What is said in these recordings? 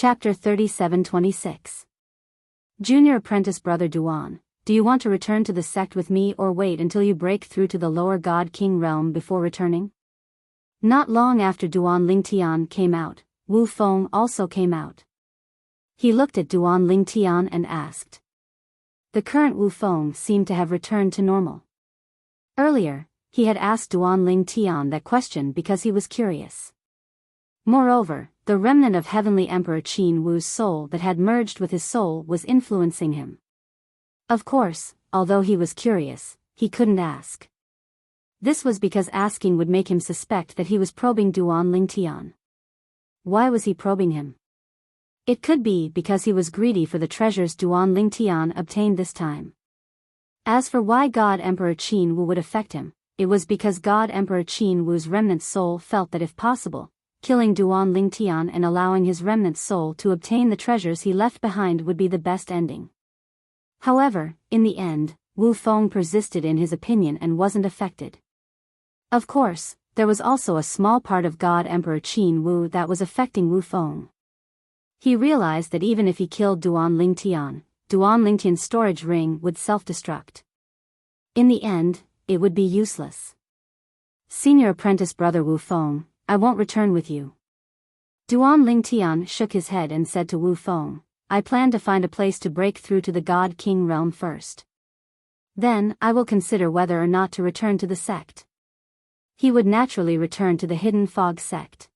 Chapter 37-26. Junior Apprentice Brother Duan, do you want to return to the sect with me or wait until you break through to the lower God King realm before returning? Not long after Duan Lingtian came out, Wu Feng also came out. He looked at Duan Lingtian and asked. The current Wu Feng seemed to have returned to normal. Earlier, he had asked Duan Lingtian that question because he was curious. Moreover, the remnant of Heavenly Emperor Qin Wu's soul that had merged with his soul was influencing him. Of course, although he was curious, he couldn't ask. This was because asking would make him suspect that he was probing Duan Lingtian. Why was he probing him? It could be because he was greedy for the treasures Duan Lingtian obtained this time. As for why God Emperor Qin Wu would affect him, it was because God Emperor Qin Wu's remnant soul felt that if possible, killing Duan Lingtian and allowing his remnant soul to obtain the treasures he left behind would be the best ending. However, in the end, Wu Feng persisted in his opinion and wasn't affected. Of course, there was also a small part of God Emperor Qin Wu that was affecting Wu Feng. He realized that even if he killed Duan Lingtian's storage ring would self-destruct. In the end, it would be useless. Senior Apprentice Brother Wu Feng, I won't return with you. Duan Lingtian shook his head and said to Wu Feng, I plan to find a place to break through to the God King realm first. Then, I will consider whether or not to return to the sect. He would naturally return to the Hidden Fog sect.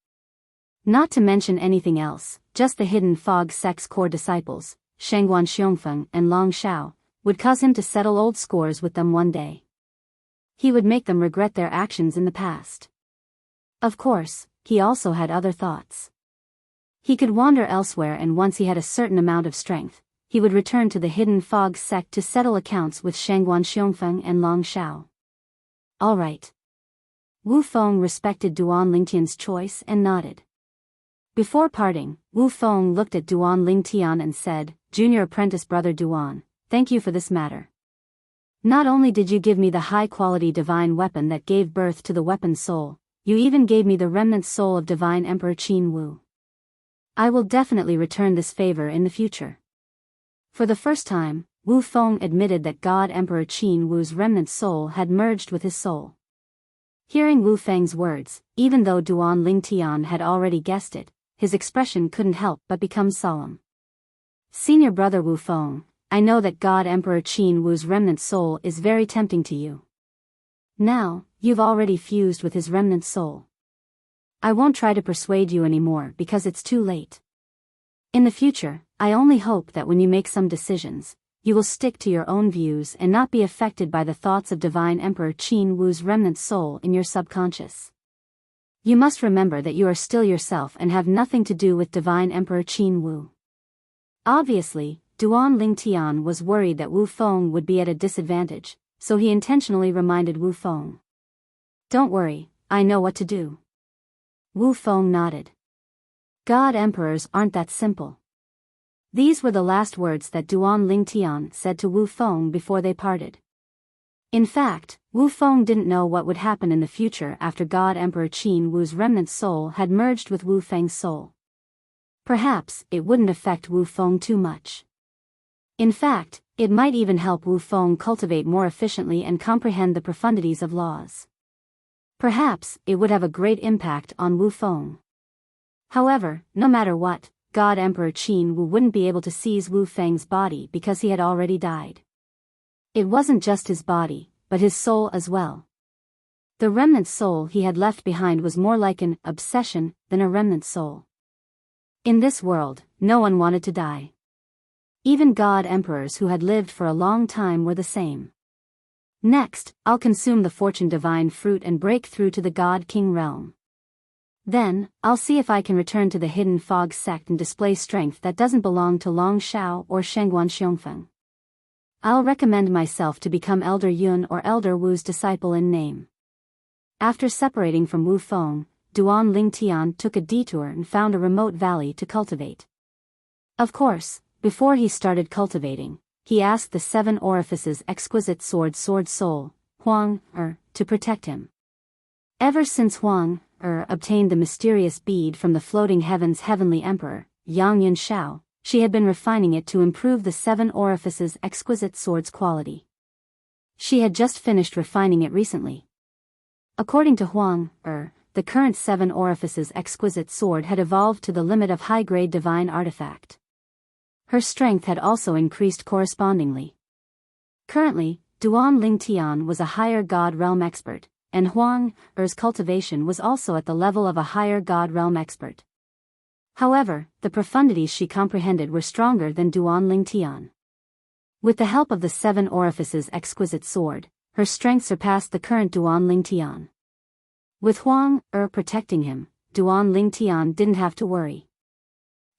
Not to mention anything else, just the Hidden Fog sect's core disciples, Shengguan Xiongfeng and Long Shao, would cause him to settle old scores with them one day. He would make them regret their actions in the past. Of course, he also had other thoughts. He could wander elsewhere, and once he had a certain amount of strength, he would return to the Hidden Fog sect to settle accounts with Shengguan Xiongfeng and Long Shao. All right. Wu Feng respected Duan Lingtian's choice and nodded. Before parting, Wu Feng looked at Duan Lingtian and said, Junior Apprentice Brother Duan, thank you for this matter. Not only did you give me the high-quality divine weapon that gave birth to the weapon soul, you even gave me the remnant soul of Divine Emperor Qin Wu. I will definitely return this favor in the future. For the first time, Wu Feng admitted that God Emperor Qin Wu's remnant soul had merged with his soul. Hearing Wu Feng's words, even though Duan Lingtian had already guessed it, his expression couldn't help but become solemn. Senior Brother Wu Feng, I know that God Emperor Qin Wu's remnant soul is very tempting to you. Now, you've already fused with his remnant soul. I won't try to persuade you anymore because it's too late. In the future, I only hope that when you make some decisions, you will stick to your own views and not be affected by the thoughts of Divine Emperor Qin Wu's remnant soul in your subconscious. You must remember that you are still yourself and have nothing to do with Divine Emperor Qin Wu. Obviously, Duan Lingtian was worried that Wu Feng would be at a disadvantage, so he intentionally reminded Wu Feng. Don't worry, I know what to do. Wu Feng nodded. God Emperors aren't that simple. These were the last words that Duan Lingtian said to Wu Feng before they parted. In fact, Wu Feng didn't know what would happen in the future after God Emperor Qin Wu's remnant soul had merged with Wu Feng's soul. Perhaps it wouldn't affect Wu Feng too much. In fact, it might even help Wu Feng cultivate more efficiently and comprehend the profundities of laws. Perhaps it would have a great impact on Wu Feng. However, no matter what, God Emperor Qin Wu wouldn't be able to seize Wu Feng's body because he had already died. It wasn't just his body, but his soul as well. The remnant soul he had left behind was more like an obsession than a remnant soul. In this world, no one wanted to die. Even God Emperors who had lived for a long time were the same. Next, I'll consume the Fortune Divine Fruit and break through to the God King realm. Then, I'll see if I can return to the Hidden Fog sect and display strength that doesn't belong to Long Shao or Shengguan Xiongfeng. I'll recommend myself to become Elder Yun or Elder Wu's disciple in name. After separating from Wu Feng, Duan Lingtian took a detour and found a remote valley to cultivate. Of course, before he started cultivating, he asked the 7 Orifices' exquisite sword soul, Huang to protect him. Ever since Huang obtained the mysterious bead from the floating heaven's heavenly emperor, Yang Yun Shao, she had been refining it to improve the 7 Orifices' exquisite sword's quality. She had just finished refining it recently. According to Huang, the current 7 Orifices' exquisite sword had evolved to the limit of high-grade divine artifact. Her strength had also increased correspondingly. Currently, Duan Lingtian was a higher god realm expert, and Huang Er's cultivation was also at the level of a higher god realm expert. However, the profundities she comprehended were stronger than Duan Lingtian. With the help of the 7 Orifices' exquisite sword, her strength surpassed the current Duan Lingtian. With Huang protecting him, Duan Lingtian didn't have to worry.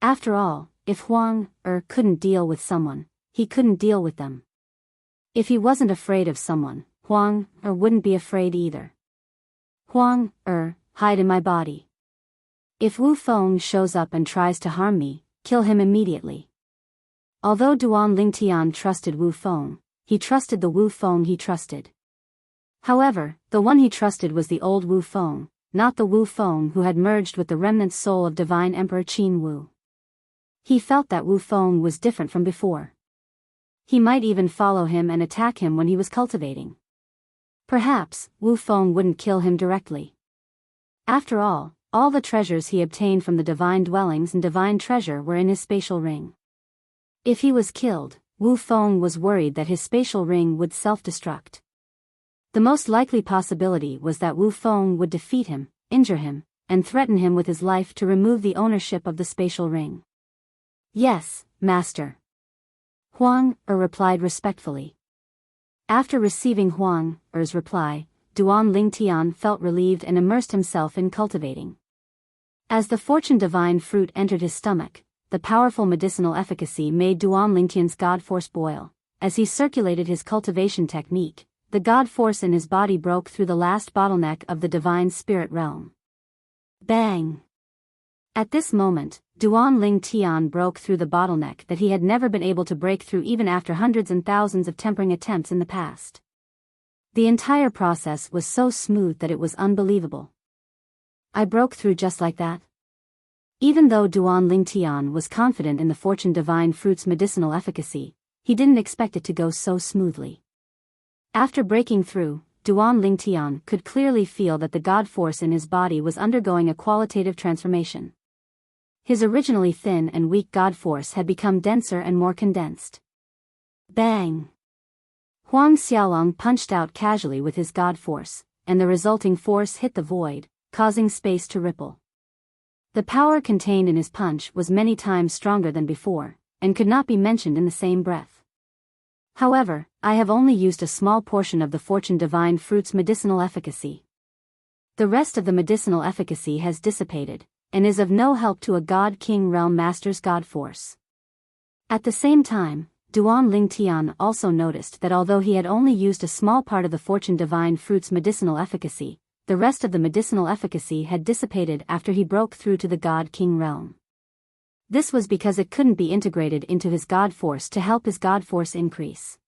After all, if Huang couldn't deal with someone, he couldn't deal with them. If he wasn't afraid of someone, Huang wouldn't be afraid either. Huang hide in my body. If Wu Feng shows up and tries to harm me, kill him immediately. Although Duan Lingtian trusted Wu Feng, he trusted the Wu Feng he trusted. However, the one he trusted was the old Wu Feng, not the Wu Feng who had merged with the remnant soul of Divine Emperor Qin Wu. He felt that Wu Feng was different from before. He might even follow him and attack him when he was cultivating. Perhaps, Wu Feng wouldn't kill him directly. After all the treasures he obtained from the divine dwellings and divine treasure were in his spatial ring. If he was killed, Wu Feng was worried that his spatial ring would self-destruct. The most likely possibility was that Wu Feng would defeat him, injure him, and threaten him with his life to remove the ownership of the spatial ring. Yes, Master. Huang replied respectfully. After receiving Huang Er's reply, Duan Lingtian felt relieved and immersed himself in cultivating. As the fortune divine fruit entered his stomach, the powerful medicinal efficacy made Duan Lingtian's god force boil. As he circulated his cultivation technique, the god force in his body broke through the last bottleneck of the divine spirit realm. Bang! At this moment, Duan Lingtian broke through the bottleneck that he had never been able to break through even after hundreds and thousands of tempering attempts in the past. The entire process was so smooth that it was unbelievable. I broke through just like that. Even though Duan Lingtian was confident in the fortune divine fruit's medicinal efficacy, he didn't expect it to go so smoothly. After breaking through, Duan Lingtian could clearly feel that the god force in his body was undergoing a qualitative transformation. His originally thin and weak god force had become denser and more condensed. Bang! Huang Xiaolong punched out casually with his god force, and the resulting force hit the void, causing space to ripple. The power contained in his punch was many times stronger than before, and could not be mentioned in the same breath. However, I have only used a small portion of the fortune divine fruit's medicinal efficacy. The rest of the medicinal efficacy has dissipated, and is of no help to a God King Realm Master's god force. At the same time, Duan Lingtian also noticed that although he had only used a small part of the fortune divine fruit's medicinal efficacy, the rest of the medicinal efficacy had dissipated after he broke through to the God King realm. This was because it couldn't be integrated into his god force to help his god force increase.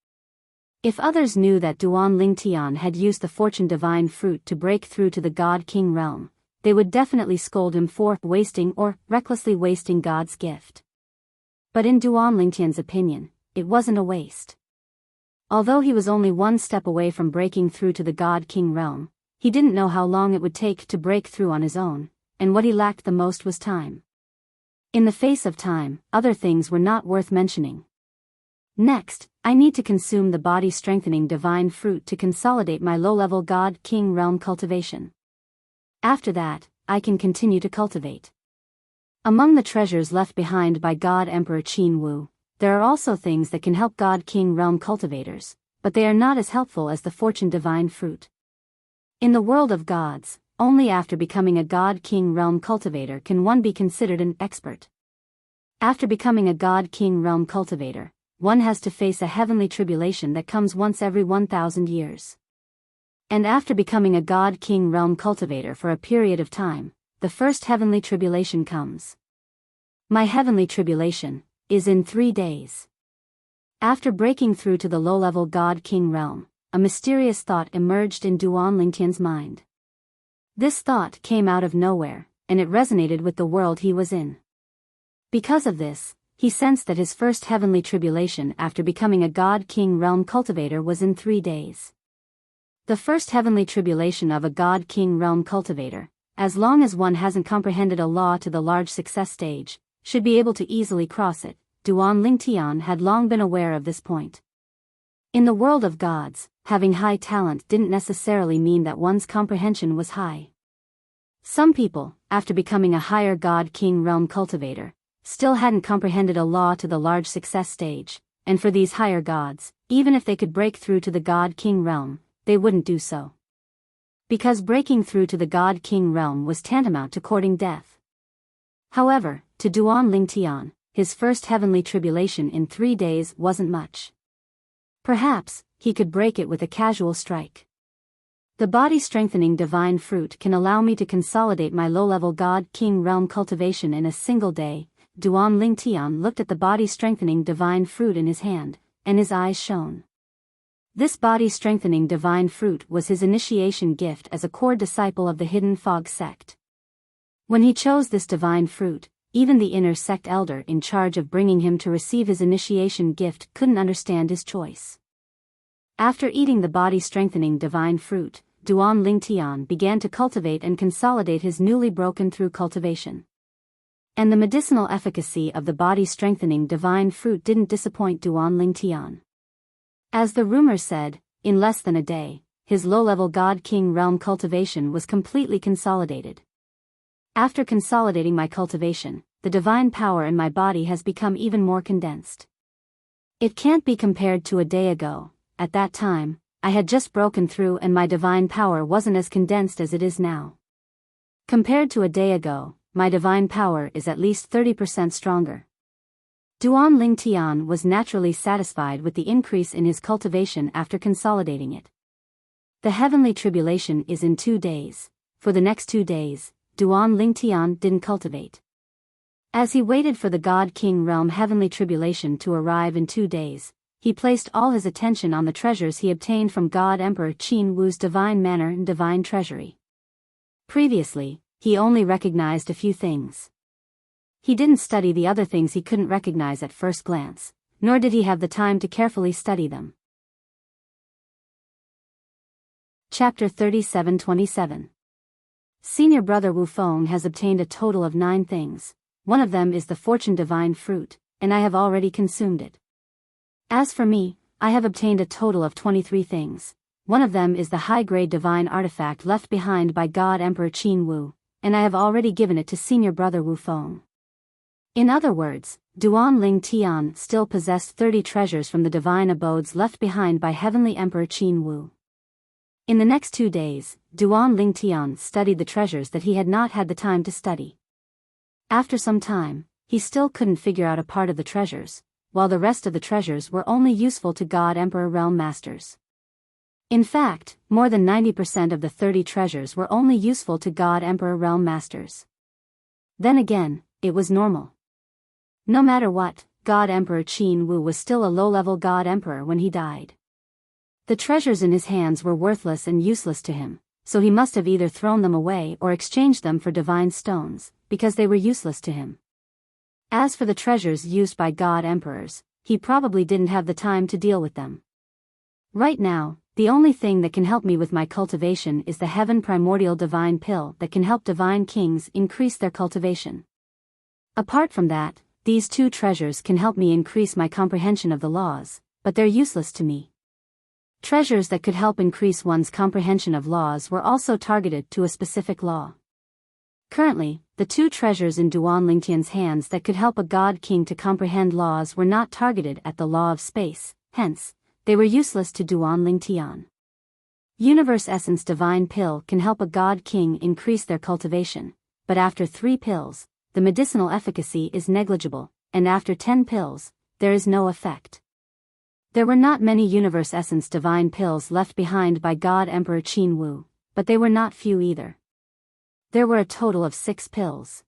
If others knew that Duan Lingtian had used the fortune divine fruit to break through to the God King realm, they would definitely scold him for wasting or recklessly wasting God's gift. But in Duan Lingtian's opinion, it wasn't a waste. Although he was only one step away from breaking through to the God King realm, he didn't know how long it would take to break through on his own, and what he lacked the most was time. In the face of time, other things were not worth mentioning. Next, I need to consume the body-strengthening divine fruit to consolidate my low-level God King realm cultivation. After that, I can continue to cultivate. Among the treasures left behind by God Emperor Qin Wu, there are also things that can help God King realm cultivators, but they are not as helpful as the fortune divine fruit. In the world of gods, only after becoming a God King realm cultivator can one be considered an expert. After becoming a God King realm cultivator, one has to face a heavenly tribulation that comes once every 1,000 years. And after becoming a God King realm cultivator for a period of time, the first heavenly tribulation comes. My heavenly tribulation is in 3 days. After breaking through to the low-level God King realm, a mysterious thought emerged in Duan Lingtian's mind. This thought came out of nowhere, and it resonated with the world he was in. Because of this, he sensed that his first heavenly tribulation after becoming a God-King realm cultivator was in 3 days. The first heavenly tribulation of a God-King realm cultivator, as long as one hasn't comprehended a law to the large success stage, should be able to easily cross it. Duan Lingtian had long been aware of this point. In the world of gods, having high talent didn't necessarily mean that one's comprehension was high. Some people, after becoming a higher God-King realm cultivator, still hadn't comprehended a law to the large success stage, and for these higher gods, even if they could break through to the God-King realm, they wouldn't do so. Because breaking through to the God-King realm was tantamount to courting death. However, to Duan Lingtian, his first heavenly tribulation in 3 days wasn't much. Perhaps, he could break it with a casual strike. The body-strengthening divine fruit can allow me to consolidate my low-level God-King realm cultivation in a single day. Duan Lingtian looked at the body-strengthening divine fruit in his hand, and his eyes shone. This body-strengthening divine fruit was his initiation gift as a core disciple of the Hidden Fog sect. When he chose this divine fruit, even the inner sect elder in charge of bringing him to receive his initiation gift couldn't understand his choice. After eating the body-strengthening divine fruit, Duan Lingtian began to cultivate and consolidate his newly broken through cultivation. And the medicinal efficacy of the body-strengthening divine fruit didn't disappoint Duan Lingtian. As the rumor said, in less than a day, his low-level God-King realm cultivation was completely consolidated. After consolidating my cultivation, the divine power in my body has become even more condensed. It can't be compared to a day ago. At that time, I had just broken through and my divine power wasn't as condensed as it is now. Compared to a day ago, my divine power is at least 30% stronger. Duan Lingtian was naturally satisfied with the increase in his cultivation after consolidating it. The heavenly tribulation is in 2 days. For the next 2 days, Duan Lingtian didn't cultivate. As he waited for the God-King realm heavenly tribulation to arrive in 2 days, he placed all his attention on the treasures he obtained from God Emperor Qin Wu's divine manor and divine treasury. Previously, he only recognized a few things. He didn't study the other things he couldn't recognize at first glance, nor did he have the time to carefully study them. Chapter 37-27. Senior brother Wu Feng has obtained a total of 9 things. One of them is the fortune divine fruit, and I have already consumed it. As for me, I have obtained a total of 23 things. One of them is the high-grade divine artifact left behind by God Emperor Qin Wu, and I have already given it to senior brother Wu Feng. In other words, Duan Lingtian still possessed 30 treasures from the divine abodes left behind by heavenly Emperor Qin Wu. In the next 2 days, Duan Lingtian studied the treasures that he had not had the time to study. After some time, he still couldn't figure out a part of the treasures, while the rest of the treasures were only useful to God Emperor Realm Masters. In fact, more than 90% of the 30 treasures were only useful to God Emperor Realm Masters. Then again, it was normal. No matter what, God Emperor Qin Wu was still a low-level God Emperor when he died. The treasures in his hands were worthless and useless to him, so he must have either thrown them away or exchanged them for divine stones, because they were useless to him. As for the treasures used by God Emperors, he probably didn't have the time to deal with them. Right now, the only thing that can help me with my cultivation is the Heaven Primordial Divine Pill that can help divine kings increase their cultivation. Apart from that, these 2 treasures can help me increase my comprehension of the laws, but they're useless to me. Treasures that could help increase one's comprehension of laws were also targeted to a specific law. Currently, the 2 treasures in Duan Lingtian's hands that could help a god king to comprehend laws were not targeted at the law of space, hence, they were useless to Duan Lingtian. Universe Essence Divine Pill can help a god king increase their cultivation, but after 3 pills, the medicinal efficacy is negligible, and after 10 pills, there is no effect. There were not many Universe Essence Divine Pills left behind by God Emperor Qin Wu, but they were not few either. There were a total of 6 pills.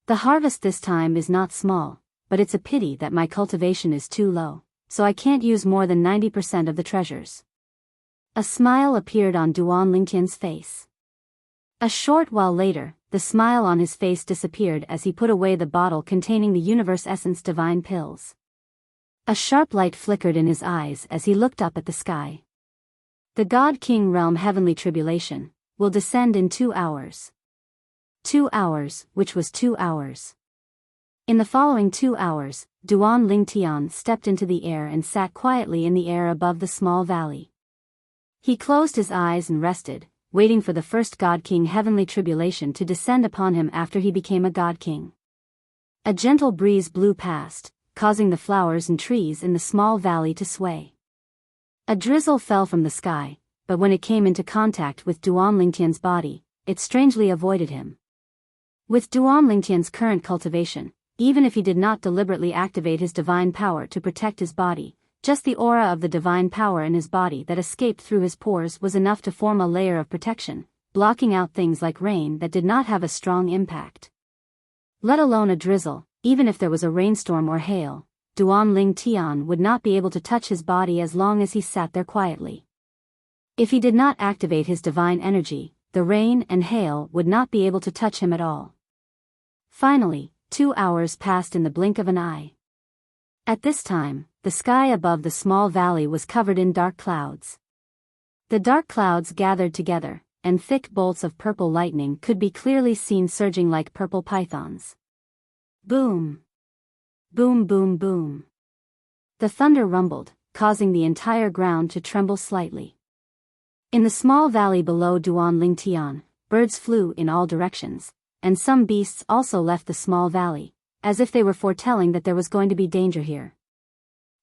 The harvest this time is not small, but it's a pity that my cultivation is too low, so I can't use more than 90% of the treasures. A smile appeared on Duan Lingtian's face. A short while later, the smile on his face disappeared as he put away the bottle containing the universe essence divine pills. A sharp light flickered in his eyes as he looked up at the sky. The God King Realm Heavenly Tribulation will descend in 2 hours. 2 hours, which was 2 hours. In the following 2 hours, Duan Lingtian stepped into the air and sat quietly in the air above the small valley. He closed his eyes and rested, waiting for the first God King Heavenly Tribulation to descend upon him after he became a God King. A gentle breeze blew past, causing the flowers and trees in the small valley to sway. A drizzle fell from the sky, but when it came into contact with Duan Lingtian's body, it strangely avoided him. With Duan Lingtian's current cultivation, even if he did not deliberately activate his divine power to protect his body, just the aura of the divine power in his body that escaped through his pores was enough to form a layer of protection, blocking out things like rain that did not have a strong impact. Let alone a drizzle, even if there was a rainstorm or hail, Duan Lingtian would not be able to touch his body as long as he sat there quietly. If he did not activate his divine energy, the rain and hail would not be able to touch him at all. Finally, 2 hours passed in the blink of an eye. At this time, the sky above the small valley was covered in dark clouds. The dark clouds gathered together, and thick bolts of purple lightning could be clearly seen surging like purple pythons. Boom! Boom boom boom. The thunder rumbled, causing the entire ground to tremble slightly. In the small valley below Duan Lingtian, birds flew in all directions, and some beasts also left the small valley, as if they were foretelling that there was going to be danger here.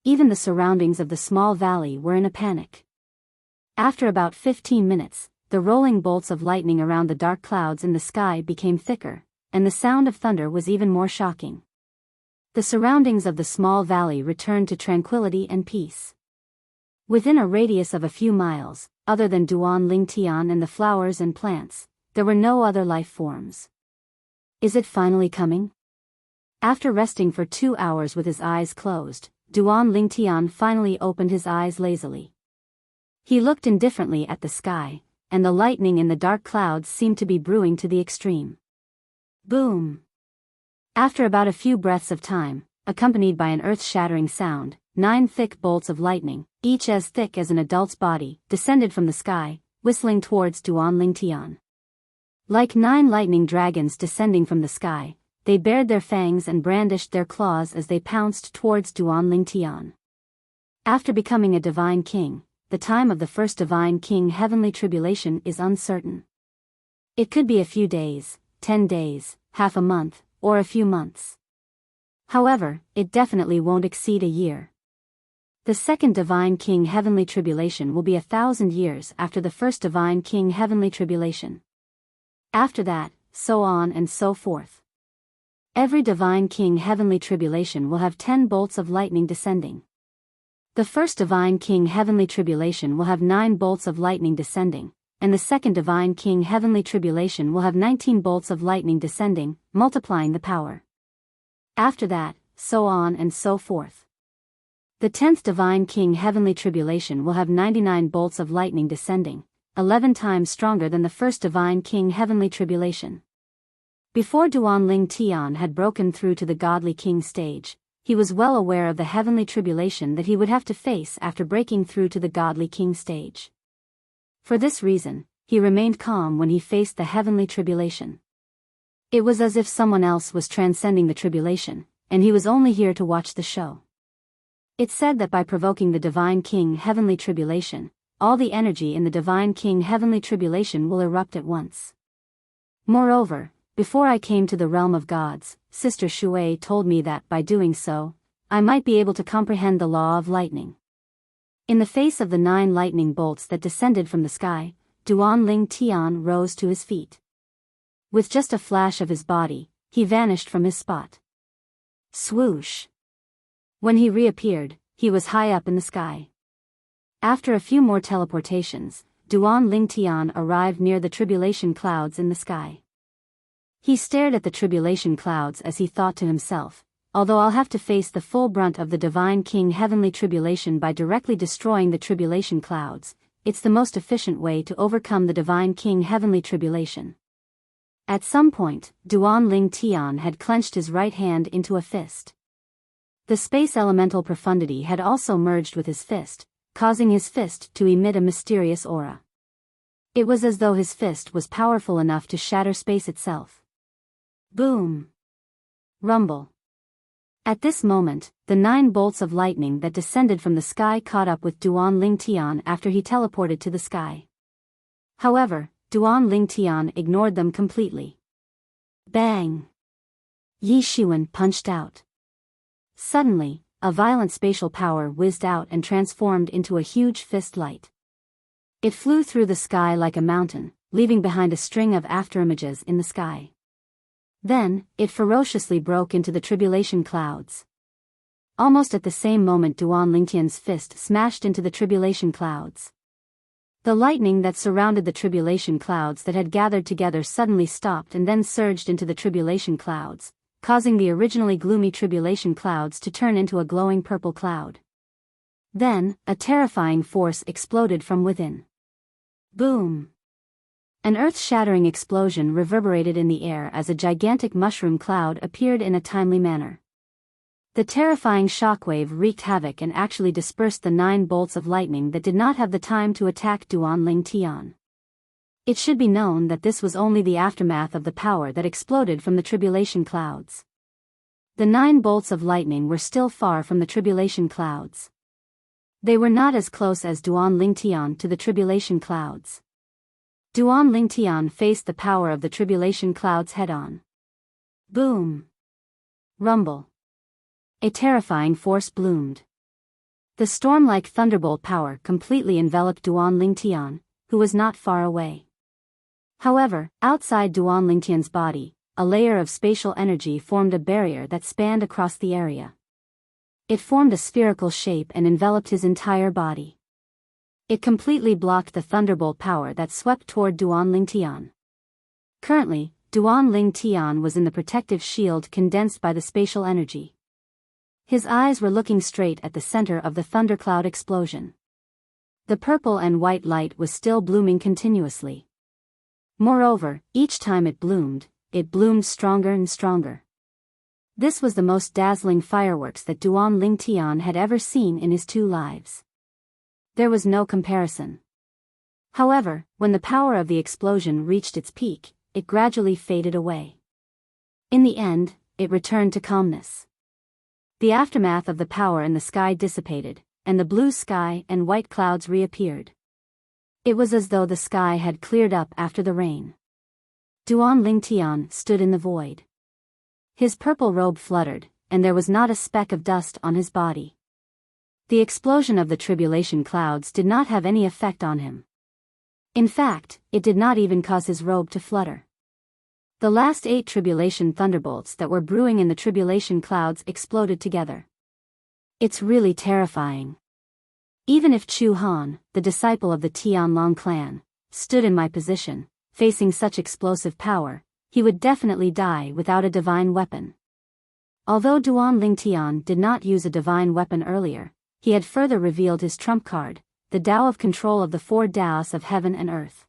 Even the surroundings of the small valley were in a panic. After about 15 minutes, the rolling bolts of lightning around the dark clouds in the sky became thicker, and the sound of thunder was even more shocking. The surroundings of the small valley returned to tranquility and peace. Within a radius of a few miles, other than Duan Lingtian and the flowers and plants, there were no other life forms. Is it finally coming? After resting for 2 hours with his eyes closed, Duan Lingtian finally opened his eyes lazily. He looked indifferently at the sky, and the lightning in the dark clouds seemed to be brewing to the extreme. Boom! After about a few breaths of time, accompanied by an earth-shattering sound, 9 thick bolts of lightning, each as thick as an adult's body, descended from the sky, whistling towards Duan Lingtian. Like 9 lightning dragons descending from the sky, they bared their fangs and brandished their claws as they pounced towards Duan Lingtian. After becoming a divine king, the time of the first divine king heavenly tribulation is uncertain. It could be a few days, 10 days, half a month, or a few months. However, it definitely won't exceed a year. The second divine king heavenly tribulation will be 1,000 years after the first divine king heavenly tribulation. After that, so on and so forth. Every divine king heavenly tribulation will have 10 bolts of lightning descending. The first divine king heavenly tribulation will have 9 bolts of lightning descending, and the second divine king heavenly tribulation will have 19 bolts of lightning descending, multiplying the power. After that, so on and so forth. The 10th divine king heavenly tribulation will have 99 bolts of lightning descending, 11 times stronger than the first divine king heavenly tribulation. Before Duan Lingtian had broken through to the godly king stage, he was well aware of the heavenly tribulation that he would have to face after breaking through to the godly king stage. For this reason, he remained calm when he faced the heavenly tribulation. It was as if someone else was transcending the tribulation, and he was only here to watch the show. It's said that by provoking the divine king heavenly tribulation, all the energy in the divine king heavenly tribulation will erupt at once. Moreover, before I came to the realm of gods, Sister Shui told me that by doing so, I might be able to comprehend the law of lightning. In the face of the 9 lightning bolts that descended from the sky, Duan Lingtian rose to his feet. With just a flash of his body, he vanished from his spot. Swoosh! When he reappeared, he was high up in the sky. After a few more teleportations, Duan Lingtian arrived near the tribulation clouds in the sky. He stared at the tribulation clouds as he thought to himself, although I'll have to face the full brunt of the divine king heavenly tribulation by directly destroying the tribulation clouds, it's the most efficient way to overcome the divine king heavenly tribulation. At some point, Duan Ling Tian had clenched his right hand into a fist. The space elemental profundity had also merged with his fist, causing his fist to emit a mysterious aura. It was as though his fist was powerful enough to shatter space itself. Boom! Rumble. At this moment, the 9 bolts of lightning that descended from the sky caught up with Duan Ling Tian after he teleported to the sky. However, Duan Ling Tian ignored them completely. Bang! Yi Shiwen punched out. Suddenly, a violent spatial power whizzed out and transformed into a huge fist light. It flew through the sky like a mountain, leaving behind a string of afterimages in the sky. Then, it ferociously broke into the tribulation clouds. Almost at the same moment Duan Lingtian's fist smashed into the tribulation clouds. The lightning that surrounded the tribulation clouds that had gathered together suddenly stopped and then surged into the tribulation clouds, causing the originally gloomy tribulation clouds to turn into a glowing purple cloud. Then, a terrifying force exploded from within. Boom! An earth-shattering explosion reverberated in the air as a gigantic mushroom cloud appeared in a timely manner. The terrifying shockwave wreaked havoc and actually dispersed the 9 bolts of lightning that did not have the time to attack Duan Ling Tian. It should be known that this was only the aftermath of the power that exploded from the tribulation clouds. The 9 bolts of lightning were still far from the tribulation clouds. They were not as close as Duan Ling Tian to the tribulation clouds. Duan Ling Tian faced the power of the tribulation clouds head-on. Boom! Rumble. A terrifying force bloomed. The storm-like thunderbolt power completely enveloped Duan Ling Tian, who was not far away. However, outside Duan Ling Tian's body, a layer of spatial energy formed a barrier that spanned across the area. It formed a spherical shape and enveloped his entire body. It completely blocked the thunderbolt power that swept toward Duan Ling Tian. Currently, Duan Ling Tian was in the protective shield condensed by the spatial energy. His eyes were looking straight at the center of the thundercloud explosion. The purple and white light was still blooming continuously. Moreover, each time it bloomed stronger and stronger. This was the most dazzling fireworks that Duan Ling Tian had ever seen in his 2 lives. There was no comparison. However, when the power of the explosion reached its peak, it gradually faded away. In the end, it returned to calmness. The aftermath of the power in the sky dissipated, and the blue sky and white clouds reappeared. It was as though the sky had cleared up after the rain. Duan Ling Tian stood in the void. His purple robe fluttered, and there was not a speck of dust on his body. The explosion of the tribulation clouds did not have any effect on him. In fact, it did not even cause his robe to flutter. The last 8 tribulation thunderbolts that were brewing in the tribulation clouds exploded together. It's really terrifying. Even if Chu Han, the disciple of the Tianlong clan, stood in my position, facing such explosive power, he would definitely die without a divine weapon. Although Duan Ling Tian did not use a divine weapon earlier, he had further revealed his trump card, the Tao of control of the 4 Taos of heaven and earth.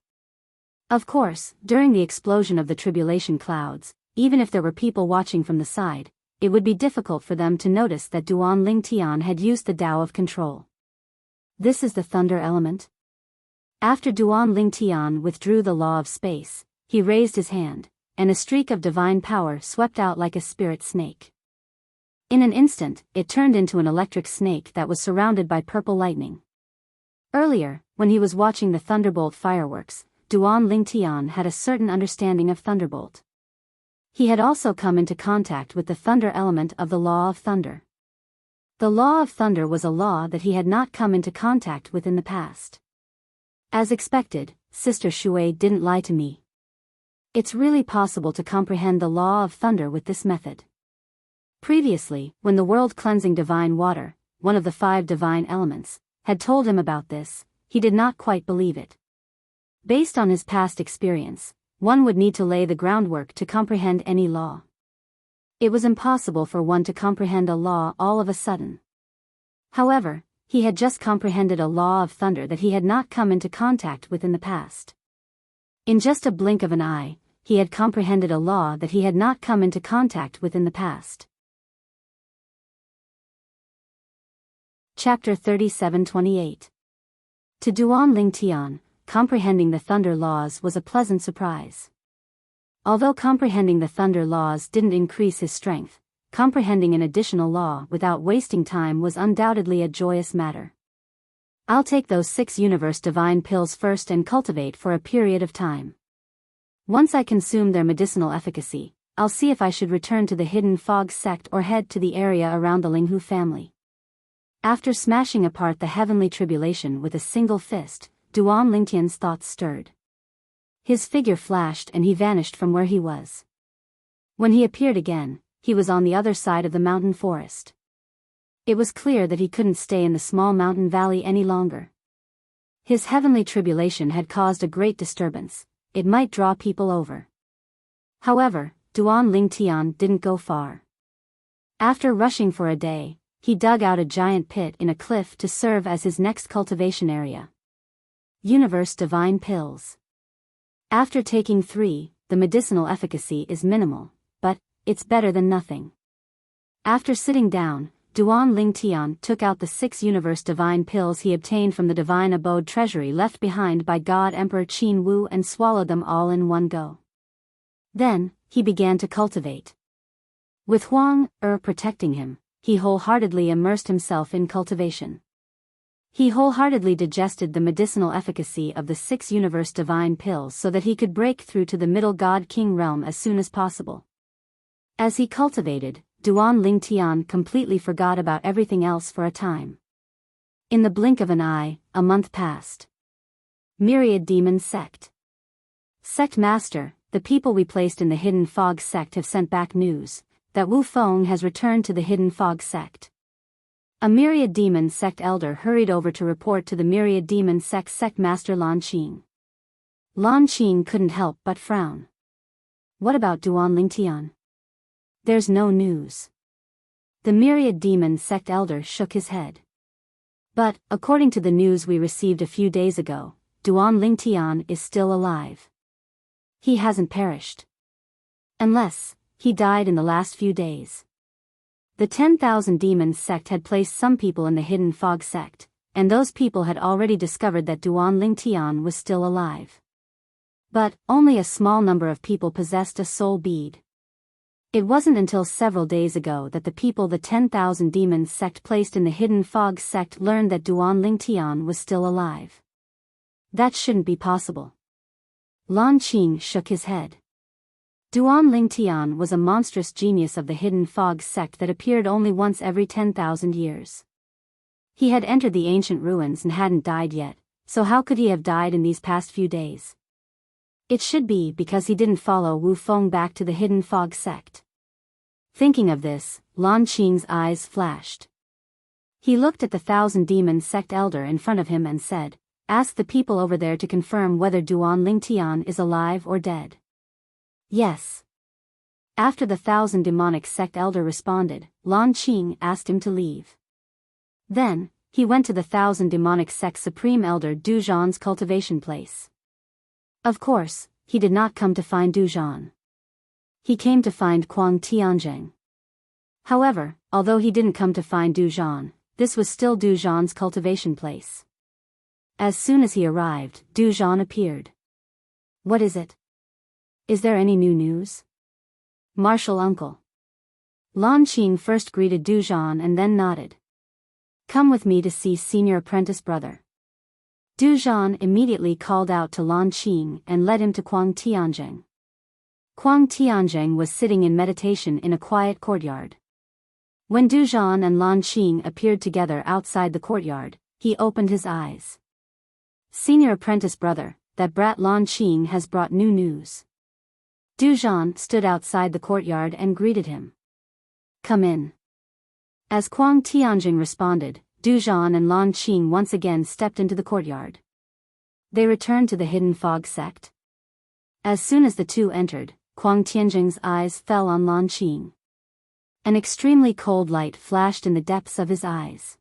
Of course, during the explosion of the tribulation clouds, even if there were people watching from the side, it would be difficult for them to notice that Duan Ling Tian had used the Tao of control. This is the thunder element. After Duan Ling Tian withdrew the law of space, he raised his hand, and a streak of divine power swept out like a spirit snake. In an instant, it turned into an electric snake that was surrounded by purple lightning. Earlier, when he was watching the thunderbolt fireworks, Duan Ling Tian had a certain understanding of thunderbolt. He had also come into contact with the thunder element of the law of thunder. The law of thunder was a law that he had not come into contact with in the past. As expected, Sister Shui didn't lie to me. It's really possible to comprehend the law of thunder with this method. Previously, when the world-cleansing divine water, one of the 5 divine elements, had told him about this, he did not quite believe it. Based on his past experience, one would need to lay the groundwork to comprehend any law. It was impossible for one to comprehend a law all of a sudden. However, he had just comprehended a law of thunder that he had not come into contact with in the past. In just a blink of an eye, he had comprehended a law that he had not come into contact with in the past. Chapter 37:28. To Duan Lingtian, comprehending the thunder laws was a pleasant surprise. Although comprehending the thunder laws didn't increase his strength, comprehending an additional law without wasting time was undoubtedly a joyous matter. I'll take those 6 universe divine pills first and cultivate for a period of time. Once I consume their medicinal efficacy, I'll see if I should return to the Hidden Fog sect or head to the area around the Linghu family. After smashing apart the heavenly tribulation with a single fist, Duan Lingtian's thoughts stirred. His figure flashed and he vanished from where he was. When he appeared again, he was on the other side of the mountain forest. It was clear that he couldn't stay in the small mountain valley any longer. His heavenly tribulation had caused a great disturbance. It might draw people over. However, Duan Lingtian didn't go far. After rushing for a day, he dug out a giant pit in a cliff to serve as his next cultivation area. Universe Divine Pills. After taking 3, the medicinal efficacy is minimal, but it's better than nothing. After sitting down, Duan Lingtian took out the 6 Universe Divine Pills he obtained from the Divine Abode treasury left behind by God Emperor Qin Wu and swallowed them all in one go. Then, he began to cultivate. With Huang protecting him, he wholeheartedly immersed himself in cultivation. He wholeheartedly digested the medicinal efficacy of the 6 Universe Divine Pills so that he could break through to the Middle God King realm as soon as possible. As he cultivated, Duan Lingtian completely forgot about everything else for a time. In the blink of an eye, a month passed. Myriad Demon Sect. Sect Master, the people we placed in the Hidden Fog sect have sent back news that Wu Feng has returned to the Hidden Fog sect. A Myriad Demon Sect elder hurried over to report to the Myriad Demon Sect Sect Master Lan Qing. Lan Qing couldn't help but frown. What about Duan Lingtian? There's no news. The Myriad Demon Sect elder shook his head. But, according to the news we received a few days ago, Duan Lingtian is still alive. He hasn't perished. Unless he died in the last few days. The 10,000 Demons sect had placed some people in the Hidden Fog sect, and those people had already discovered that Duan Lingtian was still alive. But, only a small number of people possessed a soul bead. It wasn't until several days ago that the people the 10,000 Demons sect placed in the Hidden Fog sect learned that Duan Lingtian was still alive. That shouldn't be possible. Lan Qing shook his head. Duan Lingtian was a monstrous genius of the Hidden Fog sect that appeared only once every 10,000 years. He had entered the ancient ruins and hadn't died yet, so how could he have died in these past few days? It should be because he didn't follow Wu Feng back to the Hidden Fog sect. Thinking of this, Lan Qing's eyes flashed. He looked at the 1,000 Demon sect elder in front of him and said, "Ask the people over there to confirm whether Duan Lingtian is alive or dead." Yes. After the 1,000 demonic sect elder responded, Lan Qing asked him to leave. Then, he went to the 1,000 demonic sect supreme elder Du Zhan's cultivation place. Of course, he did not come to find Du Zhan. He came to find Kuang Tianzheng. However, although he didn't come to find Du Zhan, this was still Du Zhan's cultivation place. As soon as he arrived, Du Zhan appeared. "What is it? Is there any new news?" "Martial uncle." Lan Qing first greeted Du Zhan and then nodded. "Come with me to see senior apprentice brother." Du Zhan immediately called out to Lan Qing and led him to Kuang Tianzheng. Kuang Tianzheng was sitting in meditation in a quiet courtyard. When Du Zhan and Lan Qing appeared together outside the courtyard, he opened his eyes. "Senior apprentice brother, that brat Lan Qing has brought new news." Du Zhan stood outside the courtyard and greeted him. "Come in." As Kuang Tianjing responded, Du Zhan and Lan Qing once again stepped into the courtyard. They returned to the Hidden Fog sect. As soon as the two entered, Kuang Tianjing's eyes fell on Lan Qing. An extremely cold light flashed in the depths of his eyes.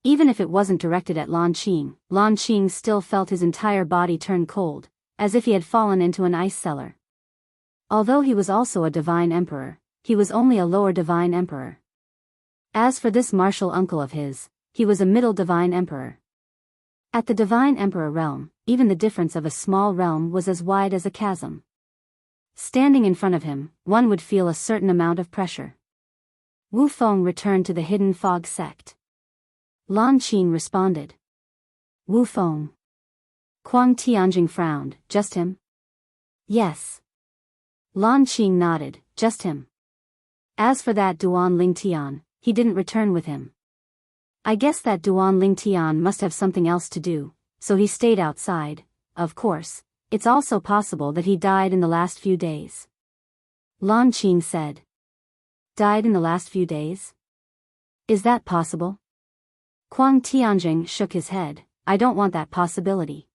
Even if it wasn't directed at Lan Qing still felt his entire body turn cold, as if he had fallen into an ice cellar. Although he was also a divine emperor, he was only a lower divine emperor. As for this martial uncle of his, he was a middle divine emperor. At the divine emperor realm, even the difference of a small realm was as wide as a chasm. Standing in front of him, one would feel a certain amount of pressure. Wu Feng returned to the hidden fog sect. Lan Qing responded. Wu Feng. Kuang Tianjing frowned. Just him? Yes. Lan Qing nodded. Just him. As for that Duan Lingtian, he didn't return with him. I guess that Duan Lingtian must have something else to do, so he stayed outside. Of course, it's also possible that he died in the last few days. Lan Qing said. Died in the last few days? Is that possible? Kuang Tianjing shook his head. I don't want that possibility.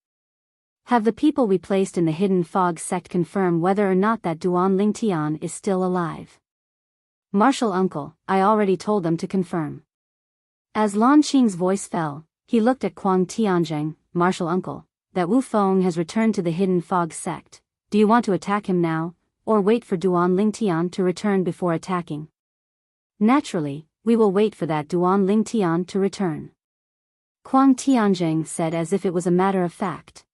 Have the people we placed in the hidden fog sect confirm whether or not that Duan Lingtian is still alive. Martial uncle, I already told them to confirm. As Lan Qing's voice fell, he looked at Kuang Tianjing. Martial uncle, that Wu Feng has returned to the hidden fog sect. Do you want to attack him now, or wait for Duan Lingtian to return before attacking? Naturally, we will wait for that Duan Lingtian to return. Kuang Tianjing said as if it was a matter of fact.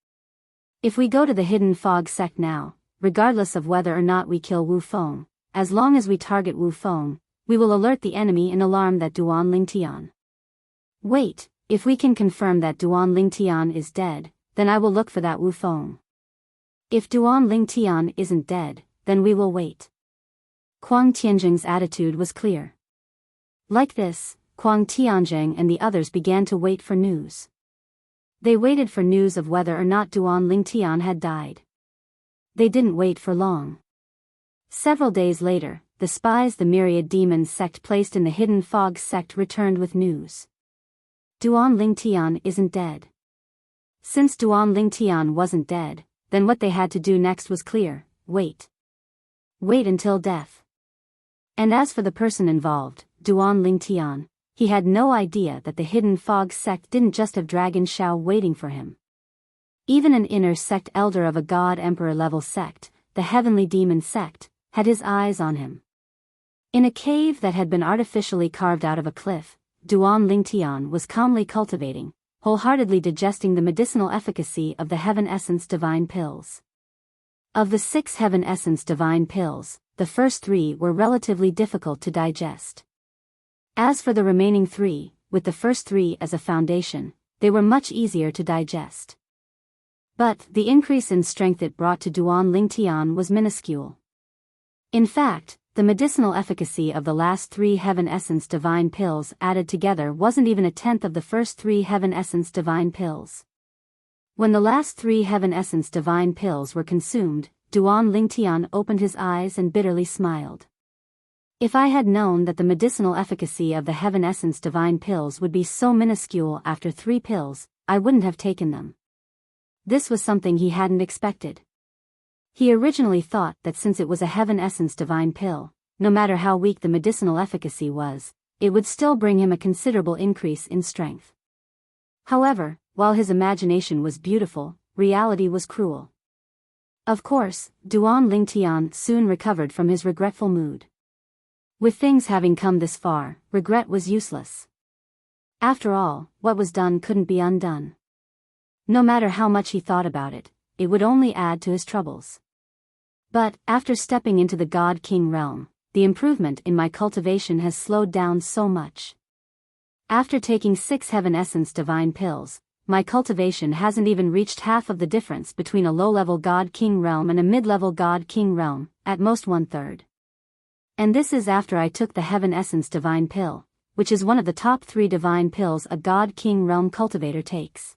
If we go to the hidden fog sect now, regardless of whether or not we kill Wu Feng, as long as we target Wu Feng, we will alert the enemy and alarm that Duan Lingtian. Wait, if we can confirm that Duan Lingtian is dead, then I will look for that Wu Feng. If Duan Lingtian isn't dead, then we will wait. Kuang Tianjing's attitude was clear. Like this, Kuang Tianjing and the others began to wait for news. They waited for news of whether or not Duan Lingtian had died. They didn't wait for long. Several days later, the spies the myriad demons sect placed in the hidden fog sect returned with news. Duan Lingtian isn't dead. Since Duan Lingtian wasn't dead, then what they had to do next was clear: wait. Wait until death. And as for the person involved, Duan Lingtian, he had no idea that the hidden fog sect didn't just have Dragon Shao waiting for him. Even an inner sect elder of a god emperor level sect, the heavenly demon sect, had his eyes on him. In a cave that had been artificially carved out of a cliff, Duan Lingtian was calmly cultivating, wholeheartedly digesting the medicinal efficacy of the Heaven Essence Divine Pills. Of the 6 Heaven Essence Divine Pills, the first 3 were relatively difficult to digest. As for the remaining 3, with the first 3 as a foundation, they were much easier to digest. But the increase in strength it brought to Duan Lingtian was minuscule. In fact, the medicinal efficacy of the last 3 Heaven Essence Divine Pills added together wasn't even a tenth of the first 3 Heaven Essence Divine Pills. When the last 3 Heaven Essence Divine Pills were consumed, Duan Lingtian opened his eyes and bitterly smiled. If I had known that the medicinal efficacy of the Heaven Essence Divine Pills would be so minuscule after 3 pills, I wouldn't have taken them. This was something he hadn't expected. He originally thought that since it was a Heaven Essence Divine Pill, no matter how weak the medicinal efficacy was, it would still bring him a considerable increase in strength. However, while his imagination was beautiful, reality was cruel. Of course, Duan Lingtian soon recovered from his regretful mood. With things having come this far, regret was useless. After all, what was done couldn't be undone. No matter how much he thought about it, it would only add to his troubles. But, after stepping into the God King realm, the improvement in my cultivation has slowed down so much. After taking 6 Heaven Essence Divine Pills, my cultivation hasn't even reached half of the difference between a low-level God King realm and a mid-level God King realm, at most 1/3. And this is after I took the Heaven Essence Divine Pill, which is one of the top 3 divine pills a God King realm cultivator takes.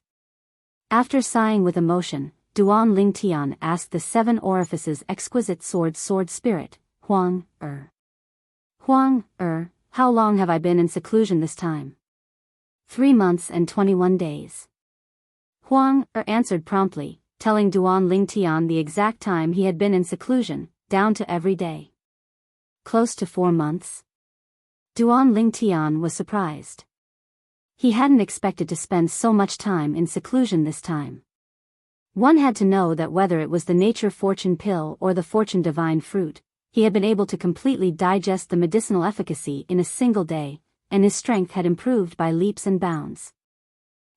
After sighing with emotion, Duan Lingtian asked the 7 Orifices exquisite sword spirit, Huang, how long have I been in seclusion this time? 3 months and 21 days. Huang, answered promptly, telling Duan Lingtian the exact time he had been in seclusion, down to every day. Close to 4 months? Duan Lingtian was surprised. He hadn't expected to spend so much time in seclusion this time. One had to know that whether it was the nature fortune pill or the fortune divine fruit, he had been able to completely digest the medicinal efficacy in a single day, and his strength had improved by leaps and bounds.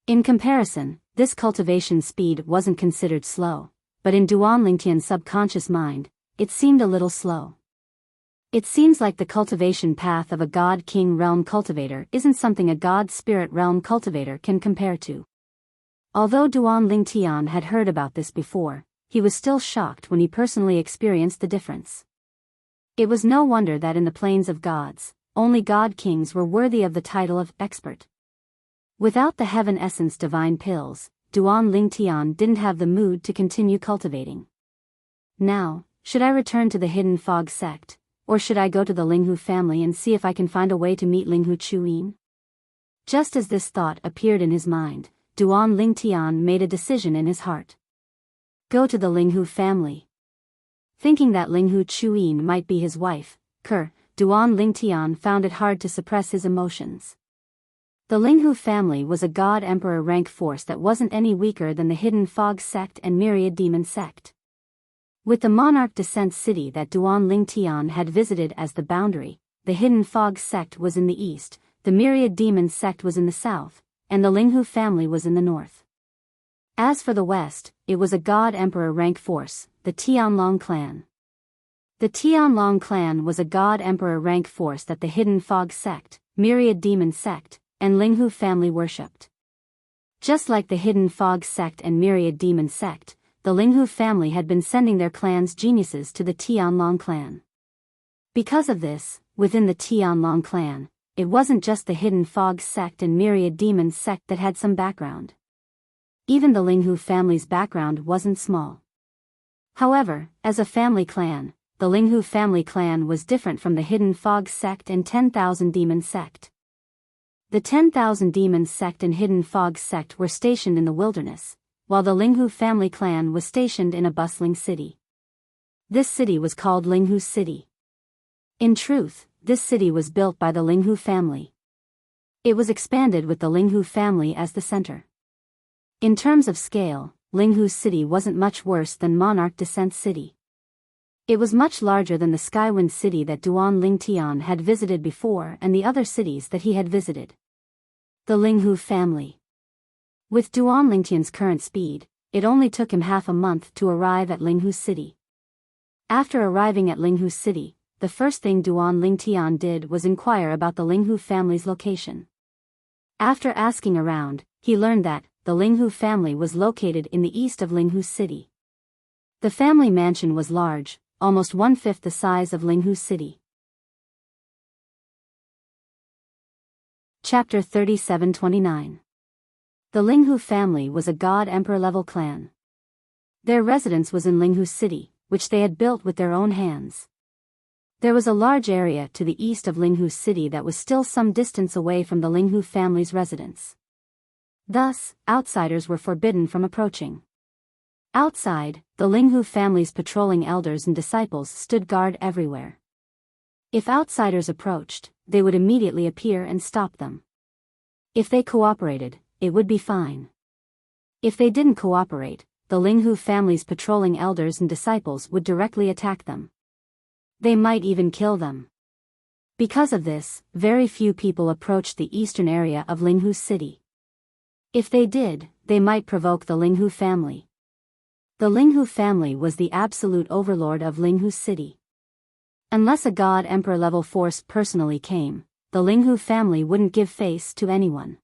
In comparison, this cultivation speed wasn't considered slow, but in Duan Lingtian's subconscious mind, it seemed a little slow. It seems like the cultivation path of a God King realm cultivator isn't something a God Spirit realm cultivator can compare to. Although Duan Lingtian had heard about this before, he was still shocked when he personally experienced the difference. It was no wonder that in the plains of gods, only God Kings were worthy of the title of expert. Without the heaven essence divine pills, Duan Lingtian didn't have the mood to continue cultivating. Now, should I return to the Hidden Fog sect, or should I go to the Linghu family and see if I can find a way to meet Linghu Chuyin? Just as this thought appeared in his mind, Duan Lingtian made a decision in his heart. Go to the Linghu family. Thinking that Linghu Chuyin might be his wife, Duan Lingtian found it hard to suppress his emotions. The Linghu family was a god emperor rank force that wasn't any weaker than the Hidden Fog sect and Myriad Demon sect. With the monarch descent city that Duan Lingtian had visited as the boundary, the Hidden Fog sect was in the east, the Myriad Demon sect was in the south, and the Linghu family was in the north. As for the west, it was a god emperor rank force, the Tianlong clan. The Tianlong clan was a god emperor rank force that the Hidden Fog sect, Myriad Demon sect, and Linghu family worshipped. Just like the Hidden Fog sect and Myriad Demon sect, the Linghu family had been sending their clan's geniuses to the Tianlong clan. Because of this, within the Tianlong clan, it wasn't just the Hidden Fog sect and Myriad Demon sect that had some background. Even the Linghu family's background wasn't small. However, as a family clan, the Linghu family clan was different from the Hidden Fog sect and 10,000 Demon sect. The 10,000 Demon sect and Hidden Fog sect were stationed in the wilderness, while the Linghu family clan was stationed in a bustling city. This city was called Linghu City. In truth, this city was built by the Linghu family. It was expanded with the Linghu family as the center. In terms of scale, Linghu City wasn't much worse than Monarch Descent City. It was much larger than the Skywind City that Duan Lingtian had visited before and the other cities that he had visited. The Linghu family. With Duan Lingtian's current speed, it only took him half a month to arrive at Linghu City. After arriving at Linghu City, the first thing Duan Lingtian did was inquire about the Linghu family's location. After asking around, he learned that the Linghu family was located in the east of Linghu City. The family mansion was large, almost 1/5 the size of Linghu City. Chapter 37-29. The Linghu family was a god emperor level clan. Their residence was in Linghu City, which they had built with their own hands. There was a large area to the east of Linghu City that was still some distance away from the Linghu family's residence. Thus, outsiders were forbidden from approaching. Outside, the Linghu family's patrolling elders and disciples stood guard everywhere. If outsiders approached, they would immediately appear and stop them. If they cooperated, it would be fine. If they didn't cooperate, the Linghu family's patrolling elders and disciples would directly attack them. They might even kill them. Because of this, very few people approached the eastern area of Linghu City. If they did, they might provoke the Linghu family. The Linghu family was the absolute overlord of Linghu City. Unless a god emperor level force personally came, the Linghu family wouldn't give face to anyone.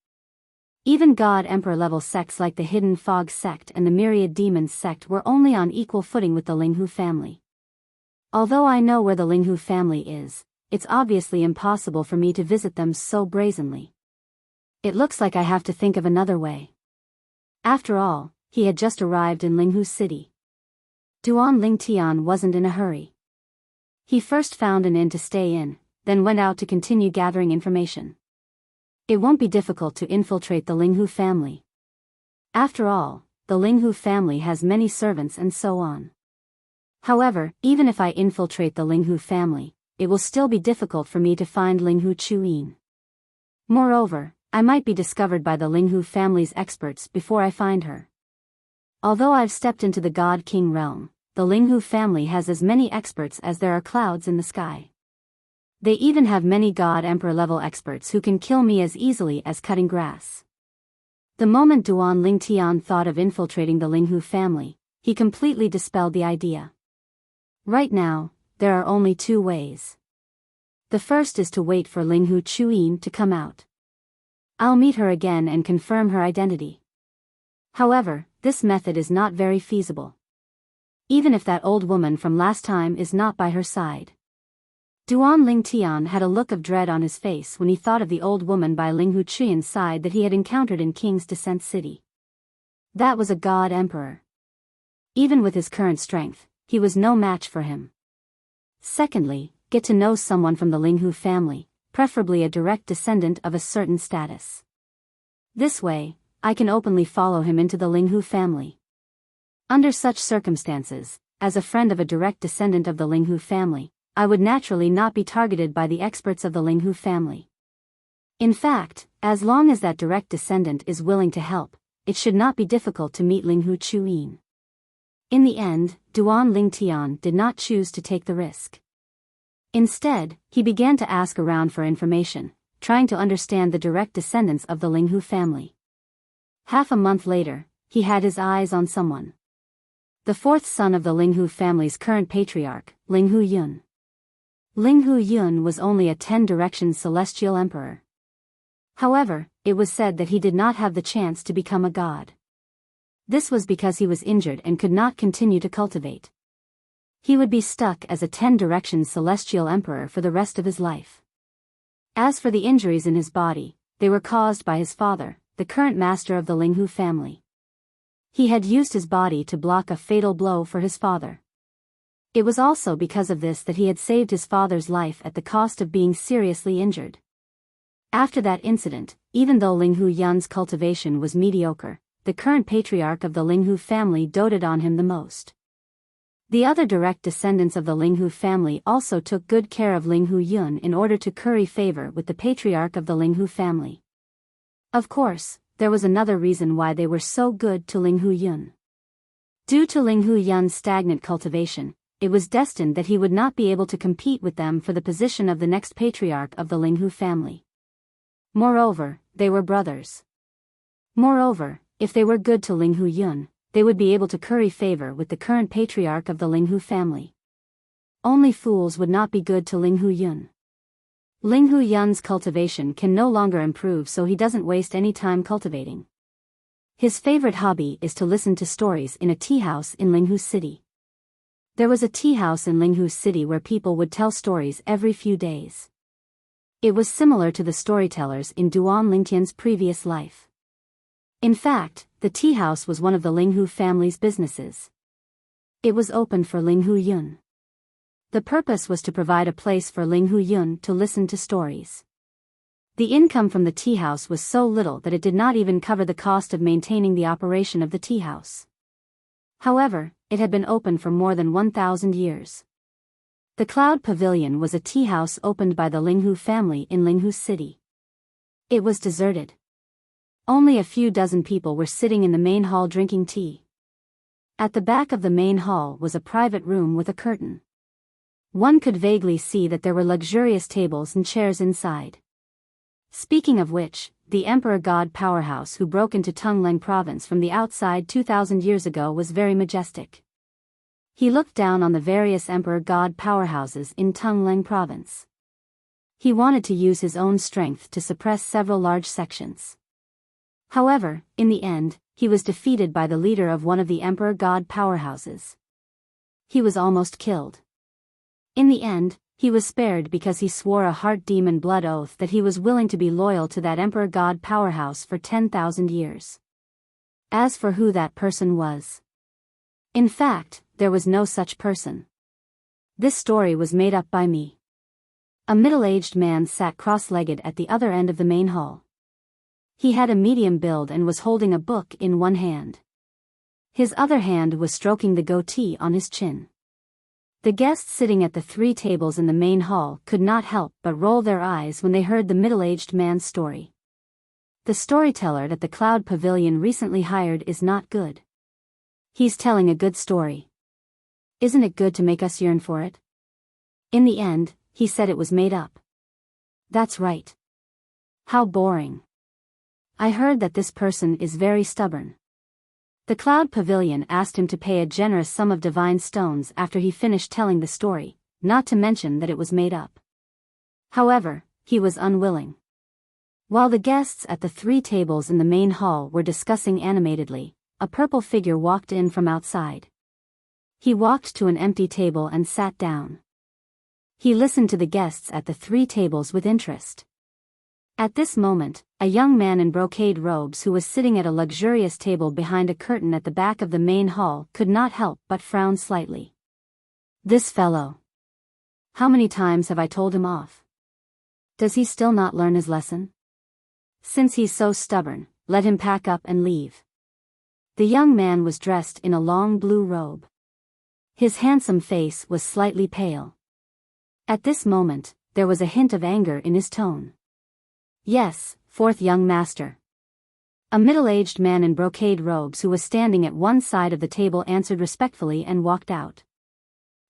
Even god emperor level sects like the Hidden Fog sect and the Myriad Demon sect were only on equal footing with the Linghu family. Although I know where the Linghu family is, it's obviously impossible for me to visit them so brazenly. It looks like I have to think of another way. After all, he had just arrived in Linghu City. Duan Lingtian wasn't in a hurry. He first found an inn to stay in, then went out to continue gathering information. It won't be difficult to infiltrate the Linghu family. After all, the Linghu family has many servants and so on. However, even if I infiltrate the Linghu family, it will still be difficult for me to find Linghu Chuyin. Moreover, I might be discovered by the Linghu family's experts before I find her. Although I've stepped into the God King realm, the Linghu family has as many experts as there are clouds in the sky. They even have many God Emperor level experts who can kill me as easily as cutting grass. The moment Duan Lingtian thought of infiltrating the Linghu family, he completely dispelled the idea. Right now, there are only two ways. The first is to wait for Linghu Chuyin to come out. I'll meet her again and confirm her identity. However, this method is not very feasible. Even if that old woman from last time is not by her side. Duan Lingtian had a look of dread on his face when he thought of the old woman by Linghu Chuyin's side that he had encountered in King's Descent City. That was a God Emperor. Even with his current strength, he was no match for him. Secondly, get to know someone from the Linghu family, preferably a direct descendant of a certain status. This way, I can openly follow him into the Linghu family. Under such circumstances, as a friend of a direct descendant of the Linghu family, I would naturally not be targeted by the experts of the Linghu family. In fact, as long as that direct descendant is willing to help, it should not be difficult to meet Linghu Chuyin. In the end, Duan Lingtian did not choose to take the risk. Instead, he began to ask around for information, trying to understand the direct descendants of the Linghu family. Half a month later, he had his eyes on someone. The fourth son of the Linghu family's current patriarch, Linghu Yun. Linghu Yun was only a 10-direction celestial emperor. However, it was said that he did not have the chance to become a god. This was because he was injured and could not continue to cultivate. He would be stuck as a 10-direction celestial emperor for the rest of his life. As for the injuries in his body, they were caused by his father, the current master of the Linghu family. He had used his body to block a fatal blow for his father. It was also because of this that he had saved his father's life at the cost of being seriously injured. After that incident, even though Linghu Yun's cultivation was mediocre, the current patriarch of the Linghu family doted on him the most. The other direct descendants of the Linghu family also took good care of Linghu Yun in order to curry favor with the patriarch of the Linghu family. Of course, there was another reason why they were so good to Linghu Yun. Due to Linghu Yun's stagnant cultivation, it was destined that he would not be able to compete with them for the position of the next patriarch of the Linghu family. Moreover, they were brothers. Moreover, if they were good to Linghu Yun, they would be able to curry favor with the current patriarch of the Linghu family. Only fools would not be good to Linghu Yun. Linghu Yun's cultivation can no longer improve, so he doesn't waste any time cultivating. His favorite hobby is to listen to stories in a tea house in Linghu City. There was a tea house in Linghu City where people would tell stories every few days. It was similar to the storytellers in Duan Lingtian's previous life. In fact, the tea house was one of the Linghu family's businesses. It was open for Linghu Yun. The purpose was to provide a place for Linghu Yun to listen to stories. The income from the tea house was so little that it did not even cover the cost of maintaining the operation of the tea house. However, it had been open for more than 1,000 years. The Cloud Pavilion was a tea house opened by the Linghu family in Linghu City. It was deserted. Only a few dozen people were sitting in the main hall drinking tea. At the back of the main hall was a private room with a curtain. One could vaguely see that there were luxurious tables and chairs inside. Speaking of which, the Emperor God powerhouse who broke into Tungleng province from the outside 2,000 years ago was very majestic. He looked down on the various Emperor God powerhouses in Tungleng province. He wanted to use his own strength to suppress several large sections. However, in the end, he was defeated by the leader of one of the Emperor God powerhouses. He was almost killed. In the end, he was spared because he swore a heart demon blood oath that he was willing to be loyal to that Emperor God powerhouse for 10,000 years. As for who that person was, in fact, there was no such person. This story was made up by me. A middle-aged man sat cross-legged at the other end of the main hall. He had a medium build and was holding a book in one hand. His other hand was stroking the goatee on his chin. The guests sitting at the 3 tables in the main hall could not help but roll their eyes when they heard the middle-aged man's story. The storyteller that the Cloud Pavilion recently hired is not good. He's telling a good story. Isn't it good to make us yearn for it? In the end, he said it was made up. That's right. How boring. I heard that this person is very stubborn. The Cloud Pavilion asked him to pay a generous sum of divine stones after he finished telling the story, not to mention that it was made up. However, he was unwilling. While the guests at the 3 tables in the main hall were discussing animatedly, a purple figure walked in from outside. He walked to an empty table and sat down. He listened to the guests at the 3 tables with interest. At this moment, a young man in brocade robes who was sitting at a luxurious table behind a curtain at the back of the main hall could not help but frown slightly. This fellow. How many times have I told him off? Does he still not learn his lesson? Since he's so stubborn, let him pack up and leave. The young man was dressed in a long blue robe. His handsome face was slightly pale. At this moment, there was a hint of anger in his tone. Yes, 4th young master. A middle-aged man in brocade robes who was standing at one side of the table answered respectfully and walked out.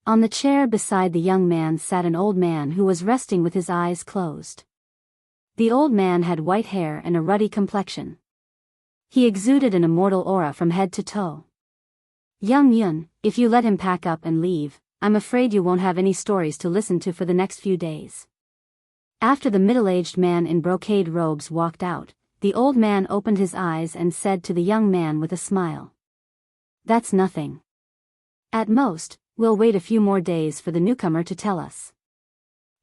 On the chair beside the young man sat an old man who was resting with his eyes closed. The old man had white hair and a ruddy complexion. He exuded an immortal aura from head to toe. Young Yun, if you let him pack up and leave, I'm afraid you won't have any stories to listen to for the next few days. After the middle-aged man in brocade robes walked out, the old man opened his eyes and said to the young man with a smile. That's nothing. At most, we'll wait a few more days for the newcomer to tell us.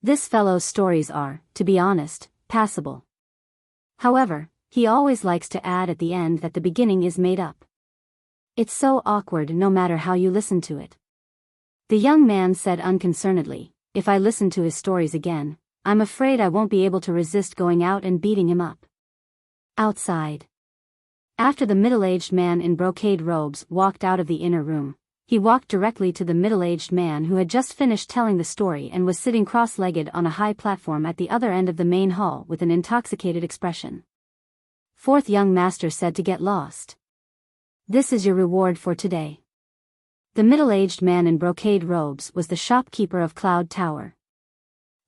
This fellow's stories are, to be honest, passable. However, he always likes to add at the end that the beginning is made up. It's so awkward no matter how you listen to it. The young man said unconcernedly, if I listen to his stories again, I'm afraid I won't be able to resist going out and beating him up. Outside. After the middle-aged man in brocade robes walked out of the inner room, he walked directly to the middle-aged man who had just finished telling the story and was sitting cross-legged on a high platform at the other end of the main hall with an intoxicated expression. 4th young master said to get lost. This is your reward for today. The middle-aged man in brocade robes was the shopkeeper of Cloud Tower.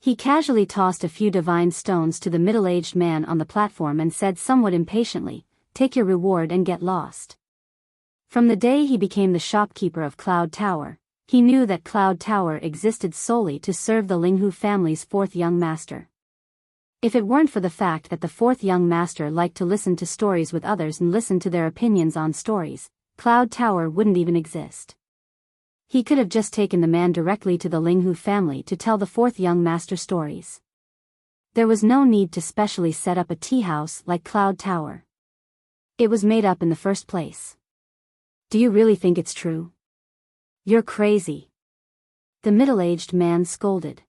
He casually tossed a few divine stones to the middle-aged man on the platform and said somewhat impatiently, take your reward and get lost. From the day he became the shopkeeper of Cloud Tower, he knew that Cloud Tower existed solely to serve the Linghu family's 4th young master. If it weren't for the fact that the 4th young master liked to listen to stories with others and listen to their opinions on stories, Cloud Tower wouldn't even exist. He could have just taken the man directly to the Linghu family to tell the 4th young master stories. There was no need to specially set up a tea house like Cloud Tower. It was made up in the first place. Do you really think it's true? You're crazy. The middle-aged man scolded.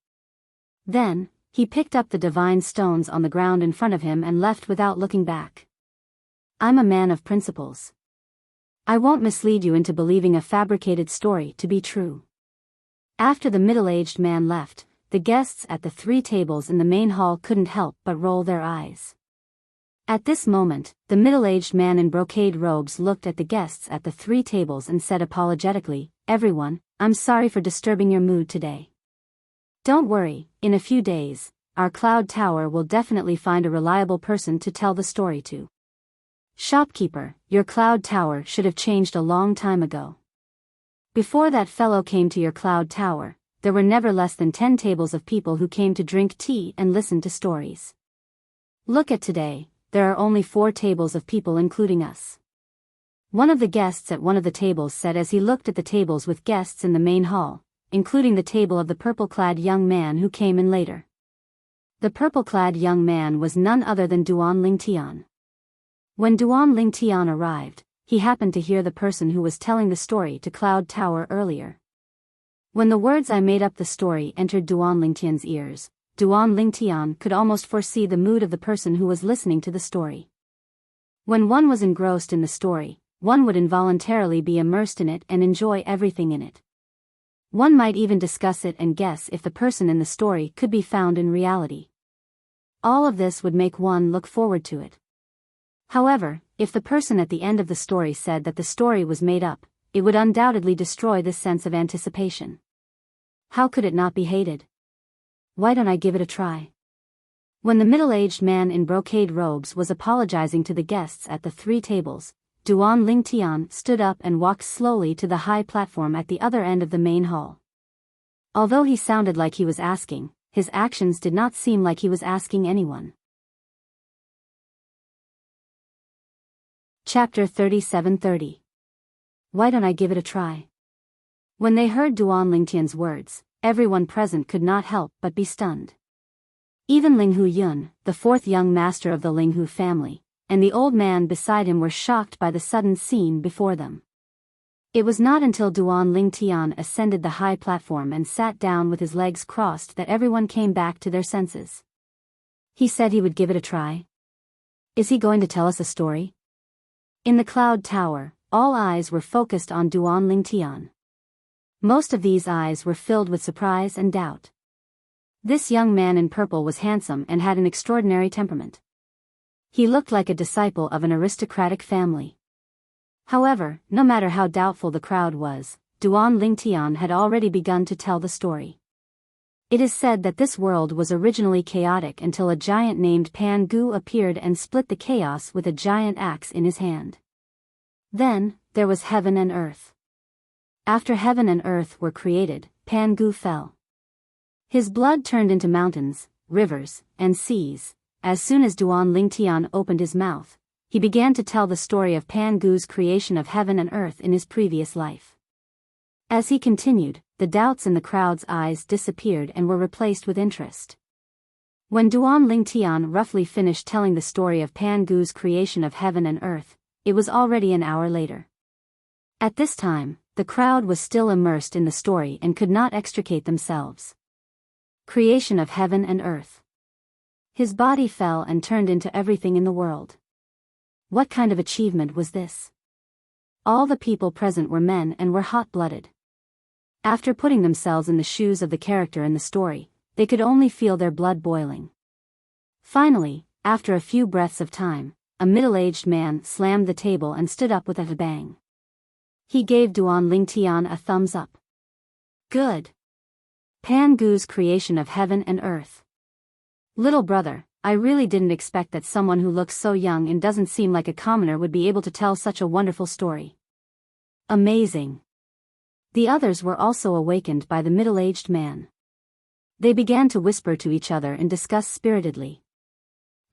Then, he picked up the divine stones on the ground in front of him and left without looking back. I'm a man of principles. I won't mislead you into believing a fabricated story to be true. After the middle-aged man left, the guests at the 3 tables in the main hall couldn't help but roll their eyes. At this moment, the middle-aged man in brocade robes looked at the guests at the 3 tables and said apologetically, everyone, I'm sorry for disturbing your mood today. Don't worry, in a few days, our Cloud Tower will definitely find a reliable person to tell the story to. Shopkeeper, your Cloud Tower should have changed a long time ago. Before that fellow came to your Cloud Tower, there were never less than 10 tables of people who came to drink tea and listen to stories. Look at today, there are only 4 tables of people including us. One of the guests at one of the tables said as he looked at the tables with guests in the main hall, including the table of the purple-clad young man who came in later. The purple-clad young man was none other than Duan Lingtian. When Duan Lingtian arrived, he happened to hear the person who was telling the story to Cloud Tower earlier. When the words I made up the story entered Duan Lingtian's ears, Duan Lingtian could almost foresee the mood of the person who was listening to the story. When one was engrossed in the story, one would involuntarily be immersed in it and enjoy everything in it. One might even discuss it and guess if the person in the story could be found in reality. All of this would make one look forward to it. However, if the person at the end of the story said that the story was made up, it would undoubtedly destroy this sense of anticipation. How could it not be hated? Why don't I give it a try? When the middle-aged man in brocade robes was apologizing to the guests at the 3 tables, Duan Lingtian stood up and walked slowly to the high platform at the other end of the main hall. Although he sounded like he was asking, his actions did not seem like he was asking anyone. Chapter 37:30. Why don't I give it a try? When they heard Duan Lingtian's words, everyone present could not help but be stunned. Even Linghu Yun, the 4th young master of the Linghu family, and the old man beside him were shocked by the sudden scene before them. It was not until Duan Lingtian ascended the high platform and sat down with his legs crossed that everyone came back to their senses. He said he would give it a try. Is he going to tell us a story? In the Cloud Tower, all eyes were focused on Duan Lingtian. Most of these eyes were filled with surprise and doubt. This young man in purple was handsome and had an extraordinary temperament. He looked like a disciple of an aristocratic family. However, no matter how doubtful the crowd was, Duan Lingtian had already begun to tell the story. It is said that this world was originally chaotic until a giant named Pan Gu appeared and split the chaos with a giant axe in his hand. Then, there was heaven and earth. After heaven and earth were created, Pan Gu fell. His blood turned into mountains, rivers, and seas. As soon as Duan Lingtian opened his mouth, he began to tell the story of Pan Gu's creation of heaven and earth in his previous life. As he continued, the doubts in the crowd's eyes disappeared and were replaced with interest. When Duan Lingtian roughly finished telling the story of Pan Gu's creation of heaven and earth, it was already an hour later. At this time, the crowd was still immersed in the story and could not extricate themselves. Creation of heaven and earth. His body fell and turned into everything in the world. What kind of achievement was this? All the people present were men and were hot-blooded. After putting themselves in the shoes of the character in the story, they could only feel their blood boiling. Finally, after a few breaths of time, a middle-aged man slammed the table and stood up with a bang. He gave Duan Lingtian a thumbs up. Good. Pan Gu's creation of heaven and earth. Little brother, I really didn't expect that someone who looks so young and doesn't seem like a commoner would be able to tell such a wonderful story. Amazing. The others were also awakened by the middle-aged man. They began to whisper to each other and discuss spiritedly.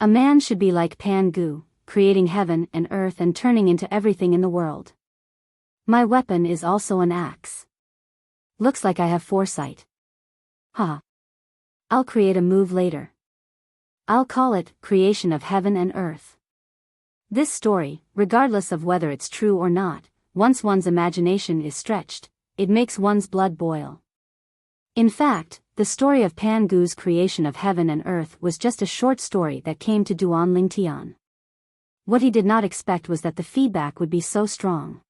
A man should be like Pan Gu, creating heaven and earth and turning into everything in the world. My weapon is also an axe. Looks like I have foresight. Ha. I'll create a move later. I'll call it Creation of Heaven and Earth. This story, regardless of whether it's true or not, once one's imagination is stretched, it makes one's blood boil. In fact, the story of Pan Gu's creation of heaven and earth was just a short story that came to Duan Lingtian. What he did not expect was that the feedback would be so strong.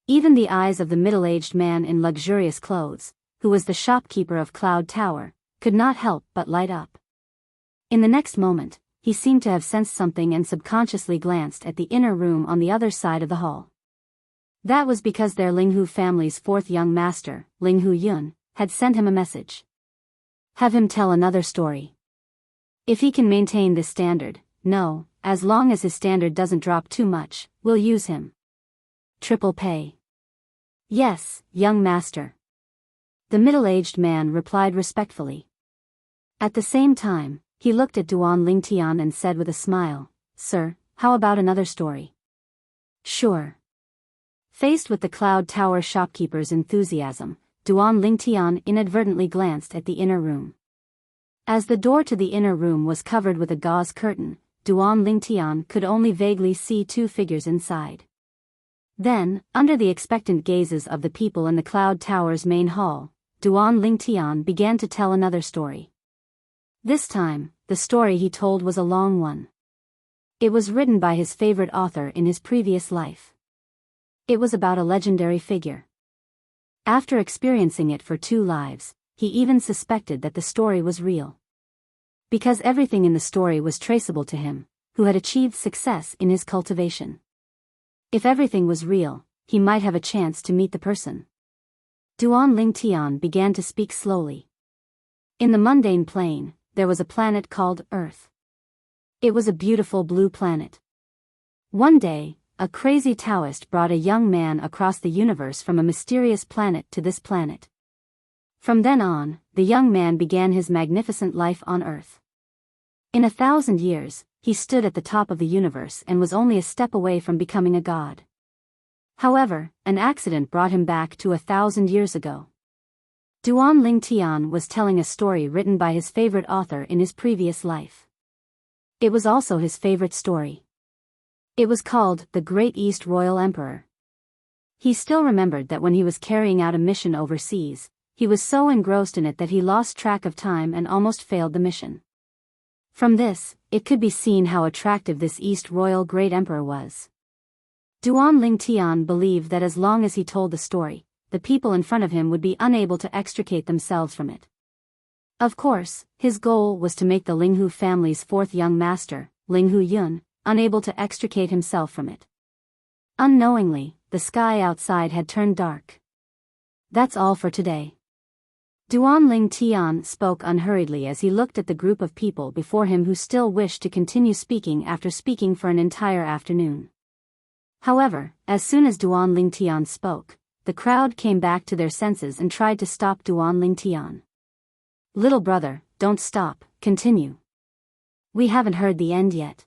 Even the eyes of the middle-aged man in luxurious clothes, who was the shopkeeper of Cloud Tower, could not help but light up. In the next moment, he seemed to have sensed something and subconsciously glanced at the inner room on the other side of the hall. That was because their Linghu family's 4th young master, Linghu Yun, had sent him a message. Have him tell another story. If he can maintain this standard, no, as long as his standard doesn't drop too much, we'll use him. Triple pay. Yes, young master. The middle-aged man replied respectfully. At the same time, he looked at Duan Lingtian and said with a smile, Sir, how about another story? Sure. Faced with the Cloud Tower shopkeeper's enthusiasm, Duan Lingtian inadvertently glanced at the inner room. As the door to the inner room was covered with a gauze curtain, Duan Lingtian could only vaguely see 2 figures inside. Then, under the expectant gazes of the people in the Cloud Tower's main hall, Duan Lingtian began to tell another story. This time, the story he told was a long one. It was written by his favorite author in his previous life. It was about a legendary figure. After experiencing it for 2 lives, he even suspected that the story was real. Because everything in the story was traceable to him, who had achieved success in his cultivation. If everything was real, he might have a chance to meet the person. Duan Lingtian began to speak slowly. In the mundane plane, there was a planet called Earth. It was a beautiful blue planet. One day, a crazy Taoist brought a young man across the universe from a mysterious planet to this planet. From then on, the young man began his magnificent life on Earth. In 1,000 years, he stood at the top of the universe and was only a step away from becoming a god. However, an accident brought him back to 1,000 years ago. Duan Lingtian was telling a story written by his favorite author in his previous life. It was also his favorite story. It was called The Great East Royal Emperor. He still remembered that when he was carrying out a mission overseas, he was so engrossed in it that he lost track of time and almost failed the mission. From this, it could be seen how attractive this East Royal Great Emperor was. Duan Lingtian believed that as long as he told the story, the people in front of him would be unable to extricate themselves from it. Of course, his goal was to make the Linghu family's fourth young master, Linghu Yun, unable to extricate himself from it. Unknowingly, the sky outside had turned dark. That's all for today. Duan Lingtian spoke unhurriedly as he looked at the group of people before him who still wished to continue speaking after speaking for an entire afternoon. However, as soon as Duan Lingtian spoke, the crowd came back to their senses and tried to stop Duan Lingtian. "Little brother, don't stop, continue. We haven't heard the end yet.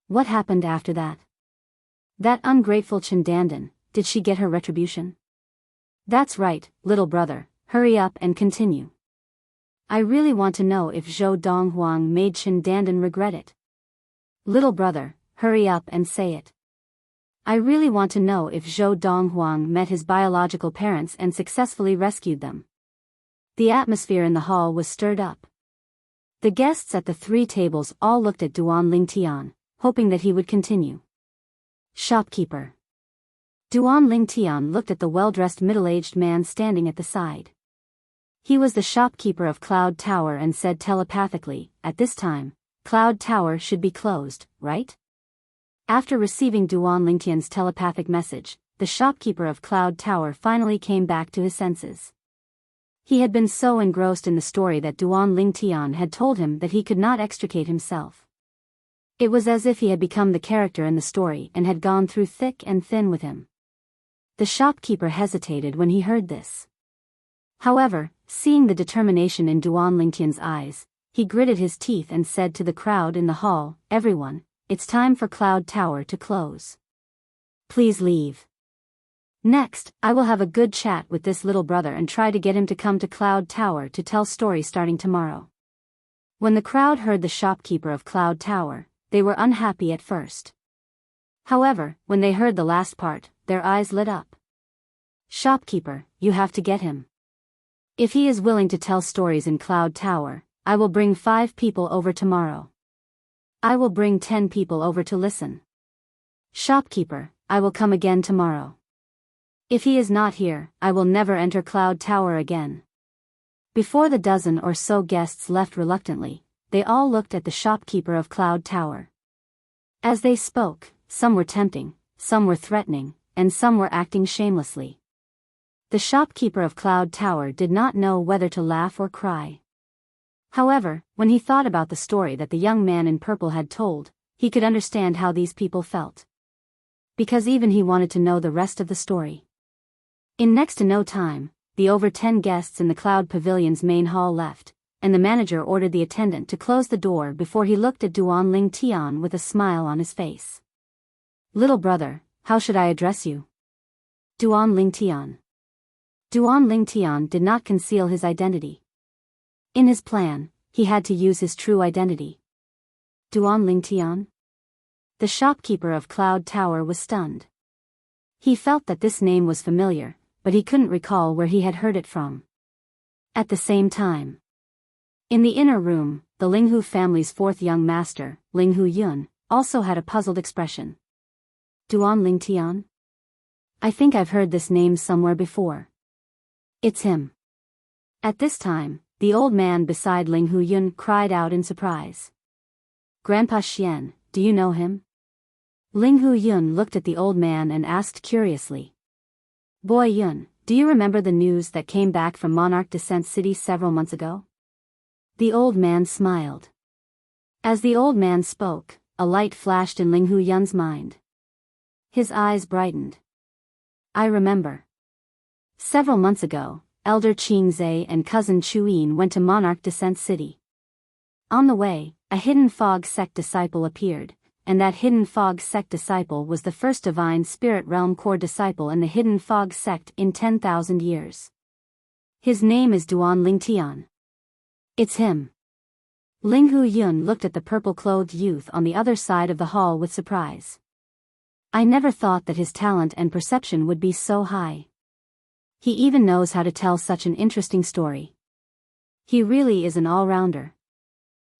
What happened after that? That ungrateful Chindandan, did she get her retribution?" "That's right, little brother, hurry up and continue. I really want to know if Zhou Donghuang made Chindandan regret it. Little brother, hurry up and say it. I really want to know if Zhou Donghuang met his biological parents and successfully rescued them." The atmosphere in the hall was stirred up. The guests at the 3 tables all looked at Duan Lingtian, hoping that he would continue. "Shopkeeper." Duan Lingtian looked at the well-dressed middle-aged man standing at the side. He was the shopkeeper of Cloud Tower and said telepathically, "At this time, Cloud Tower should be closed, right?" After receiving Duan Lingtian's telepathic message, the shopkeeper of Cloud Tower finally came back to his senses. He had been so engrossed in the story that Duan Lingtian had told him that he could not extricate himself. It was as if he had become the character in the story and had gone through thick and thin with him. The shopkeeper hesitated when he heard this. However, seeing the determination in Duan Lingtian's eyes, he gritted his teeth and said to the crowd in the hall, "Everyone, it's time for Cloud Tower to close. Please leave. Next, I will have a good chat with this little brother and try to get him to come to Cloud Tower to tell stories starting tomorrow." When the crowd heard the shopkeeper of Cloud Tower, they were unhappy at first. However, when they heard the last part, their eyes lit up. "Shopkeeper, you have to get him. If he is willing to tell stories in Cloud Tower, I will bring 5 people over tomorrow. I will bring 10 people over to listen. Shopkeeper, I will come again tomorrow. If he is not here, I will never enter Cloud Tower again." Before the dozen or so guests left reluctantly, they all looked at the shopkeeper of Cloud Tower. As they spoke, some were tempting, some were threatening, and some were acting shamelessly. The shopkeeper of Cloud Tower did not know whether to laugh or cry. However, when he thought about the story that the young man in purple had told, he could understand how these people felt. Because even he wanted to know the rest of the story. In next to no time, the over 10 guests in the Cloud Pavilion's main hall left, and the manager ordered the attendant to close the door before he looked at Duan Lingtian with a smile on his face. "Little brother, how should I address you?" "Duan Lingtian." Duan Lingtian did not conceal his identity. In his plan, he had to use his true identity. "Duan Lingtian?" The shopkeeper of Cloud Tower was stunned. He felt that this name was familiar, but he couldn't recall where he had heard it from. At the same time, in the inner room, the Linghu family's 4th young master, Linghu Yun, also had a puzzled expression. "Duan Lingtian? I think I've heard this name somewhere before. It's him." At this time, the old man beside Linghu Yun cried out in surprise. "Grandpa Xian, do you know him?" Ling Hu Yun looked at the old man and asked curiously. Boy Yun, do you remember the news that came back from Monarch Descent City several months ago? The old man smiled. As the old man spoke, a light flashed in Ling Hu Yun's mind. His eyes brightened. I remember. Several months ago, Elder Qing Zhe and cousin Chuyin went to Monarch Descent City. On the way, a hidden fog sect disciple appeared, and that hidden fog sect disciple was the first divine spirit realm core disciple in the hidden fog sect in 10,000 years. His name is Duan Lingtian. It's him. Ling Hu Yun looked at the purple-clothed youth on the other side of the hall with surprise. I never thought that his talent and perception would be so high. He even knows how to tell such an interesting story. He really is an all-rounder.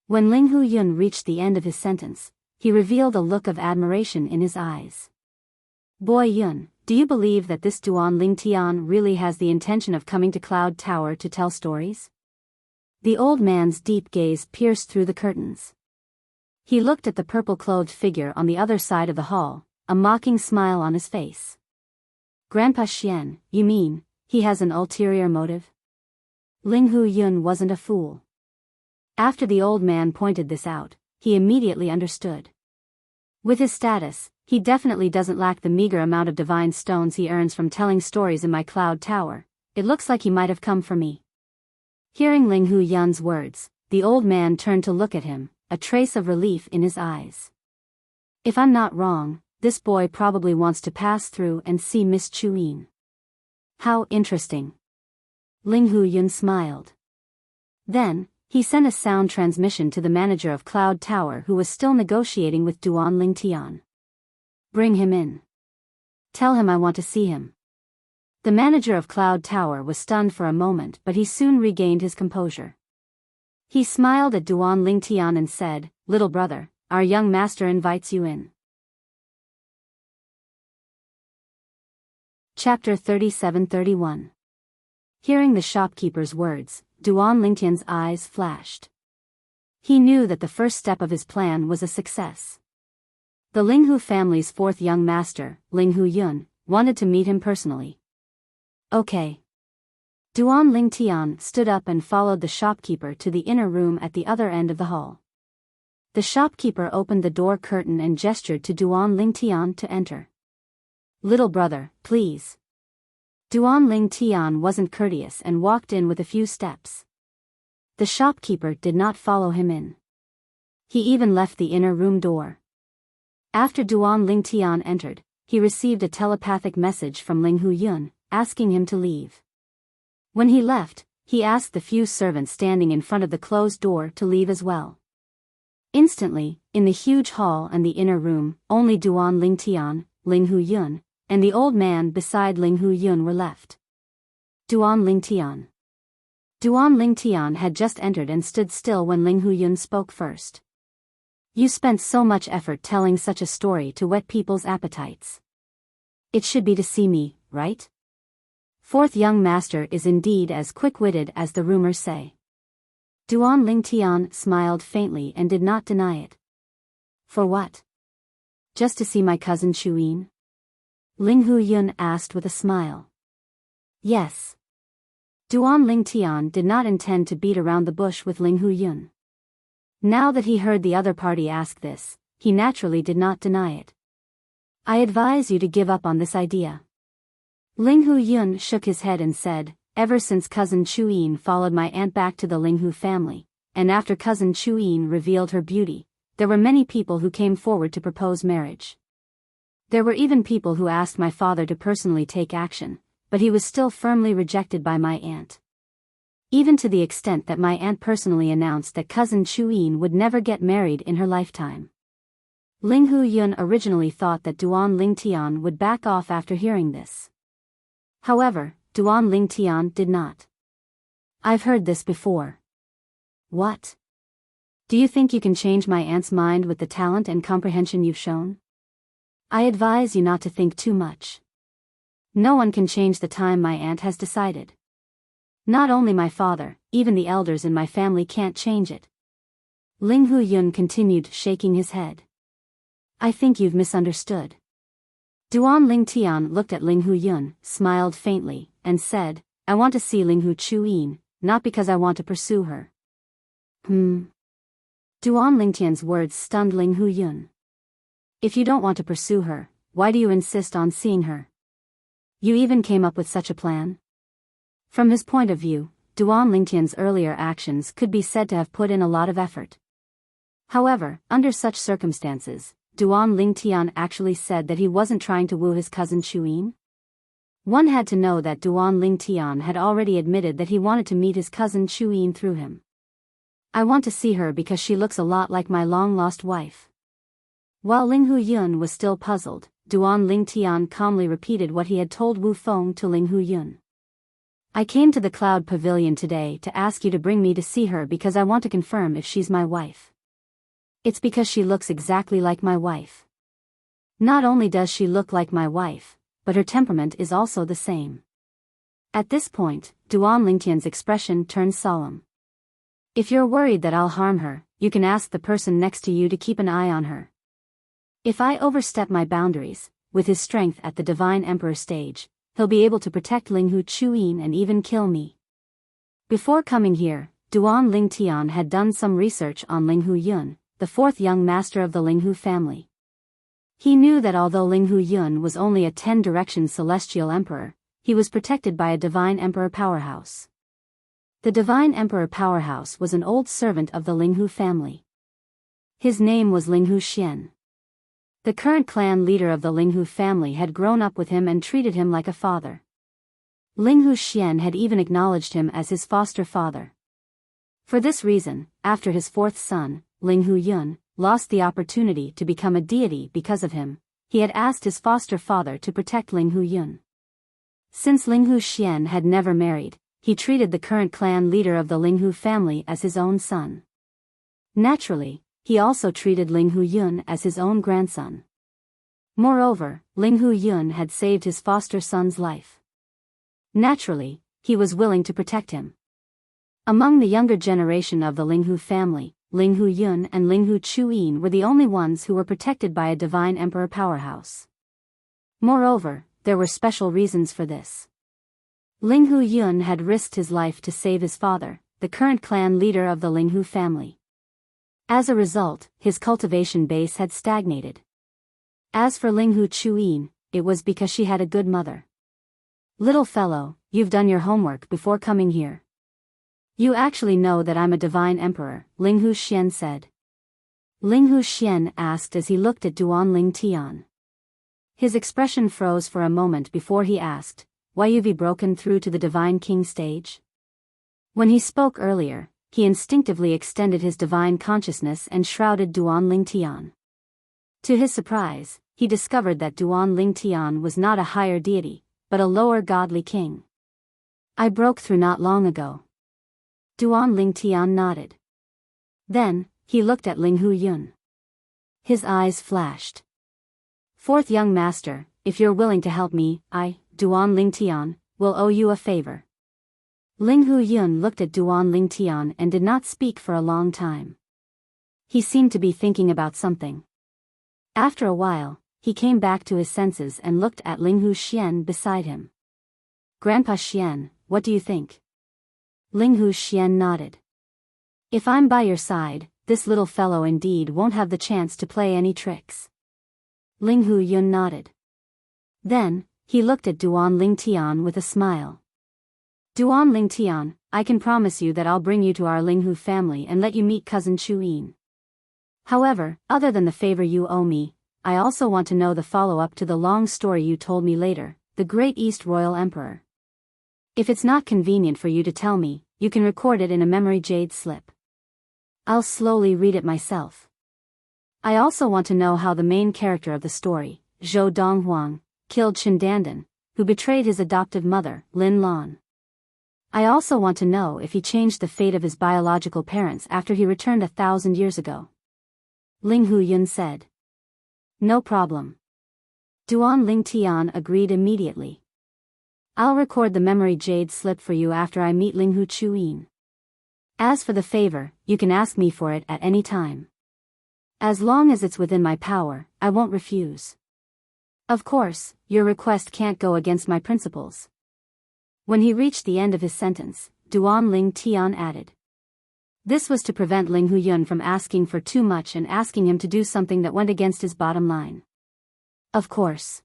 When Ling Hu Yun reached the end of his sentence, he revealed a look of admiration in his eyes. Boy Yun, do you believe that this Duan Lingtian really has the intention of coming to Cloud Tower to tell stories? The old man's deep gaze pierced through the curtains. He looked at the purple-clothed figure on the other side of the hall, a mocking smile on his face. Grandpa Xian, you mean, he has an ulterior motive? Ling Hu Yun wasn't a fool. After the old man pointed this out, he immediately understood. With his status, he definitely doesn't lack the meager amount of divine stones he earns from telling stories in my Cloud Tower. It looks like he might have come for me. Hearing Ling Hu Yun's words, the old man turned to look at him, a trace of relief in his eyes. If I'm not wrong, this boy probably wants to pass through and see Miss Chuyin. How interesting. Ling Hu Yun smiled. Then, he sent a sound transmission to the manager of Cloud Tower who was still negotiating with Duan Lingtian. Bring him in. Tell him I want to see him. The manager of Cloud Tower was stunned for a moment, but he soon regained his composure. He smiled at Duan Lingtian and said, Little brother, our young master invites you in. Chapter 37-31. Hearing the shopkeeper's words, Duan Lingtian's eyes flashed. He knew that the first step of his plan was a success. The Linghu family's fourth young master, Ling Hu Yun, wanted to meet him personally. Okay. Duan Lingtian stood up and followed the shopkeeper to the inner room at the other end of the hall. The shopkeeper opened the door curtain and gestured to Duan Lingtian to enter. Little brother, please. Duan Lingtian wasn't courteous and walked in with a few steps. The shopkeeper did not follow him in. He even left the inner room door. After Duan Lingtian entered, he received a telepathic message from Ling Hu Yun, asking him to leave. When he left, he asked the few servants standing in front of the closed door to leave as well. Instantly, in the huge hall and the inner room, only Duan Lingtian, Ling Hu Yun, and the old man beside Ling Hu Yun were left. Duan Lingtian. Duan Lingtian had just entered and stood still when Ling Hu Yun spoke first. You spent so much effort telling such a story to whet people's appetites. It should be to see me, right? Fourth young master is indeed as quick-witted as the rumors say. Duan Lingtian smiled faintly and did not deny it. For what? Just to see my cousin Chuyin? Ling Hu Yun asked with a smile. Yes. Duan Lingtian did not intend to beat around the bush with Ling Hu Yun. Now that he heard the other party ask this, he naturally did not deny it. I advise you to give up on this idea. Ling Hu Yun shook his head and said, ever since cousin Chuyin followed my aunt back to the Ling Hu family, and after cousin Chuyin revealed her beauty, there were many people who came forward to propose marriage. There were even people who asked my father to personally take action, but he was still firmly rejected by my aunt. Even to the extent that my aunt personally announced that cousin Chuyin would never get married in her lifetime. Ling Hu Yun originally thought that Duan Lingtian would back off after hearing this. However, Duan Lingtian did not. I've heard this before. What? Do you think you can change my aunt's mind with the talent and comprehension you've shown? I advise you not to think too much. No one can change the time my aunt has decided. Not only my father, even the elders in my family can't change it. Ling Hu Yun continued shaking his head. I think you've misunderstood. Duan Ling Tian looked at Ling Hu Yun, smiled faintly, and said, I want to see Ling Hu Chuyin, not because I want to pursue her. Duan Ling Tian's words stunned Ling Hu Yun. If you don't want to pursue her, why do you insist on seeing her? You even came up with such a plan? From his point of view, Duan Ling Tian's earlier actions could be said to have put in a lot of effort. However, under such circumstances, Duan Ling Tian actually said that he wasn't trying to woo his cousin Chuyin? One had to know that Duan Ling Tian had already admitted that he wanted to meet his cousin Chuyin through him. I want to see her because she looks a lot like my long-lost wife. While Ling Hu Yun was still puzzled, Duan Ling Tian calmly repeated what he had told Wu Feng to Ling Hu Yun. I came to the Cloud Pavilion today to ask you to bring me to see her because I want to confirm if she's my wife. It's because she looks exactly like my wife. Not only does she look like my wife, but her temperament is also the same. At this point, Duan Lingtian's expression turned solemn. If you're worried that I'll harm her, you can ask the person next to you to keep an eye on her. If I overstep my boundaries, with his strength at the Divine Emperor stage, he'll be able to protect Ling Hu Chuyin and even kill me. Before coming here, Duan Ling Tian had done some research on Ling Hu Yun, the fourth young master of the Ling Hu family. He knew that although Ling Hu Yun was only a 10-direction celestial emperor, he was protected by a Divine Emperor powerhouse. The Divine Emperor powerhouse was an old servant of the Ling Hu family. His name was Ling Hu Xian. The current clan leader of the Ling Hu family had grown up with him and treated him like a father. Ling Hu Xian had even acknowledged him as his foster father. For this reason, after his fourth son, Ling Hu Yun, lost the opportunity to become a deity because of him, he had asked his foster father to protect Ling Hu Yun. Since Ling Hu Xian had never married, he treated the current clan leader of the Ling Hu family as his own son. Naturally, he also treated Ling Hu Yun as his own grandson. Moreover, Ling Hu Yun had saved his foster son's life. Naturally, he was willing to protect him. Among the younger generation of the Ling Hu family, Ling Hu Yun and Ling Hu Chuyin were the only ones who were protected by a Divine Emperor powerhouse. Moreover, there were special reasons for this. Ling Hu Yun had risked his life to save his father, the current clan leader of the Ling Hu family. As a result, his cultivation base had stagnated. As for Ling Hu Chuyin, it was because she had a good mother. Little fellow, you've done your homework before coming here. You actually know that I'm a Divine Emperor, Ling Hu Xian said. Ling Hu Xian asked as he looked at Duan Ling Tian. His expression froze for a moment before he asked, why you've broken through to the Divine King stage? When he spoke earlier, he instinctively extended his divine consciousness and shrouded Duan Ling Tian. To his surprise, he discovered that Duan Ling Tian was not a higher deity, but a lower godly king. I broke through not long ago. Duan Ling Tian nodded. Then, he looked at Ling Hu Yun. His eyes flashed. Fourth young master, if you're willing to help me, I, Duan Ling Tian, will owe you a favor. Ling Hu Yun looked at Duan Ling Tian and did not speak for a long time. He seemed to be thinking about something. After a while, he came back to his senses and looked at Ling Hu Xian beside him. Grandpa Xian, what do you think? Ling Hu Xian nodded. If I'm by your side, this little fellow indeed won't have the chance to play any tricks. Ling Hu Yun nodded. Then, he looked at Duan Ling Tian with a smile. Duan Ling Tian, I can promise you that I'll bring you to our Ling Hu family and let you meet cousin Chuyin. However, other than the favor you owe me, I also want to know the follow-up to the long story you told me later, the Great East Royal Emperor. If it's not convenient for you to tell me, you can record it in a memory jade slip. I'll slowly read it myself. I also want to know how the main character of the story, Zhou Donghuang, killed Chen Dandan, who betrayed his adoptive mother, Lin Lan. I also want to know if he changed the fate of his biological parents after he returned 1,000 years ago. Ling Hu Yun said. No problem. Duan Ling Tian agreed immediately. I'll record the memory jade slip for you after I meet Ling Hu Chuyin. As for the favor, you can ask me for it at any time. As long as it's within my power, I won't refuse. Of course, your request can't go against my principles. When he reached the end of his sentence, Duan Ling Tian added. This was to prevent Ling Huyun from asking for too much and asking him to do something that went against his bottom line. Of course.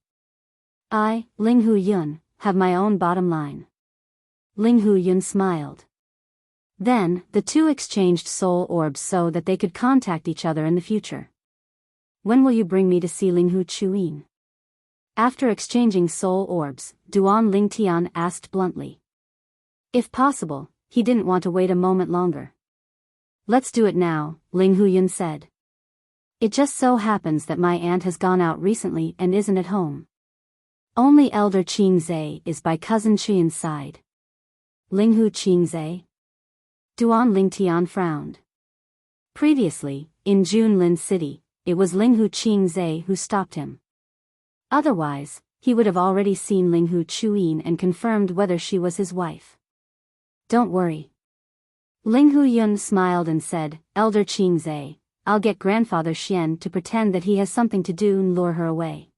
I, Ling Huyun, have my own bottom line. Ling Huyun smiled. Then, the two exchanged soul orbs so that they could contact each other in the future. When will you bring me to see Ling Hu Chuyin? After exchanging soul orbs, Duan Ling Tian asked bluntly. If possible, he didn't want to wait a moment longer. Let's do it now, Ling Huyun said. It just so happens that my aunt has gone out recently and isn't at home. Only Elder Qingzai is by cousin Chiyin's side. Ling Hu Qingzai? Duan Ling Tian frowned. Previously, in Junlin City, it was Ling Hu Qingzai who stopped him. Otherwise, he would have already seen Ling Hu Chuyin and confirmed whether she was his wife. Don't worry. Ling Huyun smiled and said, Elder Qingzai, I'll get grandfather Xian to pretend that he has something to do and lure her away.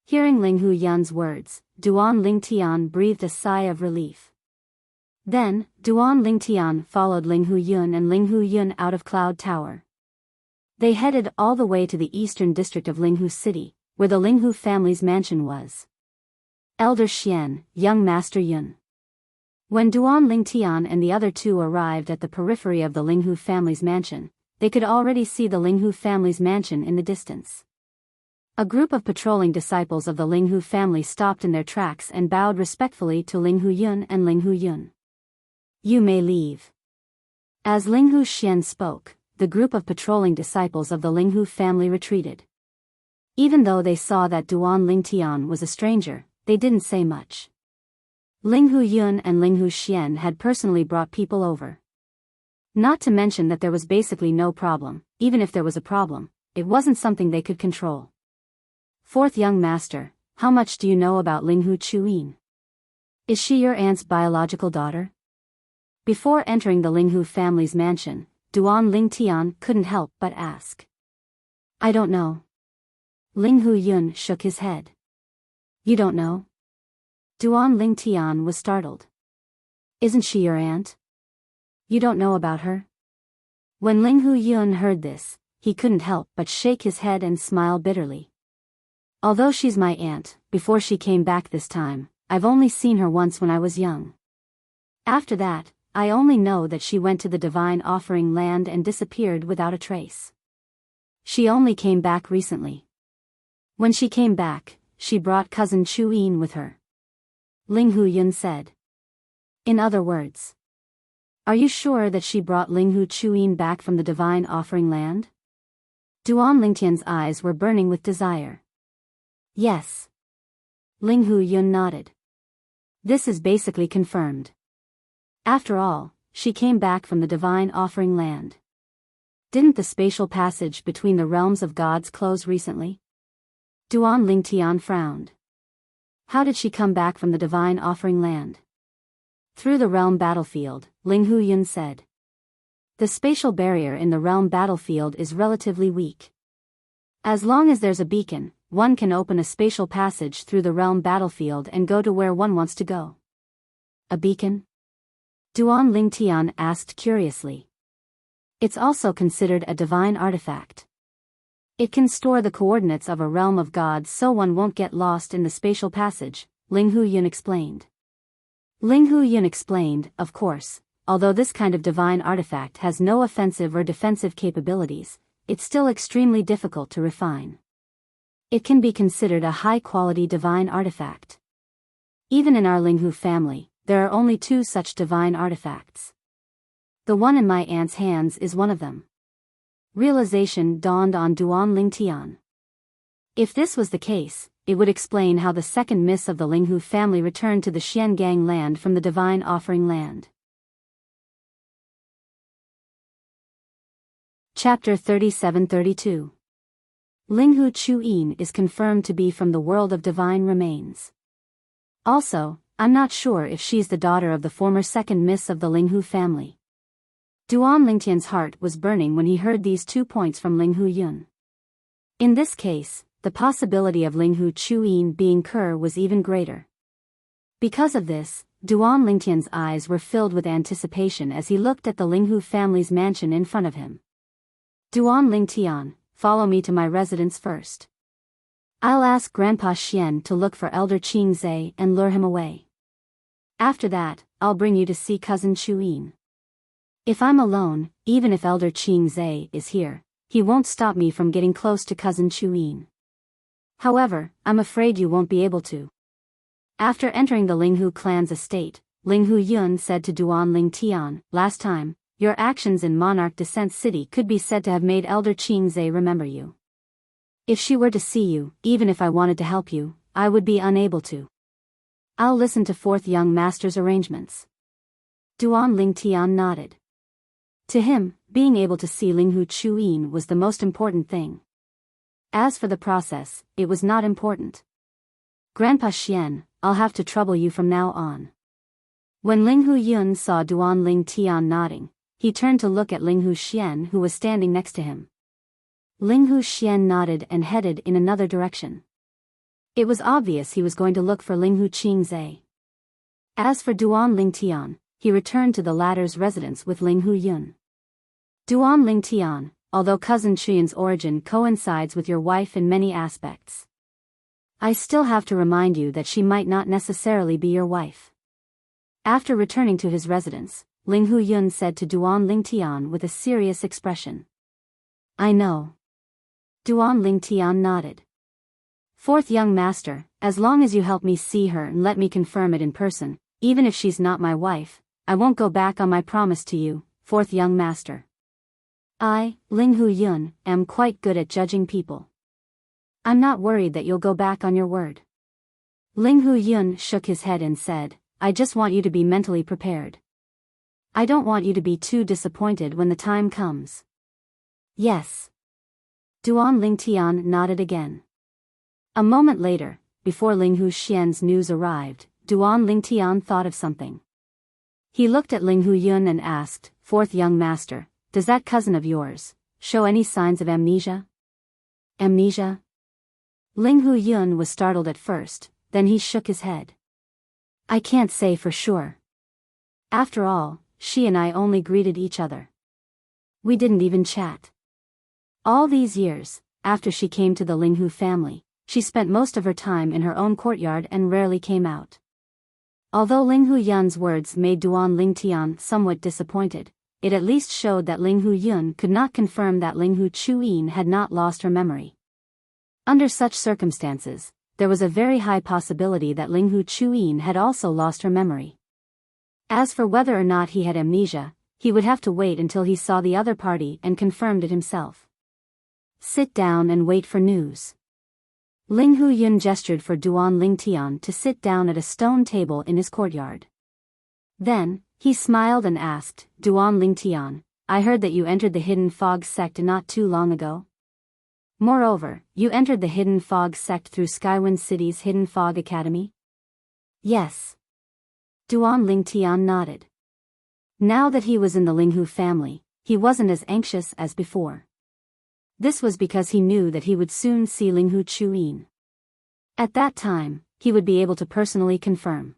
Hearing Ling Huyun's words, Duan Ling Tian breathed a sigh of relief. Then, Duan Ling Tian followed Ling Huyun and Ling Huyun out of Cloud Tower. They headed all the way to the eastern district of Linghu City, where the Linghu family's mansion was. Elder Xian, young Master Yun. When Duan Ling Tian and the other two arrived at the periphery of the Linghu family's mansion, they could already see the Linghu family's mansion in the distance. A group of patrolling disciples of the Linghu family stopped in their tracks and bowed respectfully to Ling Huyun and Ling Huyun. You may leave. As Ling Hu Xian spoke, the group of patrolling disciples of the Linghu family retreated. Even though they saw that Duan Ling Tian was a stranger, they didn't say much. Ling Huyun and Ling Hu Xian had personally brought people over. Not to mention that there was basically no problem. Even if there was a problem, it wasn't something they could control. Fourth young master, how much do you know about Ling Hu Chuyin? Is she your aunt's biological daughter? Before entering the Linghu family's mansion, Duan Ling Tian couldn't help but ask. I don't know. Ling Huyun shook his head. You don't know? Duan Ling Tian was startled. Isn't she your aunt? You don't know about her? When Ling Huyun heard this, he couldn't help but shake his head and smile bitterly. Although she's my aunt, before she came back this time, I've only seen her once when I was young. After that, I only know that she went to the Divine Offering Land and disappeared without a trace. She only came back recently. When she came back, she brought cousin Chuyin with her. Ling Huyun said. In other words, are you sure that she brought Ling Hu Chuyin back from the Divine Offering Land? Duan Lingtian's eyes were burning with desire. Yes. Ling Huyun nodded. This is basically confirmed. After all, she came back from the Divine Offering Land. Didn't the spatial passage between the realms of gods close recently? Duan Ling Tian frowned. How did she come back from the Divine Offering Land? Through the realm battlefield, Ling Huyun said. The spatial barrier in the realm battlefield is relatively weak. As long as there's a beacon, one can open a spatial passage through the realm battlefield and go to where one wants to go. A beacon? Duan Ling Tian asked curiously. It's also considered a divine artifact. It can store the coordinates of a realm of gods so one won't get lost in the spatial passage, Ling Huyun explained. Ling Huyun explained, of course, although this kind of divine artifact has no offensive or defensive capabilities, it's still extremely difficult to refine. It can be considered a high-quality divine artifact. Even in our Linghu family, there are only 2 such divine artifacts. The one in my aunt's hands is one of them. Realization dawned on Duan Ling Tian. If this was the case, it would explain how the second miss of the Linghu family returned to the Xiangang land from the Divine Offering Land. Chapter 37-32. Linghu Chuyin is confirmed to be from the world of divine remains. Also, I'm not sure if she's the daughter of the former second miss of the Linghu family. Duan Lingtian's heart was burning when he heard these 2 points from Ling Hu Yun. In this case, the possibility of Ling Hu Chuyin being Ker was even greater. Because of this, Duan Lingtian's eyes were filled with anticipation as he looked at the Ling Hu family's mansion in front of him. Duan Lingtian, follow me to my residence first. I'll ask Grandpa Xian to look for Elder Qing Zhe and lure him away. After that, I'll bring you to see Cousin Chuyin. If I'm alone, even if Elder Qing Zhe is here, he won't stop me from getting close to Cousin Chuyin. However, I'm afraid you won't be able to. After entering the Ling Hu clan's estate, Ling Hu Yun said to Duan Lingtian, last time, your actions in Monarch Descent City could be said to have made Elder Qing Zhe remember you. If she were to see you, even if I wanted to help you, I would be unable to. I'll listen to fourth young master's arrangements. Duan Lingtian nodded. To him, being able to see Ling Hu Chuyin was the most important thing. As for the process, it was not important. Grandpa Xian, I'll have to trouble you from now on. When Ling Hu Yun saw Duan Lingtian nodding, he turned to look at Ling Hu Xian who was standing next to him. Ling Hu Xian nodded and headed in another direction. It was obvious he was going to look for Ling Hu Qing Zhe. As for Duan Lingtian, he returned to the latter's residence with Ling Hu Yun. Duan Lingtian, although Cousin Chuyin's origin coincides with your wife in many aspects, I still have to remind you that she might not necessarily be your wife. After returning to his residence, Ling Hu Yun said to Duan Lingtian with a serious expression. I know. Duan Lingtian nodded. Fourth young master, as long as you help me see her and let me confirm it in person, even if she's not my wife, I won't go back on my promise to you, fourth young master. I, Ling Hu Yun, am quite good at judging people. I'm not worried that you'll go back on your word. Ling Hu Yun shook his head and said, I just want you to be mentally prepared. I don't want you to be too disappointed when the time comes. Yes. Duan Lingtian nodded again. A moment later, before Ling Hu Xian's news arrived, Duan Lingtian thought of something. He looked at Ling Hu Yun and asked, fourth young master, does that cousin of yours show any signs of amnesia? Amnesia? Ling Hu Yun was startled at first, then he shook his head. I can't say for sure. After all, she and I only greeted each other. We didn't even chat. All these years, after she came to the Ling Hu family, she spent most of her time in her own courtyard and rarely came out. Although Ling Hu Yun's words made Duan Lingtian somewhat disappointed, it at least showed that Ling Hu Yun could not confirm that Ling Hu Chuyin had not lost her memory. Under such circumstances, there was a very high possibility that Ling Hu Chuyin had also lost her memory. As for whether or not he had amnesia, he would have to wait until he saw the other party and confirmed it himself. Sit down and wait for news. Ling Hu Yun gestured for Duan Lingtian to sit down at a stone table in his courtyard. Then, he smiled and asked, Duan Lingtian, I heard that you entered the Hidden Fog sect not too long ago. Moreover, you entered the Hidden Fog sect through Skywind City's Hidden Fog Academy? Yes. Duan Lingtian nodded. Now that he was in the Ling Hu family, he wasn't as anxious as before. This was because he knew that he would soon see Ling Hu Chuyin. At that time, he would be able to personally confirm.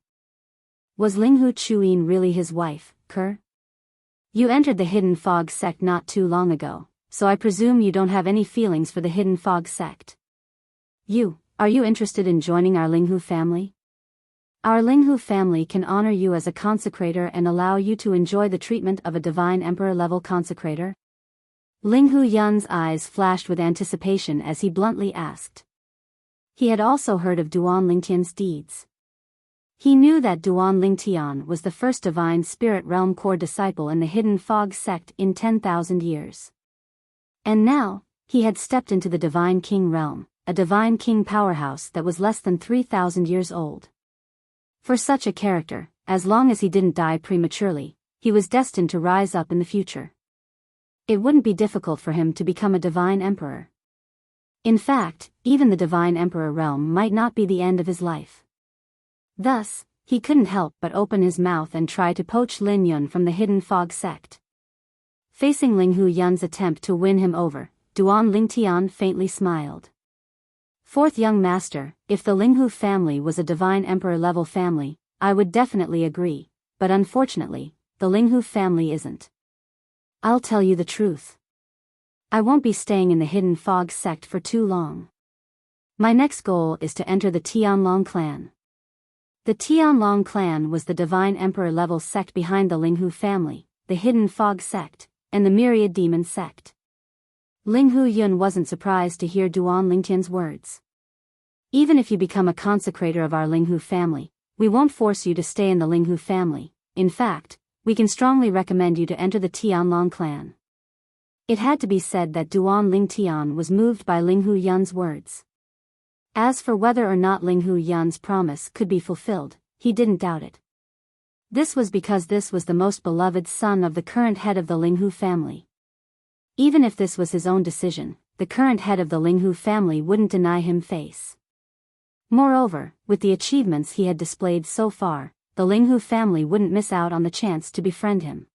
Was Ling Hu Chuyin really his wife, Ker? You entered the Hidden Fog sect not too long ago, so I presume you don't have any feelings for the Hidden Fog sect. Are you interested in joining our Ling Hu family? Our Ling Hu family can honor you as a consecrator and allow you to enjoy the treatment of a divine emperor-level consecrator. Ling Hu Yun's eyes flashed with anticipation as he bluntly asked. He had also heard of Duan Lingtian's deeds. He knew that Duan Lingtian was the first divine spirit realm core disciple in the Hidden Fog sect in 10,000 years. And now, he had stepped into the Divine King realm, a Divine King powerhouse that was less than 3,000 years old. For such a character, as long as he didn't die prematurely, he was destined to rise up in the future. It wouldn't be difficult for him to become a divine emperor. In fact, even the divine emperor realm might not be the end of his life. Thus, he couldn't help but open his mouth and try to poach Lin Yun from the Hidden Fog sect. Facing Ling Hu Yun's attempt to win him over, Duan Lingtian faintly smiled. Fourth young master, if the Linghu family was a divine emperor-level family, I would definitely agree, but unfortunately, the Linghu family isn't. I'll tell you the truth. I won't be staying in the Hidden Fog sect for too long. My next goal is to enter the Tianlong clan. The Tianlong clan was the divine emperor-level sect behind the Linghu family, the Hidden Fog sect, and the Myriad Demon sect. Linghu Yun wasn't surprised to hear Duan Lingtian's words. Even if you become a consecrator of our Linghu family, we won't force you to stay in the Linghu family. In fact, we can strongly recommend you to enter the Tianlong clan. It had to be said that Duan Lingtian was moved by Linghu Yun's words. As for whether or not Linghu Yun's promise could be fulfilled, he didn't doubt it. This was because this was the most beloved son of the current head of the Linghu family. Even if this was his own decision, the current head of the Linghu family wouldn't deny him face. Moreover, with the achievements he had displayed so far, the Linghu family wouldn't miss out on the chance to befriend him.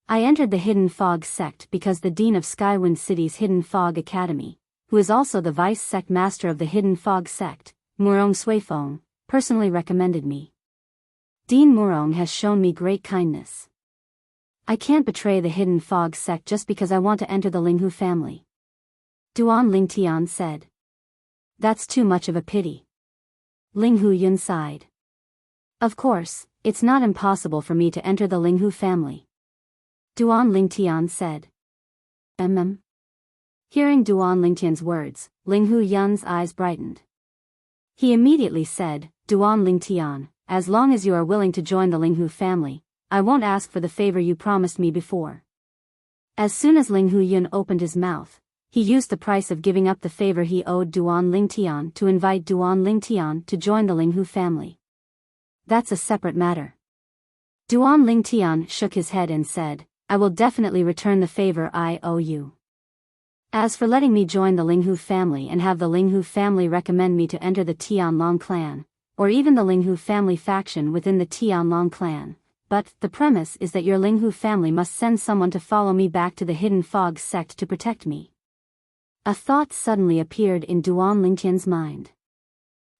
I entered the Hidden Fog sect because the dean of Skywind City's Hidden Fog Academy, who is also the vice sect master of the Hidden Fog sect, Murong Suifeng, personally recommended me. Dean Murong has shown me great kindness. I can't betray the Hidden Fog sect just because I want to enter the Linghu family. Duan Lingtian said. That's too much of a pity. Linghu Yun sighed. Of course, it's not impossible for me to enter the Linghu family. Duan Lingtian said. Hearing Duan Lingtian's words, Linghu Yun's eyes brightened. He immediately said, Duan Lingtian, as long as you are willing to join the Linghu family, I won't ask for the favor you promised me before. As soon as Linghu Yun opened his mouth, he used the price of giving up the favor he owed Duan Lingtian to invite Duan Lingtian to join the Linghu family. That's a separate matter. Duan Lingtian shook his head and said, I will definitely return the favor I owe you. As for letting me join the Linghu family and have the Linghu family recommend me to enter the Tianlong clan, or even the Linghu family faction within the Tianlong clan, but the premise is that your Linghu family must send someone to follow me back to the Hidden Fog sect to protect me. A thought suddenly appeared in Duan Lingtian's mind.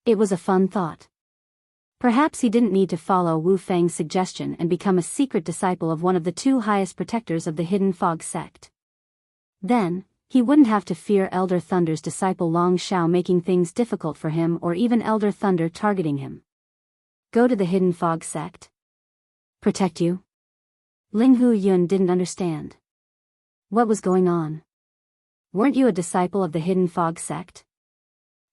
It was a fun thought. Perhaps he didn't need to follow Wu Feng's suggestion and become a secret disciple of one of the two highest protectors of the Hidden Fog sect. Then, he wouldn't have to fear Elder Thunder's disciple Long Shao making things difficult for him or even Elder Thunder targeting him. Go to the Hidden Fog sect? Protect you? Linghu Yun didn't understand. What was going on? Weren't you a disciple of the Hidden Fog sect?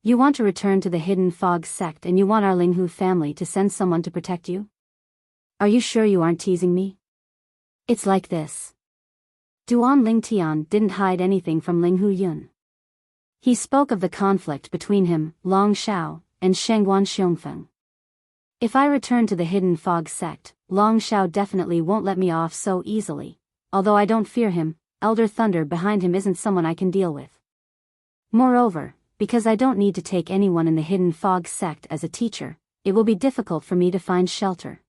You want to return to the Hidden Fog sect and you want our Linghu family to send someone to protect you? Are you sure you aren't teasing me? It's like this. Duan Lingtian didn't hide anything from Linghu Yun. He spoke of the conflict between him, Long Shao, and Shengguan Xiongfeng. If I return to the Hidden Fog sect, Long Shao definitely won't let me off so easily. Although I don't fear him, Elder Thunder behind him isn't someone I can deal with. Moreover, because I don't need to take anyone in the Hidden Fog sect as a teacher, it will be difficult for me to find shelter.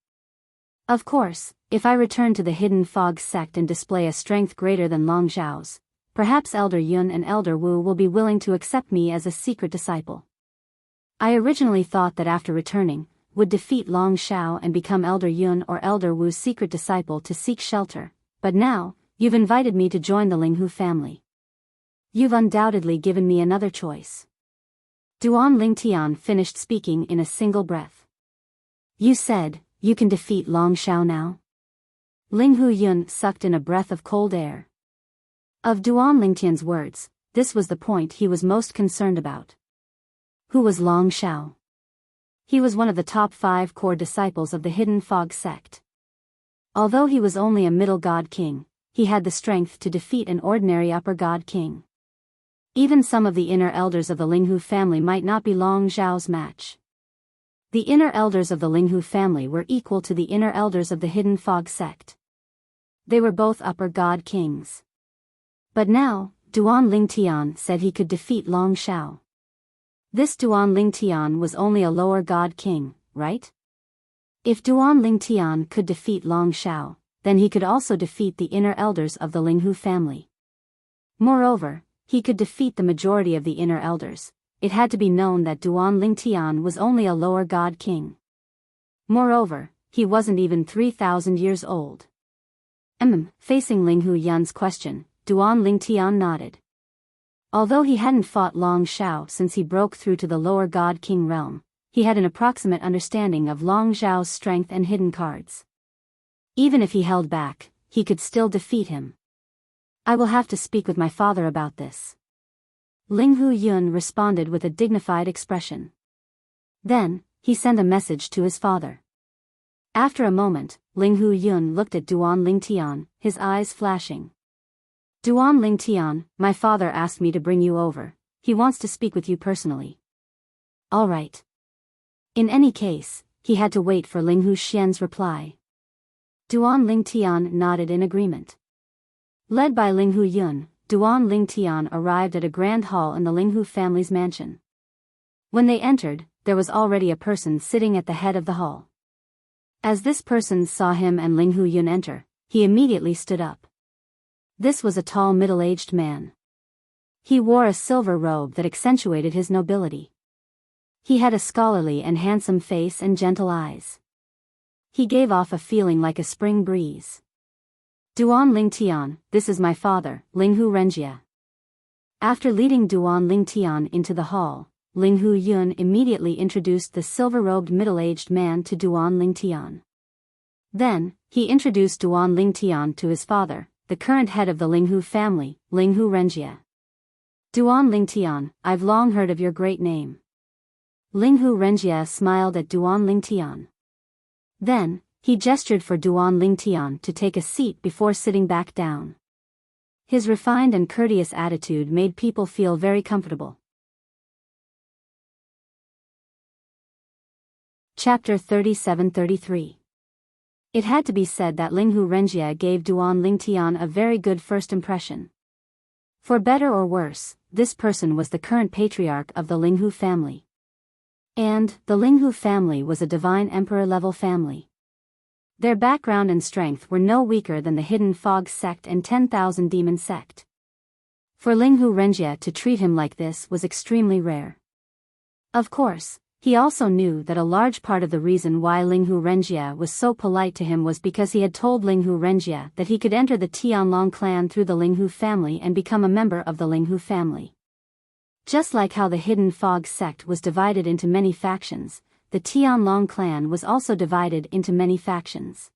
Of course, if I return to the Hidden Fog sect and display a strength greater than Long Zhao's, perhaps Elder Yun and Elder Wu will be willing to accept me as a secret disciple. I originally thought that after returning, would defeat Long Shao and become Elder Yun or Elder Wu's secret disciple to seek shelter, but now, you've invited me to join the Linghu family. You've undoubtedly given me another choice. Duan Lingtian finished speaking in a single breath. You said, you can defeat Long Shao now? Linghu Yun sucked in a breath of cold air. Of Duan Lingtian's words, this was the point he was most concerned about. Who was Long Shao? He was one of the top 5 core disciples of the Hidden Fog sect. Although he was only a middle god king, he had the strength to defeat an ordinary upper god king. Even some of the inner elders of the Linghu family might not be Long Zhao's match. The inner elders of the Linghu family were equal to the inner elders of the Hidden Fog sect. They were both upper god kings. But now, Duan Lingtian said he could defeat Long Shao. This Duan Lingtian was only a lower god king, right? If Duan Lingtian could defeat Long Shao, then he could also defeat the inner elders of the Linghu family. Moreover, he could defeat the majority of the inner elders. It had to be known that Duan Lingtian was only a lower god king. Moreover, he wasn't even 3,000 years old. Facing Linghu Yun's question, Duan Lingtian nodded. Although he hadn't fought Long Xiao since he broke through to the lower god king realm, he had an approximate understanding of Long Xiao's strength and hidden cards. Even if he held back, he could still defeat him. I will have to speak with my father about this. Linghu Yun responded with a dignified expression. Then, he sent a message to his father. After a moment, Linghu Yun looked at Duan Lingtian, his eyes flashing. Duan Lingtian, my father asked me to bring you over. He wants to speak with you personally. All right. In any case, he had to wait for Linghu Xian's reply. Duan Lingtian nodded in agreement. Led by Linghu Yun, Duan Lingtian arrived at a grand hall in the Linghu family's mansion. When they entered, there was already a person sitting at the head of the hall. As this person saw him and Linghu Yun enter, he immediately stood up. This was a tall middle-aged man. He wore a silver robe that accentuated his nobility. He had a scholarly and handsome face and gentle eyes. He gave off a feeling like a spring breeze. Duan Lingtian, this is my father, Linghu Renjia. After leading Duan Lingtian into the hall, Linghu Yun immediately introduced the silver-robed middle-aged man to Duan Lingtian. Then, he introduced Duan Lingtian to his father, the current head of the Linghu family, Linghu Renjia. Duan Lingtian, I've long heard of your great name. Linghu Renjia smiled at Duan Lingtian. Then, he gestured for Duan Lingtian to take a seat before sitting back down. His refined and courteous attitude made people feel very comfortable. Chapter 37-33. It had to be said that Linghu Renjia gave Duan Lingtian a very good first impression. For better or worse, this person was the current patriarch of the Linghu family. And, the Linghu family was a divine emperor-level family. Their background and strength were no weaker than the Hidden Fog sect and 10,000 Demon sect. For Linghu Renjia to treat him like this was extremely rare. Of course, he also knew that a large part of the reason why Linghu Renjia was so polite to him was because he had told Linghu Renjia that he could enter the Tianlong clan through the Linghu family and become a member of the Linghu family. Just like how the Hidden Fog sect was divided into many factions, the Tianlong clan was also divided into many factions.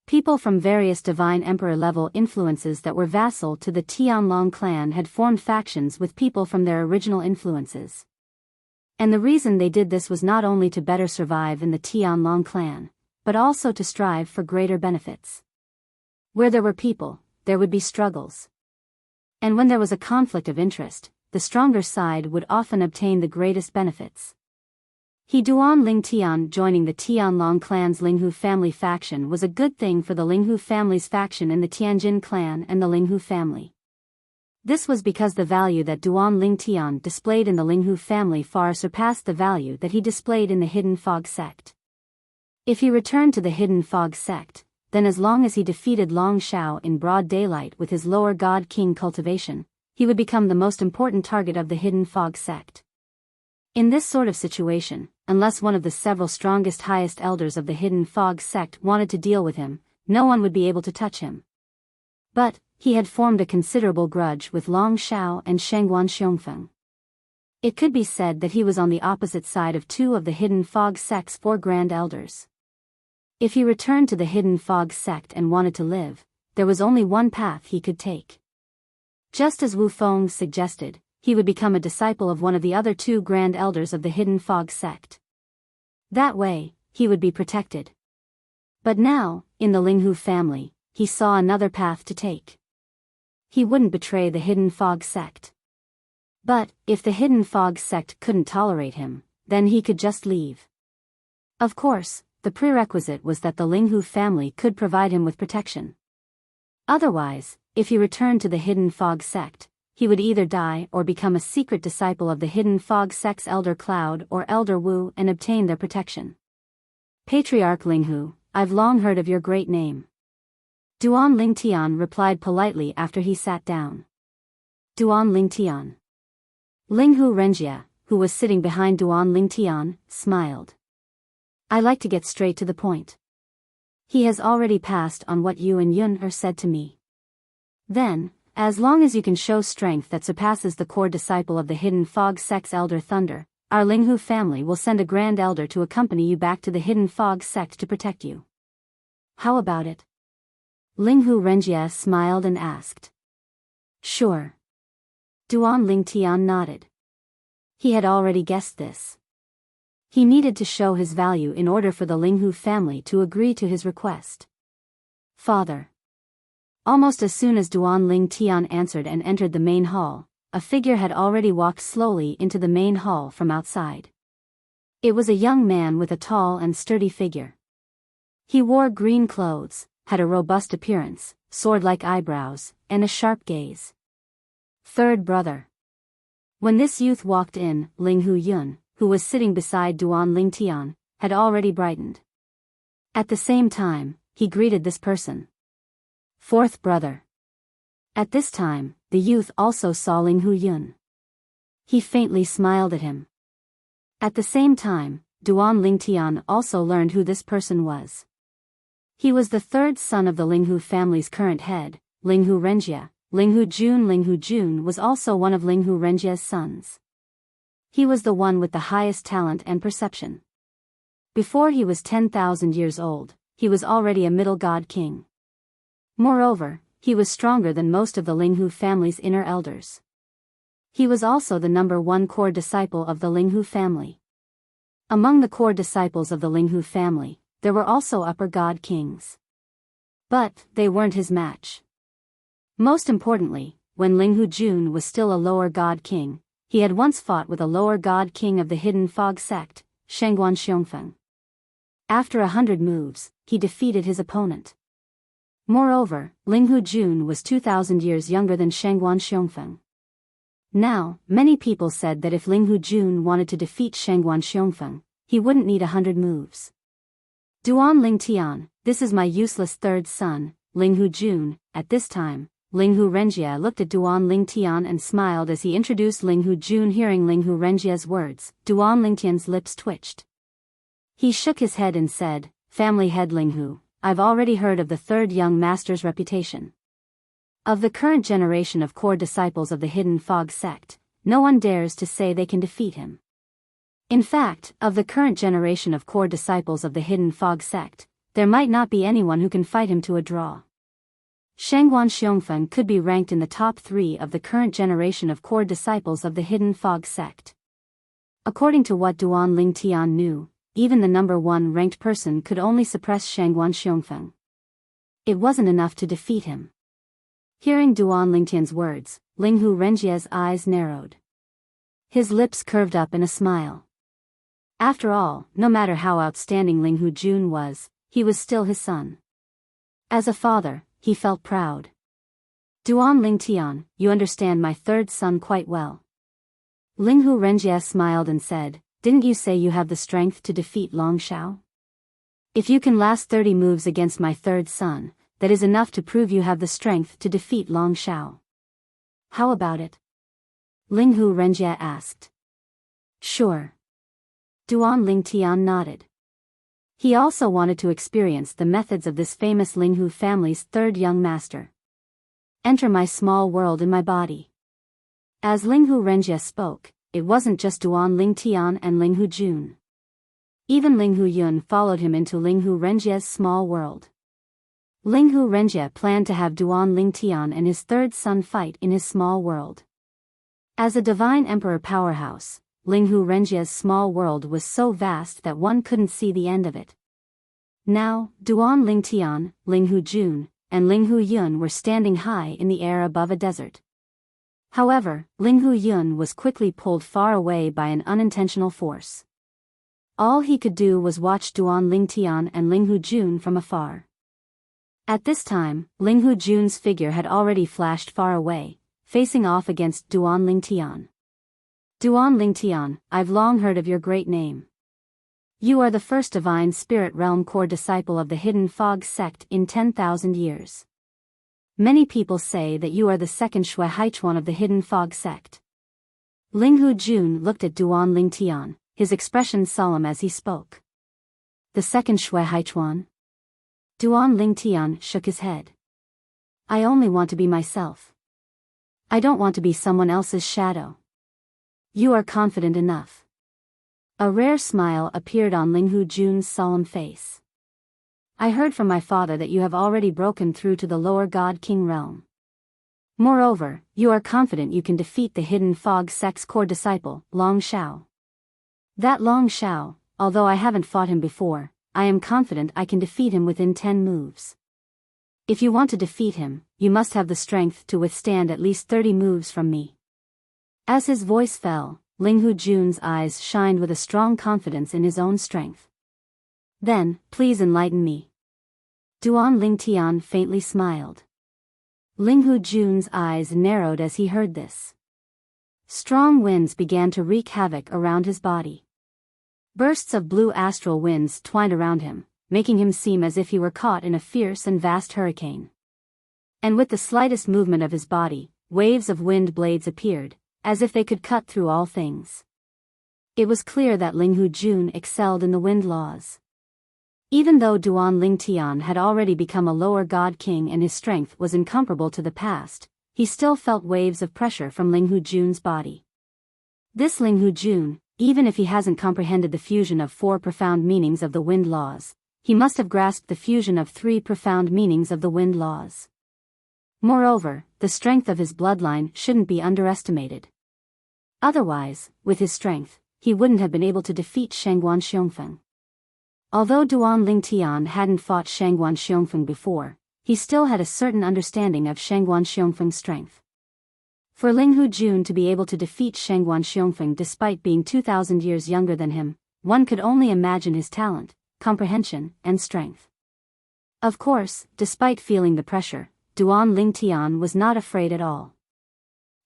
People from various divine emperor-level influences that were vassal to the Tianlong clan had formed factions with people from their original influences. And the reason they did this was not only to better survive in the Tianlong clan, but also to strive for greater benefits. Where there were people, there would be struggles. And when there was a conflict of interest, the stronger side would often obtain the greatest benefits. Duan Lingtian joining the Tianlong clan's Linghu family faction was a good thing for the Linghu family's faction in the Tianjin clan and the Linghu family. This was because the value that Duan Lingtian displayed in the Linghu family far surpassed the value that he displayed in the Hidden Fog sect. If he returned to the Hidden Fog sect, then as long as he defeated Long Xiao in broad daylight with his lower god king cultivation, he would become the most important target of the Hidden Fog sect. In this sort of situation, unless one of the several strongest highest elders of the Hidden Fog sect wanted to deal with him, no one would be able to touch him. But, he had formed a considerable grudge with Long Xiao and Shengguan Xiongfeng. It could be said that he was on the opposite side of two of the Hidden Fog sect's four grand elders. If he returned to the Hidden Fog sect and wanted to live, there was only one path he could take. Just as Wu Feng suggested, he would become a disciple of one of the other two grand elders of the Hidden Fog sect. That way, he would be protected. But now, in the Linghu family, he saw another path to take. He wouldn't betray the Hidden Fog sect. But, if the Hidden Fog sect couldn't tolerate him, then he could just leave. Of course, the prerequisite was that the Linghu family could provide him with protection. Otherwise, if he returned to the Hidden Fog sect, he would either die or become a secret disciple of the Hidden Fog sect's Elder Cloud or Elder Wu and obtain their protection. Patriarch Linghu, I've long heard of your great name. Duan Lingtian replied politely after he sat down. Duan Lingtian. Linghu Renjie, who was sitting behind Duan Lingtian, smiled. I like to get straight to the point. He has already passed on what you and Yun Er said to me. Then, as long as you can show strength that surpasses the core disciple of the Hidden Fog Sect's Elder Thunder, our Linghu family will send a Grand Elder to accompany you back to the Hidden Fog Sect to protect you. How about it? Linghu Renjie smiled and asked. Sure. Duan Lingtian nodded. He had already guessed this. He needed to show his value in order for the Linghu family to agree to his request. Father. Almost as soon as Duan Lingtian answered and entered the main hall, a figure had already walked slowly into the main hall from outside. It was a young man with a tall and sturdy figure. He wore green clothes, had a robust appearance, sword-like eyebrows, and a sharp gaze. Third brother. When this youth walked in, Linghu Yun, who was sitting beside Duan Lingtian, had already brightened. At the same time, he greeted this person. Fourth brother. At this time, the youth also saw Linghu Yun. He faintly smiled at him. At the same time, Duan Lingtian also learned who this person was. He was the third son of the Linghu family's current head, Linghu Renjie. Linghu Jun was also one of Linghu Renjie's sons. He was the one with the highest talent and perception. Before he was 10,000 years old, he was already a middle god king. Moreover, he was stronger than most of the Linghu family's inner elders. He was also the number one core disciple of the Linghu family. Among the core disciples of the Linghu family, there were also upper god kings. But they weren't his match. Most importantly, when Linghu Jun was still a lower god king, he had once fought with a lower god king of the Hidden Fog Sect, Shengguan Xiongfeng. After 100 moves, he defeated his opponent. Moreover, Linghu Jun was 2,000 years younger than Shengguan Xiongfeng. Now, many people said that if Linghu Jun wanted to defeat Shengguan Xiongfeng, he wouldn't need 100 moves. Duan Lingtian, this is my useless third son, Linghu Jun. At this time, Linghu Renjie looked at Duan Lingtian and smiled as he introduced Linghu Jun. Hearing Linghu Renjie's words, Duan Lingtian's lips twitched. He shook his head and said, Family head Linghu, I've already heard of the third young master's reputation. Of the current generation of core disciples of the Hidden Fog Sect, no one dares to say they can defeat him. In fact, of the current generation of core disciples of the Hidden Fog Sect, there might not be anyone who can fight him to a draw. Shengguan Xiongfeng could be ranked in the top 3 of the current generation of core disciples of the Hidden Fog Sect. According to what Duan Lingtian knew, even the number 1 ranked person could only suppress Shengguan Xiongfeng. It wasn't enough to defeat him. Hearing Duan Lingtian's words, Linghu Renjie's eyes narrowed. His lips curved up in a smile. After all, no matter how outstanding Linghu Jun was, he was still his son. As a father, he felt proud. Duan Lingtian, you understand my third son quite well. Linghu Renjie smiled and said, Didn't you say you have the strength to defeat Long Shao? If you can last 30 moves against my third son, that is enough to prove you have the strength to defeat Long Shao. How about it? Linghu Renjie asked. Sure. Duan Lingtian nodded. He also wanted to experience the methods of this famous Linghu family's third young master. Enter my small world in my body. As Linghu Renjie spoke, it wasn't just Duan Lingtian and Linghu Jun. Even Linghu Yun followed him into Linghu Renjie's small world. Linghu Renjie planned to have Duan Lingtian and his third son fight in his small world. As a divine emperor powerhouse, Linghu Renjie's small world was so vast that one couldn't see the end of it. Now, Duan Lingtian, Linghu Jun, and Linghu Yun were standing high in the air above a desert. However, Linghu Yun was quickly pulled far away by an unintentional force. All he could do was watch Duan Lingtian and Linghu Jun from afar. At this time, Linghu Jun's figure had already flashed far away, facing off against Duan Lingtian. Duan Lingtian, I've long heard of your great name. You are the first divine spirit realm core disciple of the Hidden Fog Sect in 10,000 years. Many people say that you are the second Shui Haichuan of the Hidden Fog sect. Ling Hu Jun looked at Duan Ling Tian, his expression solemn as he spoke. The second Shui Haichuan? Duan Ling Tian shook his head. I only want to be myself. I don't want to be someone else's shadow. You are confident enough. A rare smile appeared on Ling Hu Jun's solemn face. I heard from my father that you have already broken through to the lower God King realm. Moreover, you are confident you can defeat the Hidden Fog sect's core disciple, Long Shao. That Long Shao, although I haven't fought him before, I am confident I can defeat him within 10 moves. If you want to defeat him, you must have the strength to withstand at least 30 moves from me. As his voice fell, Ling Hu Jun's eyes shined with a strong confidence in his own strength. Then, please enlighten me. Duan Ling Tian faintly smiled. Ling Hu Jun's eyes narrowed as he heard this. Strong winds began to wreak havoc around his body. Bursts of blue astral winds twined around him, making him seem as if he were caught in a fierce and vast hurricane. And with the slightest movement of his body, waves of wind blades appeared, as if they could cut through all things. It was clear that Ling Hu Jun excelled in the wind laws. Even though Duan Ling Tian had already become a lower god king and his strength was incomparable to the past, he still felt waves of pressure from Ling Hu Jun's body. This Ling Hu Jun, even if he hasn't comprehended the fusion of 4 profound meanings of the wind laws, he must have grasped the fusion of 3 profound meanings of the wind laws. Moreover, the strength of his bloodline shouldn't be underestimated. Otherwise, with his strength, he wouldn't have been able to defeat Shangguan Xiongfeng. Although Duan Ling Tian hadn't fought Shangguan Xiongfeng before, he still had a certain understanding of Shangguan Xiongfeng's strength. For Ling Hu Jun to be able to defeat Shangguan Xiongfeng despite being 2,000 years younger than him, one could only imagine his talent, comprehension, and strength. Of course, despite feeling the pressure, Duan Ling Tian was not afraid at all.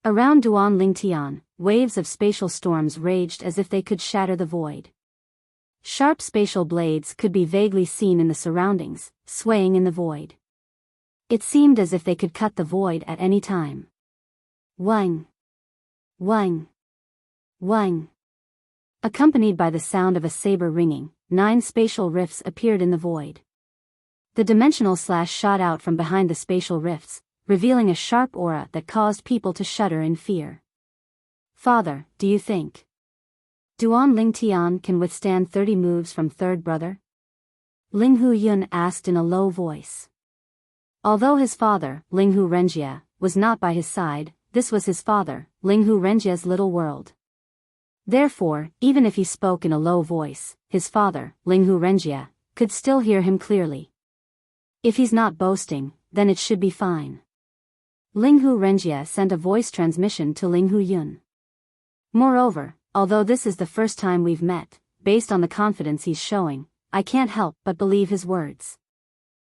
Around Duan Ling Tian, waves of spatial storms raged as if they could shatter the void. Sharp spatial blades could be vaguely seen in the surroundings, swaying in the void. It seemed as if they could cut the void at any time. Wang! Wang! Wang! Accompanied by the sound of a saber ringing, 9 spatial rifts appeared in the void. The dimensional slash shot out from behind the spatial rifts, revealing a sharp aura that caused people to shudder in fear. Father, do you think Duan Ling Tian can withstand 30 moves from third brother? Ling Hu Yun asked in a low voice. Although his father, Ling Hu Renjie, was not by his side, this was his father, Ling Hu Renjie's little world. Therefore, even if he spoke in a low voice, his father, Ling Hu Renjie, could still hear him clearly. If he's not boasting, then it should be fine. Ling Hu Renjie sent a voice transmission to Ling Hu Yun. Moreover, although this is the first time we've met, based on the confidence he's showing, I can't help but believe his words.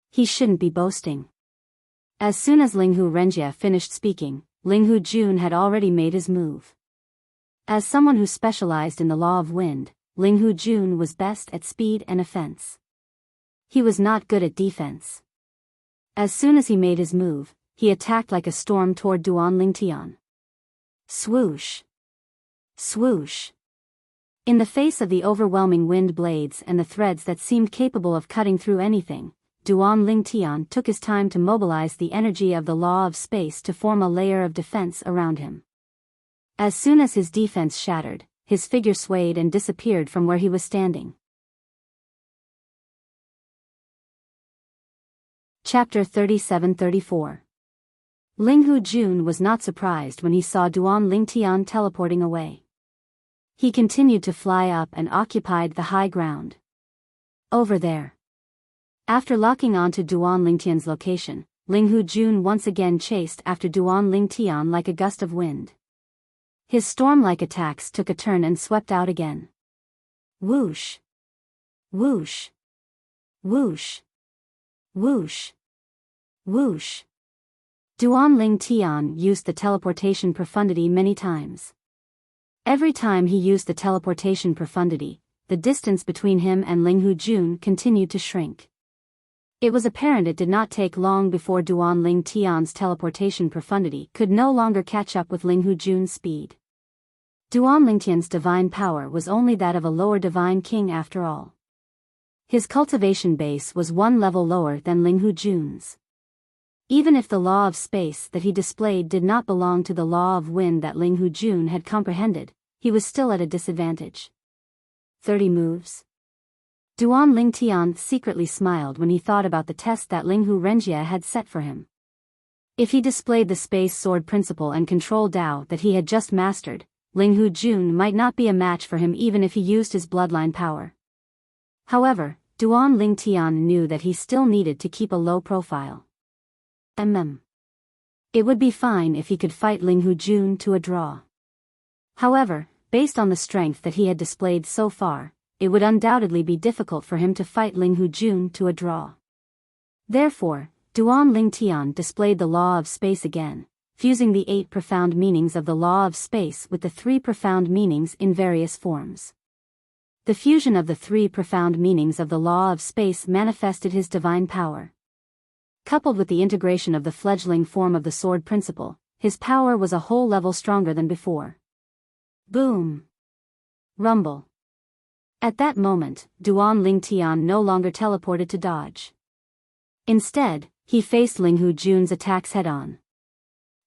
He shouldn't be boasting. As soon as Ling Hu Renjie finished speaking, Ling Hu Jun had already made his move. As someone who specialized in the law of wind, Ling Hu Jun was best at speed and offense. He was not good at defense. As soon as he made his move, he attacked like a storm toward Duan Ling Tian. Swoosh! Swoosh! In the face of the overwhelming wind blades and the threads that seemed capable of cutting through anything, Duan Ling Tian took his time to mobilize the energy of the law of space to form a layer of defense around him. As soon as his defense shattered, his figure swayed and disappeared from where he was standing. Chapter 37-34. Ling Hu Jun was not surprised when he saw Duan Ling Tian teleporting away. He continued to fly up and occupied the high ground. Over there. After locking onto Duan Ling Tian's location, Ling Hu Jun once again chased after Duan Ling Tian like a gust of wind. His storm-like attacks took a turn and swept out again. Whoosh! Whoosh! Whoosh! Whoosh! Whoosh! Duan Ling Tian used the teleportation profundity many times. Every time he used the teleportation profundity, the distance between him and Ling Hu Jun continued to shrink. It was apparent it did not take long before Duan Ling Tian's teleportation profundity could no longer catch up with Ling Hujun's speed. Duan Ling Tian's divine power was only that of a lower divine king after all. His cultivation base was one level lower than Ling Hujun's. Even if the law of space that he displayed did not belong to the law of wind that Ling Hujun had comprehended, he was still at a disadvantage. 30 moves. Duan Ling Tian secretly smiled when he thought about the test that Ling Hu Renjie had set for him. If he displayed the space sword principle and control Dao that he had just mastered, Ling Hujun might not be a match for him even if he used his bloodline power. However, Duan Ling Tian knew that he still needed to keep a low profile. It would be fine if he could fight Ling Hujun to a draw. However, based on the strength that he had displayed so far, it would undoubtedly be difficult for him to fight Ling Hujun to a draw. Therefore, Duan Ling Tian displayed the law of space again, fusing the 8 profound meanings of the law of space with the 3 profound meanings in various forms. The fusion of the 3 profound meanings of the law of space manifested his divine power. Coupled with the integration of the fledgling form of the sword principle, his power was a whole level stronger than before. Boom! Rumble! At that moment, Duan Ling Tian no longer teleported to dodge. Instead, he faced Ling Hujun's attacks head-on.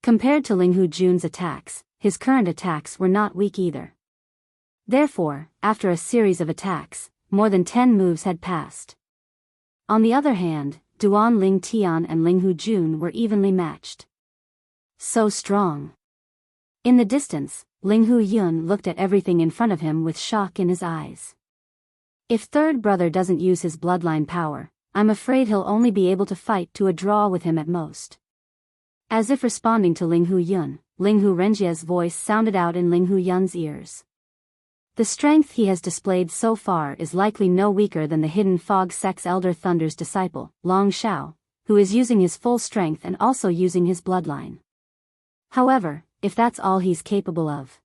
Compared to Ling Hujun's attacks, his current attacks were not weak either. Therefore, after a series of attacks, more than 10 moves had passed. On the other hand, Duan Ling Tian and Ling Hujun were evenly matched. So strong. In the distance, Ling Huyun looked at everything in front of him with shock in his eyes. If third brother doesn't use his bloodline power, I'm afraid he'll only be able to fight to a draw with him at most. As if responding to Ling Huyun, Ling Hu Renjie's voice sounded out in Ling Huyun's ears. The strength he has displayed so far is likely no weaker than the hidden fog sect's Elder Thunder's disciple, Long Shao, who is using his full strength and also using his bloodline. However, if that's all he's capable of,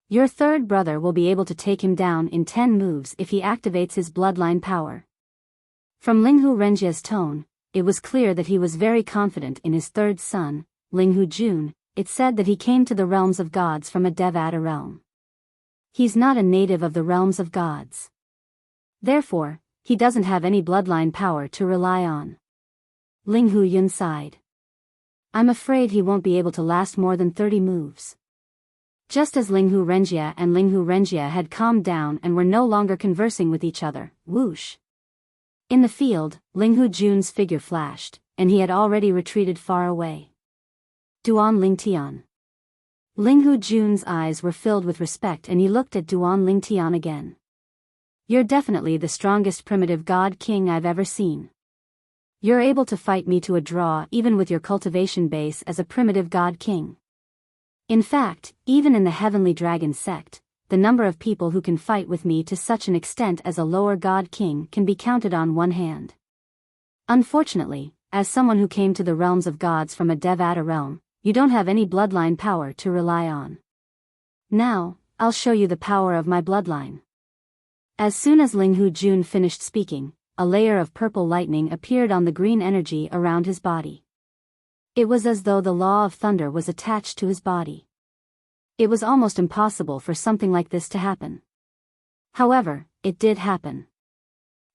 your third brother will be able to take him down in 10 moves if he activates his bloodline power. From Ling Hu Renjie's tone, it was clear that he was very confident in his third son, Ling Hujun. It said that he came to the realms of gods from a Devata realm. He's not a native of the realms of gods. Therefore, he doesn't have any bloodline power to rely on. Ling Huyun sighed. I'm afraid he won't be able to last more than 30 moves. Just as Ling Hu Renjie and Ling Hu Renjie had calmed down and were no longer conversing with each other, whoosh. In the field, Ling Hujun's figure flashed, and he had already retreated far away. Duan Ling Tian. Ling Hujun's eyes were filled with respect and he looked at Duan Ling Tian again. You're definitely the strongest primitive god king I've ever seen. You're able to fight me to a draw even with your cultivation base as a primitive god king. In fact, even in the Heavenly Dragon sect, the number of people who can fight with me to such an extent as a lower god king can be counted on one hand. Unfortunately, as someone who came to the realms of gods from a Devata realm, you don't have any bloodline power to rely on. Now, I'll show you the power of my bloodline. As soon as Ling Hujun finished speaking, a layer of purple lightning appeared on the green energy around his body. It was as though the law of thunder was attached to his body. It was almost impossible for something like this to happen. However, it did happen.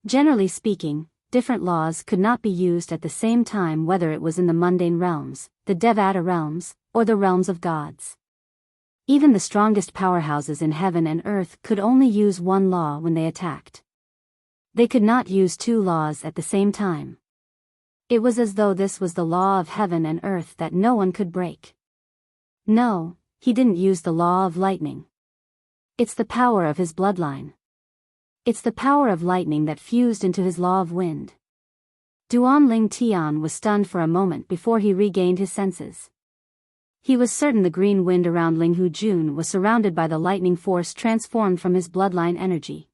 Generally speaking, different laws could not be used at the same time whether it was in the mundane realms, the Devata realms, or the realms of gods. Even the strongest powerhouses in heaven and earth could only use one law when they attacked. They could not use 2 laws at the same time. It was as though this was the law of heaven and earth that no one could break. No, he didn't use the law of lightning. It's the power of his bloodline. It's the power of lightning that fused into his law of wind. Duan Ling Tian was stunned for a moment before he regained his senses. He was certain the green wind around Ling Hujun was surrounded by the lightning force transformed from his bloodline energy.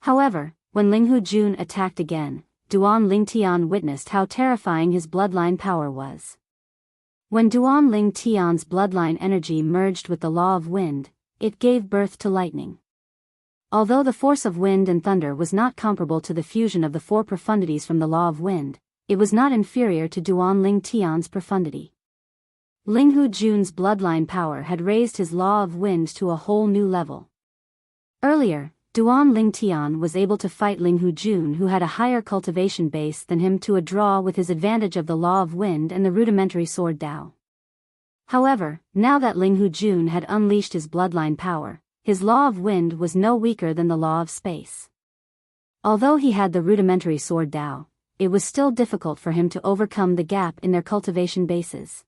However, when Ling Hujun attacked again, Duan Ling Tian witnessed how terrifying his bloodline power was. When Duan Ling Tian's bloodline energy merged with the law of wind, it gave birth to lightning. Although the force of wind and thunder was not comparable to the fusion of the four profundities from the law of wind, it was not inferior to Duan Ling Tian's profundity. Linghu Jun's bloodline power had raised his law of wind to a whole new level. Earlier, Duan Ling Tian was able to fight Linghu Jun, who had a higher cultivation base than him, to a draw with his advantage of the law of wind and the rudimentary sword Dao. However, now that Linghu Jun had unleashed his bloodline power, his law of wind was no weaker than the law of space. Although he had the rudimentary sword Dao, it was still difficult for him to overcome the gap in their cultivation bases.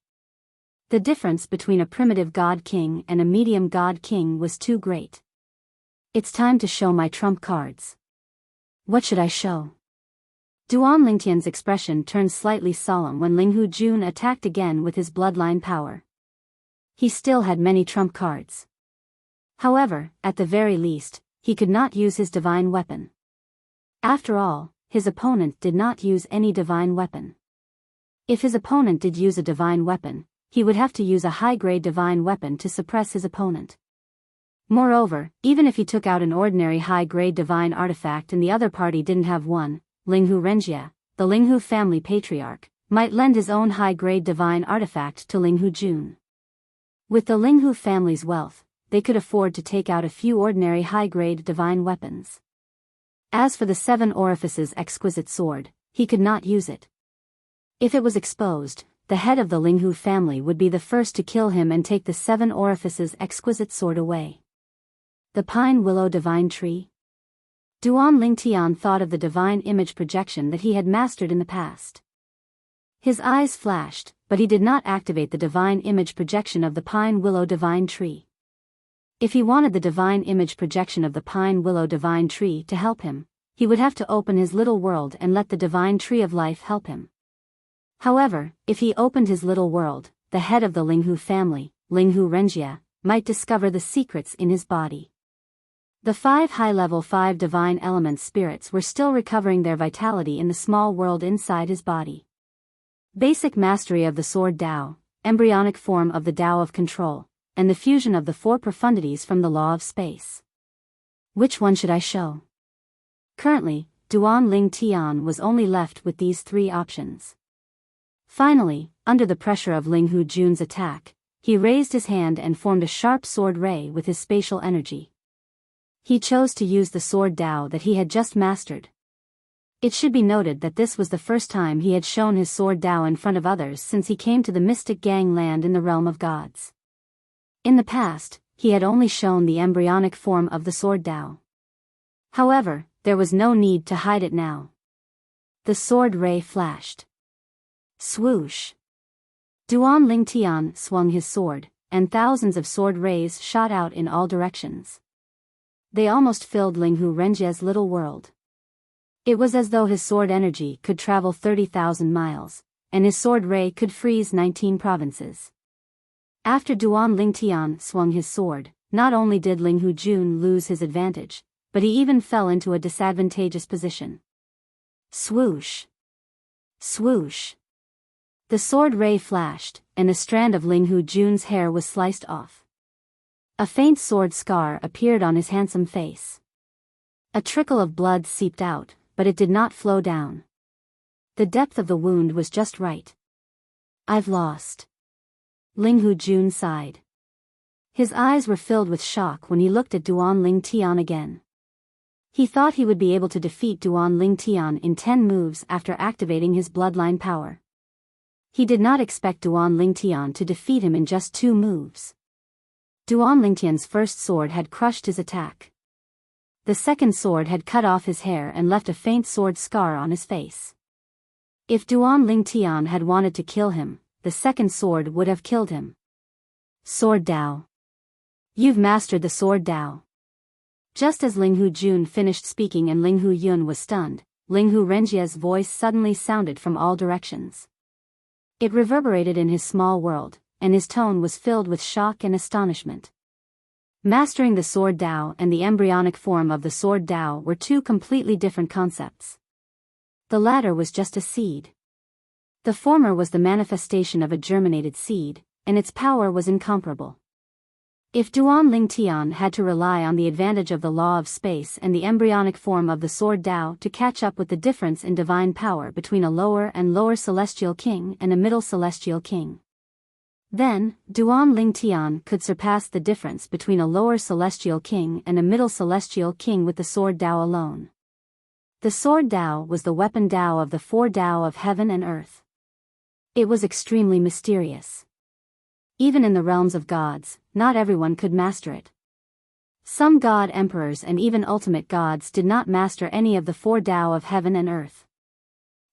The difference between a primitive god king and a medium god king was too great. It's time to show my trump cards. What should I show? Duan Lingtian's expression turned slightly solemn when Linghu Jun attacked again with his bloodline power. He still had many trump cards. However, at the very least, he could not use his divine weapon. After all, his opponent did not use any divine weapon. If his opponent did use a divine weapon, he would have to use a high-grade divine weapon to suppress his opponent. Moreover, even if he took out an ordinary high-grade divine artifact and the other party didn't have one, Linghu Renjie, the Linghu family patriarch, might lend his own high-grade divine artifact to Linghu Jun. With the Linghu family's wealth, they could afford to take out a few ordinary high-grade divine weapons. As for the Seven Orifices exquisite sword, he could not use it. If it was exposed, the head of the Linghu family would be the first to kill him and take the Seven Orifices exquisite sword away. The Pine Willow Divine Tree? Duan Lingtian thought of the divine image projection that he had mastered in the past. His eyes flashed, but he did not activate the divine image projection of the Pine Willow Divine Tree. If he wanted the divine image projection of the Pine Willow Divine Tree to help him, he would have to open his little world and let the divine tree of life help him. However, if he opened his little world, the head of the Linghu family, Linghu Renjie, might discover the secrets in his body. The 5 high-level 5 divine element spirits were still recovering their vitality in the small world inside his body. Basic mastery of the sword Dao, embryonic form of the Dao of control, and the fusion of the 4 profundities from the law of space. Which one should I show? Currently, Duan Ling Tian was only left with these 3 options. Finally, under the pressure of Linghu Jun's attack, he raised his hand and formed a sharp sword ray with his spatial energy. He chose to use the sword Dao that he had just mastered. It should be noted that this was the first time he had shown his sword Dao in front of others since he came to the mystic gang land in the realm of gods. In the past, he had only shown the embryonic form of the sword Dao. However, there was no need to hide it now. The sword ray flashed. Swoosh! Duan Lingtian swung his sword, and thousands of sword rays shot out in all directions. They almost filled Linghu Renjie's little world. It was as though his sword energy could travel 30,000 miles, and his sword ray could freeze 19 provinces. After Duan Lingtian swung his sword, not only did Linghu Jun lose his advantage, but he even fell into a disadvantageous position. Swoosh! Swoosh! The sword ray flashed, and a strand of Linghu Jun's hair was sliced off. A faint sword scar appeared on his handsome face. A trickle of blood seeped out, but it did not flow down. The depth of the wound was just right. I've lost. Linghu Jun sighed. His eyes were filled with shock when he looked at Duan Lingtian again. He thought he would be able to defeat Duan Lingtian in 10 moves after activating his bloodline power. He did not expect Duan Lingtian to defeat him in just 2 moves. Duan Lingtian's first sword had crushed his attack. The second sword had cut off his hair and left a faint sword scar on his face. If Duan Lingtian had wanted to kill him, the second sword would have killed him. Sword Dao. You've mastered the sword Dao. Just as Linghu Jun finished speaking and Linghu Yun was stunned, Linghu Renjie's voice suddenly sounded from all directions. It reverberated in his small world, and his tone was filled with shock and astonishment. Mastering the sword Dao and the embryonic form of the sword Dao were 2 completely different concepts. The latter was just a seed. The former was the manifestation of a germinated seed, and its power was incomparable. If Duan Ling Tian had to rely on the advantage of the law of space and the embryonic form of the sword Tao to catch up with the difference in divine power between a lower and lower celestial king and a middle celestial king, then Duan Ling Tian could surpass the difference between a lower celestial king and a middle celestial king with the sword Tao alone. The sword Tao was the weapon Tao of the four Tao of heaven and earth. It was extremely mysterious. Even in the realms of gods, not everyone could master it. Some god emperors and even ultimate gods did not master any of the four Tao of heaven and earth.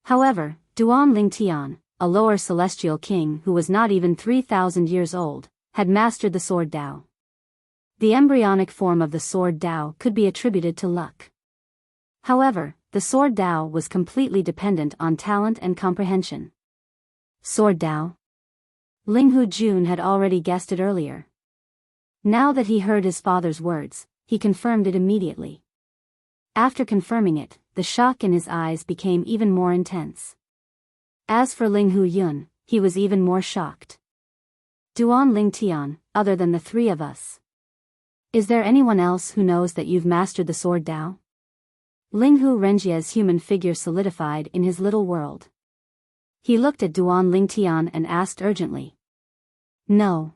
However, Duan Ling Tian, a lower celestial king who was not even 3,000 years old, had mastered the sword Tao. The embryonic form of the sword Tao could be attributed to luck. However, the sword Tao was completely dependent on talent and comprehension. Sword Tao? Ling Hu Jun had already guessed it earlier. Now that he heard his father's words, he confirmed it immediately. After confirming it, the shock in his eyes became even more intense. As for Ling Hu Yun, he was even more shocked. Duan Ling Tian, other than the three of us. Is there anyone else who knows that you've mastered the sword Tao? Ling Hu Renjie's human figure solidified in his little world. He looked at Duan Ling Tian and asked urgently. No.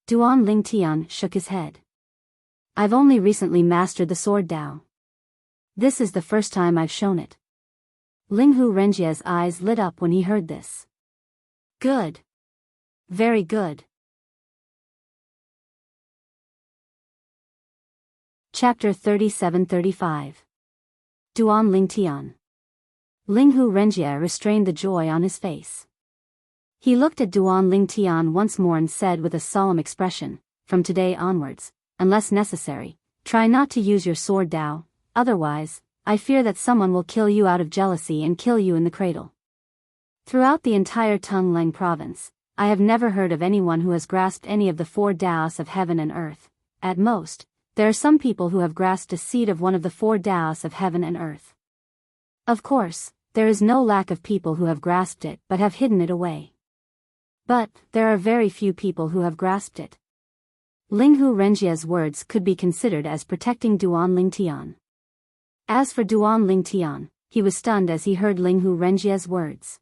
Duan Ling Tian shook his head. I've only recently mastered the sword Tao. This is the first time I've shown it. Ling Hu Renjie's eyes lit up when he heard this. Good. Very good. Chapter 37-35. Duan Ling Tian. Ling Hu Renjie restrained the joy on his face. He looked at Duan Ling Tian once more and said with a solemn expression, from today onwards, unless necessary, try not to use your sword Tao, otherwise, I fear that someone will kill you out of jealousy and kill you in the cradle. Throughout the entire Tung Leng province, I have never heard of anyone who has grasped any of the four Taos of heaven and earth. At most, there are some people who have grasped a seed of one of the four Taos of heaven and earth. Of course, there is no lack of people who have grasped it but have hidden it away. But, there are very few people who have grasped it. Ling Hu Renjie's words could be considered as protecting Duan Ling Tian. As for Duan Ling Tian, he was stunned as he heard Ling Hu Renjie's words.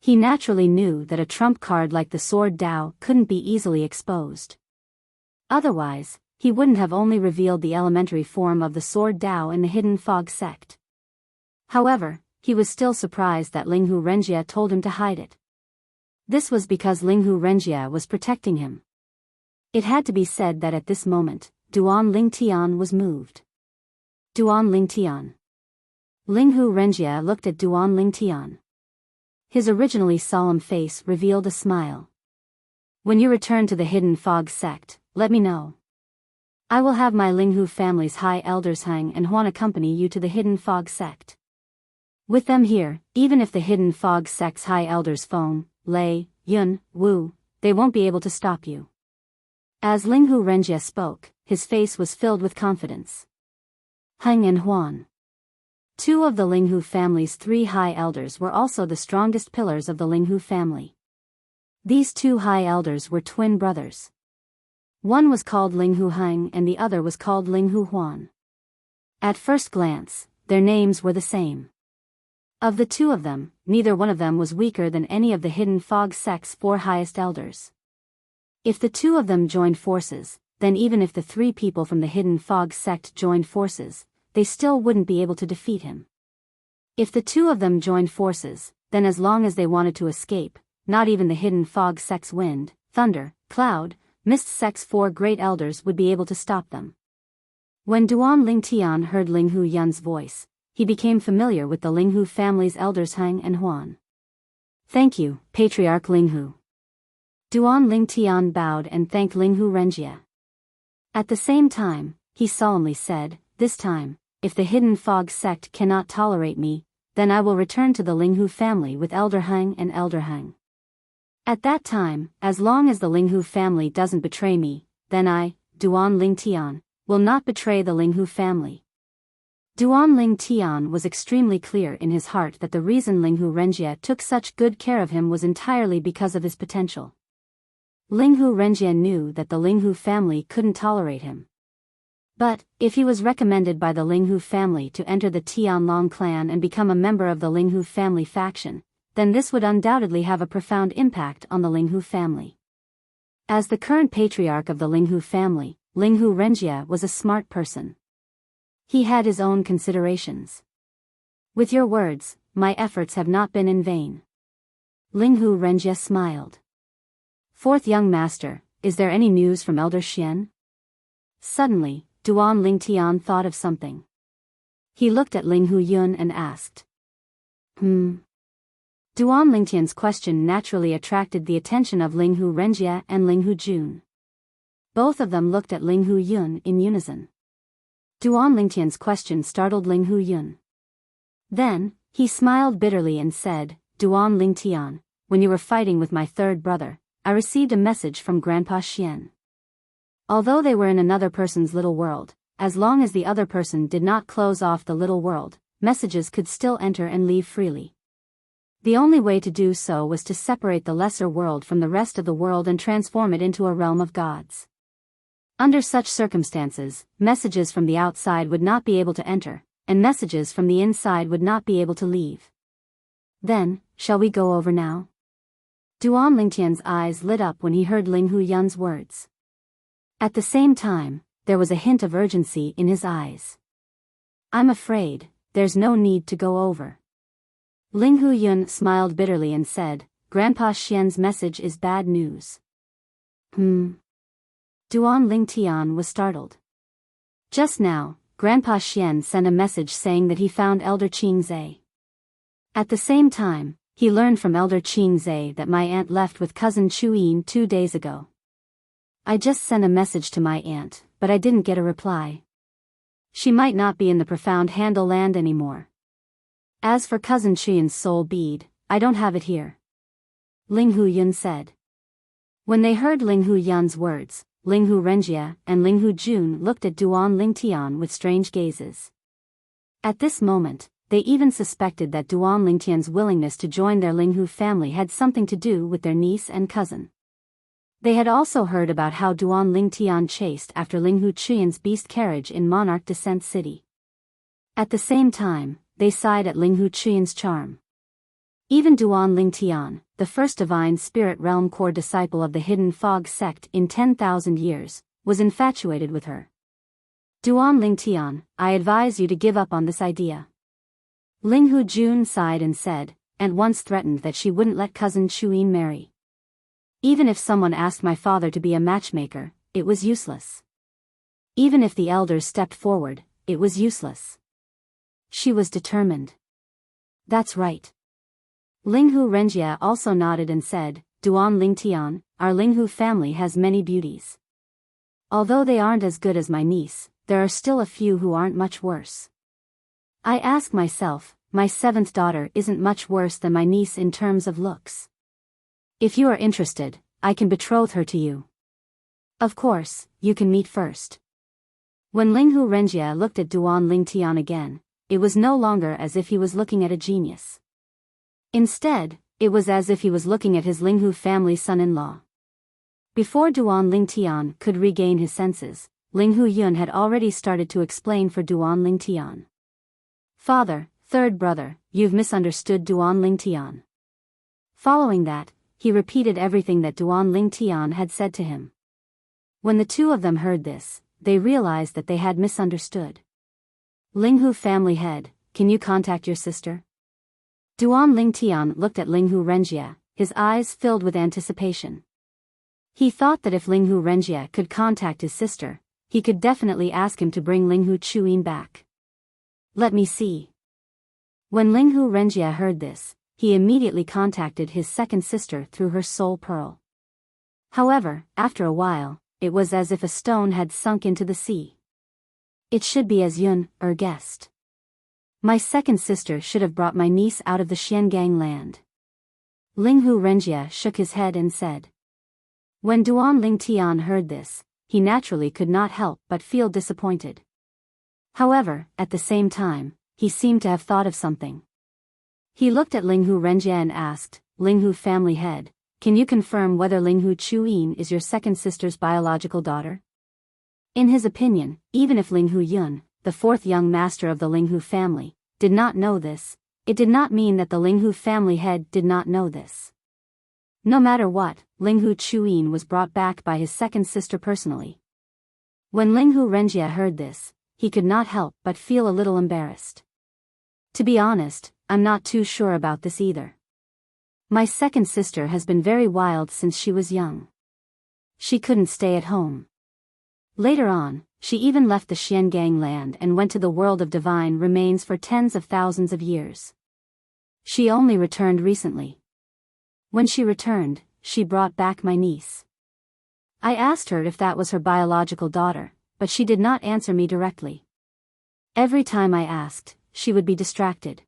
He naturally knew that a trump card like the sword Tao couldn't be easily exposed. Otherwise, he wouldn't have only revealed the elementary form of the sword Tao in the hidden fog sect. However, he was still surprised that Ling Hu Renjie told him to hide it. This was because Ling Hu Renjie was protecting him. It had to be said that at this moment, Duan Ling Tian was moved. Duan Ling Tian. Ling Hu Renjie looked at Duan Ling Tian. His originally solemn face revealed a smile. When you return to the hidden fog sect, let me know. I will have my Ling Hu family's high elders Hang and Huan accompany you to the hidden fog sect. With them here, even if the hidden fog sect's high elders Feng, Lei, Yun, Wu, they won't be able to stop you. As Ling Hu Renjie spoke, his face was filled with confidence. Heng and Huan. Two of the Ling Hu family's three high elders were also the strongest pillars of the Ling Hu family. These two high elders were twin brothers. One was called Ling Hu Heng and the other was called Ling Hu Huan. At first glance, their names were the same. Of the two of them, neither one of them was weaker than any of the hidden fog sect's four highest elders. If the two of them joined forces, then even if the three people from the hidden fog sect joined forces, they still wouldn't be able to defeat him. If the two of them joined forces, then as long as they wanted to escape, not even the hidden fog sect's wind, thunder, cloud, mist sect's four great elders would be able to stop them. When Duan Ling Tian heard Ling Hu Yun's voice, he became familiar with the Ling Hu family's elders Heng and Huan. Thank you, Patriarch Ling Hu. Duan Ling Tian bowed and thanked Ling Hu Renjie. At the same time, he solemnly said, this time, if the hidden fog sect cannot tolerate me, then I will return to the Ling Hu family with Elder Heng and Elder Heng. At that time, as long as the Ling Hu family doesn't betray me, then I, Duan Ling Tian, will not betray the Ling Hu family. Duan Ling Tian was extremely clear in his heart that the reason Ling Hu Renjie took such good care of him was entirely because of his potential. Linghu Renjie knew that the Linghu family couldn't tolerate him. But, if he was recommended by the Linghu family to enter the Tianlong clan and become a member of the Linghu family faction, then this would undoubtedly have a profound impact on the Linghu family. As the current patriarch of the Linghu family, Linghu Renjie was a smart person. He had his own considerations. With your words, my efforts have not been in vain. Linghu Renjie smiled. Fourth young master, is there any news from Elder Xian? Suddenly, Duan Lingtian thought of something. He looked at Linghu Yun and asked. Duan Lingtian's question naturally attracted the attention of Linghu Renjie and Linghu Jun. Both of them looked at Linghu Yun in unison. Duan Lingtian's question startled Linghu Yun. Then, he smiled bitterly and said, Duan Lingtian, when you were fighting with my third brother, I received a message from Grandpa Xian. Although they were in another person's little world, as long as the other person did not close off the little world, messages could still enter and leave freely. The only way to do so was to separate the lesser world from the rest of the world and transform it into a realm of gods. Under such circumstances, messages from the outside would not be able to enter, and messages from the inside would not be able to leave. Then, shall we go over now? Duan Lingtian's eyes lit up when he heard Linghu Yun's words. At the same time, there was a hint of urgency in his eyes. I'm afraid, there's no need to go over. Linghu Yun smiled bitterly and said, Grandpa Xian's message is bad news. Duan Lingtian was startled. Just now, Grandpa Xian sent a message saying that he found Elder Qingzai. At the same time, he learned from Elder Qingzai that my aunt left with cousin Chuyin 2 days ago. I just sent a message to my aunt, but I didn't get a reply. She might not be in the profound Handle land anymore. As for cousin Chuyin's soul bead, I don't have it here. Linghu Yun said. When they heard Linghu Yun's words, Linghu Renjie and Linghu Jun looked at Duan Lingtian with strange gazes. At this moment, they even suspected that Duan Lingtian's willingness to join their Linghu family had something to do with their niece and cousin. They had also heard about how Duan Lingtian chased after Linghu Chuyin's beast carriage in Monarch Descent City. At the same time, they sighed at Linghu Chuyin's charm. Even Duan Lingtian, the first divine spirit realm core disciple of the Hidden Fog sect in 10,000 years, was infatuated with her. Duan Lingtian, I advise you to give up on this idea. Linghu Jun sighed and said, and once threatened that she wouldn't let cousin Chuyin marry. Even if someone asked my father to be a matchmaker, it was useless. Even if the elders stepped forward, it was useless. She was determined. That's right. Linghu Renjie also nodded and said, Duan Lingtian, our Linghu family has many beauties. Although they aren't as good as my niece, there are still a few who aren't much worse. I ask myself, my seventh daughter isn't much worse than my niece in terms of looks. If you are interested, I can betroth her to you. Of course, you can meet first. When Linghu Renjie looked at Duan Lingtian again, it was no longer as if he was looking at a genius. Instead, it was as if he was looking at his Linghu family son-in-law. Before Duan Lingtian could regain his senses, Linghu Yun had already started to explain for Duan Lingtian. Father, third brother, you've misunderstood Duan Lingtian. Following that, he repeated everything that Duan Lingtian had said to him. When the two of them heard this, they realized that they had misunderstood. Linghu family head, can you contact your sister? Duan Lingtian looked at Linghu Renjie, his eyes filled with anticipation. He thought that if Linghu Renjie could contact his sister, he could definitely ask him to bring Linghu Chuyin back. Let me see. When Linghu Renjie heard this, he immediately contacted his second sister through her soul pearl. However, after a while, it was as if a stone had sunk into the sea. It should be as Yun guessed. My second sister should have brought my niece out of the Xiangang land. Linghu Renjie shook his head and said. When Duan Lingtian heard this, he naturally could not help but feel disappointed. However, at the same time, he seemed to have thought of something. He looked at Linghu Renjie and asked, Linghu family head, can you confirm whether Linghu Chuyin is your second sister's biological daughter? In his opinion, even if Linghu Yun, the fourth young master of the Linghu family, did not know this, it did not mean that the Linghu family head did not know this. No matter what, Linghu Chuyin was brought back by his second sister personally. When Linghu Renjie heard this, he could not help but feel a little embarrassed. To be honest, I'm not too sure about this either. My second sister has been very wild since she was young. She couldn't stay at home. Later on, she even left the Xiangang land and went to the world of divine remains for tens of thousands of years. She only returned recently. When she returned, she brought back my niece. I asked her if that was her biological daughter, but she did not answer me directly. Every time I asked, she would be distracted.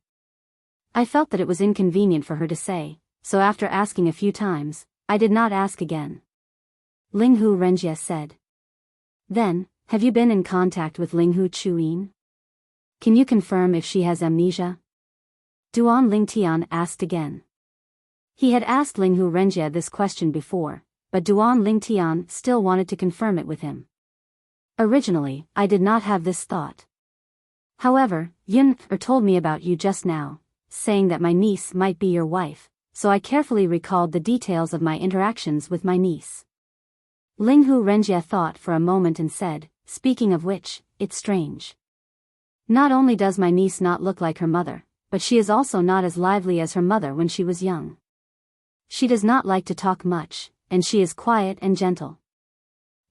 I felt that it was inconvenient for her to say, so after asking a few times, I did not ask again. Linghu Renjie said. Then, have you been in contact with Linghu Chuyin? Can you confirm if she has amnesia? Duan Lingtian asked again. He had asked Linghu Renjie this question before, but Duan Lingtian still wanted to confirm it with him. Originally, I did not have this thought. However, Yun told me about you just now, saying that my niece might be your wife, so I carefully recalled the details of my interactions with my niece. Linghu Renjie thought for a moment and said, speaking of which, it's strange. Not only does my niece not look like her mother, but she is also not as lively as her mother when she was young. She does not like to talk much, and she is quiet and gentle.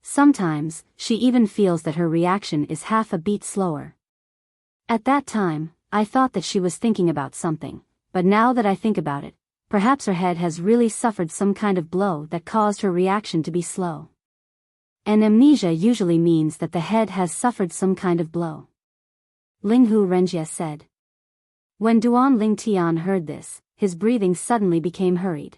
Sometimes, she even feels that her reaction is half a beat slower. At that time, I thought that she was thinking about something, but now that I think about it, perhaps her head has really suffered some kind of blow that caused her reaction to be slow. And amnesia usually means that the head has suffered some kind of blow. Linghu Renjie said. When Duan Lingtian heard this, his breathing suddenly became hurried.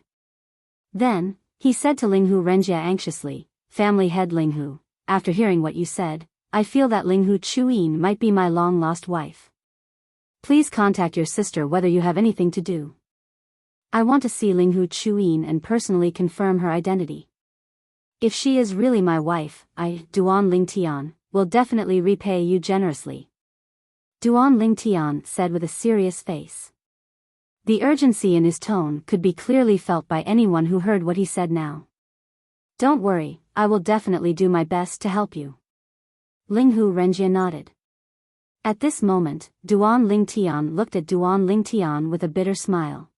Then, he said to Linghu Renjie anxiously, Family head Linghu, after hearing what you said, I feel that Linghu Chuyin might be my long-lost wife. Please contact your sister whether you have anything to do. I want to see Linghu Chuyin and personally confirm her identity. If she is really my wife, I, Duan Lingtian, will definitely repay you generously. Duan Lingtian said with a serious face. The urgency in his tone could be clearly felt by anyone who heard what he said now. Don't worry, I will definitely do my best to help you. Linghu Renjie nodded. At this moment, Duan Lingtian looked at Duan Lingtian with a bitter smile.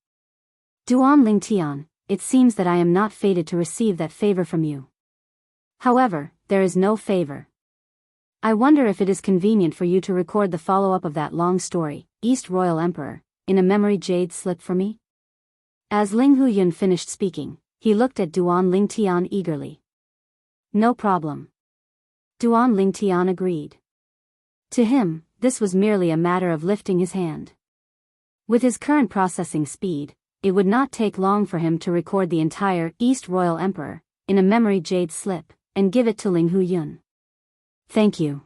Duan Lingtian, it seems that I am not fated to receive that favor from you. However, there is no favor. I wonder if it is convenient for you to record the follow-up of that long story, East Royal Emperor, in a memory jade slip for me? As Linghu Yun finished speaking, he looked at Duan Lingtian eagerly. No problem. Duan Lingtian agreed. To him, this was merely a matter of lifting his hand. With his current processing speed, it would not take long for him to record the entire East Royal Emperor, in a memory jade slip, and give it to Linghu Yun. Thank you.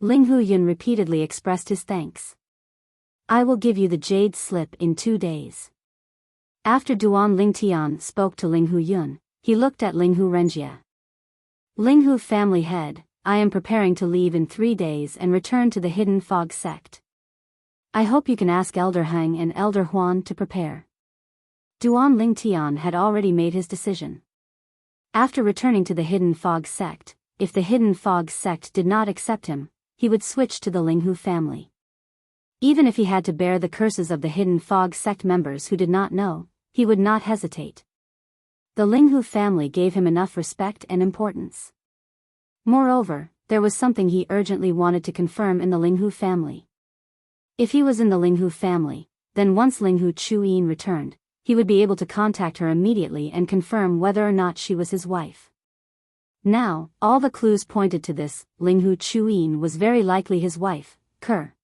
Linghu Yun repeatedly expressed his thanks. I will give you the jade slip in 2 days. After Duan Lingtian spoke to Linghu Yun, he looked at Linghu Renjie. Linghu family head, I am preparing to leave in 3 days and return to the Hidden Fog sect. I hope you can ask Elder Hang and Elder Huan to prepare. Duan Lingtian had already made his decision. After returning to the Hidden Fog sect, if the Hidden Fog sect did not accept him, he would switch to the Linghu family. Even if he had to bear the curses of the Hidden Fog sect members who did not know, he would not hesitate. The Linghu family gave him enough respect and importance. Moreover, there was something he urgently wanted to confirm in the Linghu family. If he was in the Linghu family, then once Linghu Chuyin returned, he would be able to contact her immediately and confirm whether or not she was his wife. Now, all the clues pointed to this, Linghu Chuyin was very likely his wife, Ker.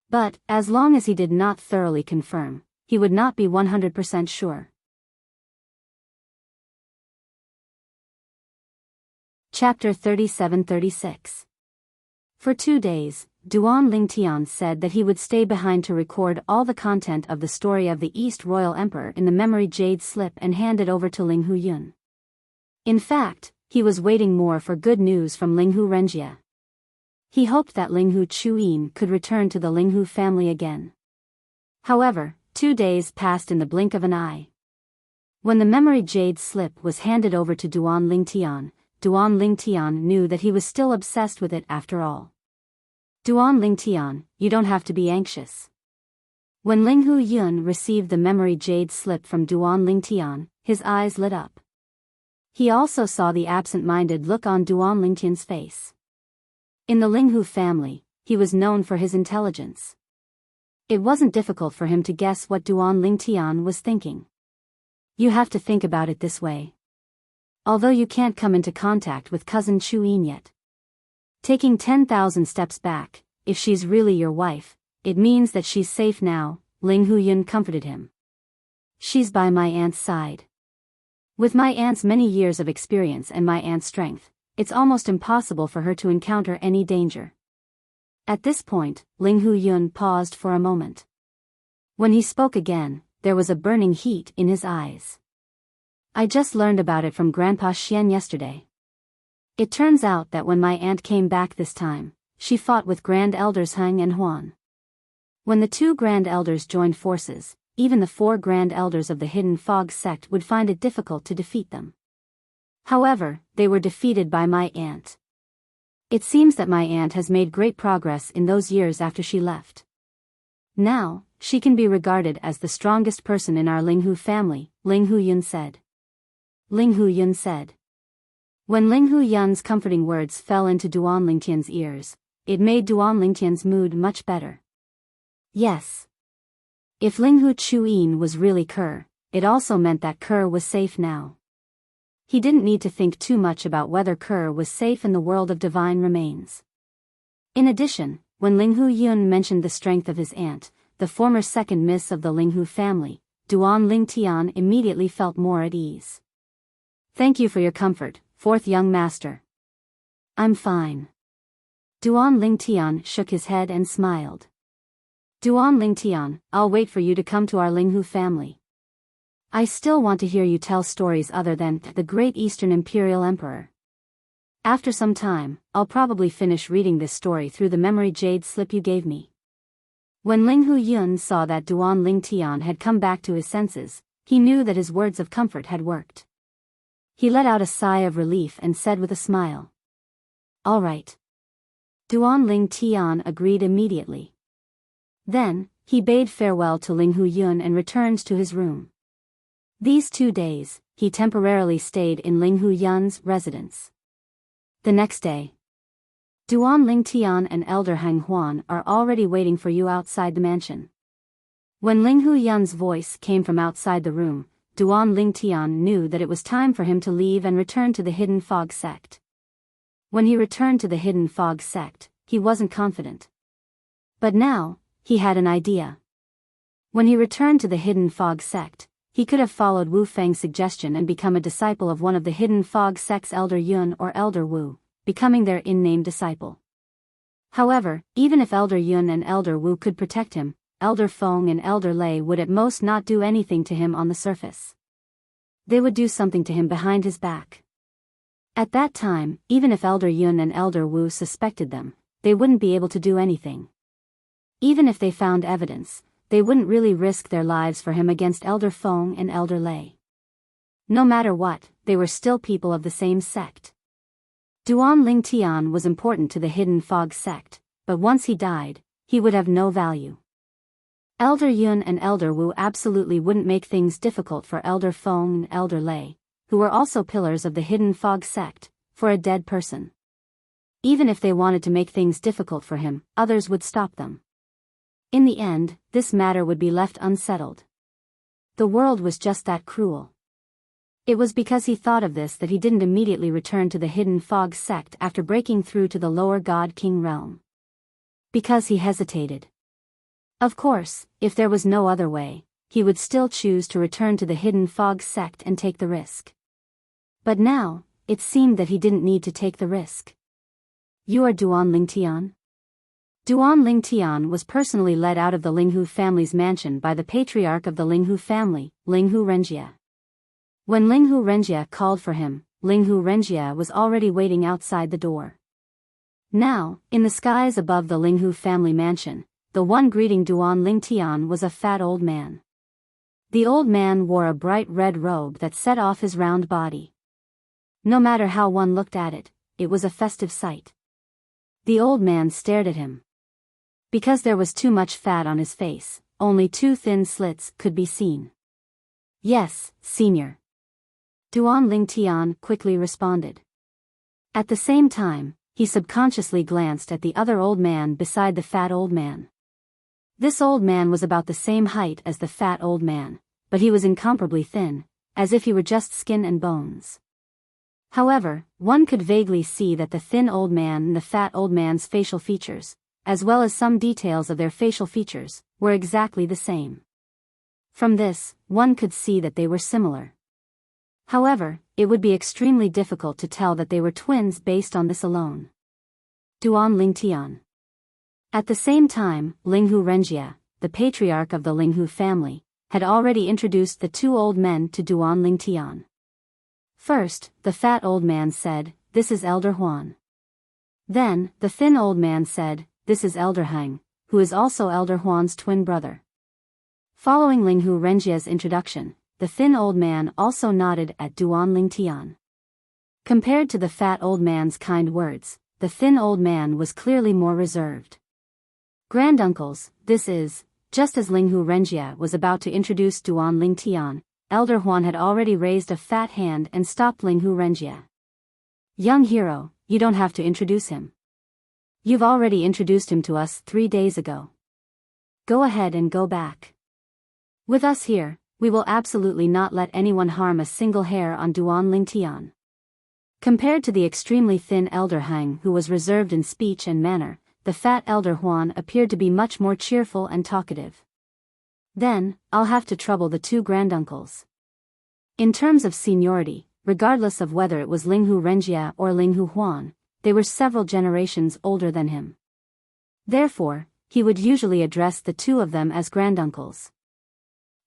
But, as long as he did not thoroughly confirm, he would not be 100% sure. Chapter 37-36. For 2 days, Duan Lingtian said that he would stay behind to record all the content of the story of the East Royal Emperor in the memory jade slip and hand it over to Ling Huyun. In fact, he was waiting more for good news from Linghu Renjie. He hoped that Linghu Chuyin could return to the Linghu family again. However, 2 days passed in the blink of an eye. When the memory jade slip was handed over to Duan Lingtian knew that he was still obsessed with it after all. Duan Lingtian, you don't have to be anxious. When Linghu Yun received the memory jade slip from Duan Lingtian, his eyes lit up. He also saw the absent-minded look on Duan Lingtian's face. In the Linghu family, he was known for his intelligence. It wasn't difficult for him to guess what Duan Lingtian was thinking. You have to think about it this way. Although you can't come into contact with cousin Chuyin yet, taking 10,000 steps back, if she's really your wife, it means that she's safe now, Ling Huyun comforted him. She's by my aunt's side. With my aunt's many years of experience and my aunt's strength, it's almost impossible for her to encounter any danger. At this point, Ling Huyun paused for a moment. When he spoke again, there was a burning heat in his eyes. I just learned about it from Grandpa Xian yesterday. It turns out that when my aunt came back this time, she fought with Grand Elders Heng and Huan. When the 2 Grand Elders joined forces, even the 4 Grand Elders of the Hidden Fog sect would find it difficult to defeat them. However, they were defeated by my aunt. It seems that my aunt has made great progress in those years after she left. Now, she can be regarded as the strongest person in our Linghu family, Ling Huyun said. Ling Huyun said. When Ling Huyun's comforting words fell into Duan Lingtian's ears, it made Duan Lingtian's mood much better. Yes. If Linghu Chuyin was really Kerr, it also meant that Kerr was safe now. He didn't need to think too much about whether Kerr was safe in the world of divine remains. In addition, when Linghu Yun mentioned the strength of his aunt, the former second miss of the Linghu family, Duan Lingtian immediately felt more at ease. Thank you for your comfort, 4th young master. I'm fine. Duan Lingtian shook his head and smiled. Duan Lingtian, I'll wait for you to come to our Linghu family. I still want to hear you tell stories other than the Great Eastern Imperial Emperor. After some time, I'll probably finish reading this story through the memory jade slip you gave me. When Linghu Yun saw that Duan Lingtian had come back to his senses, he knew that his words of comfort had worked. He let out a sigh of relief and said with a smile. All right. Duan Lingtian agreed immediately. Then, he bade farewell to Linghu Yun and returned to his room. These 2 days, he temporarily stayed in Linghu Yun's residence. The next day, Duan Lingtian and Elder Hang Huan are already waiting for you outside the mansion. When Linghu Yun's voice came from outside the room, Duan Lingtian knew that it was time for him to leave and return to the Hidden Fog sect. When he returned to the Hidden Fog sect, he wasn't confident. But now, he had an idea. When he returned to the Hidden Fog sect, he could have followed Wu Feng's suggestion and become a disciple of one of the Hidden Fog sect's Elder Yun or Elder Wu, becoming their in-name disciple. However, even if Elder Yun and Elder Wu could protect him, Elder Feng and Elder Lei would at most not do anything to him on the surface. They would do something to him behind his back. At that time, even if Elder Yun and Elder Wu suspected them, they wouldn't be able to do anything. Even if they found evidence, they wouldn't really risk their lives for him against Elder Feng and Elder Lei. No matter what, they were still people of the same sect. Duan Lingtian was important to the Hidden Fog sect, but once he died, he would have no value. Elder Yun and Elder Wu absolutely wouldn't make things difficult for Elder Feng and Elder Lei, who were also pillars of the Hidden Fog sect, for a dead person. Even if they wanted to make things difficult for him, others would stop them. In the end, this matter would be left unsettled. The world was just that cruel. It was because he thought of this that he didn't immediately return to the Hidden Fog sect after breaking through to the lower God King realm. Because he hesitated. Of course, if there was no other way, he would still choose to return to the Hidden Fog sect and take the risk. But now, it seemed that he didn't need to take the risk. You are Duan Lingtian? Duan Lingtian was personally led out of the Linghu family's mansion by the patriarch of the Linghu family, Linghu Renjie. When Linghu Renjie called for him, Linghu Renjie was already waiting outside the door. Now, in the skies above the Linghu family mansion, the one greeting Duan Lingtian was a fat old man. The old man wore a bright red robe that set off his round body. No matter how one looked at it, it was a festive sight. The old man stared at him. Because there was too much fat on his face, only two thin slits could be seen. Yes, Senior. Duan Lingtian quickly responded. At the same time, he subconsciously glanced at the other old man beside the fat old man. This old man was about the same height as the fat old man, but he was incomparably thin, as if he were just skin and bones. However, one could vaguely see that the thin old man and the fat old man's facial features, as well as some details of their facial features, were exactly the same. From this, one could see that they were similar. However, it would be extremely difficult to tell that they were twins based on this alone. Duan Lingtian. At the same time, Linghu Renjie, the patriarch of the Linghu family, had already introduced the two old men to Duan Lingtian. First, the fat old man said, "This is Elder Huan." Then, the thin old man said, "This is Elder Hang, who is also Elder Huan's twin brother." Following Linghu Renjie's introduction, the thin old man also nodded at Duan Lingtian. Compared to the fat old man's kind words, the thin old man was clearly more reserved. Granduncles, this is, just as Linghu Renjie was about to introduce Duan Lingtian, Elder Huan had already raised a fat hand and stopped Linghu Renjie. "Young hero, you don't have to introduce him. You've already introduced him to us 3 days ago. Go ahead and go back. With us here, we will absolutely not let anyone harm a single hair on Duan Lingtian." Compared to the extremely thin Elder Hang who was reserved in speech and manner, the fat Elder Huan appeared to be much more cheerful and talkative. "Then, I'll have to trouble the two granduncles." In terms of seniority, regardless of whether it was Linghu Renjie or Linghu Huan, they were several generations older than him. Therefore, he would usually address the two of them as granduncles.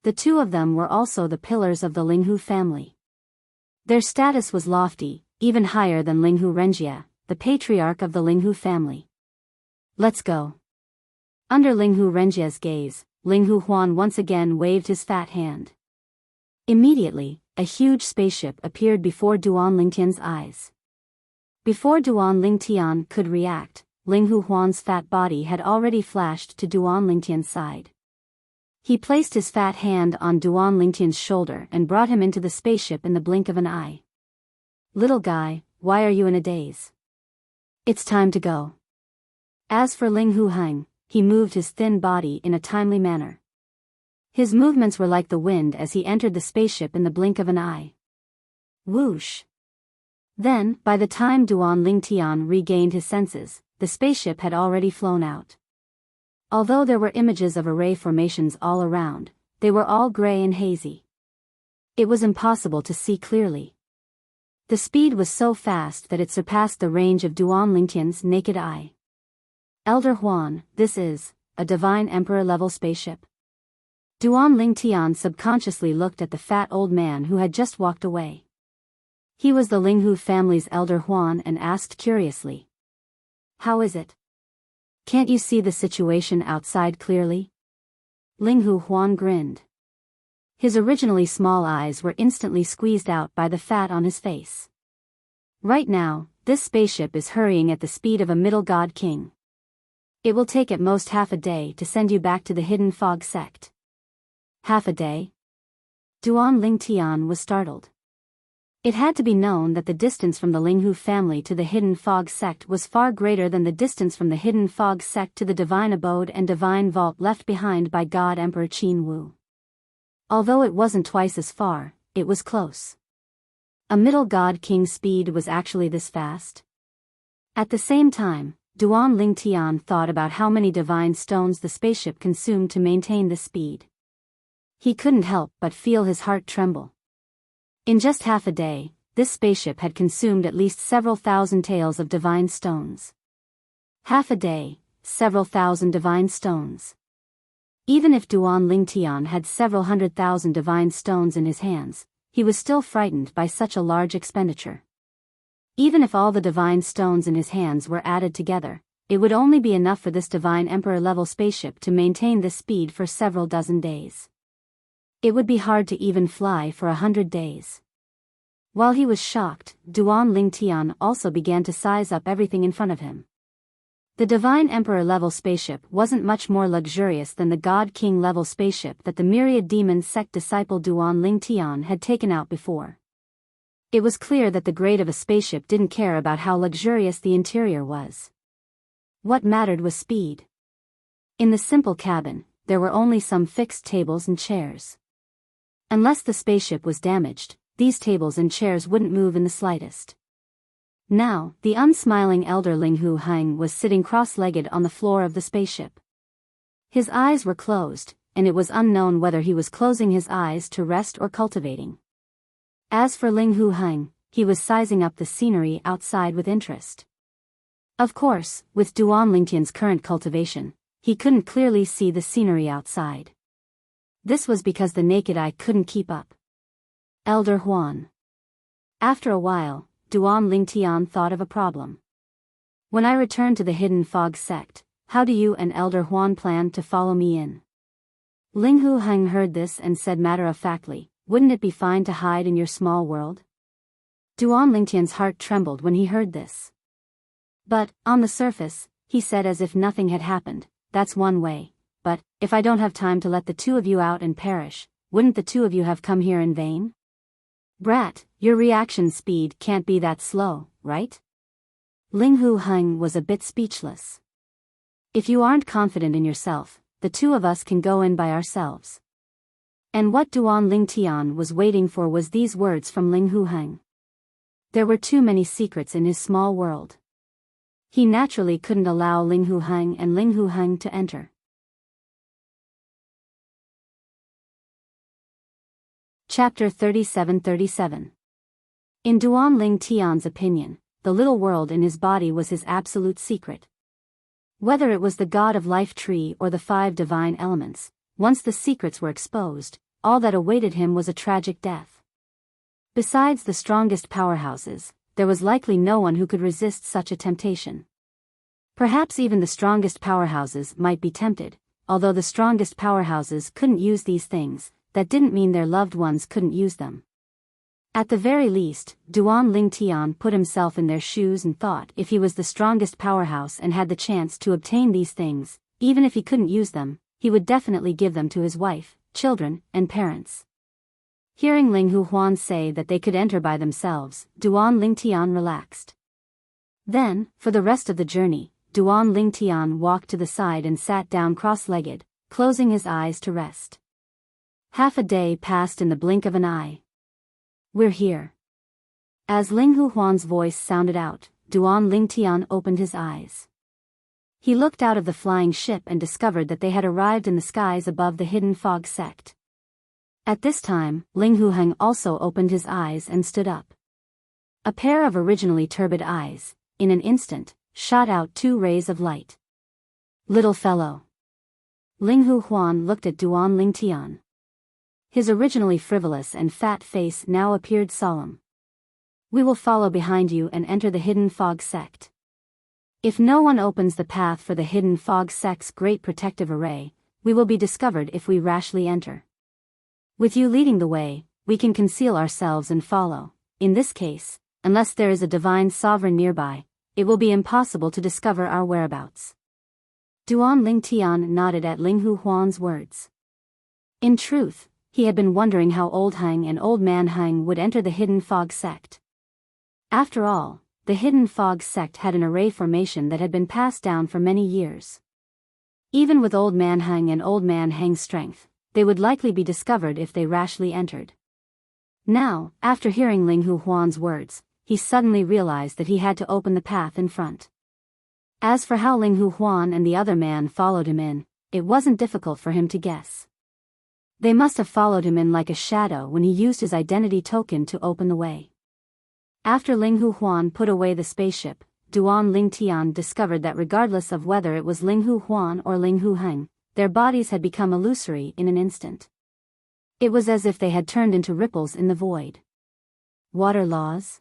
The two of them were also the pillars of the Linghu family. Their status was lofty, even higher than Linghu Renjie, the patriarch of the Linghu family. "Let's go." Under Linghu Renjie's gaze, Linghu Huan once again waved his fat hand. Immediately, a huge spaceship appeared before Duan Lingtian's eyes. Before Duan Lingtian could react, Linghu Huan's fat body had already flashed to Duan Lingtian's side. He placed his fat hand on Duan Lingtian's shoulder and brought him into the spaceship in the blink of an eye. "Little guy, why are you in a daze? It's time to go." As for Linghu Hang, he moved his thin body in a timely manner. His movements were like the wind as he entered the spaceship in the blink of an eye. Whoosh! Then, by the time Duan Lingtian regained his senses, the spaceship had already flown out. Although there were images of array formations all around, they were all gray and hazy. It was impossible to see clearly. The speed was so fast that it surpassed the range of Duan Lingtian's naked eye. "Elder Huan, this is a divine emperor-level spaceship?" Duan Lingtian subconsciously looked at the fat old man who had just walked away. He was the Linghu family's Elder Huan and asked curiously, "How is it? Can't you see the situation outside clearly?" Linghu Huan grinned. His originally small eyes were instantly squeezed out by the fat on his face. "Right now, this spaceship is hurrying at the speed of a middle god king. It will take at most half a day to send you back to the Hidden Fog sect." "Half a day?" Duan Lingtian was startled. It had to be known that the distance from the Linghu family to the Hidden Fog sect was far greater than the distance from the Hidden Fog sect to the Divine Abode and Divine Vault left behind by God Emperor Qin Wu. Although it wasn't twice as far, it was close. A middle god king's speed was actually this fast? At the same time, Duan Lingtian thought about how many divine stones the spaceship consumed to maintain this speed. He couldn't help but feel his heart tremble. In just half a day, this spaceship had consumed at least several thousand taels of divine stones. Half a day, several thousand divine stones. Even if Duan Lingtian had several 100,000 divine stones in his hands, he was still frightened by such a large expenditure. Even if all the divine stones in his hands were added together, it would only be enough for this divine emperor-level spaceship to maintain this speed for several dozen days. It would be hard to even fly for 100 days. While he was shocked, Duan Lingtian also began to size up everything in front of him. The divine emperor-level spaceship wasn't much more luxurious than the god-king-level spaceship that the myriad demon sect disciple Duan Lingtian had taken out before. It was clear that the grade of a spaceship didn't care about how luxurious the interior was. What mattered was speed. In the simple cabin, there were only some fixed tables and chairs. Unless the spaceship was damaged, these tables and chairs wouldn't move in the slightest. Now, the unsmiling elder Ling Hu Hang was sitting cross-legged on the floor of the spaceship. His eyes were closed, and it was unknown whether he was closing his eyes to rest or cultivating. As for Ling Hu Hang, he was sizing up the scenery outside with interest. Of course, with Duan Lingtian's current cultivation, he couldn't clearly see the scenery outside. This was because the naked eye couldn't keep up. Elder Huan. After a while, Duan Lingtian thought of a problem. When I return to the Hidden Fog sect, how do you and Elder Huan plan to follow me in? Ling Hu Hang heard this and said matter-of-factly, wouldn't it be fine to hide in your small world? Duan Lingtian's heart trembled when he heard this. But, on the surface, he said as if nothing had happened, that's one way. But, if I don't have time to let the two of you out and perish, wouldn't the two of you have come here in vain? Brat, your reaction speed can't be that slow, right? Ling Hu Hang was a bit speechless. If you aren't confident in yourself, the two of us can go in by ourselves. And what Duan Lingtian was waiting for was these words from Ling Hu Hang. There were too many secrets in his small world. He naturally couldn't allow Ling Hu Hang and Ling Hu Hang to enter. Chapter 37-37. In Duan Lingtian's opinion, the little world in his body was his absolute secret. Whether it was the god of life tree or the 5 divine elements, once the secrets were exposed, all that awaited him was a tragic death. Besides the strongest powerhouses, there was likely no one who could resist such a temptation. Perhaps even the strongest powerhouses might be tempted, although the strongest powerhouses couldn't use these things, that didn't mean their loved ones couldn't use them. At the very least, Duan Lingtian put himself in their shoes and thought if he was the strongest powerhouse and had the chance to obtain these things, even if he couldn't use them, he would definitely give them to his wife, children, and parents. Hearing Ling Hu Huan say that they could enter by themselves, Duan Lingtian relaxed. Then, for the rest of the journey, Duan Lingtian walked to the side and sat down cross-legged, closing his eyes to rest. Half a day passed in the blink of an eye. We're here. As Ling Hu Huan's voice sounded out, Duan Lingtian opened his eyes. He looked out of the flying ship and discovered that they had arrived in the skies above the Hidden Fog sect. At this time, Ling Hu Hang also opened his eyes and stood up. A pair of originally turbid eyes, in an instant, shot out 2 rays of light. Little fellow. Ling Hu Huan looked at Duan Lingtian. His originally frivolous and fat face now appeared solemn. We will follow behind you and enter the Hidden Fog sect. If no one opens the path for the Hidden Fog sect's great protective array, we will be discovered if we rashly enter. With you leading the way, we can conceal ourselves and follow. In this case, unless there is a divine sovereign nearby, it will be impossible to discover our whereabouts. Duan Lingtian nodded at Ling Hu Huan's words. In truth, he had been wondering how Old Hang and Old Man Hang would enter the Hidden Fog sect. After all, the Hidden Fog sect had an array formation that had been passed down for many years. Even with Old Man Hang and Old Man Hang's strength, they would likely be discovered if they rashly entered. Now, after hearing Ling Hu Huan's words, he suddenly realized that he had to open the path in front. As for how Ling Hu Huan and the other man followed him in, it wasn't difficult for him to guess. They must have followed him in like a shadow when he used his identity token to open the way. After Ling Hu Huan put away the spaceship, Duan Ling Tian discovered that regardless of whether it was Ling Hu Huan or Ling Hu Heng, their bodies had become illusory in an instant. It was as if they had turned into ripples in the void. Water laws?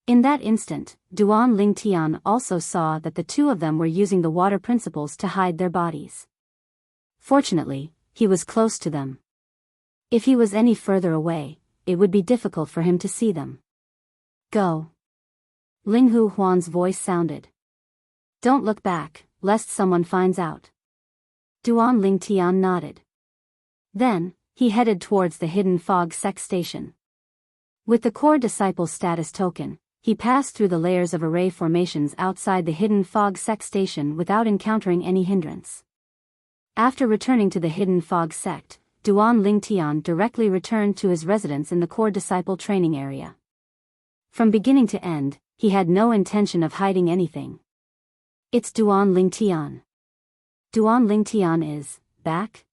In that instant, Duan Ling Tian also saw that the two of them were using the water principles to hide their bodies. Fortunately, he was close to them. If he was any further away, it would be difficult for him to see them. Go. Ling Hu Huan's voice sounded. Don't look back, lest someone finds out. Duan Ling Tian nodded. Then, he headed towards the hidden fog sect station. With the core disciple status token, he passed through the layers of array formations outside the hidden fog sect station without encountering any hindrance. After returning to the hidden fog sect, Duan Ling Tian directly returned to his residence in the core disciple training area. From beginning to end, he had no intention of hiding anything. It's Duan Ling Tian. Duan Ling Tian is back?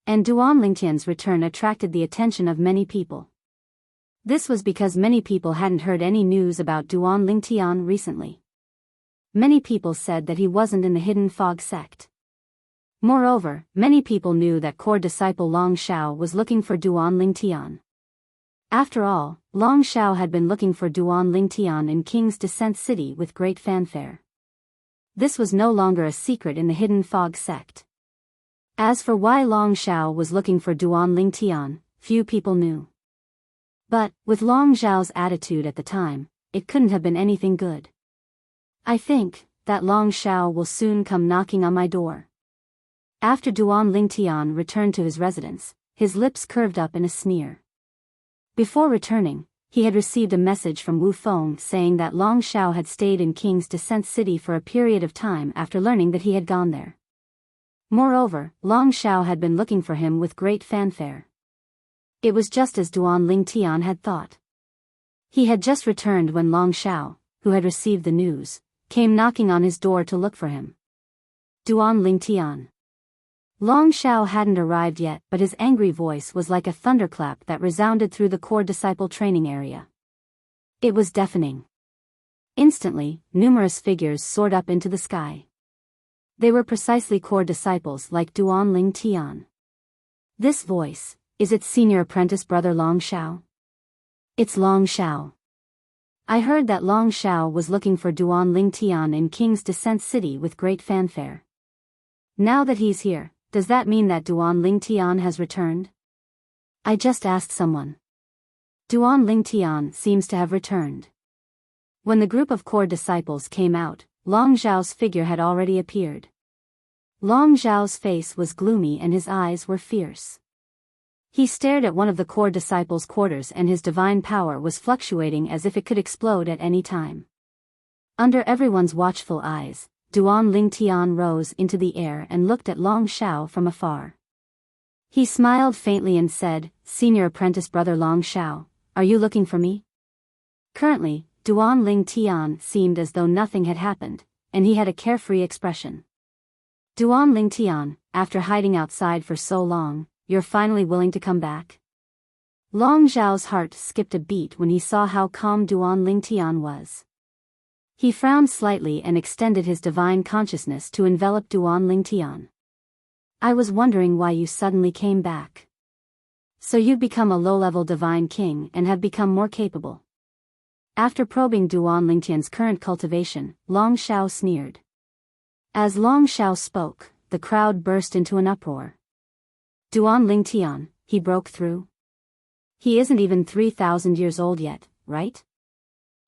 And Duan Ling Tian's return attracted the attention of many people. This was because many people hadn't heard any news about Duan Ling Tian recently. Many people said that he wasn't in the hidden fog sect. Moreover, many people knew that core disciple Long Xiao was looking for Duan Ling Tian. After all, Long Xiao had been looking for Duan Ling Tian in King's Descent City with great fanfare. This was no longer a secret in the hidden fog sect. As for why Long Xiao was looking for Duan Ling Tian, few people knew. But, with Long Xiao's attitude at the time, it couldn't have been anything good. I think that Long Xiao will soon come knocking on my door. After Duan Ling Tian returned to his residence, his lips curved up in a sneer. Before returning, he had received a message from Wu Feng saying that Long Xiao had stayed in King's Descent City for a period of time after learning that he had gone there. Moreover, Long Xiao had been looking for him with great fanfare. It was just as Duan Ling Tian had thought. He had just returned when Long Xiao, who had received the news, came knocking on his door to look for him. Duan Ling Tian. Long Xiao hadn't arrived yet, but his angry voice was like a thunderclap that resounded through the core disciple training area. It was deafening. Instantly, numerous figures soared up into the sky. They were precisely core disciples like Duan Ling Tian. This voice, is it senior apprentice brother Long Xiao? It's Long Xiao. I heard that Long Xiao was looking for Duan Ling Tian in King's Descent City with great fanfare. Now that he's here, does that mean that Duan Ling Tian has returned? I just asked someone. Duan Ling Tian seems to have returned. When the group of core disciples came out, Long Xiao's figure had already appeared. Long Xiao's face was gloomy and his eyes were fierce. He stared at one of the core disciples' quarters and his divine power was fluctuating as if it could explode at any time. Under everyone's watchful eyes, Duan Ling Tian rose into the air and looked at Long Xiao from afar. He smiled faintly and said, "Senior apprentice brother Long Xiao, are you looking for me?" Currently, Duan Ling Tian seemed as though nothing had happened, and he had a carefree expression. Duan Ling Tian, after hiding outside for so long, you're finally willing to come back? Long Xiao's heart skipped a beat when he saw how calm Duan Ling Tian was. He frowned slightly and extended his divine consciousness to envelop Duan Ling Tian. I was wondering why you suddenly came back. So you've become a low-level divine king and have become more capable. After probing Duan Ling Tian's current cultivation, Long Xiao sneered. As Long Xiao spoke, the crowd burst into an uproar. Duan Ling Tian, he broke through? He isn't even 3,000 years old yet, right?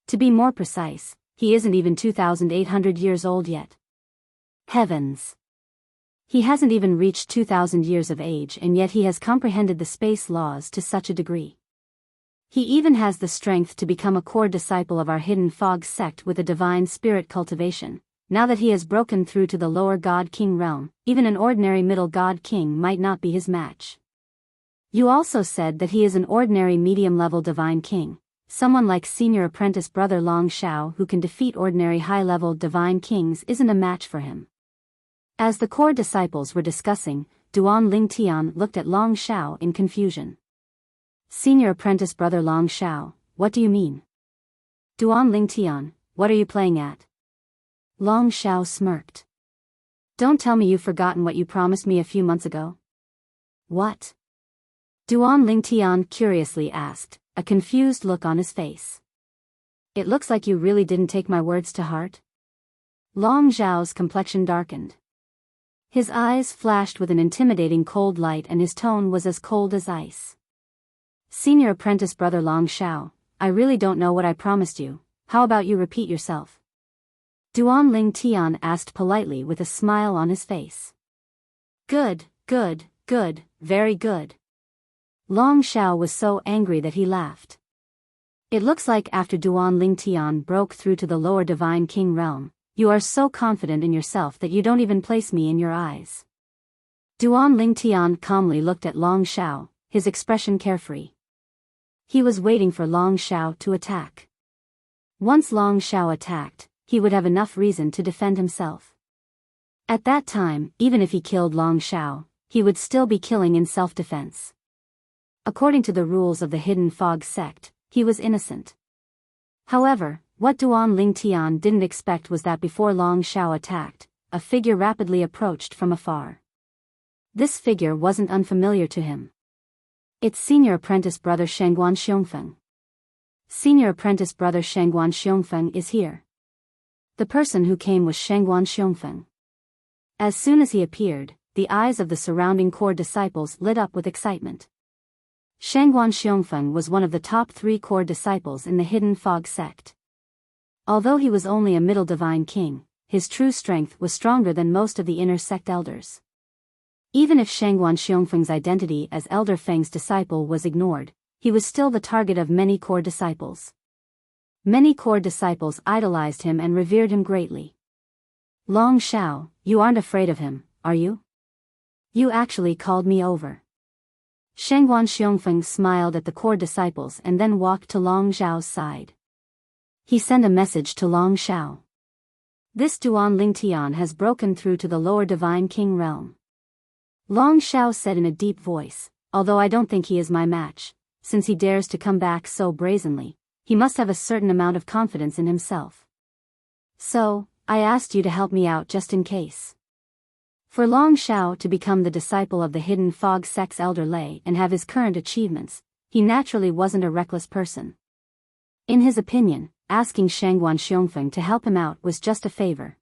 To be more precise, he isn't even 2,800 years old yet. Heavens! He hasn't even reached 2,000 years of age and yet he has comprehended the space laws to such a degree. He even has the strength to become a core disciple of our hidden fog sect with a divine spirit cultivation. Now that he has broken through to the lower God King realm, even an ordinary middle God King might not be his match. You also said that he is an ordinary medium-level divine king, someone like senior apprentice brother Long Xiao who can defeat ordinary high-level divine kings isn't a match for him. As the core disciples were discussing, Duan Ling Tian looked at Long Xiao in confusion. Senior apprentice brother Long Xiao, what do you mean? Duan Ling Tian, what are you playing at? Long Xiao smirked. Don't tell me you've forgotten what you promised me a few months ago. What? Duan Lingtian curiously asked, a confused look on his face. It looks like you really didn't take my words to heart. Long Xiao's complexion darkened. His eyes flashed with an intimidating cold light and his tone was as cold as ice. Senior apprentice brother Long Xiao, I really don't know what I promised you, how about you repeat yourself? Duan Lingtian asked politely with a smile on his face. Good, good, good, very good. Long Xiao was so angry that he laughed. It looks like after Duan Lingtian broke through to the lower divine king realm, you are so confident in yourself that you don't even place me in your eyes. Duan Lingtian calmly looked at Long Xiao, his expression carefree. He was waiting for Long Xiao to attack. Once Long Xiao attacked, he would have enough reason to defend himself. At that time, even if he killed Long Xiao, he would still be killing in self-defense. According to the rules of the Hidden Fog sect, he was innocent. However, what Duan Lingtian didn't expect was that before Long Xiao attacked, a figure rapidly approached from afar. This figure wasn't unfamiliar to him. It's senior apprentice brother Shangguan Xiongfeng. Senior apprentice brother Shangguan Xiongfeng is here. The person who came was Shangguan Xiongfeng. As soon as he appeared, the eyes of the surrounding core disciples lit up with excitement. Shangguan Xiongfeng was one of the top 3 core disciples in the Hidden Fog sect. Although he was only a middle divine king, his true strength was stronger than most of the inner sect elders. Even if Shangguan Xiongfeng's identity as Elder Feng's disciple was ignored, he was still the target of many core disciples. Many core disciples idolized him and revered him greatly. Long Xiao, you aren't afraid of him, are you? You actually called me over. Shangguan Xiongfeng smiled at the core disciples and then walked to Long Xiao's side. He sent a message to Long Xiao. This Duan Lingtian has broken through to the lower divine king realm. Long Xiao said in a deep voice, although I don't think he is my match, since he dares to come back so brazenly, he must have a certain amount of confidence in himself. So, I asked you to help me out just in case. For Long Xiao to become the disciple of the Hidden Fog sect's elder Lei and have his current achievements, he naturally wasn't a reckless person. In his opinion, asking Shangguan Xiongfeng to help him out was just a favor.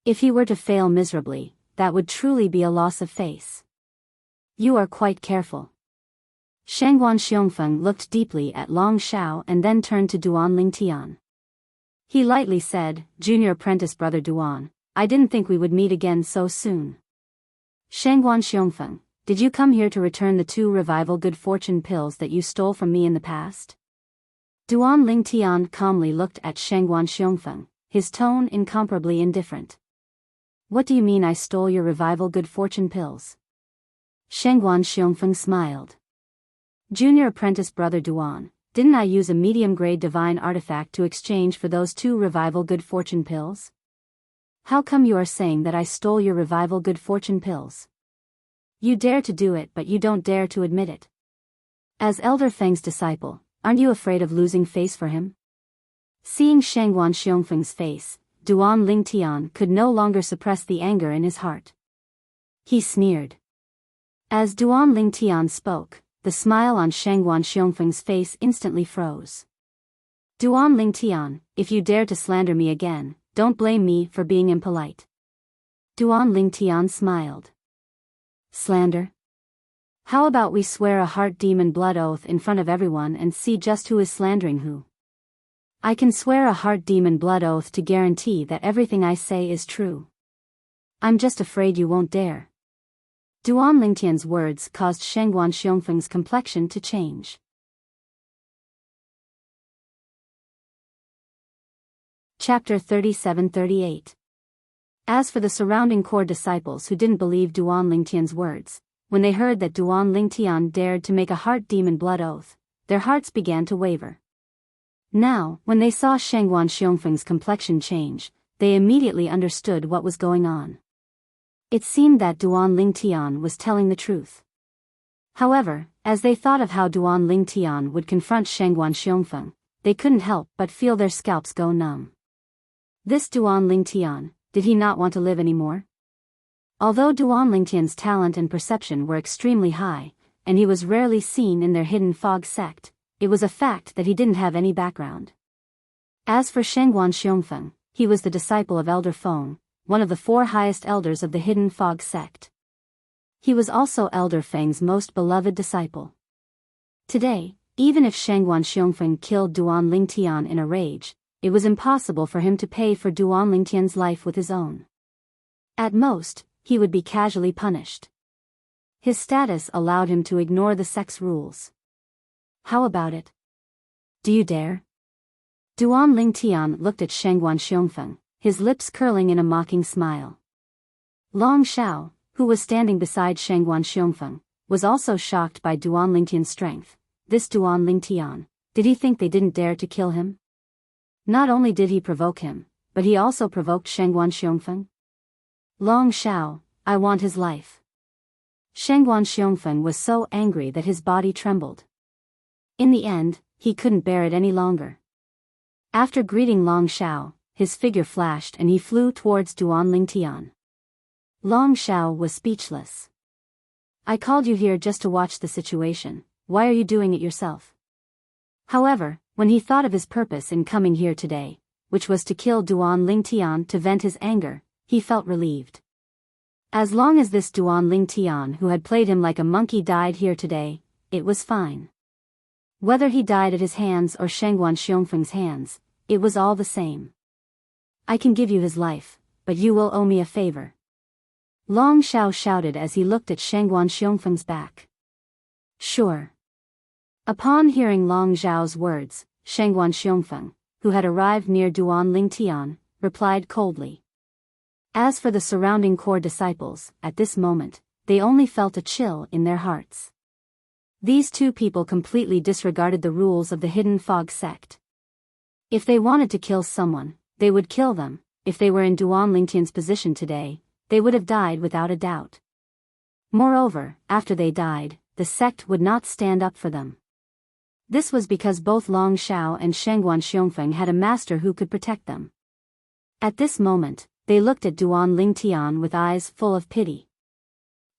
If he were to fail miserably, that would truly be a loss of face. You are quite careful. Shangguan Xiongfeng looked deeply at Long Xiao and then turned to Duan Lingtian. He lightly said, Junior apprentice brother Duan, I didn't think we would meet again so soon. Shangguan Xiongfeng, did you come here to return the 2 revival good fortune pills that you stole from me in the past? Duan Lingtian calmly looked at Shangguan Xiongfeng, his tone incomparably indifferent. What do you mean I stole your revival good fortune pills? Shangguan Xiongfeng smiled. Junior apprentice brother Duan, didn't I use a medium-grade divine artifact to exchange for those 2 revival good fortune pills? How come you are saying that I stole your revival good fortune pills? You dare to do it but you don't dare to admit it. As Elder Feng's disciple, aren't you afraid of losing face for him? Seeing Shangguan Xiongfeng's face, Duan Lingtian could no longer suppress the anger in his heart. He sneered. As Duan Lingtian spoke, the smile on Shangguan Xiongfeng's face instantly froze. Duan Lingtian, if you dare to slander me again, don't blame me for being impolite. Duan Lingtian smiled. Slander? How about we swear a heart demon blood oath in front of everyone and see just who is slandering who? I can swear a heart demon blood oath to guarantee that everything I say is true. I'm just afraid you won't dare. Duan Lingtian's words caused Shangguan Xiongfeng's complexion to change. Chapter 37-38. As for the surrounding core disciples who didn't believe Duan Lingtian's words, when they heard that Duan Lingtian dared to make a heart demon blood oath, their hearts began to waver. Now, when they saw Shangguan Xiongfeng's complexion change, they immediately understood what was going on. It seemed that Duan Lingtian was telling the truth. However, as they thought of how Duan Lingtian would confront Shangguan Xiongfeng, they couldn't help but feel their scalps go numb. This Duan Lingtian, did he not want to live anymore? Although Duan Lingtian's talent and perception were extremely high, and he was rarely seen in their hidden fog sect, it was a fact that he didn't have any background. As for Shengguan Xiongfeng, he was the disciple of Elder Feng, one of the 4 highest elders of the hidden fog sect. He was also Elder Feng's most beloved disciple. Today, even if Shengguan Xiongfeng killed Duan Lingtian in a rage, it was impossible for him to pay for Duan Lingtian's life with his own. At most, he would be casually punished. His status allowed him to ignore the sect's rules. How about it? Do you dare? Duan Lingtian looked at Shengguan Xiongfeng, his lips curling in a mocking smile. Long Xiao, who was standing beside Shengguan Xiongfeng, was also shocked by Duan Lingtian's strength. This Duan Lingtian, did he think they didn't dare to kill him? Not only did he provoke him, but he also provoked Shengguan Xiongfeng. Long Xiao, I want his life. Shengguan Xiongfeng was so angry that his body trembled. In the end, he couldn't bear it any longer. After greeting Long Xiao, his figure flashed and he flew towards Duan Lingtian. Long Xiao was speechless. I called you here just to watch the situation, why are you doing it yourself? However, when he thought of his purpose in coming here today, which was to kill Duan Lingtian to vent his anger, he felt relieved. As long as this Duan Lingtian who had played him like a monkey died here today, it was fine. Whether he died at his hands or Shengguan Xiongfeng's hands, it was all the same. I can give you his life, but you will owe me a favor. Long Xiao shouted as he looked at Shengguan Xiongfeng's back. Sure. Upon hearing Long Xiao's words, Shengguan Xiongfeng, who had arrived near Duan Lingtian, replied coldly. As for the surrounding core disciples, at this moment, they only felt a chill in their hearts. These 2 people completely disregarded the rules of the hidden fog sect. If they wanted to kill someone, they would kill them. If they were in Duan Lingtian's position today, they would have died without a doubt. Moreover, after they died, the sect would not stand up for them. This was because both Long Xiao and Shengguan Xiongfeng had a master who could protect them. At this moment, they looked at Duan Lingtian with eyes full of pity.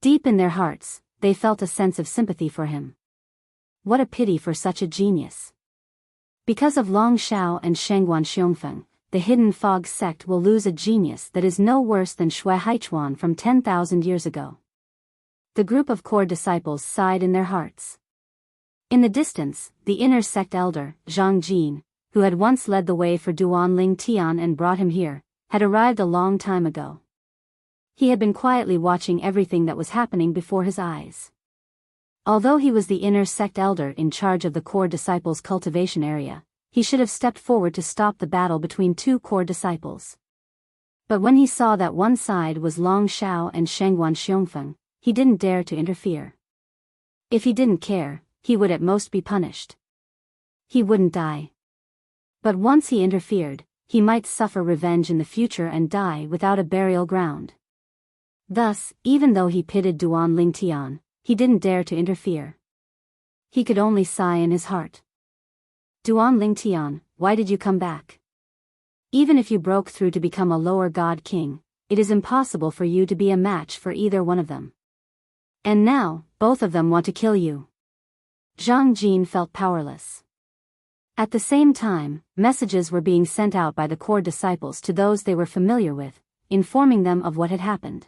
Deep in their hearts, they felt a sense of sympathy for him. What a pity for such a genius. Because of Long Xiao and Shengguan Xiongfeng, the hidden fog sect will lose a genius that is no worse than Shui Haichuan from 10,000 years ago. The group of core disciples sighed in their hearts. In the distance, the inner sect elder, Zhang Jin, who had once led the way for Duan Lingtian and brought him here, had arrived a long time ago. He had been quietly watching everything that was happening before his eyes. Although he was the inner sect elder in charge of the core disciples' cultivation area, he should have stepped forward to stop the battle between 2 core disciples. But when he saw that one side was Long Xiao and Shengguan Xiongfeng, he didn't dare to interfere. If he didn't care, he would at most be punished. He wouldn't die. But once he interfered, he might suffer revenge in the future and die without a burial ground. Thus, even though he pitied Duan Lingtian, he didn't dare to interfere. He could only sigh in his heart. Duan Lingtian, why did you come back? Even if you broke through to become a lower god king, it is impossible for you to be a match for either one of them. And now, both of them want to kill you. Zhang Jin felt powerless. At the same time, messages were being sent out by the core disciples to those they were familiar with, informing them of what had happened.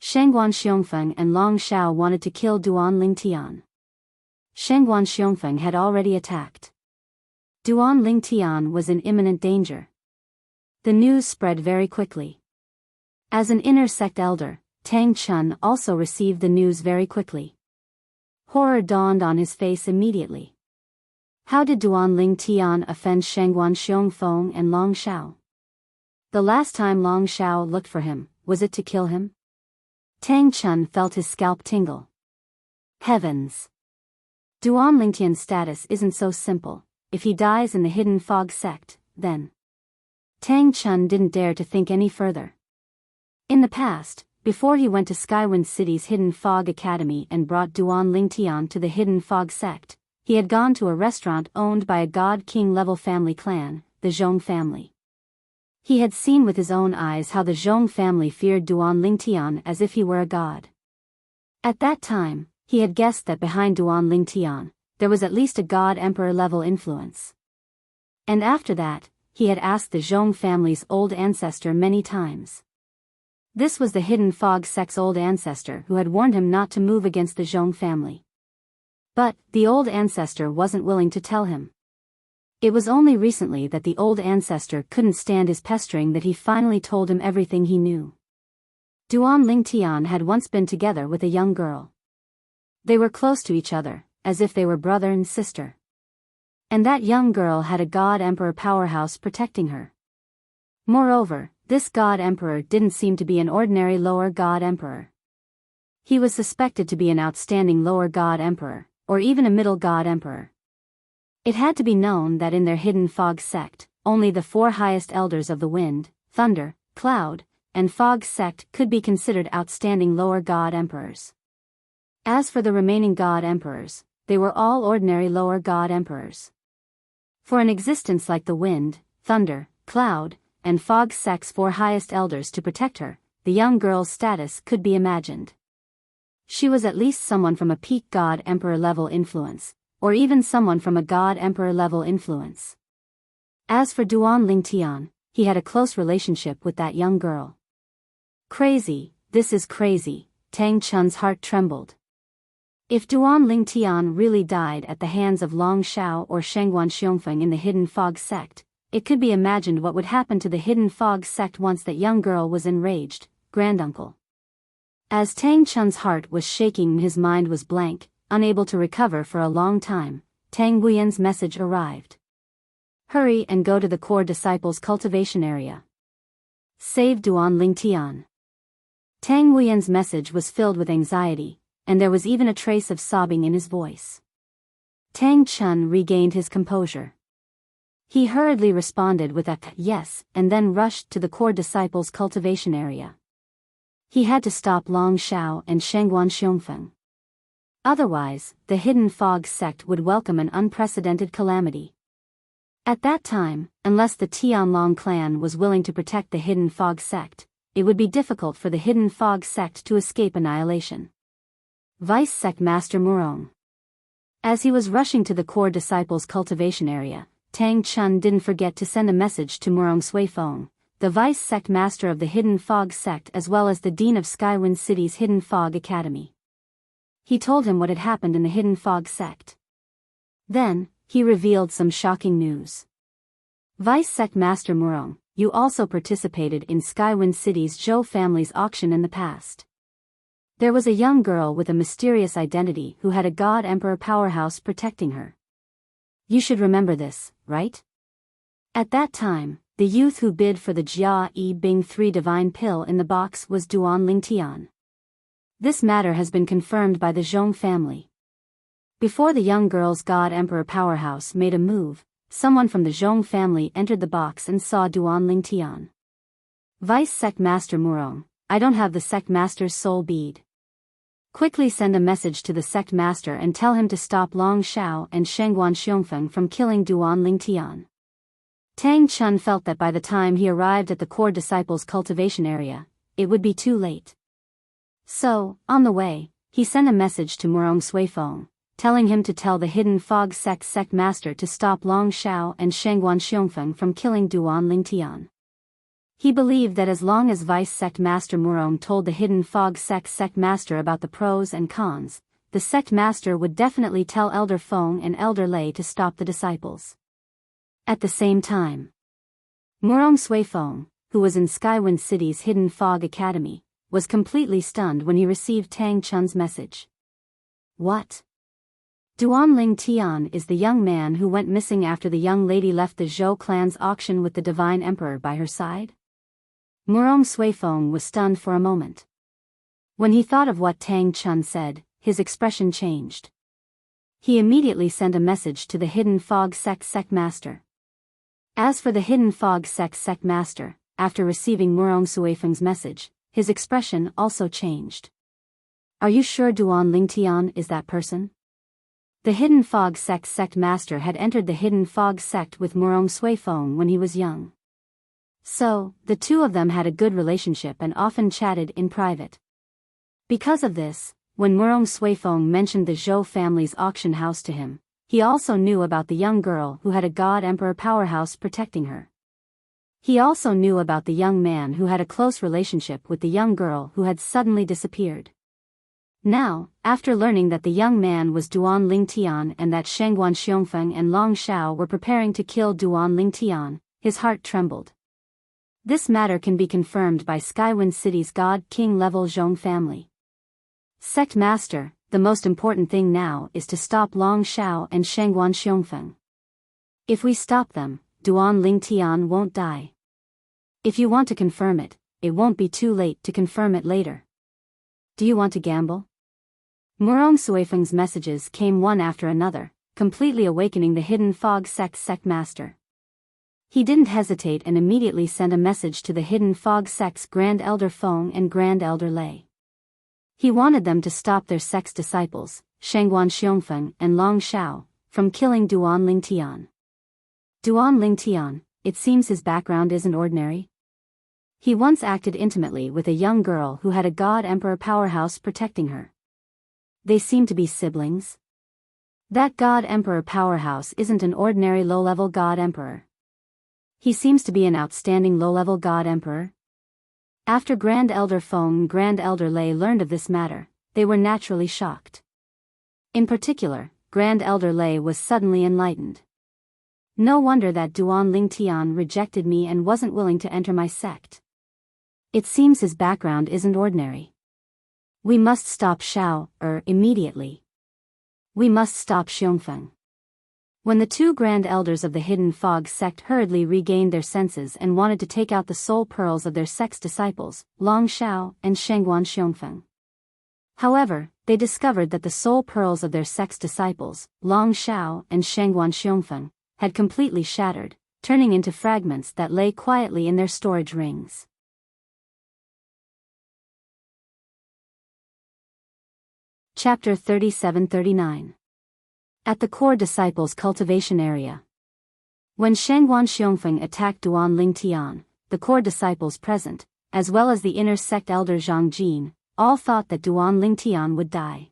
Shengguan Xiongfeng and Long Xiao wanted to kill Duan Lingtian. Shengguan Xiongfeng had already attacked. Duan Lingtian was in imminent danger. The news spread very quickly. As an inner sect elder, Tang Chun also received the news very quickly. Horror dawned on his face immediately. How did Duan Lingtian offend Shengguan Xiongfeng and Long Xiao? The last time Long Xiao looked for him, was it to kill him? Tang Chun felt his scalp tingle. Heavens! Duan Lingtian's status isn't so simple. If he dies in the hidden fog sect, then... Tang Chun didn't dare to think any further. In the past, before he went to Skywind City's Hidden Fog Academy and brought Duan Lingtian to the Hidden Fog sect, he had gone to a restaurant owned by a God King level family clan, the Zhong family. He had seen with his own eyes how the Zhong family feared Duan Lingtian as if he were a god. At that time, he had guessed that behind Duan Lingtian, there was at least a god-emperor level influence. And after that, he had asked the Zhong family's old ancestor many times. This was the Hidden Fog sect's old ancestor who had warned him not to move against the Zhong family. But the old ancestor wasn't willing to tell him. It was only recently that the old ancestor couldn't stand his pestering that he finally told him everything he knew. Duan Lingtian had once been together with a young girl. They were close to each other, as if they were brother and sister. And that young girl had a god-emperor powerhouse protecting her. Moreover, this god-emperor didn't seem to be an ordinary lower god-emperor. He was suspected to be an outstanding lower god-emperor, or even a middle god-emperor. It had to be known that in their Hidden Fog sect, only the 4 highest elders of the wind, thunder, cloud, and fog sect could be considered outstanding lower god-emperors. As for the remaining god-emperors, they were all ordinary lower god-emperors. For an existence like the wind, thunder, cloud, and fog sect's 4 highest elders to protect her, the young girl's status could be imagined. She was at least someone from a peak god-emperor level influence, or even someone from a god-emperor level influence. As for Duan Lingtian, he had a close relationship with that young girl. Crazy, this is crazy, Tang Chun's heart trembled. If Duan Lingtian really died at the hands of Long Shao or Shengguan Xiongfeng in the Hidden Fog sect, it could be imagined what would happen to the Hidden Fog sect once that young girl was enraged, granduncle. As Tang Chun's heart was shaking and his mind was blank, unable to recover for a long time, Tang Wuyan's message arrived. Hurry and go to the core disciples' cultivation area. Save Duan Lingtian. Tang Wuyan's message was filled with anxiety, and there was even a trace of sobbing in his voice. Tang Chun regained his composure. He hurriedly responded with a yes and then rushed to the core disciples' cultivation area. He had to stop Long Shao and Shengguan Xiongfeng. Otherwise, the Hidden Fog sect would welcome an unprecedented calamity. At that time, unless the Tianlong clan was willing to protect the Hidden Fog sect, it would be difficult for the Hidden Fog sect to escape annihilation. Vice Sect Master Murong. As he was rushing to the core disciples' cultivation area, Tang Chun didn't forget to send a message to Murong Suifeng, the Vice Sect Master of the Hidden Fog sect as well as the Dean of Skywind City's Hidden Fog Academy. He told him what had happened in the Hidden Fog sect. Then, he revealed some shocking news. Vice Sect Master Murong, you also participated in Skywind City's Zhou family's auction in the past. There was a young girl with a mysterious identity who had a god-emperor powerhouse protecting her. You should remember this, right? At that time, the youth who bid for the Jia Yi Bing 3 divine pill in the box was Duan Lingtian. This matter has been confirmed by the Zhong family. Before the young girl's god-emperor powerhouse made a move, someone from the Zhong family entered the box and saw Duan Lingtian. Vice Sect Master Murong, I don't have the Sect Master's soul bead. Quickly send a message to the Sect Master and tell him to stop Long Shao and Shengguan Xiongfeng from killing Duan Lingtian. Tang Chun felt that by the time he arrived at the core disciples' cultivation area, it would be too late. So, on the way, he sent a message to Murong Suifeng, telling him to tell the Hidden Fog sect master to stop Long Shao and Shengguan Xiongfeng from killing Duan Lingtian. He believed that as long as Vice Sect Master Murong told the Hidden Fog sect master about the pros and cons, the sect master would definitely tell Elder Feng and Elder Lei to stop the disciples. At the same time, Murong Suifeng, who was in Skywind City's Hidden Fog Academy, was completely stunned when he received Tang Chun's message. What? Duan Lingtian is the young man who went missing after the young lady left the Zhou clan's auction with the Divine Emperor by her side? Murong Suifeng was stunned for a moment. When he thought of what Tang Chun said, his expression changed. He immediately sent a message to the Hidden Fog sect master. As for the Hidden Fog sect master, after receiving Murong Suifeng's message, his expression also changed. Are you sure Duan Lingtian is that person? The Hidden Fog sect master had entered the Hidden Fog sect with Murong Suifeng when he was young. So, the two of them had a good relationship and often chatted in private. Because of this, when Murong Suifeng mentioned the Zhou family's auction house to him, he also knew about the young girl who had a god emperor powerhouse protecting her. He also knew about the young man who had a close relationship with the young girl who had suddenly disappeared. Now, after learning that the young man was Duan Lingtian and that Shangguan Xiongfeng and Long Shao were preparing to kill Duan Lingtian, his heart trembled. This matter can be confirmed by Skywind City's God King level Zhong family. Sect Master, the most important thing now is to stop Long Shao and Shangguan Xiongfeng. If we stop them, Duan Lingtian won't die. If you want to confirm it, it won't be too late to confirm it later. Do you want to gamble? Murong Suifeng's messages came one after another, completely awakening the Hidden Fog Sect Master. He didn't hesitate and immediately sent a message to the Hidden Fog Sect's Grand Elder Feng and Grand Elder Lei. He wanted them to stop their sect's disciples, Shangguan Xiongfeng and Long Shao, from killing Duan Lingtian. Duan Lingtian, it seems his background isn't ordinary. He once acted intimately with a young girl who had a god emperor powerhouse protecting her. They seem to be siblings. That god emperor powerhouse isn't an ordinary low-level god emperor. He seems to be an outstanding low-level god emperor. After Grand Elder Feng and Grand Elder Lei learned of this matter, they were naturally shocked. In particular, Grand Elder Lei was suddenly enlightened. No wonder that Duan Lingtian rejected me and wasn't willing to enter my sect. It seems his background isn't ordinary. We must stop Shao, immediately. We must stop Xiongfeng. When the two Grand Elders of the Hidden Fog sect hurriedly regained their senses and wanted to take out the soul pearls of their sect's disciples, Long Shao and Shangguan Xiongfeng. However, they discovered that the soul pearls of their sect's disciples, Long Shao and Shangguan Xiongfeng, had completely shattered, turning into fragments that lay quietly in their storage rings. Chapter 37-39. At the core disciples' cultivation area. When Shangguan Xiongfeng attacked Duan Lingtian, the core disciples present, as well as the inner sect elder Zhang Jin, all thought that Duan Lingtian would die.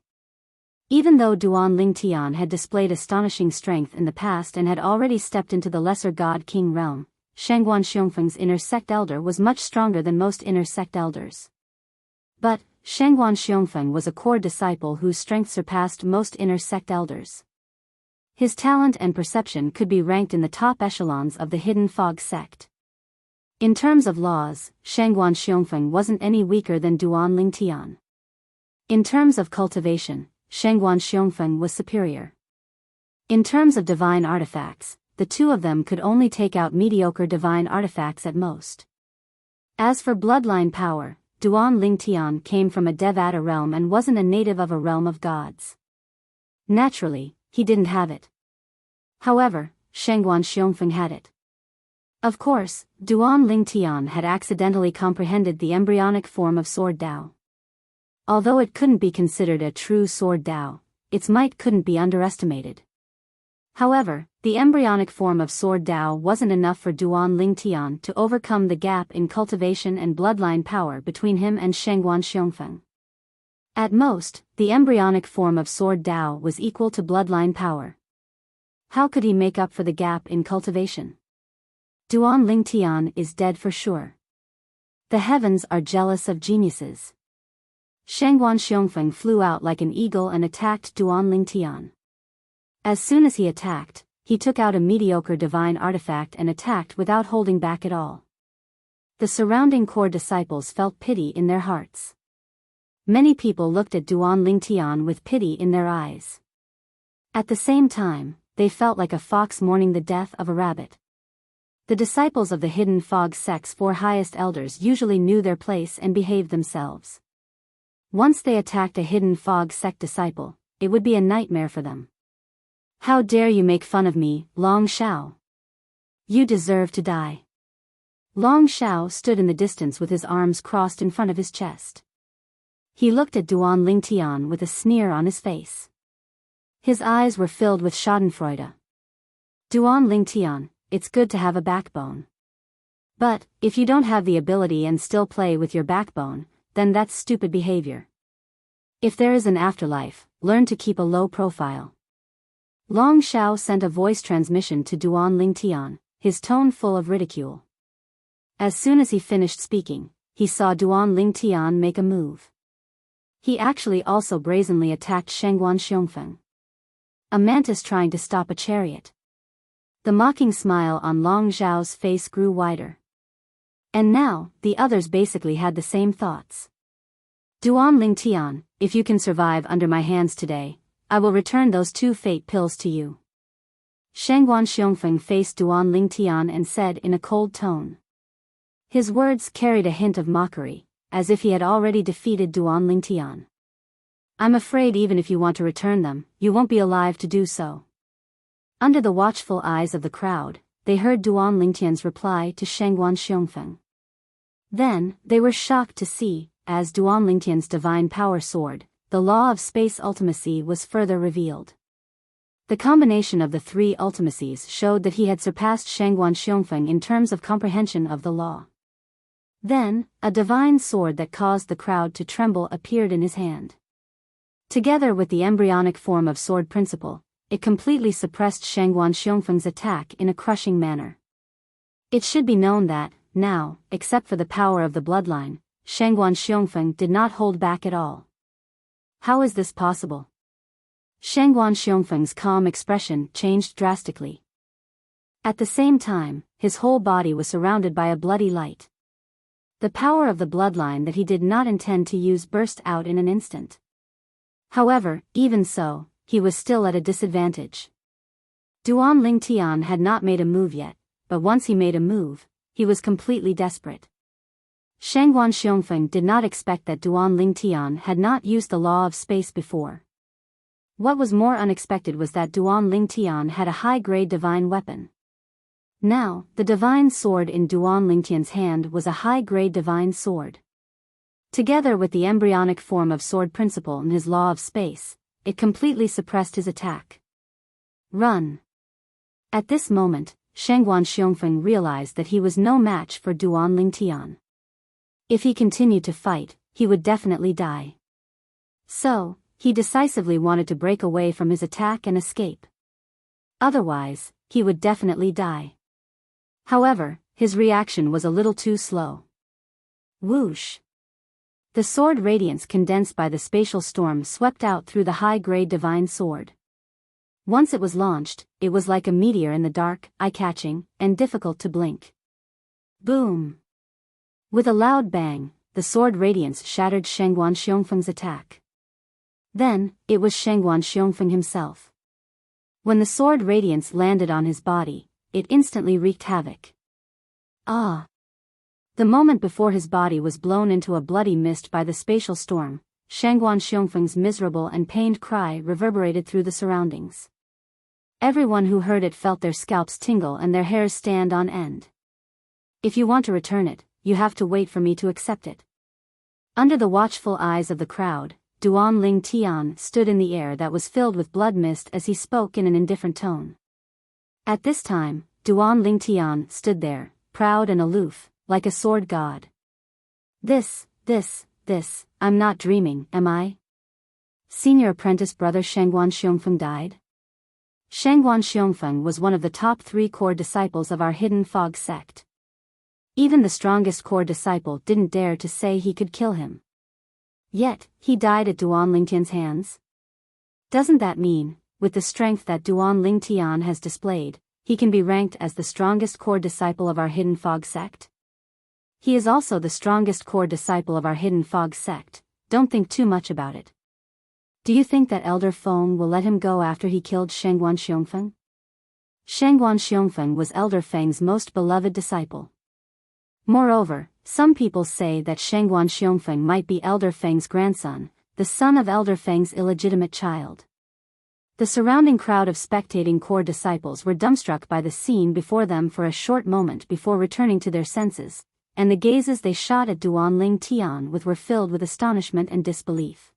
Even though Duan Lingtian had displayed astonishing strength in the past and had already stepped into the lesser god king realm, Shangguan Xiongfeng's inner sect elder was much stronger than most inner sect elders. But Shangguan Xiongfeng was a core disciple whose strength surpassed most inner sect elders. His talent and perception could be ranked in the top echelons of the Hidden Fog sect. In terms of laws, Shangguan Xiongfeng wasn't any weaker than Duan Lingtian. In terms of cultivation, Shangguan Xiongfeng was superior. In terms of divine artifacts, the two of them could only take out mediocre divine artifacts at most. As for bloodline power, Duan Lingtian came from a Devata realm and wasn't a native of a realm of gods. Naturally, he didn't have it. However, Shangguan Xiongfeng had it. Of course, Duan Lingtian had accidentally comprehended the embryonic form of Sword Dao. Although it couldn't be considered a true Sword Dao, its might couldn't be underestimated. However, the embryonic form of Sword Dao wasn't enough for Duan Lingtian to overcome the gap in cultivation and bloodline power between him and Shangguan Xiongfeng. At most, the embryonic form of Sword Dao was equal to bloodline power. How could he make up for the gap in cultivation? Duan Lingtian is dead for sure. The heavens are jealous of geniuses. Shangguan Xiongfeng flew out like an eagle and attacked Duan Lingtian. As soon as he attacked, he took out a mediocre divine artifact and attacked without holding back at all. The surrounding core disciples felt pity in their hearts. Many people looked at Duan Lingtian with pity in their eyes. At the same time, they felt like a fox mourning the death of a rabbit. The disciples of the Hidden Fog sect's four highest elders usually knew their place and behaved themselves. Once they attacked a Hidden Fog sect disciple, it would be a nightmare for them. How dare you make fun of me, Long Shao? You deserve to die. Long Shao stood in the distance with his arms crossed in front of his chest. He looked at Duan Lingtian with a sneer on his face. His eyes were filled with schadenfreude. Duan Lingtian, it's good to have a backbone. But, if you don't have the ability and still play with your backbone, then that's stupid behavior. If there is an afterlife, learn to keep a low profile. Long Xiao sent a voice transmission to Duan Lingtian, his tone full of ridicule. As soon as he finished speaking, he saw Duan Lingtian make a move. He actually also brazenly attacked Shengguan Xiongfeng. A mantis trying to stop a chariot. The mocking smile on Long Xiao's face grew wider. And now, the others basically had the same thoughts. Duan Lingtian, if you can survive under my hands today, I will return those 2 fate pills to you. Shengguan Xiongfeng faced Duan Lingtian and said in a cold tone. His words carried a hint of mockery, as if he had already defeated Duan Lingtian. I'm afraid even if you want to return them, you won't be alive to do so. Under the watchful eyes of the crowd, they heard Duan Lingtian's reply to Shengguan Xiongfeng. Then, they were shocked to see, as Duan Lingtian's divine power soared, the law of space ultimacy was further revealed. The combination of the 3 ultimacies showed that he had surpassed Shengguan Xiongfeng in terms of comprehension of the law. Then, a divine sword that caused the crowd to tremble appeared in his hand. Together with the embryonic form of sword principle, it completely suppressed Shengguan Xiongfeng's attack in a crushing manner. It should be known that, now, except for the power of the bloodline, Shengguan Xiongfeng did not hold back at all. How is this possible? Shengguan Xiongfeng's calm expression changed drastically. At the same time, his whole body was surrounded by a bloody light. The power of the bloodline that he did not intend to use burst out in an instant. However, even so, he was still at a disadvantage. Duan Lingtian had not made a move yet, but once he made a move, he was completely desperate. Shengguan Xiongfeng did not expect that Duan Lingtian had not used the law of space before. What was more unexpected was that Duan Lingtian had a high-grade divine weapon. Now, the divine sword in Duan Lingtian's hand was a high-grade divine sword. Together with the embryonic form of sword principle and his law of space, it completely suppressed his attack. Run! At this moment, Shengguan Xiongfeng realized that he was no match for Duan Lingtian. If he continued to fight, he would definitely die. So, he decisively wanted to break away from his attack and escape. Otherwise, he would definitely die. However, his reaction was a little too slow. Whoosh! The sword radiance condensed by the spatial storm swept out through the high-grade divine sword. Once it was launched, it was like a meteor in the dark, eye-catching, and difficult to blink. Boom! With a loud bang, the sword radiance shattered Shengguan Xiongfeng's attack. Then, it was Shengguan Xiongfeng himself. When the sword radiance landed on his body, it instantly wreaked havoc. Ah! The moment before his body was blown into a bloody mist by the spatial storm, Shengguan Xiongfeng's miserable and pained cry reverberated through the surroundings. Everyone who heard it felt their scalps tingle and their hairs stand on end. If you want to return it, you have to wait for me to accept it. Under the watchful eyes of the crowd, Duan Lingtian stood in the air that was filled with blood mist as he spoke in an indifferent tone. At this time, Duan Lingtian stood there, proud and aloof, like a sword god. This, I'm not dreaming, am I? Senior apprentice brother Shengguan Xiongfeng died? Shengguan Xiongfeng was one of the top 3 core disciples of our hidden fog sect. Even the strongest core disciple didn't dare to say he could kill him. Yet, he died at Duan Lingtian's hands? Doesn't that mean, with the strength that Duan Lingtian has displayed, he can be ranked as the strongest core disciple of our hidden fog sect? He is also the strongest core disciple of our hidden fog sect, don't think too much about it. Do you think that Elder Feng will let him go after he killed Shengguan Xiongfeng? Shengguan Xiongfeng was Elder Feng's most beloved disciple. Moreover, some people say that Shengguan Xiongfeng might be Elder Feng's grandson, the son of Elder Feng's illegitimate child. The surrounding crowd of spectating core disciples were dumbstruck by the scene before them for a short moment before returning to their senses, and the gazes they shot at Duan Lingtian with were filled with astonishment and disbelief.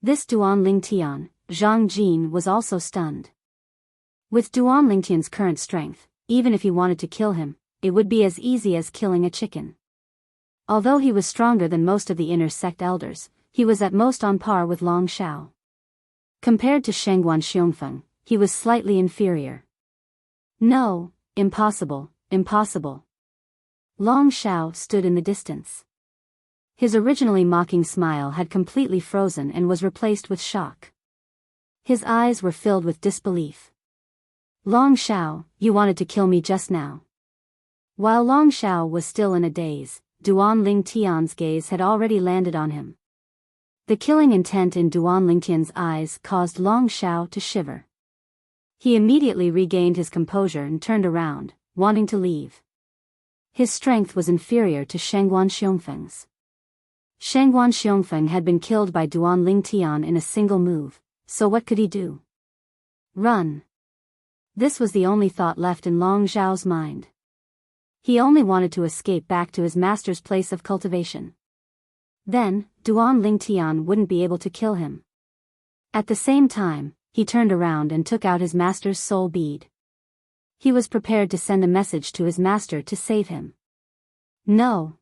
This Duan Lingtian, Zhang Jin was also stunned. With Duan Lingtian's current strength, even if he wanted to kill him, it would be as easy as killing a chicken. Although he was stronger than most of the inner sect elders, he was at most on par with Long Shao. Compared to Shengguan Xiongfeng, he was slightly inferior. No, impossible, impossible. Long Shao stood in the distance. His originally mocking smile had completely frozen and was replaced with shock. His eyes were filled with disbelief. Long Shao, you wanted to kill me just now. While Long Shao was still in a daze, Duan Lingtian's gaze had already landed on him. The killing intent in Duan Lingtian's eyes caused Long Shao to shiver. He immediately regained his composure and turned around, wanting to leave. His strength was inferior to Shengguan Xiongfeng's. Shengguan Xiongfeng had been killed by Duan Lingtian in a single move, so what could he do? Run. This was the only thought left in Long Zhao's mind. He only wanted to escape back to his master's place of cultivation. Then, Duan Lingtian wouldn't be able to kill him. At the same time, he turned around and took out his master's soul bead. He was prepared to send a message to his master to save him. No.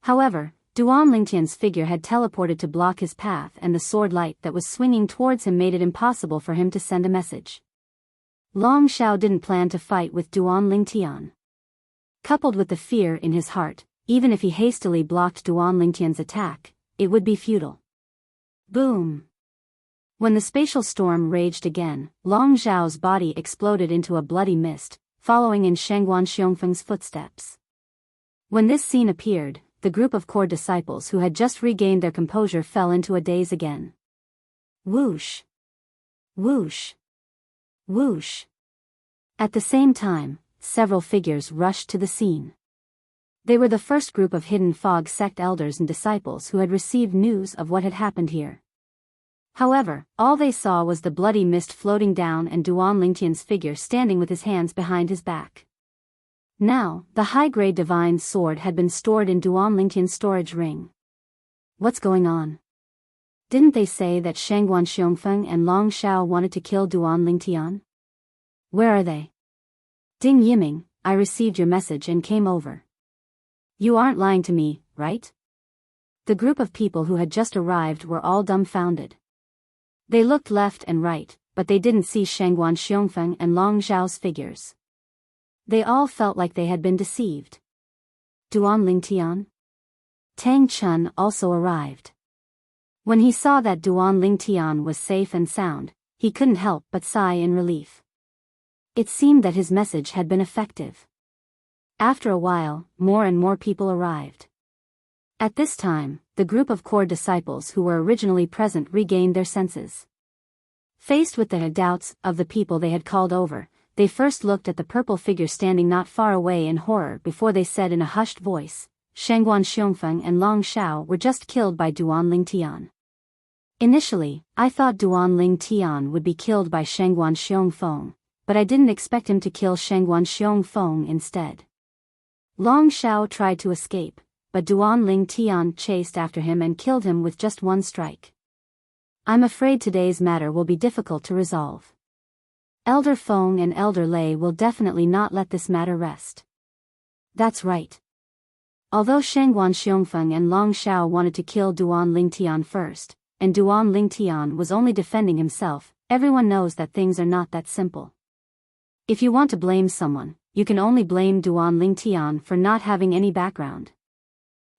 However, Duan Lingtian's figure had teleported to block his path, and the sword light that was swinging towards him made it impossible for him to send a message. Long Shao didn't plan to fight with Duan Lingtian. Coupled with the fear in his heart, even if he hastily blocked Duan Lingtian's attack, it would be futile. Boom! When the spatial storm raged again, Long Zhao's body exploded into a bloody mist, following in Shengguan Xiongfeng's footsteps. When this scene appeared, the group of core disciples who had just regained their composure fell into a daze again. Whoosh! Whoosh! Whoosh! At the same time, several figures rushed to the scene. They were the first group of hidden fog sect elders and disciples who had received news of what had happened here. However, all they saw was the bloody mist floating down and Duan Lingtian's figure standing with his hands behind his back. Now, the high-grade divine sword had been stored in Duan Lingtian's storage ring. What's going on? Didn't they say that Shengguan Xiongfeng and Long Shao wanted to kill Duan Lingtian? Where are they? Ding Yiming, I received your message and came over. You aren't lying to me, right? The group of people who had just arrived were all dumbfounded. They looked left and right, but they didn't see Shengguan Xiongfeng and Long Zhao's figures. They all felt like they had been deceived. Duan Lingtian? Tang Chun also arrived. When he saw that Duan Lingtian was safe and sound, he couldn't help but sigh in relief. It seemed that his message had been effective. After a while, more and more people arrived. At this time, the group of core disciples who were originally present regained their senses. Faced with the doubts of the people they had called over, they first looked at the purple figure standing not far away in horror before they said in a hushed voice, Shengguan Xiongfeng and Long Shao were just killed by Duan Lingtian. Initially, I thought Duan Lingtian would be killed by Shengguan Xiongfeng, but I didn't expect him to kill Shengguan Xiongfeng instead. Long Shao tried to escape, but Duan Lingtian chased after him and killed him with just one strike. I'm afraid today's matter will be difficult to resolve. Elder Feng and Elder Lei will definitely not let this matter rest. That's right. Although Shengguan Xiongfeng and Long Shao wanted to kill Duan Lingtian first, and Duan Lingtian was only defending himself, everyone knows that things are not that simple. If you want to blame someone, you can only blame Duan Lingtian for not having any background.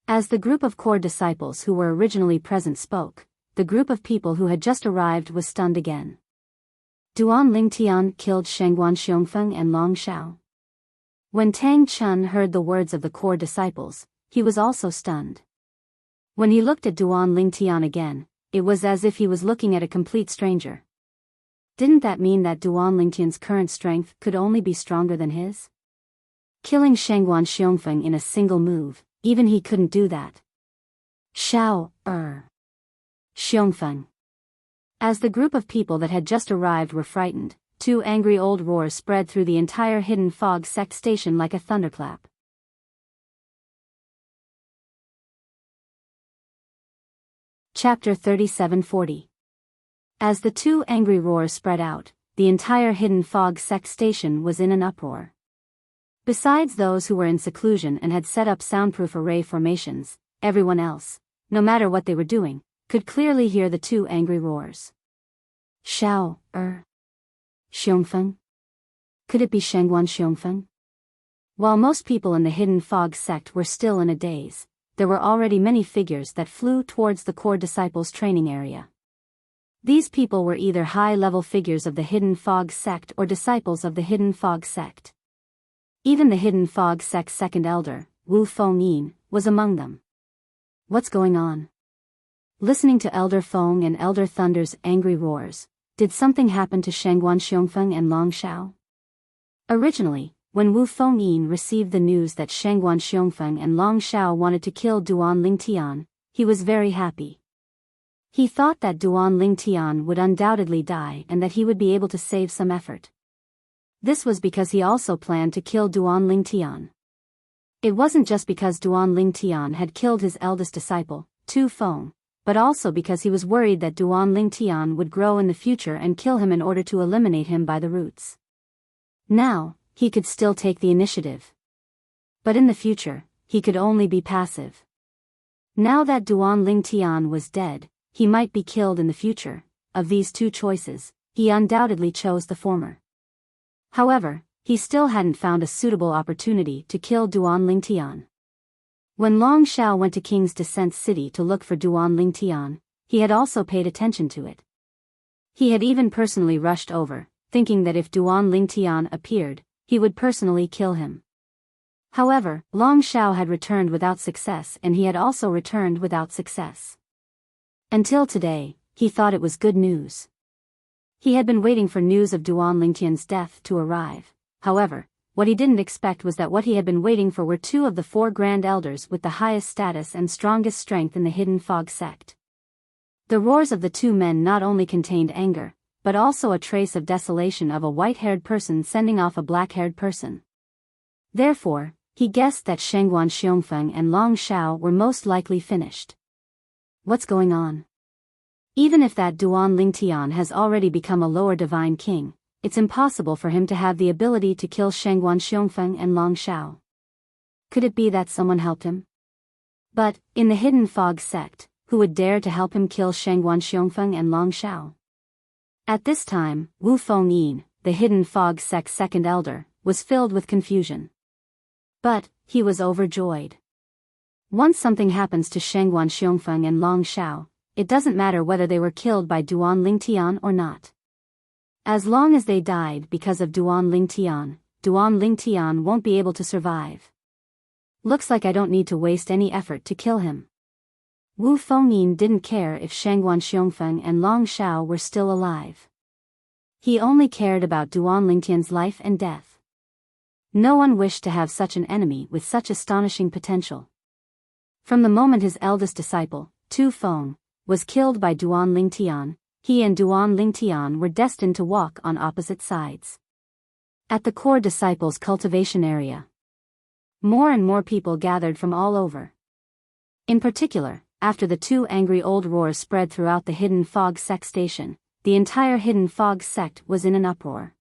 As the group of core disciples who were originally present spoke, the group of people who had just arrived was stunned again. Duan Lingtian killed Shengguan Xiongfeng and Long Shao. When Tang Chun heard the words of the core disciples, he was also stunned. When he looked at Duan Lingtian again, it was as if he was looking at a complete stranger. Didn't that mean that Duan Lingtian's current strength could only be stronger than his? Killing Shengguan Xiongfeng in a single move, even he couldn't do that. Xiongfeng. As the group of people that had just arrived were frightened, two angry old roars spread through the entire hidden fog sect station like a thunderclap. Chapter 3740. As the two angry roars spread out, the entire hidden fog sect station was in an uproar. Besides those who were in seclusion and had set up soundproof array formations, everyone else, no matter what they were doing, could clearly hear the two angry roars. Xiao, Xiongfeng? Could it be Shengguan Xiongfeng? While most people in the Hidden Fog sect were still in a daze, there were already many figures that flew towards the core disciples' training area. These people were either high-level figures of the Hidden Fog sect or disciples of the Hidden Fog sect. Even the Hidden Fog sect's second elder, Wu Fengyin, was among them. What's going on? Listening to Elder Feng and Elder Thunder's angry roars, did something happen to Shengguan Xiongfeng and Long Xiao? Originally, when Wu Fengyin received the news that Shengguan Xiongfeng and Long Xiao wanted to kill Duan Lingtian, he was very happy. He thought that Duan Lingtian would undoubtedly die and that he would be able to save some effort. This was because he also planned to kill Duan Lingtian. It wasn't just because Duan Lingtian had killed his eldest disciple, Tu Feng, but also because he was worried that Duan Lingtian would grow in the future and kill him in order to eliminate him by the roots. Now, he could still take the initiative. But in the future, he could only be passive. Now that Duan Lingtian was dead, he might be killed in the future. Of these two choices, he undoubtedly chose the former. However, he still hadn't found a suitable opportunity to kill Duan Lingtian. When Long Xiao went to King's Descent City to look for Duan Lingtian, he had also paid attention to it. He had even personally rushed over, thinking that if Duan Lingtian appeared, he would personally kill him. However, Long Xiao had returned without success and he had also returned without success. Until today, he thought it was good news. He had been waiting for news of Duan Lingtian's death to arrive. However, what he didn't expect was that what he had been waiting for were two of the four grand elders with the highest status and strongest strength in the Hidden Fog sect. The roars of the two men not only contained anger, but also a trace of desolation of a white-haired person sending off a black-haired person. Therefore, he guessed that Shengguan Xiongfeng and Long Xiao were most likely finished. What's going on? Even if that Duan Lingtian has already become a lower divine king, it's impossible for him to have the ability to kill Shengguan Xiongfeng and Long Xiao. Could it be that someone helped him? But, in the Hidden Fog sect, who would dare to help him kill Shengguan Xiongfeng and Long Xiao? At this time, Wu Fengyin, the Hidden Fog sect's second elder, was filled with confusion. But, he was overjoyed. Once something happens to Shengguan Xiongfeng and Long Xiao, it doesn't matter whether they were killed by Duan Lingtian or not. As long as they died because of Duan Lingtian won't be able to survive. Looks like I don't need to waste any effort to kill him. Wu Fengyin didn't care if Shengguan Xiongfeng and Long Xiao were still alive. He only cared about Duan Lingtian's life and death. No one wished to have such an enemy with such astonishing potential. From the moment his eldest disciple, Tu Feng, was killed by Duan Lingtian, he and Duan Lingtian were destined to walk on opposite sides. At the core disciples' cultivation area, more and more people gathered from all over. In particular, after the two angry old roars spread throughout the Hidden Fog sect station, the entire Hidden Fog sect was in an uproar.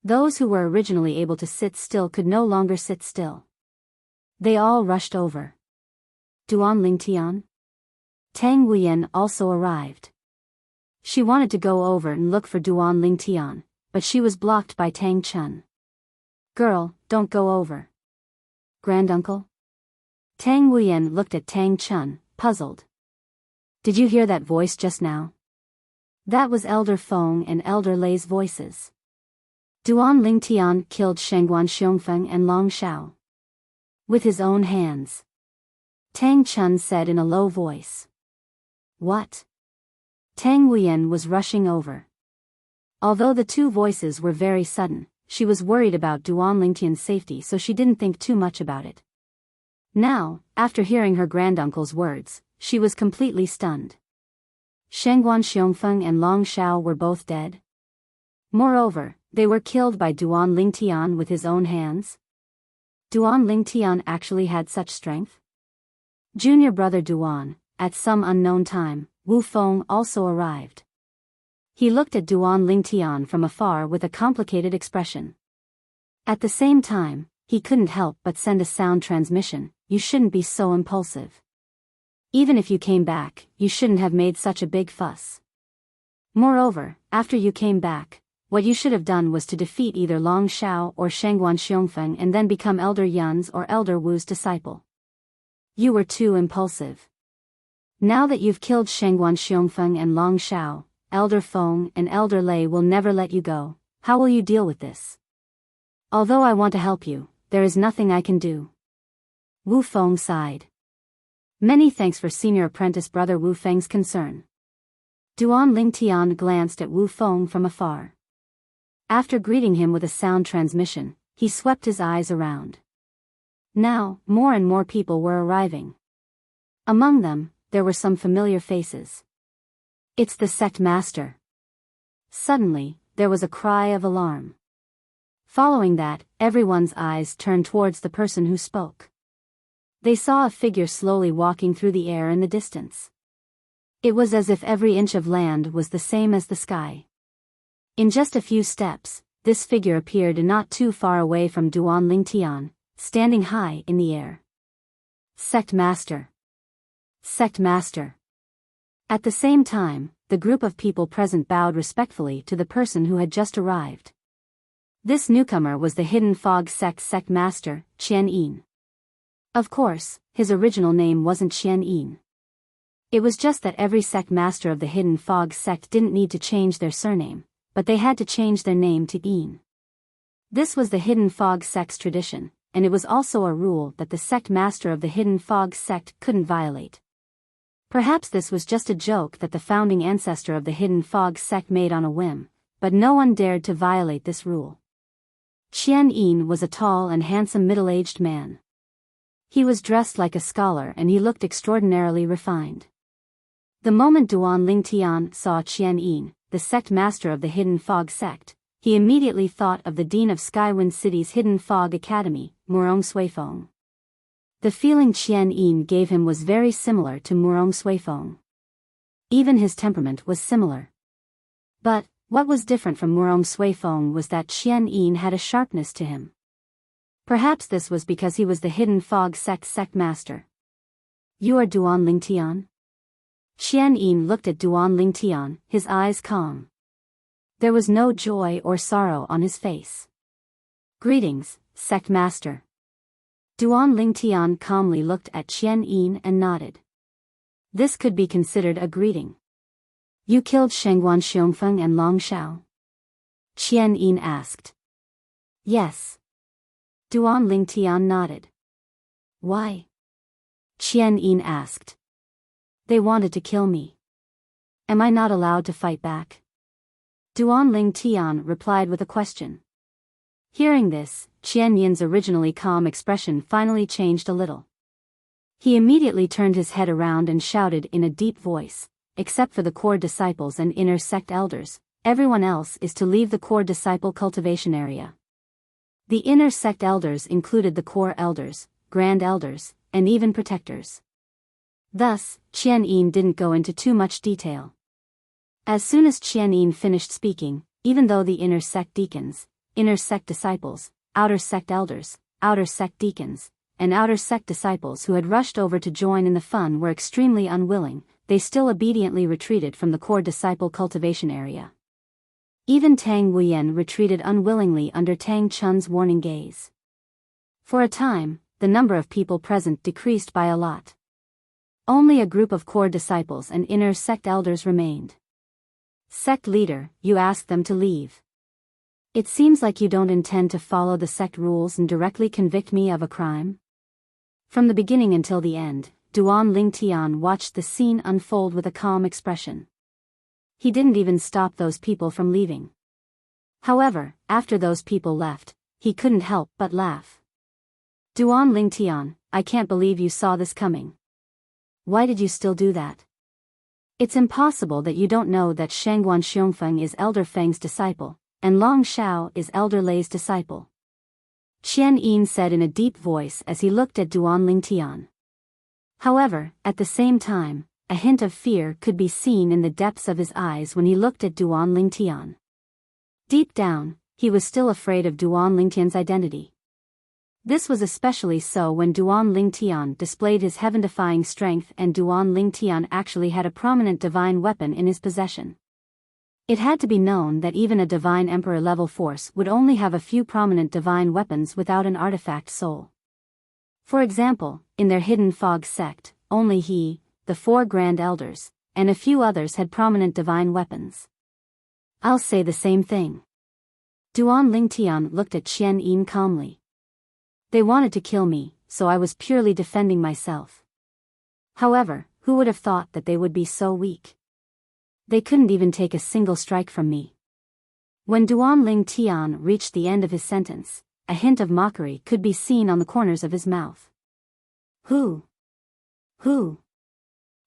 Those who were originally able to sit still could no longer sit still. They all rushed over. Duan Lingtian? Tang Wuyan also arrived. She wanted to go over and look for Duan Lingtian, but she was blocked by Tang Chun. Girl, don't go over. Granduncle? Tang Wuyan looked at Tang Chun, puzzled. Did you hear that voice just now? That was Elder Feng and Elder Lei's voices. Duan Lingtian killed Shengguan Xiongfeng and Long Xiao. With his own hands. Tang Chun said in a low voice. What? Tang Wuyan was rushing over. Although the two voices were very sudden, she was worried about Duan Lingtian's safety, so she didn't think too much about it. Now, after hearing her granduncle's words, she was completely stunned. Shengguan Xiongfeng and Long Xiao were both dead. Moreover, they were killed by Duan Lingtian with his own hands. Duan Lingtian actually had such strength? Junior brother Duan, at some unknown time, Wu Feng also arrived. He looked at Duan Lingtian from afar with a complicated expression. At the same time, he couldn't help but send a sound transmission. You shouldn't be so impulsive. Even if you came back, you shouldn't have made such a big fuss. Moreover, after you came back, what you should have done was to defeat either Long Shao or Shangguan Xiongfeng and then become Elder Yun's or Elder Wu's disciple. You were too impulsive. Now that you've killed Shangguan Xiongfeng and Long Shao, Elder Feng and Elder Lei will never let you go. How will you deal with this? Although I want to help you, there is nothing I can do. Wu Feng sighed. Many thanks for senior apprentice brother Wu Feng's concern. Duan Lingtian glanced at Wu Feng from afar. After greeting him with a sound transmission, he swept his eyes around. Now, more and more people were arriving. Among them, there were some familiar faces. It's the sect master. Suddenly, there was a cry of alarm. Following that, everyone's eyes turned towards the person who spoke. They saw a figure slowly walking through the air in the distance. It was as if every inch of land was the same as the sky. In just a few steps, this figure appeared not too far away from Duan Lingtian, standing high in the air. Sect Master. Sect Master. At the same time, the group of people present bowed respectfully to the person who had just arrived. This newcomer was the Hidden Fog Sect Master, Qian Yin. Of course, his original name wasn't Qian Yin. It was just that every sect master of the Hidden Fog sect didn't need to change their surname, but they had to change their name to Yin. This was the Hidden Fog sect's tradition, and it was also a rule that the sect master of the Hidden Fog sect couldn't violate. Perhaps this was just a joke that the founding ancestor of the Hidden Fog sect made on a whim, but no one dared to violate this rule. Qian Yin was a tall and handsome middle-aged man. He was dressed like a scholar and he looked extraordinarily refined. The moment Duan Lingtian saw Qian Yin, the sect master of the Hidden Fog sect, he immediately thought of the dean of Skywind City's Hidden Fog Academy, Murong Suifeng. The feeling Qian Yin gave him was very similar to Murong Suifeng. Even his temperament was similar. But, what was different from Murong Suifeng was that Qian Yin had a sharpness to him. Perhaps this was because he was the Hidden Fog sect master. You are Duan Lingtian? Qian Yin looked at Duan Lingtian, his eyes calm. There was no joy or sorrow on his face. Greetings, sect master. Duan Lingtian calmly looked at Qian Yin and nodded. This could be considered a greeting. You killed Shangguan Xiongfeng and Long Shao? Qian Yin asked. Yes. Duan Lingtian nodded. Why? Qian Yin asked. They wanted to kill me. Am I not allowed to fight back? Duan Lingtian replied with a question. Hearing this, Qian Yin's originally calm expression finally changed a little. He immediately turned his head around and shouted in a deep voice, except for the core disciples and inner sect elders, everyone else is to leave the core disciple cultivation area. The inner sect elders included the core elders, grand elders, and even protectors. Thus, Qian Yin didn't go into too much detail. As soon as Qian Yin finished speaking, even though the inner sect deacons, inner sect disciples, outer sect elders, outer sect deacons, and outer sect disciples who had rushed over to join in the fun were extremely unwilling, they still obediently retreated from the core disciple cultivation area. Even Tang Wuyen retreated unwillingly under Tang Chun's warning gaze. For a time, the number of people present decreased by a lot. Only a group of core disciples and inner sect elders remained. Sect leader, you asked them to leave. It seems like you don't intend to follow the sect rules and directly convict me of a crime. From the beginning until the end, Duan Lingtian watched the scene unfold with a calm expression. He didn't even stop those people from leaving. However, after those people left, he couldn't help but laugh. Duan Lingtian, I can't believe you saw this coming. Why did you still do that? It's impossible that you don't know that Shangguan Xiongfeng is Elder Feng's disciple, and Long Shao is Elder Lei's disciple. Qian Yin said in a deep voice as he looked at Duan Lingtian. However, at the same time, a hint of fear could be seen in the depths of his eyes when he looked at Duan Lingtian. Deep down, he was still afraid of Duan Lingtian's identity. This was especially so when Duan Lingtian displayed his heaven-defying strength, and Duan Lingtian actually had a prominent divine weapon in his possession. It had to be known that even a divine emperor-level force would only have a few prominent divine weapons without an artifact soul. For example, in their hidden fog sect, only he, the 4 Grand Elders, and a few others had prominent divine weapons. I'll say the same thing. Duan Lingtian looked at Qian Yin calmly. They wanted to kill me, so I was purely defending myself. However, who would have thought that they would be so weak? They couldn't even take a single strike from me. When Duan Lingtian reached the end of his sentence, a hint of mockery could be seen on the corners of his mouth. Who?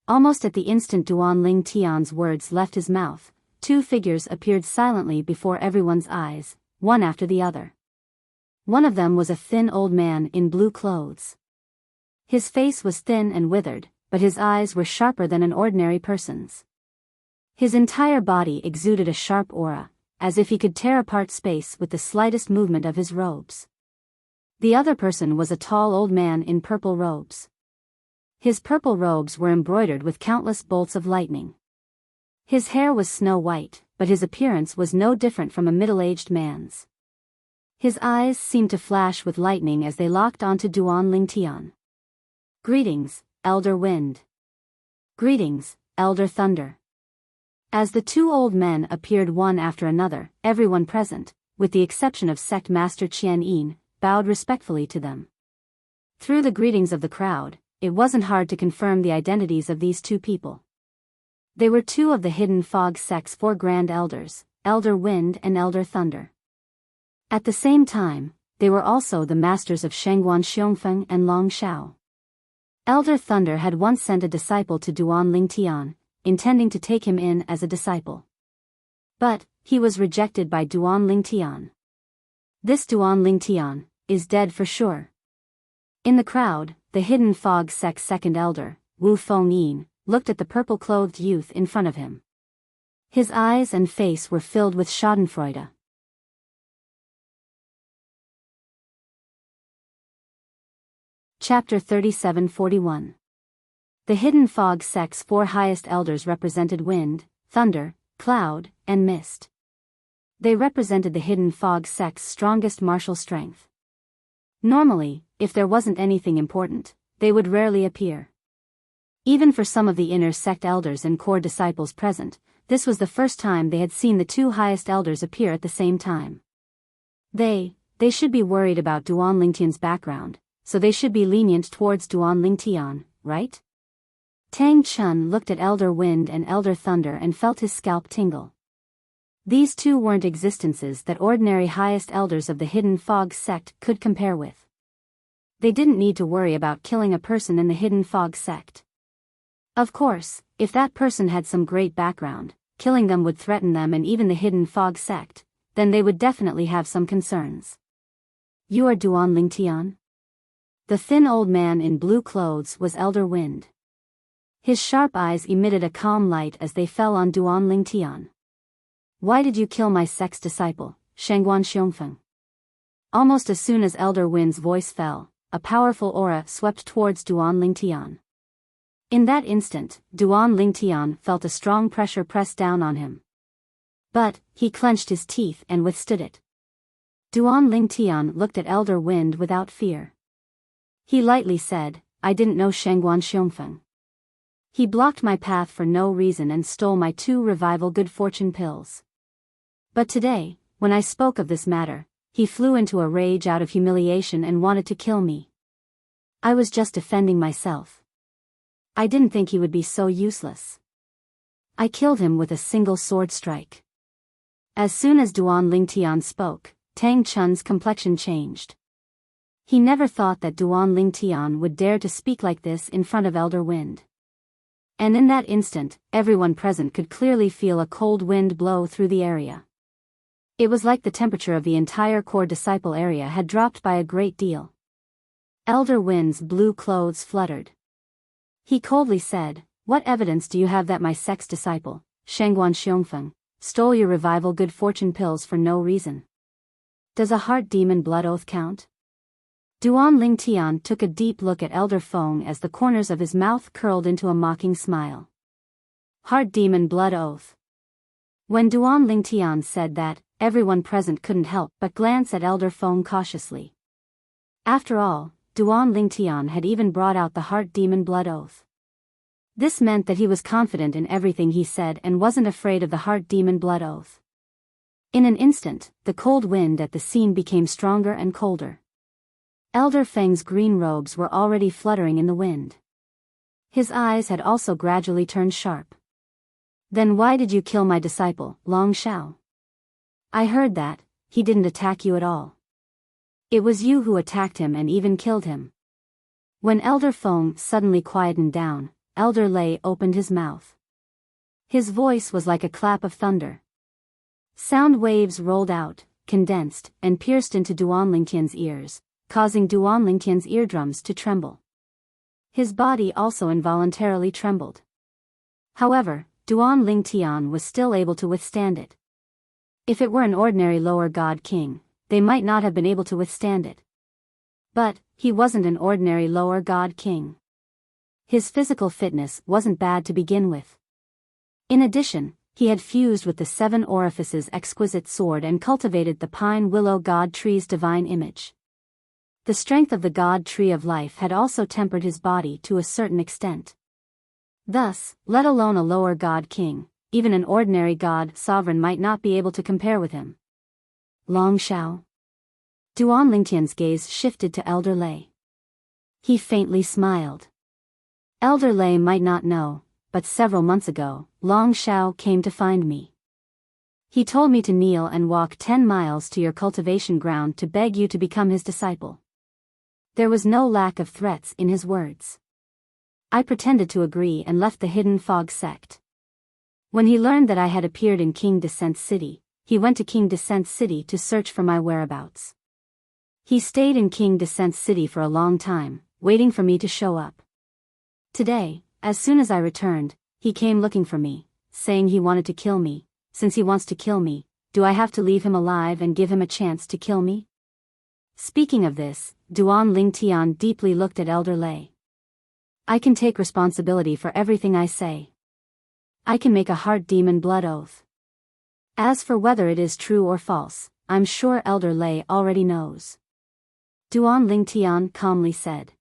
Almost at the instant Duan Lingtian's words left his mouth, 2 figures appeared silently before everyone's eyes, one after the other. One of them was a thin old man in blue clothes. His face was thin and withered, but his eyes were sharper than an ordinary person's. His entire body exuded a sharp aura, as if he could tear apart space with the slightest movement of his robes. The other person was a tall old man in purple robes. His purple robes were embroidered with countless bolts of lightning. His hair was snow white, but his appearance was no different from a middle-aged man's. His eyes seemed to flash with lightning as they locked onto Duan Lingtian. Greetings, Elder Wind. Greetings, Elder Thunder. As the 2 old men appeared one after another, everyone present, with the exception of Sect Master Qian Yin, bowed respectfully to them. Through the greetings of the crowd, it wasn't hard to confirm the identities of these 2 people. They were 2 of the Hidden Fog Sect's 4 Grand Elders, Elder Wind and Elder Thunder. At the same time, they were also the masters of Shengguan Xiongfeng and Long Shao. Elder Thunder had once sent a disciple to Duan Lingtian, intending to take him in as a disciple. But he was rejected by Duan Lingtian. This Duan Lingtian is dead for sure. In the crowd, the Hidden Fog Sect's 2nd Elder, Wu Fengyin, looked at the purple-clothed youth in front of him. His eyes and face were filled with schadenfreude. Chapter 37-41. The Hidden Fog Sect's 4 highest elders represented wind, thunder, cloud, and mist. They represented the Hidden Fog Sect's strongest martial strength. Normally, if there wasn't anything important, they would rarely appear. Even for some of the inner sect elders and core disciples present, this was the first time they had seen the 2 highest elders appear at the same time. They should be worried about Duan Lingtian's background, so they should be lenient towards Duan Lingtian, right? Tang Chun looked at Elder Wind and Elder Thunder and felt his scalp tingle. These 2 weren't existences that ordinary highest elders of the Hidden Fog Sect could compare with. They didn't need to worry about killing a person in the Hidden Fog Sect. Of course, if that person had some great background, killing them would threaten them and even the Hidden Fog Sect, then they would definitely have some concerns. You are Duan Lingtian? The thin old man in blue clothes was Elder Wind. His sharp eyes emitted a calm light as they fell on Duan Lingtian. Why did you kill my sect's disciple, Shengguan Xiongfeng? Almost as soon as Elder Wind's voice fell, a powerful aura swept towards Duan Lingtian. In that instant, Duan Lingtian felt a strong pressure press down on him. But he clenched his teeth and withstood it. Duan Lingtian looked at Elder Wind without fear. He lightly said, I didn't know Shengguan Xiongfeng. He blocked my path for no reason and stole my 2 revival good fortune pills. But today, when I spoke of this matter, he flew into a rage out of humiliation and wanted to kill me. I was just defending myself. I didn't think he would be so useless. I killed him with a single sword strike. As soon as Duan Lingtian spoke, Tang Chun's complexion changed. He never thought that Duan Lingtian would dare to speak like this in front of Elder Wind. And in that instant, everyone present could clearly feel a cold wind blow through the area. It was like the temperature of the entire core disciple area had dropped by a great deal. Elder Wind's blue clothes fluttered. He coldly said, What evidence do you have that my sect's disciple, Shengguan Xiongfeng, stole your revival good fortune pills for no reason? Does a heart demon blood oath count? Duan Lingtian took a deep look at Elder Feng as the corners of his mouth curled into a mocking smile. Heart demon blood oath. When Duan Lingtian said that, everyone present couldn't help but glance at Elder Feng cautiously. After all, Duan Lingtian had even brought out the heart demon blood oath. This meant that he was confident in everything he said and wasn't afraid of the heart demon blood oath. In an instant, the cold wind at the scene became stronger and colder. Elder Feng's green robes were already fluttering in the wind. His eyes had also gradually turned sharp. Then why did you kill my disciple, Long Shao? I heard that, he didn't attack you at all. It was you who attacked him and even killed him. When Elder Feng suddenly quietened down, Elder Lei opened his mouth. His voice was like a clap of thunder. Sound waves rolled out, condensed, and pierced into Duan Lingtian's ears, causing Duan Lingtian's eardrums to tremble. His body also involuntarily trembled. However, Duan Lingtian was still able to withstand it. If it were an ordinary lower god king, they might not have been able to withstand it. But, he wasn't an ordinary lower god king. His physical fitness wasn't bad to begin with. In addition, he had fused with the Seven Orifices' exquisite sword and cultivated the pine willow god tree's divine image. The strength of the god tree of life had also tempered his body to a certain extent. Thus, let alone a lower god king, even an ordinary god sovereign might not be able to compare with him. Long Shao. Duan Lingtian's gaze shifted to Elder Lei. He faintly smiled. Elder Lei might not know, but several months ago, Long Shao came to find me. He told me to kneel and walk 10 miles to your cultivation ground to beg you to become his disciple. There was no lack of threats in his words. I pretended to agree and left the Hidden Fog sect. When he learned that I had appeared in King Descent City, he went to King Descent City to search for my whereabouts. He stayed in King Descent City for a long time, waiting for me to show up. Today, as soon as I returned, he came looking for me, saying he wanted to kill me. Since he wants to kill me, do I have to leave him alive and give him a chance to kill me? Speaking of this, Duan Lingtian deeply looked at Elder Lei. I can take responsibility for everything I say. I can make a heart demon blood oath. As for whether it is true or false, I'm sure Elder Lei already knows. Duan Lingtian calmly said.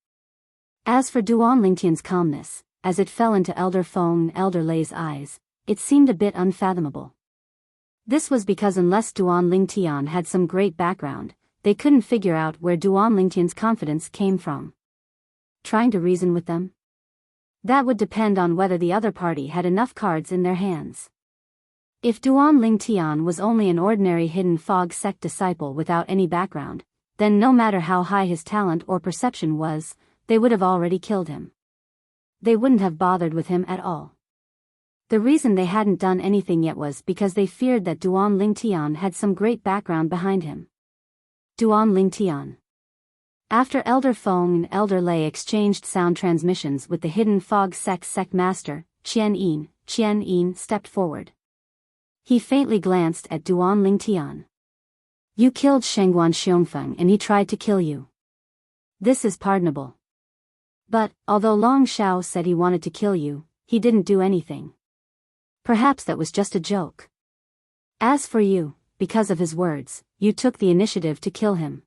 As for Duan Lingtian's calmness, as it fell into Elder Feng and Elder Lei's eyes, it seemed a bit unfathomable. This was because unless Duan Lingtian had some great background, they couldn't figure out where Duan Lingtian's confidence came from. Trying to reason with them? That would depend on whether the other party had enough cards in their hands. If Duan Lingtian was only an ordinary Hidden Fog sect disciple without any background, then no matter how high his talent or perception was, they would have already killed him. They wouldn't have bothered with him at all. The reason they hadn't done anything yet was because they feared that Duan Lingtian had some great background behind him. Duan Lingtian. After Elder Feng and Elder Lei exchanged sound transmissions with the Hidden Fog sect master, Qian Yin stepped forward. He faintly glanced at Duan Lingtian. You killed Shengguan Xiongfeng and he tried to kill you. This is pardonable. But, although Long Shao said he wanted to kill you, he didn't do anything. Perhaps that was just a joke. As for you, because of his words, you took the initiative to kill him.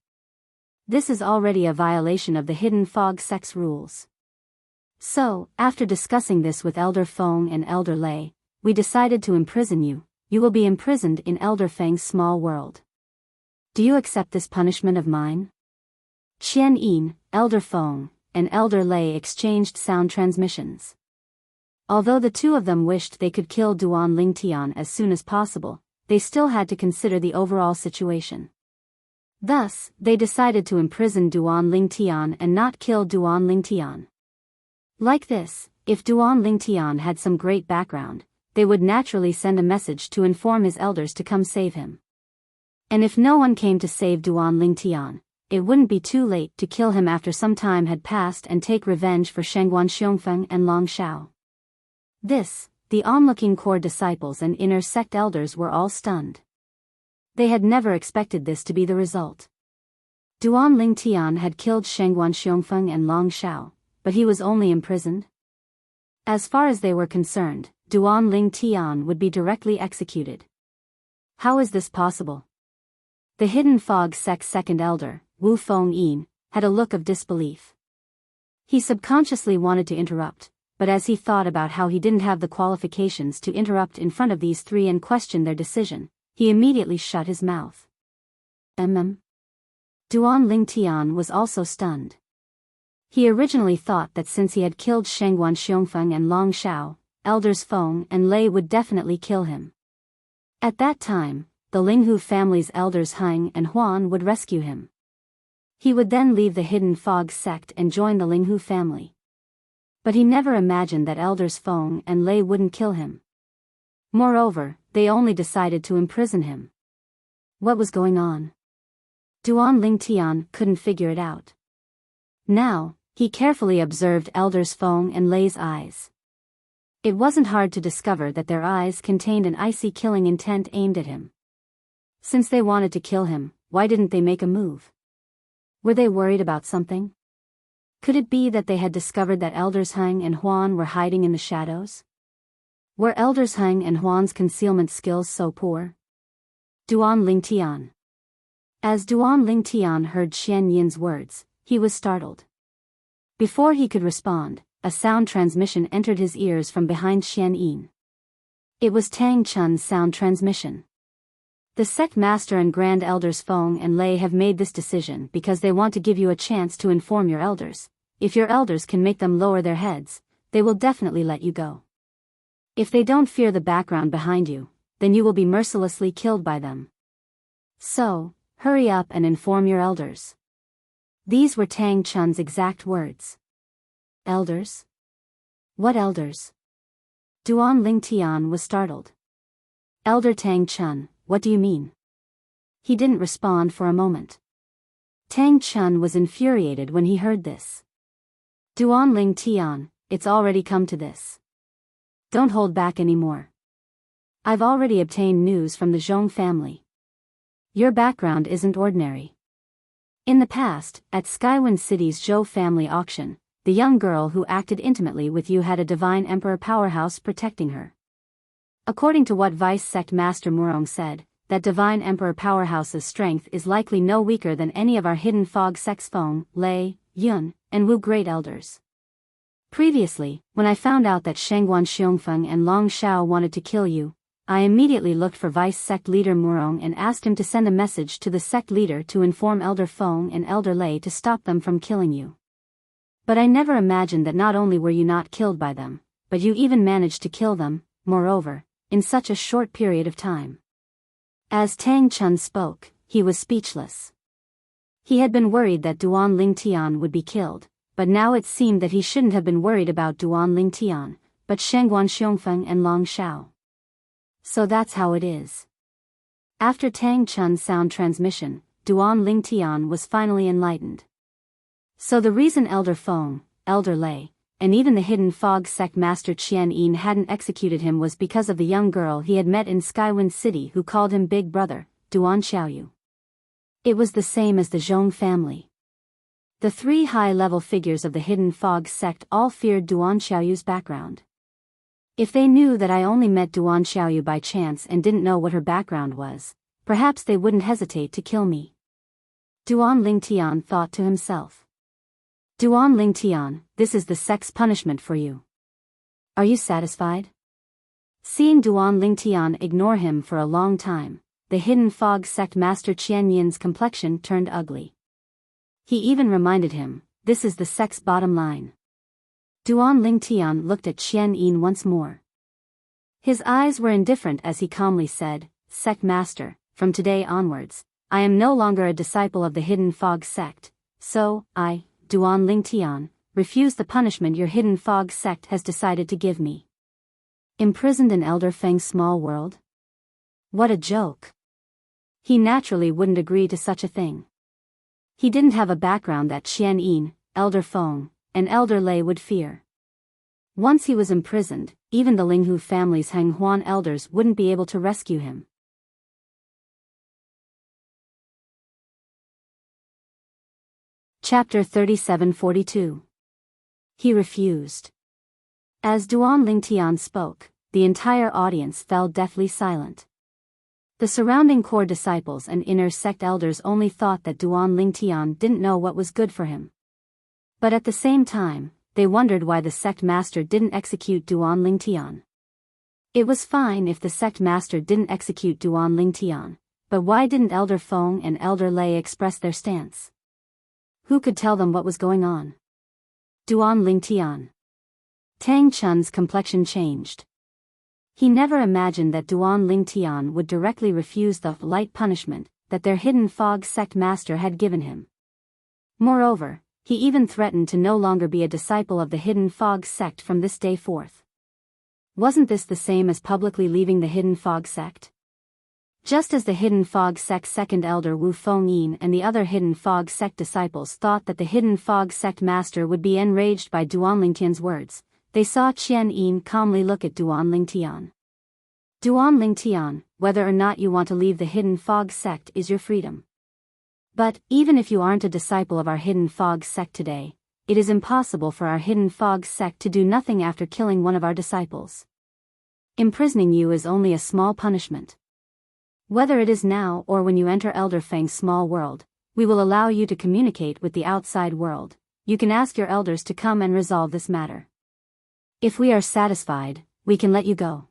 This is already a violation of the Hidden Fog sect's rules. So, after discussing this with Elder Feng and Elder Lei, we decided to imprison you. You will be imprisoned in Elder Feng's small world. Do you accept this punishment of mine? Qian Yin, Elder Feng, and Elder Lei exchanged sound transmissions. Although the two of them wished they could kill Duan Lingtian as soon as possible, they still had to consider the overall situation. Thus, they decided to imprison Duan Lingtian and not kill Duan Lingtian. Like this, if Duan Lingtian had some great background, they would naturally send a message to inform his elders to come save him. And if no one came to save Duan Lingtian, it wouldn't be too late to kill him after some time had passed and take revenge for Shengguan Xiongfeng and Long Shao. This, the onlooking core disciples and inner sect elders were all stunned. They had never expected this to be the result. Duan Lingtian had killed Shengguan Xiongfeng and Long Shao, but he was only imprisoned. As far as they were concerned, Duan Lingtian would be directly executed. How is this possible? The Hidden Fog Sect's second elder, Wu Feng-yin, had a look of disbelief. He subconsciously wanted to interrupt, but as he thought about how he didn't have the qualifications to interrupt in front of these three and question their decision, he immediately shut his mouth. Duan Lingtian was also stunned. He originally thought that since he had killed Shengguan Xiongfeng and Long Shao, elders Feng and Lei would definitely kill him. At that time, the Linghu family's elders Heng and Huan would rescue him. He would then leave the Hidden Fog sect and join the Linghu family. But he never imagined that elders Feng and Lei wouldn't kill him. Moreover, they only decided to imprison him. What was going on? Duan Lingtian couldn't figure it out. Now, he carefully observed elders Feng and Lei's eyes. It wasn't hard to discover that their eyes contained an icy killing intent aimed at him. Since they wanted to kill him, why didn't they make a move? Were they worried about something? Could it be that they had discovered that elders Heng and Huan were hiding in the shadows? Were elders Heng and Huan's concealment skills so poor? Duan Lingtian. As Duan Lingtian heard Xian Yin's words, he was startled. Before he could respond, a sound transmission entered his ears from behind Xian Yin. It was Tang Chun's sound transmission. The sect master and grand elders Feng and Lei have made this decision because they want to give you a chance to inform your elders. If your elders can make them lower their heads, they will definitely let you go. If they don't fear the background behind you, then you will be mercilessly killed by them. So, hurry up and inform your elders. These were Tang Chun's exact words. Elders? What elders? Duan Lingtian was startled. Elder Tang Chun, what do you mean? He didn't respond for a moment. Tang Chun was infuriated when he heard this. Duan Lingtian, it's already come to this. Don't hold back anymore. I've already obtained news from the Zhong family. Your background isn't ordinary. In the past, at Skywind City's Zhou family auction, the young girl who acted intimately with you had a divine emperor powerhouse protecting her. According to what Vice Sect Master Murong said, that divine emperor powerhouse's strength is likely no weaker than any of our Hidden Fog sects Feng, Lei, Yun, and Wu great elders. Previously, when I found out that Shengguan Xiongfeng and Long Shao wanted to kill you, I immediately looked for Vice Sect Leader Murong and asked him to send a message to the sect leader to inform Elder Feng and Elder Lei to stop them from killing you. But I never imagined that not only were you not killed by them, but you even managed to kill them, moreover, in such a short period of time. As Tang Chun spoke, he was speechless. He had been worried that Duan Lingtian would be killed, but now it seemed that he shouldn't have been worried about Duan Lingtian, but Shengguan Xiongfeng and Long Shao. So that's how it is. After Tang Chun's sound transmission, Duan Lingtian was finally enlightened. So the reason Elder Feng, Elder Lei, and even the Hidden Fog sect master Qian Yin hadn't executed him was because of the young girl he had met in Skywind City who called him Big Brother, Duan Xiaoyu. It was the same as the Zhong family. The three high-level figures of the Hidden Fog sect all feared Duan Xiaoyu's background. If they knew that I only met Duan Xiaoyu by chance and didn't know what her background was, perhaps they wouldn't hesitate to kill me. Duan Lingtian thought to himself. Duan Lingtian, this is the sect's punishment for you. Are you satisfied? Seeing Duan Lingtian ignore him for a long time, the Hidden Fog sect master Qian Yin's complexion turned ugly. He even reminded him, this is the sect's bottom line. Duan Lingtian looked at Qian Yin once more. His eyes were indifferent as he calmly said, Sect Master, from today onwards, I am no longer a disciple of the Hidden Fog sect, so, I, Duan Lingtian, refuse the punishment your Hidden Fog sect has decided to give me. Imprisoned in Elder Feng's small world? What a joke. He naturally wouldn't agree to such a thing. He didn't have a background that Qian Yin, Elder Feng, and Elder Lei would fear. Once he was imprisoned, even the Linghu family's Heng Huan elders wouldn't be able to rescue him. Chapter 37-42. He refused. As Duan Lingtian spoke, the entire audience fell deathly silent. The surrounding core disciples and inner sect elders only thought that Duan Lingtian didn't know what was good for him. But at the same time, they wondered why the sect master didn't execute Duan Lingtian. It was fine if the sect master didn't execute Duan Lingtian, but why didn't Elder Feng and Elder Lei express their stance? Who could tell them what was going on? Duan Lingtian. Tang Chun's complexion changed. He never imagined that Duan Lingtian would directly refuse the light punishment that their hidden fog sect master had given him. Moreover, he even threatened to no longer be a disciple of the hidden fog sect from this day forth. Wasn't this the same as publicly leaving the hidden fog sect? Just as the hidden fog sect's second elder Wu Fengyin and the other hidden fog sect disciples thought that the hidden fog sect master would be enraged by Duan Lingtian's words, they saw Qian Yin calmly look at Duan Lingtian. Duan Lingtian, whether or not you want to leave the hidden fog sect is your freedom. But, even if you aren't a disciple of our hidden fog sect today, it is impossible for our hidden fog sect to do nothing after killing one of our disciples. Imprisoning you is only a small punishment. Whether it is now or when you enter Elder Feng's small world, we will allow you to communicate with the outside world. You can ask your elders to come and resolve this matter. If we are satisfied, we can let you go.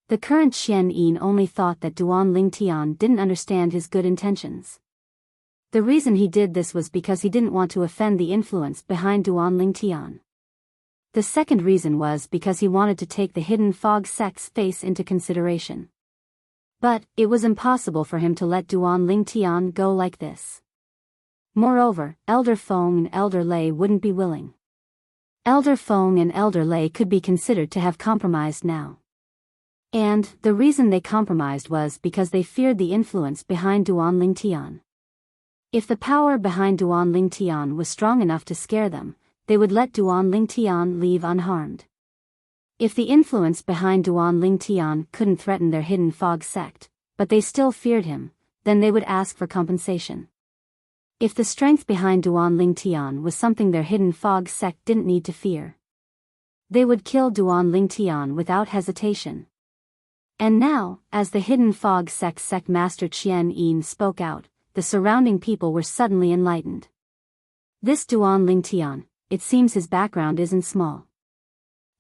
The current Qian Yin only thought that Duan Lingtian didn't understand his good intentions. The reason he did this was because he didn't want to offend the influence behind Duan Lingtian. The second reason was because he wanted to take the hidden fog sect's face into consideration. But, it was impossible for him to let Duan Lingtian go like this. Moreover, Elder Feng and Elder Lei wouldn't be willing. Elder Feng and Elder Lei could be considered to have compromised now. And, the reason they compromised was because they feared the influence behind Duan Lingtian. If the power behind Duan Lingtian was strong enough to scare them, they would let Duan Lingtian leave unharmed. If the influence behind Duan Lingtian couldn't threaten their hidden fog sect, but they still feared him, then they would ask for compensation. If the strength behind Duan Lingtian was something their hidden fog sect didn't need to fear, they would kill Duan Lingtian without hesitation. And now, as the hidden fog sect master Qian Yin spoke out, the surrounding people were suddenly enlightened. This Duan Lingtian, it seems his background isn't small.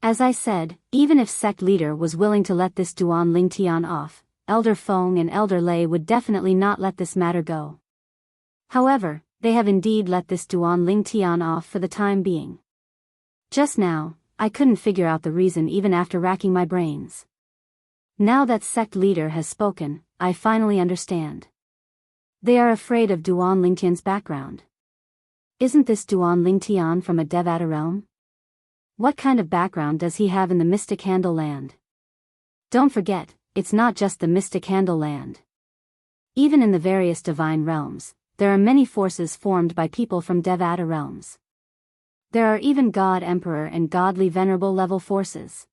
As I said, even if sect leader was willing to let this Duan Lingtian off, Elder Feng and Elder Lei would definitely not let this matter go. However, they have indeed let this Duan Lingtian off for the time being. Just now, I couldn't figure out the reason even after racking my brains. Now that sect leader has spoken, I finally understand. They are afraid of Duan Lingtian's background. Isn't this Duan Lingtian from a Devata realm? What kind of background does he have in the Mystic Handle Land? Don't forget, it's not just the Mystic Handle Land. Even in the various divine realms, there are many forces formed by people from Devata realms. There are even God Emperor and Godly Venerable level forces.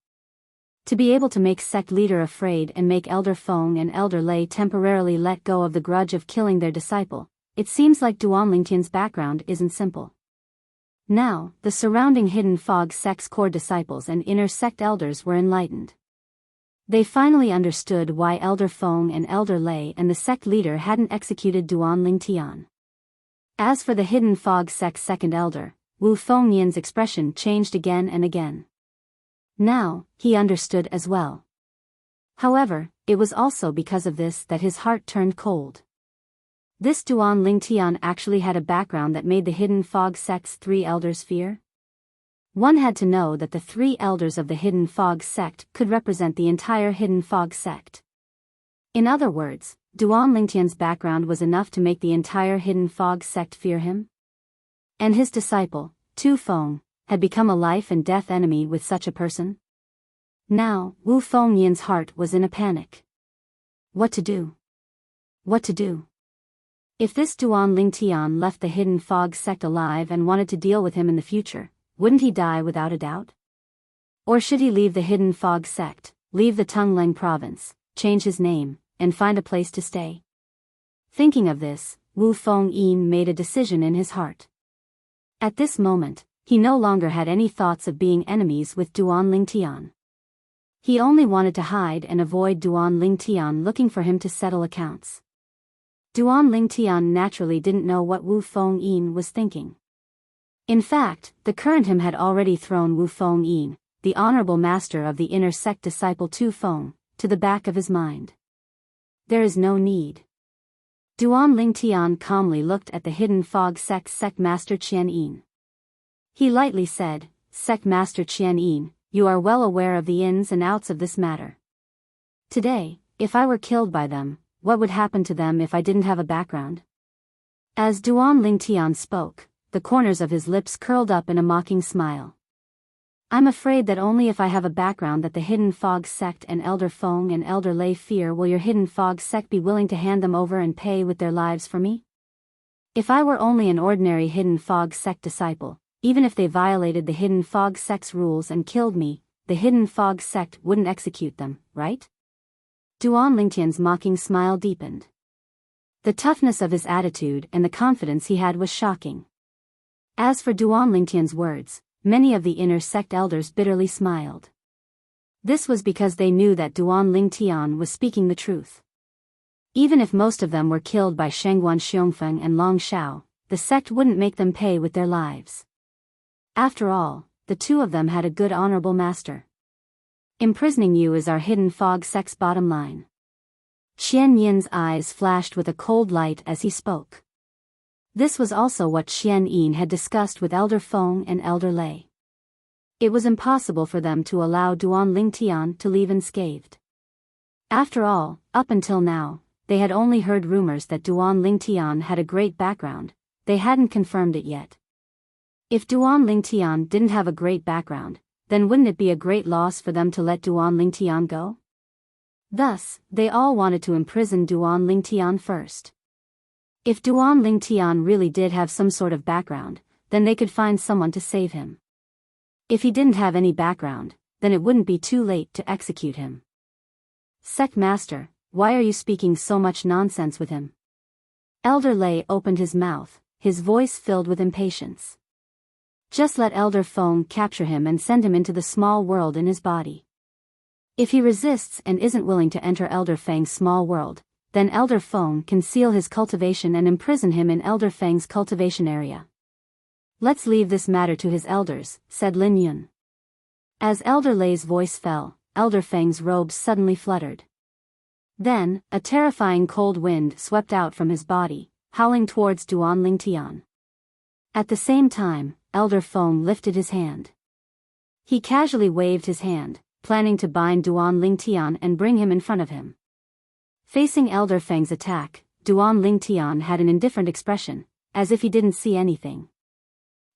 To be able to make sect leader afraid and make Elder Feng and Elder Lei temporarily let go of the grudge of killing their disciple, it seems like Duan Lingtian's background isn't simple. Now, the surrounding hidden fog sect's core disciples and inner sect elders were enlightened. They finally understood why Elder Feng and Elder Lei and the sect leader hadn't executed Duan Lingtian. As for the hidden fog sect's second elder, Wu Fengyin's expression changed again and again. Now, he understood as well. However, it was also because of this that his heart turned cold. This Duan Lingtian actually had a background that made the hidden fog sect's three elders fear. One had to know that the three elders of the hidden fog sect could represent the entire hidden fog sect. In other words, Duan Lingtian's background was enough to make the entire hidden fog sect fear him. And his disciple, Tu Feng, had become a life and death enemy with such a person. Now, Wu Fengyin's heart was in a panic. What to do? What to do? If this Duan Lingtian left the hidden fog sect alive and wanted to deal with him in the future, wouldn't he die without a doubt? Or should he leave the hidden fog sect, leave the Tungleng province, change his name, and find a place to stay? Thinking of this, Wu Fengyin made a decision in his heart. At this moment, he no longer had any thoughts of being enemies with Duan Lingtian. He only wanted to hide and avoid Duan Lingtian looking for him to settle accounts. Duan Lingtian naturally didn't know what Wu Fengyin was thinking. In fact, the current him had already thrown Wu Fengyin, the honorable master of the inner sect disciple Tu Feng, to the back of his mind. There is no need. Duan Lingtian calmly looked at the hidden fog sect master Qian Yin. He lightly said, "Sect master Qian Yin, you are well aware of the ins and outs of this matter. Today, if I were killed by them, what would happen to them if I didn't have a background?" As Duan Lingtian spoke, the corners of his lips curled up in a mocking smile. "I'm afraid that only if I have a background that the hidden fog sect and Elder Feng and Elder Lei fear will your hidden fog sect be willing to hand them over and pay with their lives for me? If I were only an ordinary hidden fog sect disciple, even if they violated the hidden fog sect's rules and killed me, the hidden fog sect wouldn't execute them, right?" Duan Lingtian's mocking smile deepened. The toughness of his attitude and the confidence he had was shocking. As for Duan Lingtian's words, many of the inner sect elders bitterly smiled. This was because they knew that Duan Lingtian was speaking the truth. Even if most of them were killed by Shengguan Xiongfeng and Long Shao, the sect wouldn't make them pay with their lives. After all, the two of them had a good honorable master. Imprisoning you is our hidden fog sect's bottom line. Qian Yin's eyes flashed with a cold light as he spoke. This was also what Qian Yin had discussed with Elder Feng and Elder Lei. It was impossible for them to allow Duan Lingtian to leave unscathed. After all, up until now, they had only heard rumors that Duan Lingtian had a great background. They hadn't confirmed it yet. If Duan Lingtian didn't have a great background, then wouldn't it be a great loss for them to let Duan Lingtian go? Thus, they all wanted to imprison Duan Lingtian first. If Duan Lingtian really did have some sort of background, then they could find someone to save him. If he didn't have any background, then it wouldn't be too late to execute him. "Sect master, why are you speaking so much nonsense with him?" Elder Lei opened his mouth, his voice filled with impatience. "Just let Elder Feng capture him and send him into the small world in his body. If he resists and isn't willing to enter Elder Feng's small world, then Elder Feng can seal his cultivation and imprison him in Elder Feng's cultivation area. Let's leave this matter to his elders," said Lin Yun. As Elder Lei's voice fell, Elder Feng's robes suddenly fluttered. Then, a terrifying cold wind swept out from his body, howling towards Duan Lingtian. At the same time, Elder Feng lifted his hand. He casually waved his hand, planning to bind Duan Lingtian and bring him in front of him. Facing Elder Feng's attack, Duan Lingtian had an indifferent expression, as if he didn't see anything.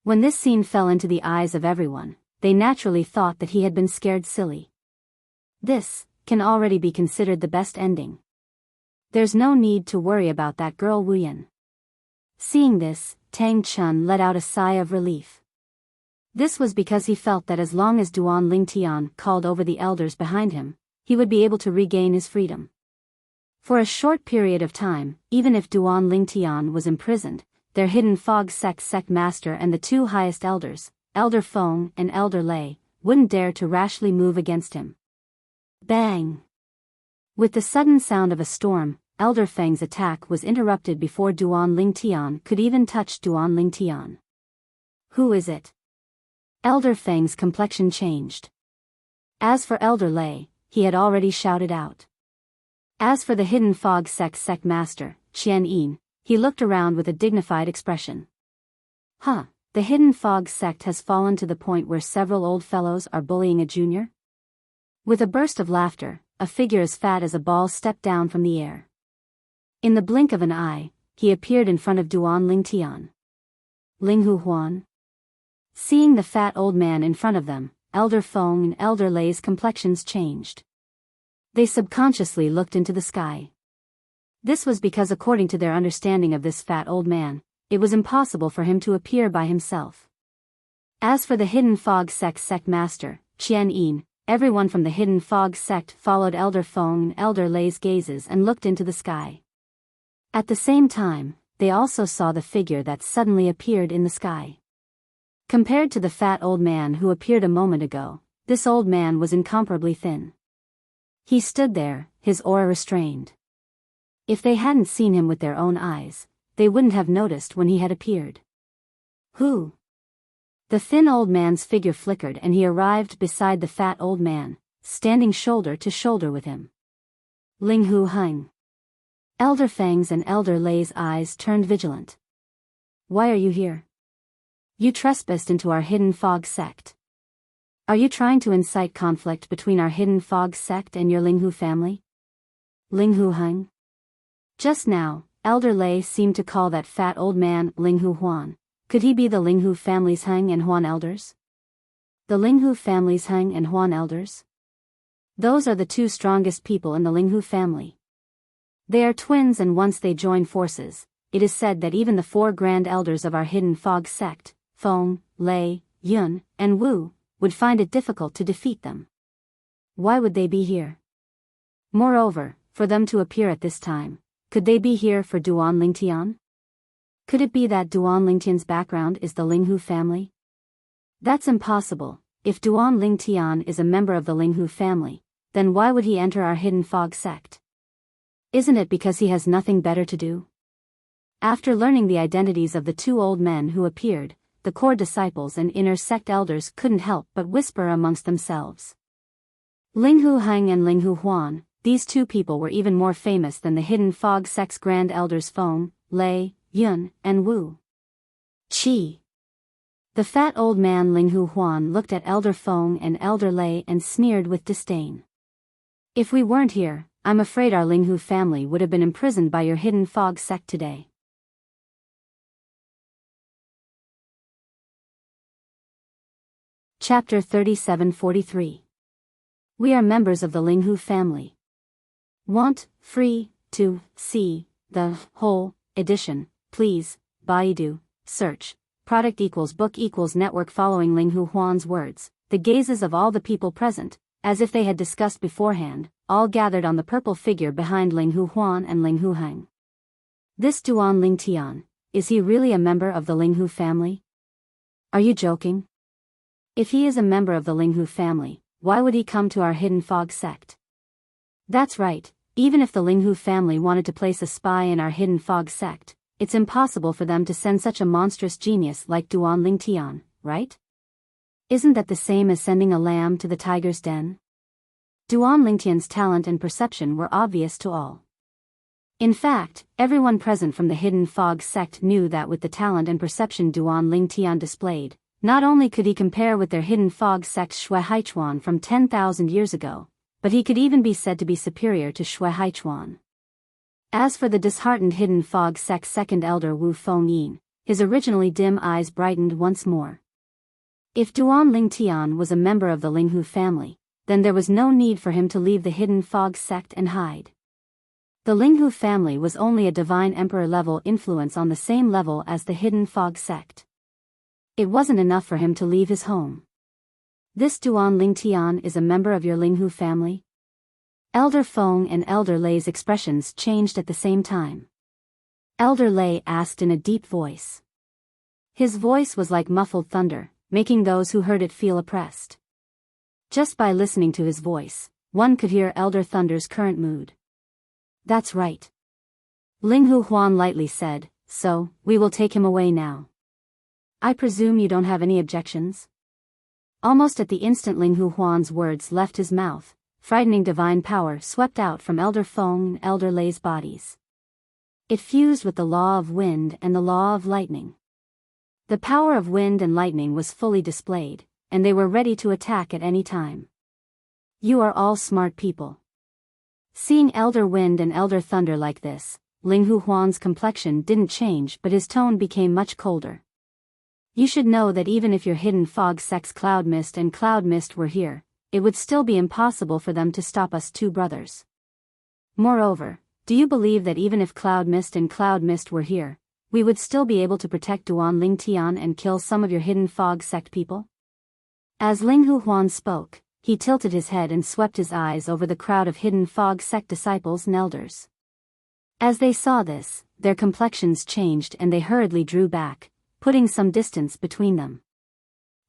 When this scene fell into the eyes of everyone, they naturally thought that he had been scared silly. This can already be considered the best ending. There's no need to worry about that girl Wu Yan. Seeing this, Tang Chun let out a sigh of relief. This was because he felt that as long as Duan Lingtian called over the elders behind him, he would be able to regain his freedom. For a short period of time, even if Duan Lingtian was imprisoned, their hidden fog sect master and the two highest elders, Elder Feng and Elder Lei, wouldn't dare to rashly move against him. Bang! With the sudden sound of a storm, Elder Feng's attack was interrupted before Duan Lingtian could even touch Duan Lingtian. "Who is it?" Elder Feng's complexion changed. As for Elder Lei, he had already shouted out. As for the hidden fog sect master, Qian Yin, he looked around with a dignified expression. The hidden fog sect has fallen to the point where several old fellows are bullying a junior? With a burst of laughter, a figure as fat as a ball stepped down from the air. In the blink of an eye, he appeared in front of Duan Lingtian. Linghu Huan. Seeing the fat old man in front of them, Elder Feng and Elder Lei's complexions changed. They subconsciously looked into the sky. This was because according to their understanding of this fat old man, it was impossible for him to appear by himself. As for the hidden fog sect master, Qian Yin, everyone from the hidden fog sect followed Elder Feng and Elder Lei's gazes and looked into the sky. At the same time, they also saw the figure that suddenly appeared in the sky. Compared to the fat old man who appeared a moment ago, this old man was incomparably thin. He stood there, his aura restrained. If they hadn't seen him with their own eyes, they wouldn't have noticed when he had appeared. Who? The thin old man's figure flickered and he arrived beside the fat old man, standing shoulder to shoulder with him. Ling Hu Heng. Elder Fang's and Elder Lei's eyes turned vigilant. Why are you here? You trespassed into our Hidden Fog sect. Are you trying to incite conflict between our Hidden Fog sect and your Ling Hu family? Ling Hu Heng. Just now, Elder Lei seemed to call that fat old man Ling Hu Huan. Could he be the Ling Hu family's Heng and Huan elders? The Ling Hu family's Heng and Huan elders? Those are the two strongest people in the Ling Hu family. They are twins, and once they join forces, it is said that even the four grand elders of our Hidden Fog sect, Feng, Lei, Yun, and Wu, would find it difficult to defeat them. Why would they be here? Moreover, for them to appear at this time, could they be here for Duan Lingtian? Could it be that Duan Lingtian's background is the Ling Hu family? That's impossible. If Duan Lingtian is a member of the Ling Hu family, then why would he enter our Hidden Fog sect? Isn't it because he has nothing better to do? After learning the identities of the two old men who appeared, the core disciples and inner sect elders couldn't help but whisper amongst themselves. Ling Hu Heng and Ling Hu Huan, these two people were even more famous than the Hidden Fog sect's grand elders Feng, Lei, Yun, and Wu. Chi. The fat old man Ling Hu Huan looked at Elder Feng and Elder Lei and sneered with disdain. If we weren't here, I'm afraid our Ling Hu family would have been imprisoned by your Hidden Fog sect today. Chapter 3743. We are members of the Ling Hu family. Want, free, to, see, the, whole, edition, please, Baidu, search, product equals book equals network. Following Ling Hu Huan's words, the gazes of all the people present, as if they had discussed beforehand, all gathered on the purple figure behind Ling Hu Huan and Ling Hu Heng. This Duan Lingtian, is he really a member of the Ling Hu family? Are you joking? If he is a member of the Ling Hu family, why would he come to our Hidden Fog sect? That's right, even if the Ling Hu family wanted to place a spy in our Hidden Fog sect, it's impossible for them to send such a monstrous genius like Duan Lingtian, right? Isn't that the same as sending a lamb to the tiger's den? Duan Lingtian's talent and perception were obvious to all. In fact, everyone present from the Hidden Fog sect knew that with the talent and perception Duan Lingtian displayed, not only could he compare with their Hidden Fog sect's Shui Haichuan from 10,000 years ago, but he could even be said to be superior to Shui Haichuan. As for the disheartened Hidden Fog sect's second elder Wu Fengyin, his originally dim eyes brightened once more. If Duan Lingtian was a member of the Ling Hu family, then there was no need for him to leave the Hidden Fog sect and hide. The Ling Hu family was only a divine emperor level influence on the same level as the Hidden Fog sect. It wasn't enough for him to leave his home. This Duan Lingtian is a member of your Ling Hu family? Elder Feng and Elder Lei's expressions changed at the same time. Elder Lei asked in a deep voice. His voice was like muffled thunder, making those who heard it feel oppressed. Just by listening to his voice, one could hear Elder Thunder's current mood. That's right. Ling Hu Huan lightly said, so, we will take him away now. I presume you don't have any objections? Almost at the instant Ling Hu Huan's words left his mouth, frightening divine power swept out from Elder Feng and Elder Lei's bodies. It fused with the law of wind and the law of lightning. The power of wind and lightning was fully displayed, and they were ready to attack at any time. You are all smart people. Seeing Elder Wind and Elder Thunder like this, Ling Hu Huan's complexion didn't change, but his tone became much colder. You should know that even if your Hidden Fog sect's Cloud Mist and Cloud Mist were here, it would still be impossible for them to stop us two brothers. Moreover, do you believe that even if Cloud Mist and Cloud Mist were here, we would still be able to protect Duan Lingtian and kill some of your Hidden Fog sect people? As Ling Hu Huan spoke, he tilted his head and swept his eyes over the crowd of Hidden Fog sect disciples and elders. As they saw this, their complexions changed and they hurriedly drew back, putting some distance between them.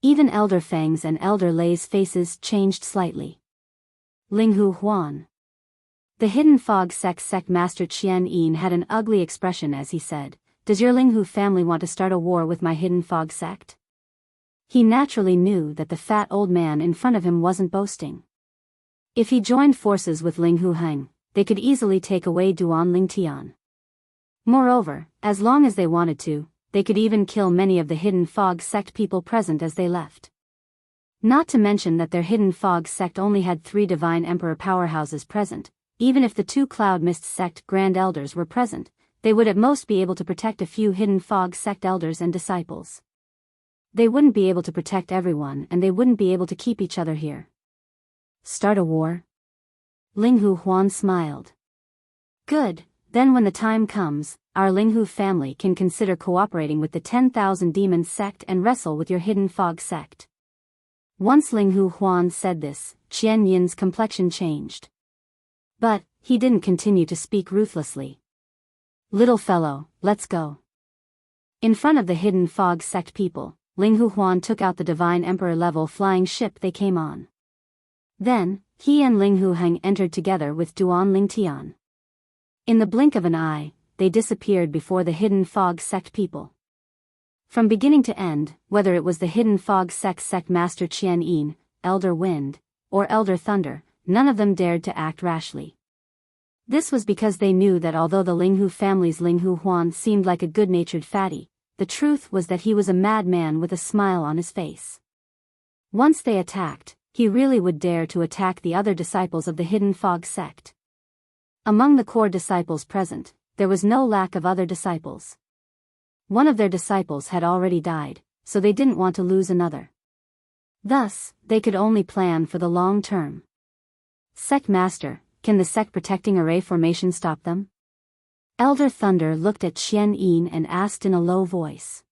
Even Elder Fang's and Elder Lei's faces changed slightly. Linghu Huan. The Hidden Fog sect master Qian Yin had an ugly expression as he said, "Does your Linghu family want to start a war with my Hidden Fog sect?" He naturally knew that the fat old man in front of him wasn't boasting. If he joined forces with Linghu Heng, they could easily take away Duan Lingtian. Moreover, as long as they wanted to, they could even kill many of the Hidden Fog sect people present as they left. Not to mention that their Hidden Fog sect only had 3 Divine Emperor powerhouses present. Even if the 2 Cloud Mist sect Grand Elders were present, they would at most be able to protect a few Hidden Fog sect elders and disciples. They wouldn't be able to protect everyone and they wouldn't be able to keep each other here. Start a war? Linghu Huan smiled. Good, then when the time comes, our Linghu family can consider cooperating with the 10,000 Demons sect and wrestle with your Hidden Fog sect. Once Linghu Huan said this, Qian Yin's complexion changed. But, he didn't continue to speak ruthlessly. Little fellow, let's go. In front of the Hidden Fog sect people, Linghu Huan took out the Divine Emperor level flying ship they came on. Then, he and Linghu Heng entered together with Duan Lingtian. In the blink of an eye, they disappeared before the Hidden Fog sect people. From beginning to end, whether it was the Hidden Fog sect master Qian Yin, Elder Wind, or Elder Thunder, none of them dared to act rashly. This was because they knew that although the Linghu family's Linghu Huan seemed like a good-natured fatty, the truth was that he was a madman with a smile on his face. Once they attacked, he really would dare to attack the other disciples of the Hidden Fog sect. Among the core disciples present, there was no lack of other disciples. One of their disciples had already died, so they didn't want to lose another. Thus, they could only plan for the long term. Sect Master, can the sect protecting array formation stop them? Elder Thunder looked at Qian Yin and asked in a low voice.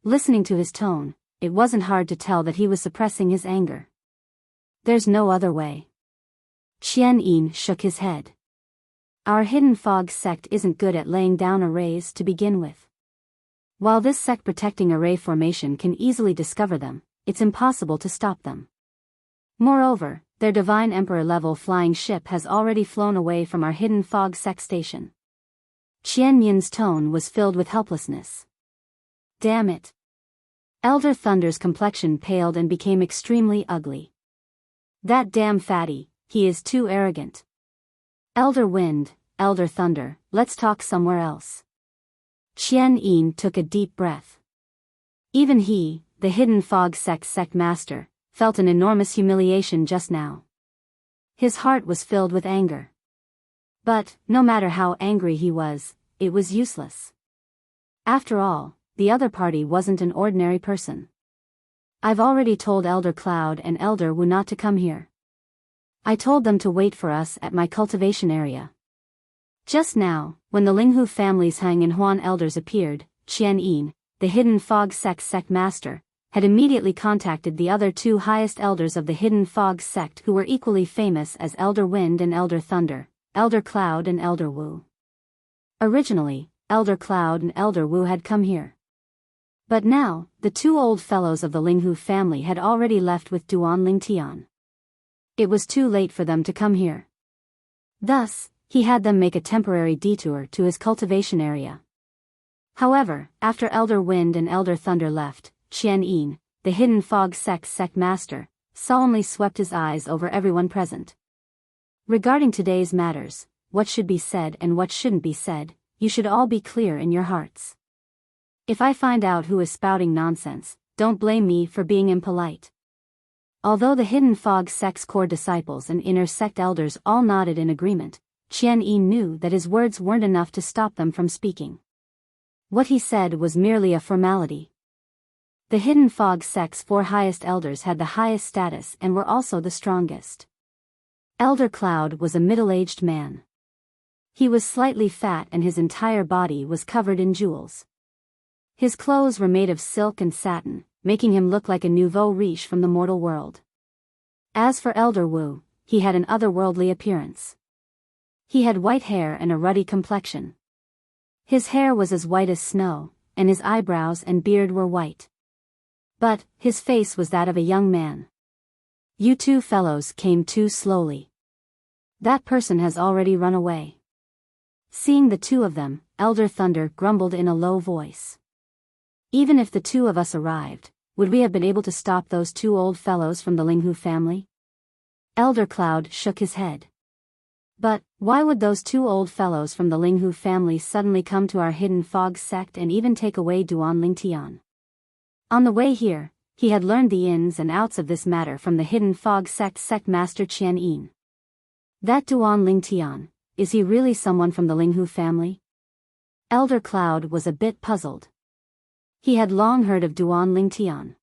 Listening to his tone, it wasn't hard to tell that he was suppressing his anger. There's no other way. Qian Yin shook his head. Our Hidden Fog sect isn't good at laying down arrays to begin with. While this sect protecting array formation can easily discover them, it's impossible to stop them. Moreover, their Divine Emperor level flying ship has already flown away from our Hidden Fog sect station. Qian Yin's tone was filled with helplessness. Damn it. Elder Thunder's complexion paled and became extremely ugly. That damn fatty, he is too arrogant. Elder Wind, Elder Thunder, let's talk somewhere else. Qian Yin took a deep breath. Even he, the Hidden Fog sect master, felt an enormous humiliation just now. His heart was filled with anger. But, no matter how angry he was, it was useless. After all, the other party wasn't an ordinary person. I've already told Elder Cloud and Elder Wu not to come here. I told them to wait for us at my cultivation area. Just now, when the Linghu family's Hang and Huan elders appeared, Qian Yin, the Hidden Fog sect master, had immediately contacted the other 2 highest elders of the Hidden Fog sect who were equally famous as Elder Wind and Elder Thunder, Elder Cloud and Elder Wu. Originally, Elder Cloud and Elder Wu had come here. But now, the 2 old fellows of the Linghu family had already left with Duan Lingtian. It was too late for them to come here. Thus, he had them make a temporary detour to his cultivation area. However, after Elder Wind and Elder Thunder left, Qian Yin, the Hidden Fog sect master, solemnly swept his eyes over everyone present. Regarding today's matters, what should be said and what shouldn't be said, you should all be clear in your hearts. If I find out who is spouting nonsense, don't blame me for being impolite. Although the Hidden Fog sect's core disciples and inner sect elders all nodded in agreement, Qian Yin knew that his words weren't enough to stop them from speaking. What he said was merely a formality. The Hidden Fog sect's 4 highest elders had the highest status and were also the strongest. Elder Cloud was a middle-aged man. He was slightly fat and his entire body was covered in jewels. His clothes were made of silk and satin, making him look like a nouveau riche from the mortal world. As for Elder Wu, he had an otherworldly appearance. He had white hair and a ruddy complexion. His hair was as white as snow, and his eyebrows and beard were white. But his face was that of a young man. You two fellows came too slowly. That person has already run away. Seeing the two of them, Elder Thunder grumbled in a low voice. Even if the two of us arrived, would we have been able to stop those two old fellows from the Linghu family? Elder Cloud shook his head. But, why would those two old fellows from the Linghu family suddenly come to our hidden fog sect and even take away Duan Lingtian? On the way here, he had learned the ins and outs of this matter from the hidden fog sect master Qian Yin. That Duan Lingtian, is he really someone from the Linghu family? Elder Cloud was a bit puzzled. He had long heard of Duan Lingtian.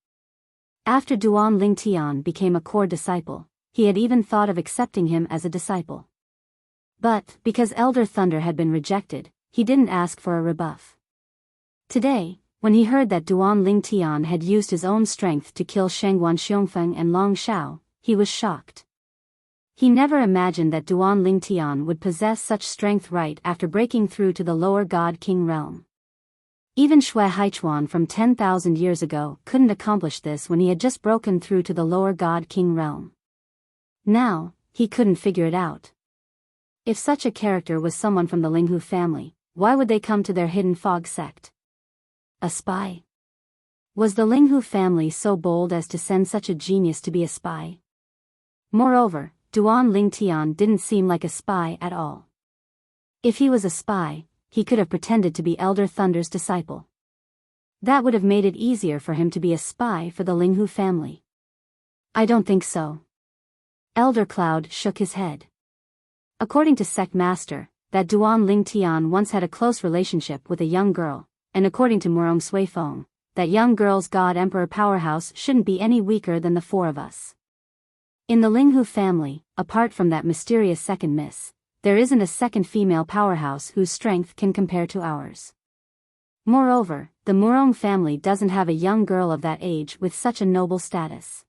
After Duan Lingtian became a core disciple, he had even thought of accepting him as a disciple. But, because Elder Thunder had been rejected, he didn't ask for a rebuff. Today, when he heard that Duan Lingtian had used his own strength to kill Shangguan Xiongfeng and Long Shao, he was shocked. He never imagined that Duan Lingtian would possess such strength right after breaking through to the lower God King realm. Even Shui Haichuan from 10,000 years ago couldn't accomplish this when he had just broken through to the lower God King realm. Now, he couldn't figure it out. If such a character was someone from the Linghu family, why would they come to their hidden fog sect? A spy? Was the Linghu family so bold as to send such a genius to be a spy? Moreover, Duan Lingtian didn't seem like a spy at all. If he was a spy, he could have pretended to be Elder Thunder's disciple. That would have made it easier for him to be a spy for the Linghu family. I don't think so. Elder Cloud shook his head. According to Sect Master, that Duan Lingtian once had a close relationship with a young girl, and according to Murong Suifeng, that young girl's God Emperor powerhouse shouldn't be any weaker than the four of us. In the Linghu family, apart from that mysterious second miss, there isn't a second female powerhouse whose strength can compare to ours. Moreover, the Murong family doesn't have a young girl of that age with such a noble status.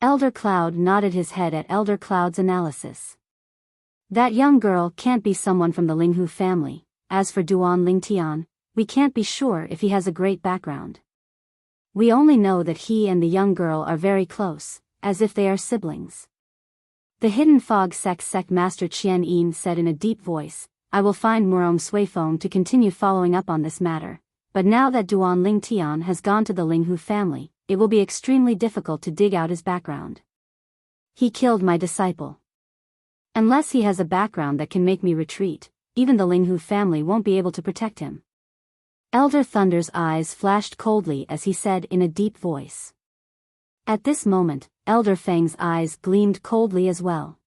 Elder Cloud nodded his head at Elder Cloud's analysis. That young girl can't be someone from the Linghu family. As for Duan Lingtian, we can't be sure if he has a great background. We only know that he and the young girl are very close, as if they are siblings. The Hidden Fog Sect Master Qian Yin said in a deep voice, I will find Murong Suifeng to continue following up on this matter, but now that Duan Lingtian has gone to the Linghu family, it will be extremely difficult to dig out his background. He killed my disciple. Unless he has a background that can make me retreat, even the Linghu family won't be able to protect him. Elder Thunder's eyes flashed coldly as he said in a deep voice. At this moment, Elder Fang's eyes gleamed coldly as well.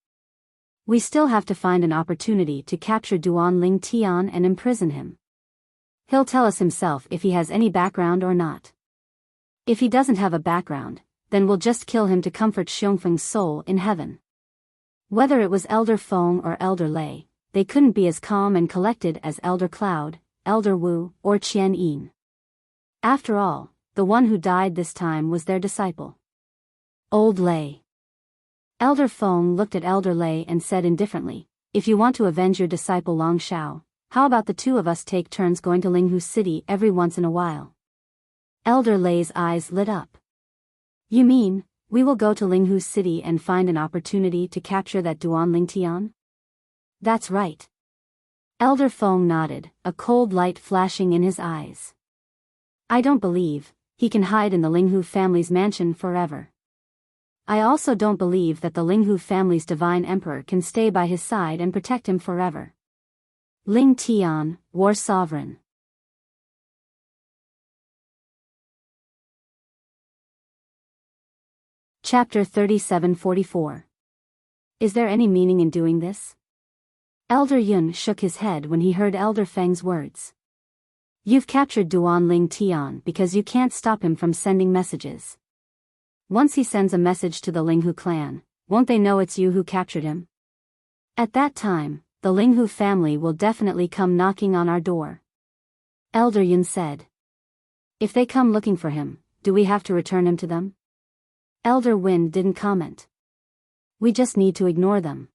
We still have to find an opportunity to capture Duan Lingtian and imprison him. He'll tell us himself if he has any background or not. If he doesn't have a background, then we'll just kill him to comfort Xiongfeng's soul in heaven. Whether it was Elder Feng or Elder Lei, they couldn't be as calm and collected as Elder Cloud, Elder Wu, or Qian Yin. After all, the one who died this time was their disciple. Old Lei. Elder Feng looked at Elder Lei and said indifferently, if you want to avenge your disciple Long Shao, how about the two of us take turns going to Linghu City every once in a while? Elder Lei's eyes lit up. You mean, we will go to Linghu City and find an opportunity to capture that Duan Lingtian? That's right. Elder Feng nodded, a cold light flashing in his eyes. I don't believe he can hide in the Linghu family's mansion forever. I also don't believe that the Linghu family's divine emperor can stay by his side and protect him forever. Ling Tian, War Sovereign. Chapter 3744. Is there any meaning in doing this? Elder Yun shook his head when he heard Elder Feng's words. You've captured Duan Lingtian because you can't stop him from sending messages. Once he sends a message to the Linghu clan, won't they know it's you who captured him? At that time, the Linghu family will definitely come knocking on our door. Elder Yun said. If they come looking for him, do we have to return him to them? Elder Win didn't comment. We just need to ignore them.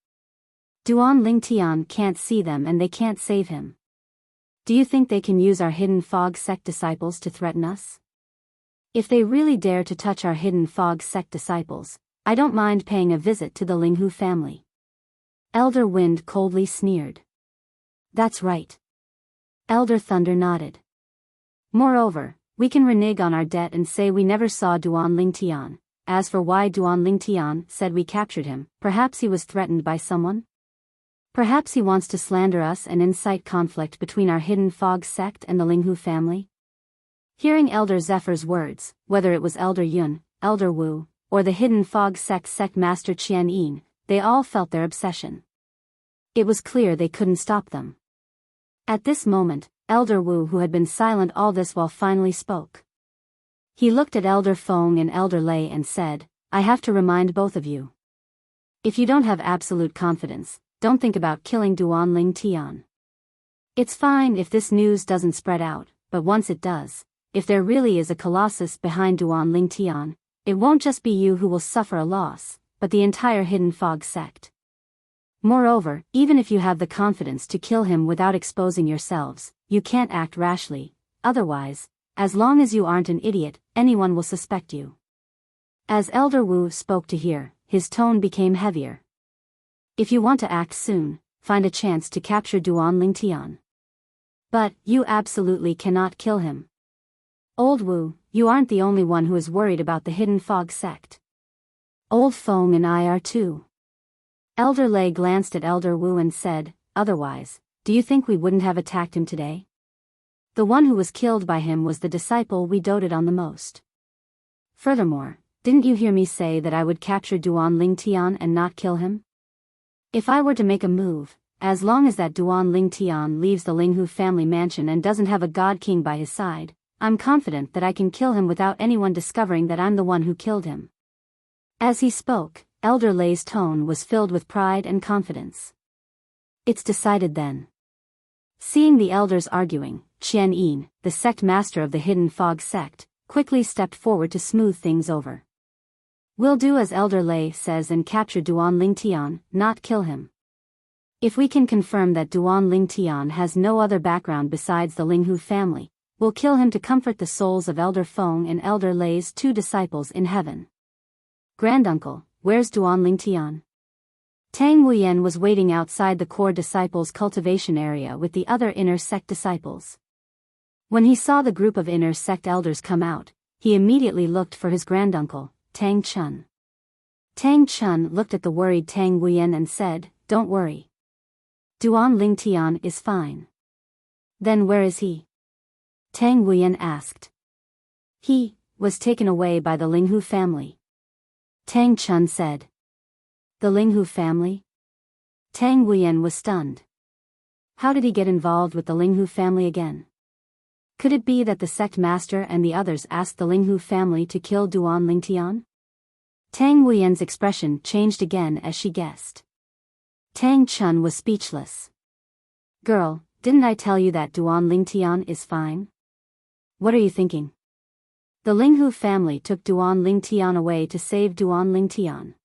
Duan Lingtian can't see them and they can't save him. Do you think they can use our hidden fog sect disciples to threaten us? If they really dare to touch our hidden fog sect disciples, I don't mind paying a visit to the Linghu family. Elder Wind coldly sneered. That's right. Elder Thunder nodded. Moreover, we can renege on our debt and say we never saw Duan Lingtian. As for why Duan Lingtian said we captured him, perhaps he was threatened by someone? Perhaps he wants to slander us and incite conflict between our hidden fog sect and the Linghu family? Hearing Elder Zephyr's words, whether it was Elder Yun, Elder Wu, or the hidden fog sect master Qian Yin, they all felt their obsession. It was clear they couldn't stop them. At this moment, Elder Wu, who had been silent all this while, finally spoke. He looked at Elder Feng and Elder Lei and said, I have to remind both of you. If you don't have absolute confidence, don't think about killing Duan Lingtian. It's fine if this news doesn't spread out, but once it does, if there really is a colossus behind Duan Lingtian, it won't just be you who will suffer a loss, but the entire hidden fog sect. Moreover, even if you have the confidence to kill him without exposing yourselves, you can't act rashly, otherwise, as long as you aren't an idiot, anyone will suspect you. As Elder Wu spoke to hear, his tone became heavier. If you want to act soon, find a chance to capture Duan Lingtian. But, you absolutely cannot kill him. Old Wu, you aren't the only one who is worried about the hidden fog sect. Old Feng and I are too. Elder Lei glanced at Elder Wu and said, otherwise, do you think we wouldn't have attacked him today? The one who was killed by him was the disciple we doted on the most. Furthermore, didn't you hear me say that I would capture Duan Lingtian and not kill him? If I were to make a move, as long as that Duan Lingtian leaves the Linghu family mansion and doesn't have a god king by his side, I'm confident that I can kill him without anyone discovering that I'm the one who killed him. As he spoke, Elder Lei's tone was filled with pride and confidence. It's decided then. Seeing the elders arguing, Qian Yin, the sect master of the hidden fog sect, quickly stepped forward to smooth things over. We'll do as Elder Lei says and capture Duan Lingtian, not kill him. If we can confirm that Duan Lingtian has no other background besides the Linghu family, we'll kill him to comfort the souls of Elder Feng and Elder Lei's 2 disciples in heaven. Granduncle, where's Duan Lingtian? Tang Wuyen was waiting outside the core disciples' cultivation area with the other inner sect disciples. When he saw the group of inner sect elders come out, he immediately looked for his granduncle, Tang Chun. Tang Chun looked at the worried Tang Wuyen and said, don't worry. Duan Lingtian is fine. Then where is he? Tang Wuyen asked. He was taken away by the Linghu family. Tang Chun said. The Linghu family? Tang Wuyen was stunned. How did he get involved with the Linghu family again? Could it be that the sect master and the others asked the Linghu family to kill Duan Lingtian? Tang Wuyen's expression changed again as she guessed. Tang Chun was speechless. Girl, didn't I tell you that Duan Lingtian is fine? What are you thinking? The Linghu family took Duan Lingtian away to save Duan Lingtian.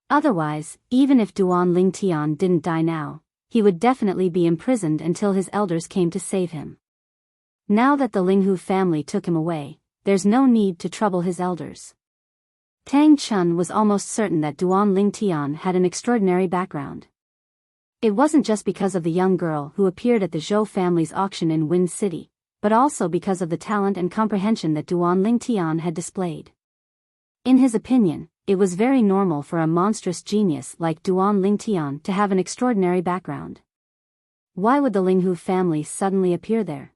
Otherwise, even if Duan Lingtian didn't die now, he would definitely be imprisoned until his elders came to save him. Now that the Linghu family took him away, there's no need to trouble his elders. Tang Chun was almost certain that Duan Lingtian had an extraordinary background. It wasn't just because of the young girl who appeared at the Zhou family's auction in Wind City, but also because of the talent and comprehension that Duan Lingtian had displayed. In his opinion, it was very normal for a monstrous genius like Duan Lingtian to have an extraordinary background. Why would the Linghu family suddenly appear there?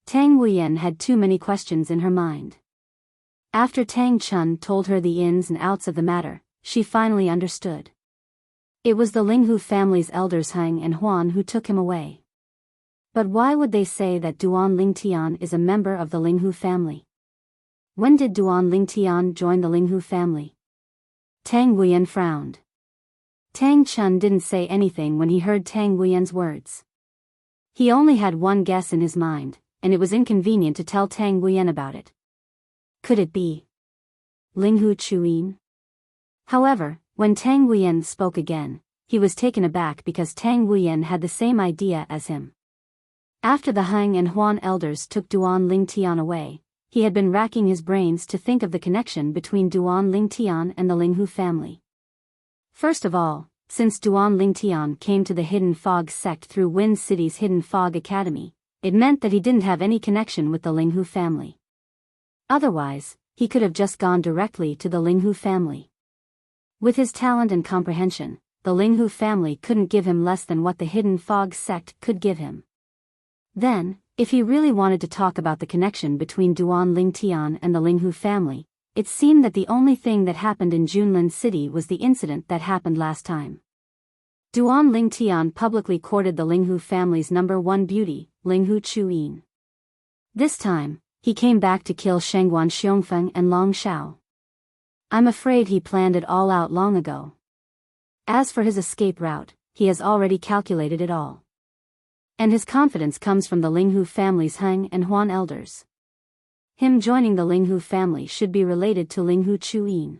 Tang Wuyen had too many questions in her mind. After Tang Chun told her the ins and outs of the matter, she finally understood. It was the Linghu family's elders Hang and Huan who took him away. But why would they say that Duan Lingtian is a member of the Linghu family? When did Duan Lingtian join the Linghu family? Tang Wuyen frowned. Tang Chun didn't say anything when he heard Tang Wuyen's words. He only had one guess in his mind, and it was inconvenient to tell Tang Wuyen about it. Could it be Linghu Chuyin? However, when Tang Wuyen spoke again, he was taken aback because Tang Wuyen had the same idea as him. After the Hang and Huan elders took Duan Lingtian away, he had been racking his brains to think of the connection between Duan Lingtian and the Linghu family. First of all, since Duan Lingtian came to the Hidden Fog sect through Wind City's Hidden Fog Academy, it meant that he didn't have any connection with the Linghu family. Otherwise, he could have just gone directly to the Linghu family. With his talent and comprehension, the Linghu family couldn't give him less than what the Hidden Fog sect could give him. Then, if he really wanted to talk about the connection between Duan Lingtian and the Linghu family, it seemed that the only thing that happened in Junlin City was the incident that happened last time. Duan Lingtian publicly courted the Linghu family's #1 beauty, Linghu Chuyin. This time, he came back to kill Shangguan Xiongfeng and Long Xiao. I'm afraid he planned it all out long ago. As for his escape route, he has already calculated it all. And his confidence comes from the Linghu family's Heng and Huan elders. Him joining the Linghu family should be related to Linghu Chuyin.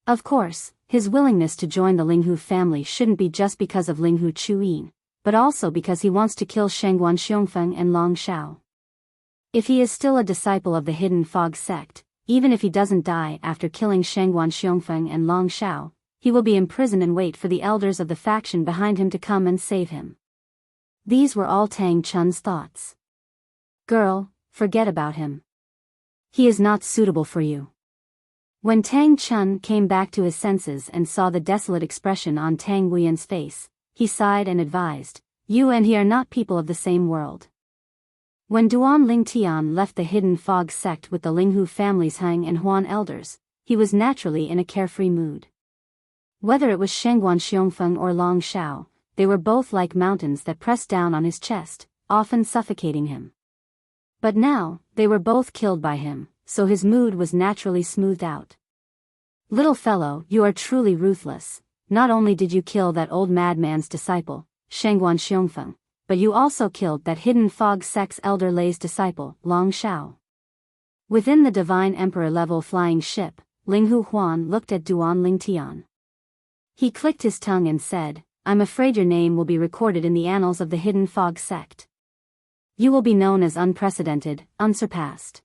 Of course, his willingness to join the Linghu family shouldn't be just because of Linghu Chuyin, but also because he wants to kill Shangguan Xiongfeng and Long Xiao. If he is still a disciple of the Hidden Fog sect, even if he doesn't die after killing Shangguan Xiongfeng and Long Xiao, he will be imprisoned and wait for the elders of the faction behind him to come and save him. These were all Tang Chun's thoughts. Girl, forget about him. He is not suitable for you. When Tang Chun came back to his senses and saw the desolate expression on Tang Wuyan's face, he sighed and advised, you and he are not people of the same world. When Duan Lingtian left the Hidden Fog sect with the Linghu family's Heng and Huan elders, he was naturally in a carefree mood. Whether it was Shangguan Xiongfeng or Long Xiao, they were both like mountains that pressed down on his chest, often suffocating him. But now, they were both killed by him, so his mood was naturally smoothed out. Little fellow, you are truly ruthless. Not only did you kill that old madman's disciple, Shangguan Xiongfeng, but you also killed that Hidden Fog sect's elder Lei's disciple, Long Xiao. Within the Divine Emperor level flying ship, Linghu Huan looked at Duan Lingtian. He clicked his tongue and said, I'm afraid your name will be recorded in the annals of the Hidden Fog sect. You will be known as unprecedented, unsurpassed.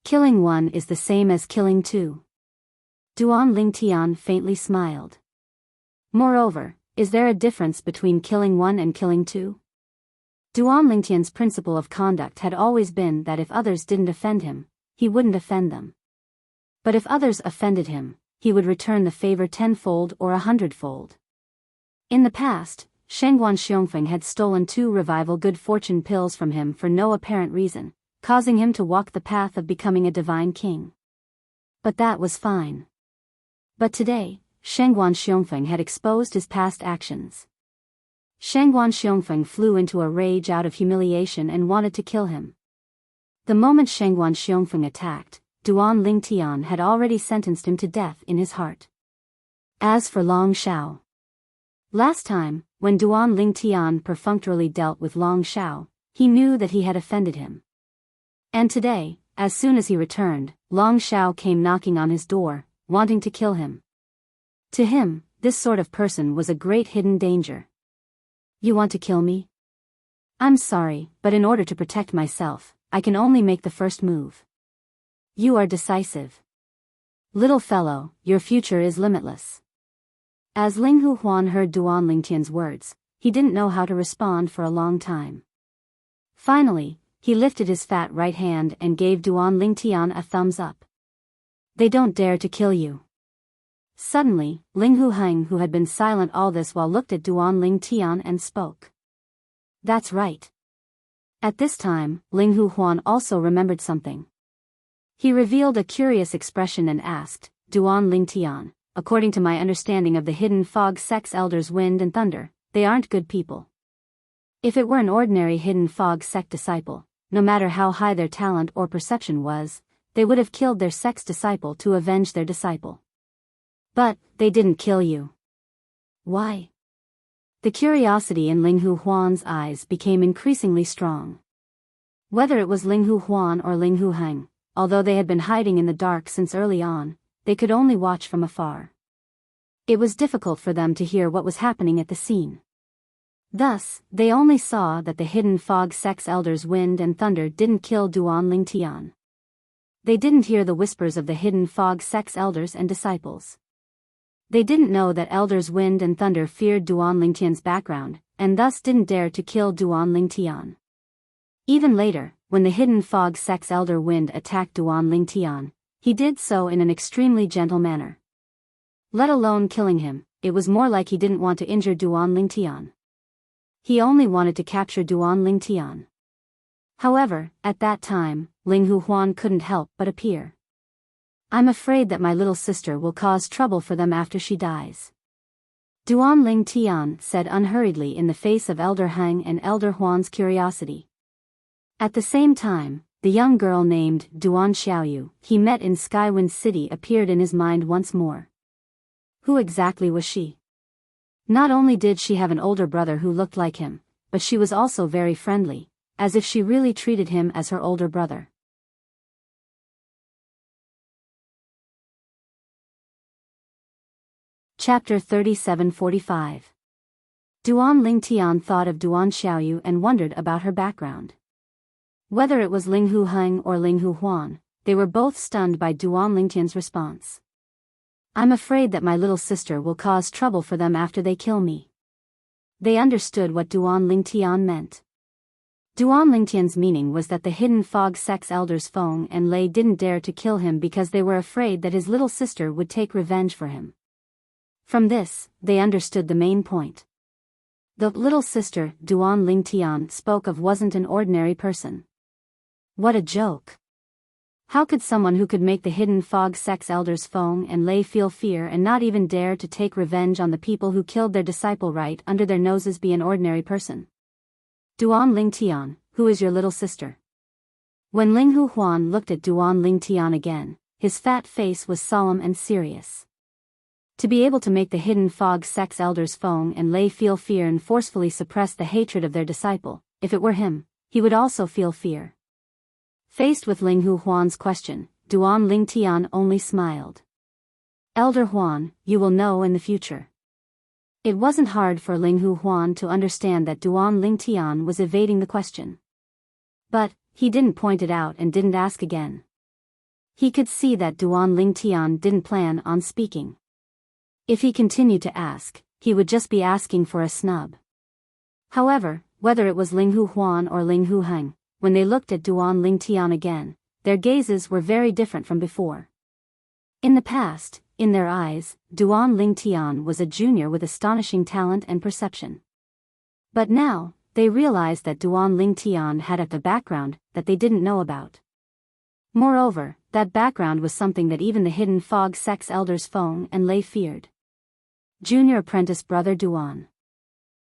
Killing one is the same as killing two. Duan Lingtian faintly smiled. Moreover, is there a difference between killing one and killing two? Duan Lingtian's principle of conduct had always been that if others didn't offend him, he wouldn't offend them. But if others offended him, he would return the favor 10-fold or 100-fold. In the past, Shangguan Xiongfeng had stolen 2 revival good fortune pills from him for no apparent reason, causing him to walk the path of becoming a divine king. But that was fine. But today, Shangguan Xiongfeng had exposed his past actions. Shangguan Xiongfeng flew into a rage out of humiliation and wanted to kill him. The moment Shangguan Xiongfeng attacked, Duan Lingtian had already sentenced him to death in his heart. As for Long Xiao, last time, when Duan Lingtian perfunctorily dealt with Long Xiao, he knew that he had offended him. And today, as soon as he returned, Long Xiao came knocking on his door, wanting to kill him. To him, this sort of person was a great hidden danger. You want to kill me? I'm sorry, but in order to protect myself, I can only make the first move. You are decisive. Little fellow, your future is limitless. As Linghu Huan heard Duan Lingtian's words, he didn't know how to respond for a long time. Finally, he lifted his fat right hand and gave Duan Lingtian a thumbs up. They don't dare to kill you. Suddenly, Linghu Heng, who had been silent all this while, looked at Duan Lingtian and spoke. That's right. At this time, Linghu Huan also remembered something. He revealed a curious expression and asked, Duan Lingtian, according to my understanding of the Hidden Fog sect's elders Wind and Thunder, they aren't good people. If it were an ordinary Hidden Fog sect disciple, no matter how high their talent or perception was, they would have killed their sect's disciple to avenge their disciple. But, they didn't kill you. Why? The curiosity in Linghu Huan's eyes became increasingly strong. Whether it was Linghu Huan or Linghu Heng, although they had been hiding in the dark since early on, they could only watch from afar. It was difficult for them to hear what was happening at the scene. Thus, they only saw that the Hidden Fog sect's elders Wind and Thunder didn't kill Duan Lingtian. They didn't hear the whispers of the hidden fog sect's elders and disciples. They didn't know that elders Wind and Thunder feared Duan Lingtian's background, and thus didn't dare to kill Duan Lingtian. Even later, when the hidden fog sect's elder Wind attacked Duan Lingtian, he did so in an extremely gentle manner. Let alone killing him, it was more like he didn't want to injure Duan Lingtian. He only wanted to capture Duan Lingtian. However, at that time, Ling Hu Huan couldn't help but appear. I'm afraid that my little sister will cause trouble for them after she dies. Duan Lingtian said unhurriedly in the face of Elder Hang and Elder Huan's curiosity. At the same time, the young girl named Duan Xiaoyu he met in Skywind City appeared in his mind once more. Who exactly was she? Not only did she have an older brother who looked like him, but she was also very friendly, as if she really treated him as her older brother. Chapter 3745. Duan Lingtian thought of Duan Xiaoyu and wondered about her background. Whether it was Ling Hu Heng or Ling Hu Huan, they were both stunned by Duan Lingtian's response. I'm afraid that my little sister will cause trouble for them after they kill me. They understood what Duan Lingtian meant. Duan Lingtian's meaning was that the hidden fog sect's elders Feng and Lei didn't dare to kill him because they were afraid that his little sister would take revenge for him. From this, they understood the main point. The little sister Duan Lingtian spoke of wasn't an ordinary person. What a joke! How could someone who could make the hidden fog sect's elders Feng and Lei feel fear and not even dare to take revenge on the people who killed their disciple right under their noses be an ordinary person? Duan Lingtian, who is your little sister? When Ling Hu Huan looked at Duan Lingtian again, his fat face was solemn and serious. To be able to make the hidden fog sect's elders Feng and Lei feel fear and forcefully suppress the hatred of their disciple, if it were him, he would also feel fear. Faced with Ling Hu Huan's question, Duan Lingtian only smiled. Elder Huan, you will know in the future. It wasn't hard for Ling Hu Huan to understand that Duan Lingtian was evading the question. But, he didn't point it out and didn't ask again. He could see that Duan Lingtian didn't plan on speaking. If he continued to ask, he would just be asking for a snub. However, whether it was Ling Hu Huan or Ling Hu Heng, when they looked at Duan Lingtian again, their gazes were very different from before. In the past, in their eyes, Duan Lingtian was a junior with astonishing talent and perception. But now, they realized that Duan Lingtian had a background that they didn't know about. Moreover, that background was something that even the hidden fog sect's elders Feng and Lei feared. Junior apprentice brother Duan.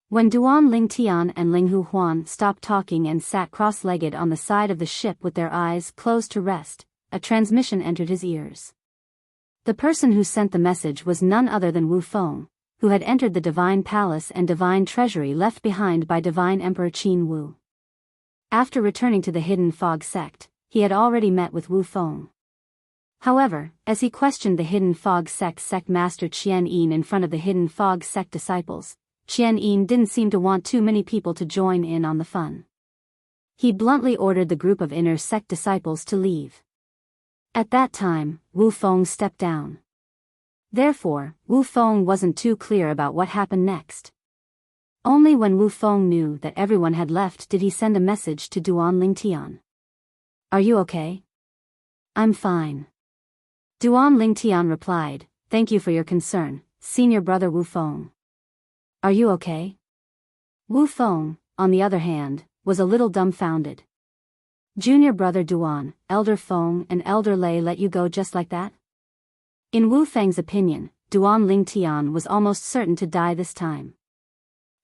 When Duan Lingtian and Ling Hu Huan stopped talking and sat cross-legged on the side of the ship with their eyes closed to rest, a transmission entered his ears. The person who sent the message was none other than Wu Feng, who had entered the divine palace and divine treasury left behind by divine Emperor Qin Wu. After returning to the hidden fog sect, he had already met with Wu Feng. However, as he questioned the hidden fog sect master Qian Yin in front of the hidden fog sect disciples, Qian Yin didn't seem to want too many people to join in on the fun. He bluntly ordered the group of inner sect disciples to leave. At that time, Wu Feng stepped down. Therefore, Wu Feng wasn't too clear about what happened next. Only when Wu Feng knew that everyone had left did he send a message to Duan Lingtian. Are you okay? I'm fine. Duan Lingtian replied, thank you for your concern, senior brother Wu Feng. Are you okay? Wu Feng, on the other hand, was a little dumbfounded. Junior brother Duan, Elder Feng and Elder Lei let you go just like that? In Wu Feng's opinion, Duan Lingtian was almost certain to die this time.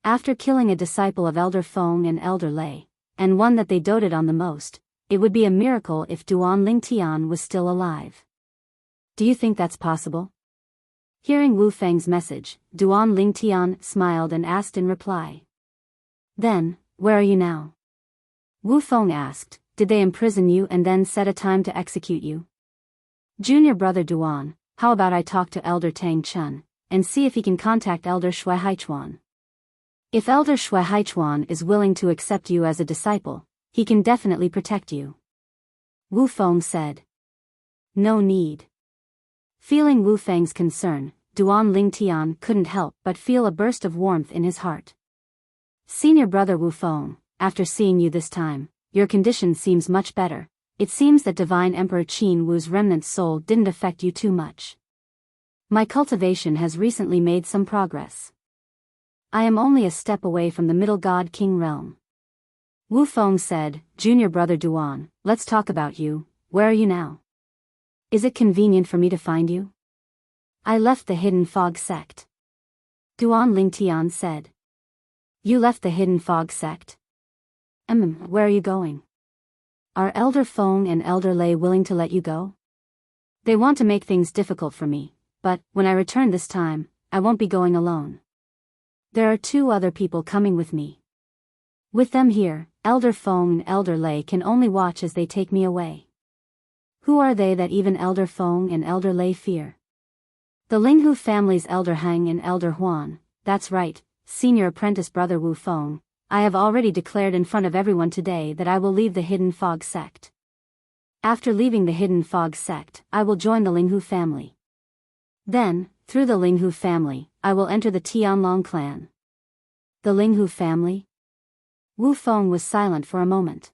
After killing a disciple of Elder Feng and Elder Lei, and one that they doted on the most, it would be a miracle if Duan Lingtian was still alive. Do you think that's possible? Hearing Wu Feng's message, Duan Lingtian smiled and asked in reply. Then, where are you now? Wu Feng asked, did they imprison you and then set a time to execute you? Junior brother Duan, how about I talk to Elder Tang Chun, and see if he can contact Elder Shui Haichuan. If Elder Shui Haichuan is willing to accept you as a disciple, he can definitely protect you. Wu Feng said. No need. Feeling Wu Feng's concern, Duan Lingtian couldn't help but feel a burst of warmth in his heart. Senior brother Wu Feng, after seeing you this time, your condition seems much better. It seems that Divine Emperor Qin Wu's remnant soul didn't affect you too much. My cultivation has recently made some progress. I am only a step away from the Middle God King realm. Wu Feng said, Junior brother Duan, let's talk about you. Where are you now? Is it convenient for me to find you? I left the Hidden Fog sect. Duan Lingtian said. You left the Hidden Fog sect? Where are you going? Are Elder Feng and Elder Lei willing to let you go? They want to make things difficult for me, but, when I return this time, I won't be going alone. There are 2 other people coming with me. With them here, Elder Feng and Elder Lei can only watch as they take me away. Who are they that even Elder Feng and Elder Lei fear? The Linghu family's Elder Hang and Elder Huan, that's right, senior apprentice brother Wu Feng. I have already declared in front of everyone today that I will leave the Hidden Fog sect. After leaving the Hidden Fog sect, I will join the Linghu family. Then, through the Linghu family, I will enter the Tianlong clan. The Linghu family? Wu Feng was silent for a moment.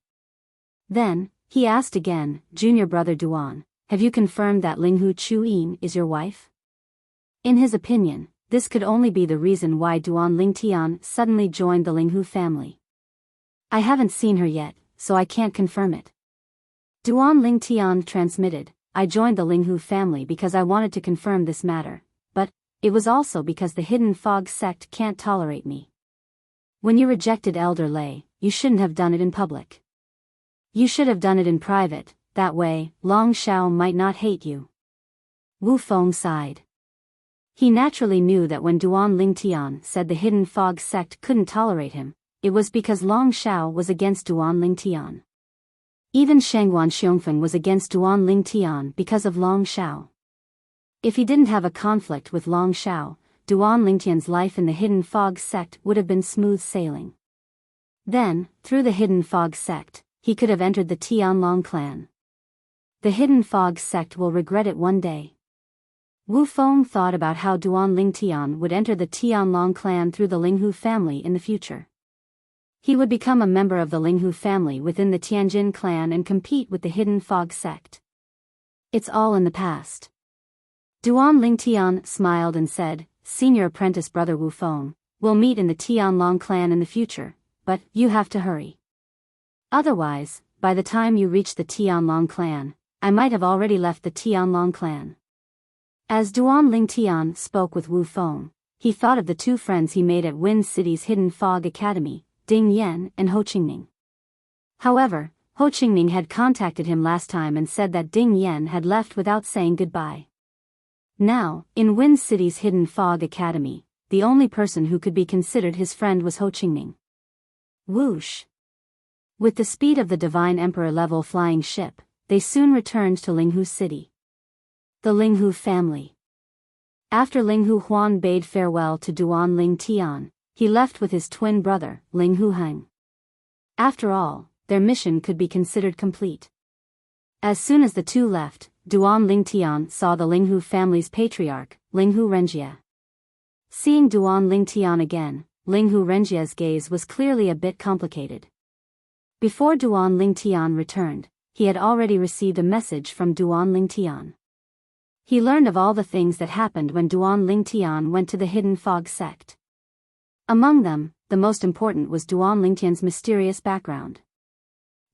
Then, he asked again, Junior brother Duan, have you confirmed that Linghu Chuyin is your wife? In his opinion, this could only be the reason why Duan Lingtian suddenly joined the Linghu family. I haven't seen her yet, so I can't confirm it. Duan Lingtian transmitted, I joined the Linghu family because I wanted to confirm this matter, but it was also because the Hidden Fog sect can't tolerate me. When you rejected Elder Lei, you shouldn't have done it in public. You should have done it in private, that way, Long Shao might not hate you. Wu Feng sighed. He naturally knew that when Duan Lingtian said the Hidden Fog sect couldn't tolerate him, it was because Long Shao was against Duan Lingtian. Even Shangguan Xiongfen was against Duan Lingtian because of Long Shao. If he didn't have a conflict with Long Shao, Duan Lingtian's life in the Hidden Fog sect would have been smooth sailing. Then, through the Hidden Fog sect, he could have entered the Tianlong clan. The Hidden Fog sect will regret it one day. Wu Feng thought about how Duan Lingtian would enter the Tianlong clan through the Linghu family in the future. He would become a member of the Linghu family within the Tianjin clan and compete with the Hidden Fog sect. It's all in the past. Duan Lingtian smiled and said, Senior apprentice brother Wu Feng, we'll meet in the Tianlong clan in the future, but you have to hurry. Otherwise, by the time you reach the Tianlong clan, I might have already left the Tianlong clan. As Duan Lingtian spoke with Wu Feng, he thought of the 2 friends he made at Wind City's Hidden Fog Academy, Ding Yan and Ho Qingning. However, Ho Qingning had contacted him last time and said that Ding Yan had left without saying goodbye. Now, in Wind City's Hidden Fog Academy, the only person who could be considered his friend was Ho Qingning. Whoosh! With the speed of the Divine Emperor-level flying ship, they soon returned to Linghu City. The Linghu family. After Linghu Huan bade farewell to Duan Lingtian, he left with his twin brother, Linghu Heng. After all, their mission could be considered complete. As soon as the 2 left, Duan Lingtian saw the Linghu family's patriarch, Linghu Renjie. Seeing Duan Lingtian again, Linghu Renjie's gaze was clearly a bit complicated. Before Duan Lingtian returned, he had already received a message from Duan Lingtian. He learned of all the things that happened when Duan Lingtian went to the Hidden Fog sect. Among them, the most important was Duan Lingtian's mysterious background.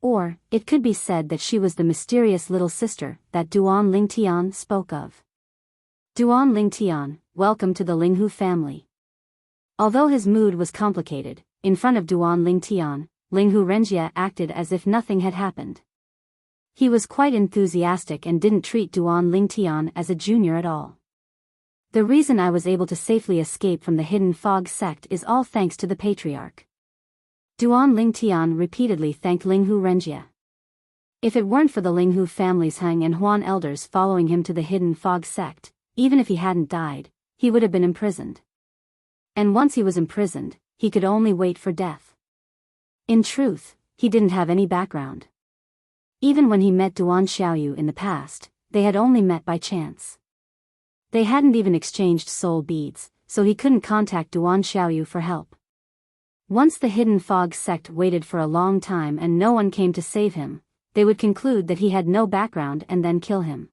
Or, it could be said that she was the mysterious little sister that Duan Lingtian spoke of. Duan Lingtian, welcome to the Linghu family. Although his mood was complicated, in front of Duan Lingtian, Linghu Renjie acted as if nothing had happened. He was quite enthusiastic and didn't treat Duan Lingtian as a junior at all. The reason I was able to safely escape from the Hidden Fog sect is all thanks to the patriarch. Duan Lingtian repeatedly thanked Linghu Renjie. If it weren't for the Linghu family's Heng and Huan elders following him to the Hidden Fog sect, even if he hadn't died, he would have been imprisoned. And once he was imprisoned, he could only wait for death. In truth, he didn't have any background. Even when he met Duan Xiaoyu in the past, they had only met by chance. They hadn't even exchanged soul beads, so he couldn't contact Duan Xiaoyu for help. Once the Hidden Fog sect waited for a long time and no one came to save him, they would conclude that he had no background and then kill him.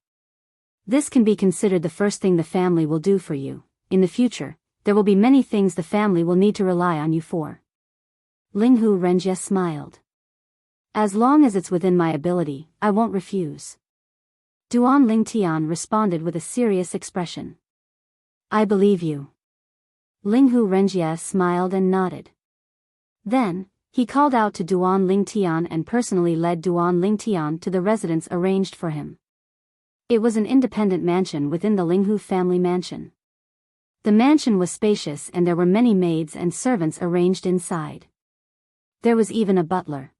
This can be considered the first thing the family will do for you. In the future, there will be many things the family will need to rely on you for. Linghu Renjie smiled. As long as it's within my ability, I won't refuse. Duan Lingtian responded with a serious expression. I believe you. Linghu Renjie smiled and nodded. Then, he called out to Duan Lingtian and personally led Duan Lingtian to the residence arranged for him. It was an independent mansion within the Linghu family mansion. The mansion was spacious and there were many maids and servants arranged inside. There was even a butler.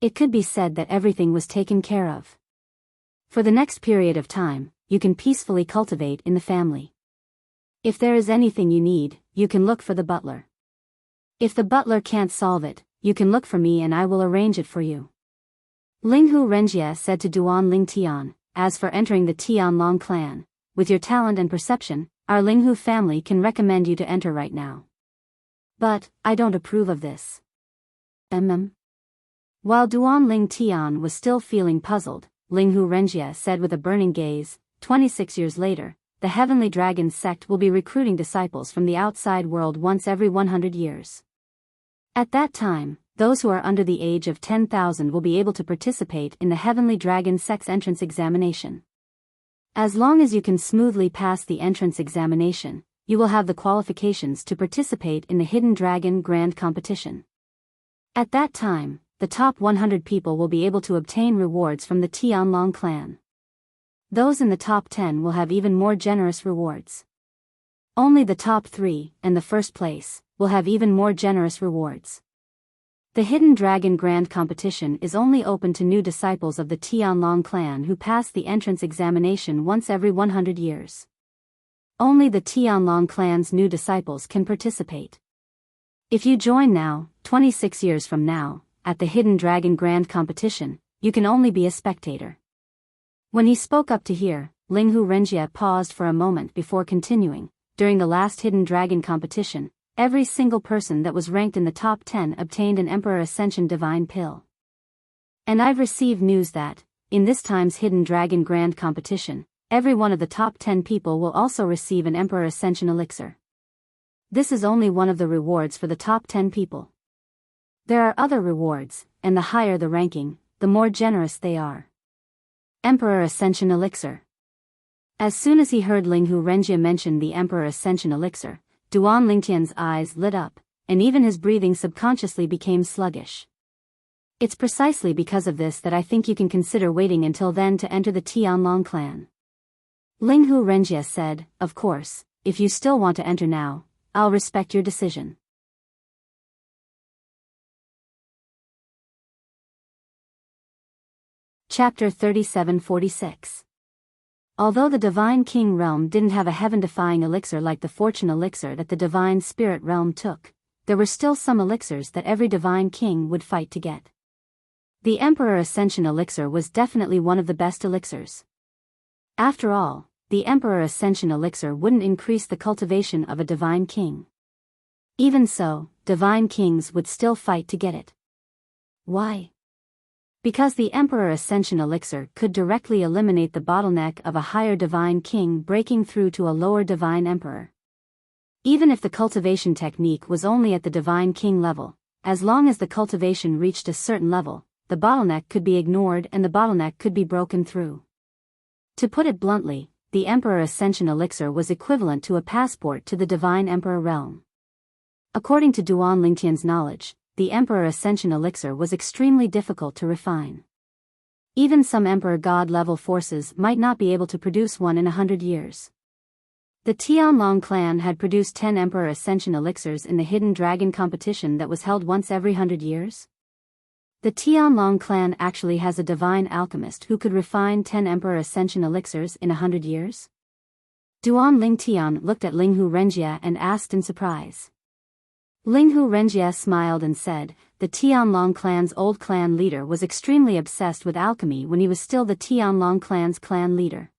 It could be said that everything was taken care of. For the next period of time, you can peacefully cultivate in the family. If there is anything you need, you can look for the butler. If the butler can't solve it, you can look for me and I will arrange it for you. Linghu Renjie said to Duan Lingtian, as for entering the Tianlong clan, with your talent and perception, our Linghu family can recommend you to enter right now. But, I don't approve of this. While Duan Lingtian was still feeling puzzled, Linghu Renjie said with a burning gaze, 26 years later, the Heavenly Dragon sect will be recruiting disciples from the outside world once every 100 years. At that time, those who are under the age of 10,000 will be able to participate in the Heavenly Dragon sect's entrance examination. As long as you can smoothly pass the entrance examination, you will have the qualifications to participate in the Hidden Dragon Grand Competition. At that time, the top 100 people will be able to obtain rewards from the Tianlong clan. Those in the top 10 will have even more generous rewards. Only the top 3, and the first place, will have even more generous rewards. The Hidden Dragon Grand Competition is only open to new disciples of the Tianlong clan who pass the entrance examination once every 100 years. Only the Tianlong clan's new disciples can participate. If you join now, 26 years from now, at the Hidden Dragon Grand Competition, you can only be a spectator. When he spoke up to hear, Linghu Renjie paused for a moment before continuing. During the last Hidden Dragon Competition, every single person that was ranked in the top 10 obtained an Emperor Ascension Divine Pill. And I've received news that, in this time's Hidden Dragon Grand Competition, every one of the top 10 people will also receive an Emperor Ascension Elixir. This is only one of the rewards for the top 10 people. There are other rewards, and the higher the ranking, the more generous they are. Emperor Ascension Elixir. As soon as he heard Linghu Renjie mention the Emperor Ascension Elixir, Duan Lingtian's eyes lit up, and even his breathing subconsciously became sluggish. It's precisely because of this that I think you can consider waiting until then to enter the Tianlong clan. Linghu Renjie said, of course, if you still want to enter now, I'll respect your decision. Chapter 3746. Although the Divine King realm didn't have a heaven-defying elixir like the Fortune elixir that the Divine Spirit realm took, there were still some elixirs that every Divine King would fight to get. The Emperor Ascension elixir was definitely one of the best elixirs. After all, the Emperor Ascension elixir wouldn't increase the cultivation of a Divine King. Even so, Divine Kings would still fight to get it. Why? Because the Emperor Ascension Elixir could directly eliminate the bottleneck of a higher Divine King breaking through to a lower Divine Emperor. Even if the cultivation technique was only at the Divine King level, as long as the cultivation reached a certain level, the bottleneck could be ignored and the bottleneck could be broken through. To put it bluntly, the Emperor Ascension Elixir was equivalent to a passport to the Divine Emperor realm. According to Duan Lingtian's knowledge, the Emperor Ascension Elixir was extremely difficult to refine. Even some Emperor God-level forces might not be able to produce one in 100 years. The Tianlong clan had produced 10 Emperor Ascension Elixirs in the Hidden Dragon competition that was held once every 100 years. The Tianlong clan actually has a divine alchemist who could refine 10 Emperor Ascension Elixirs in 100 years? Duan Lingtian looked at Linghu Renjie and asked in surprise. Linghu Renjie smiled and said, the Tianlong clan's old clan leader was extremely obsessed with alchemy when he was still the Tianlong clan's clan leader.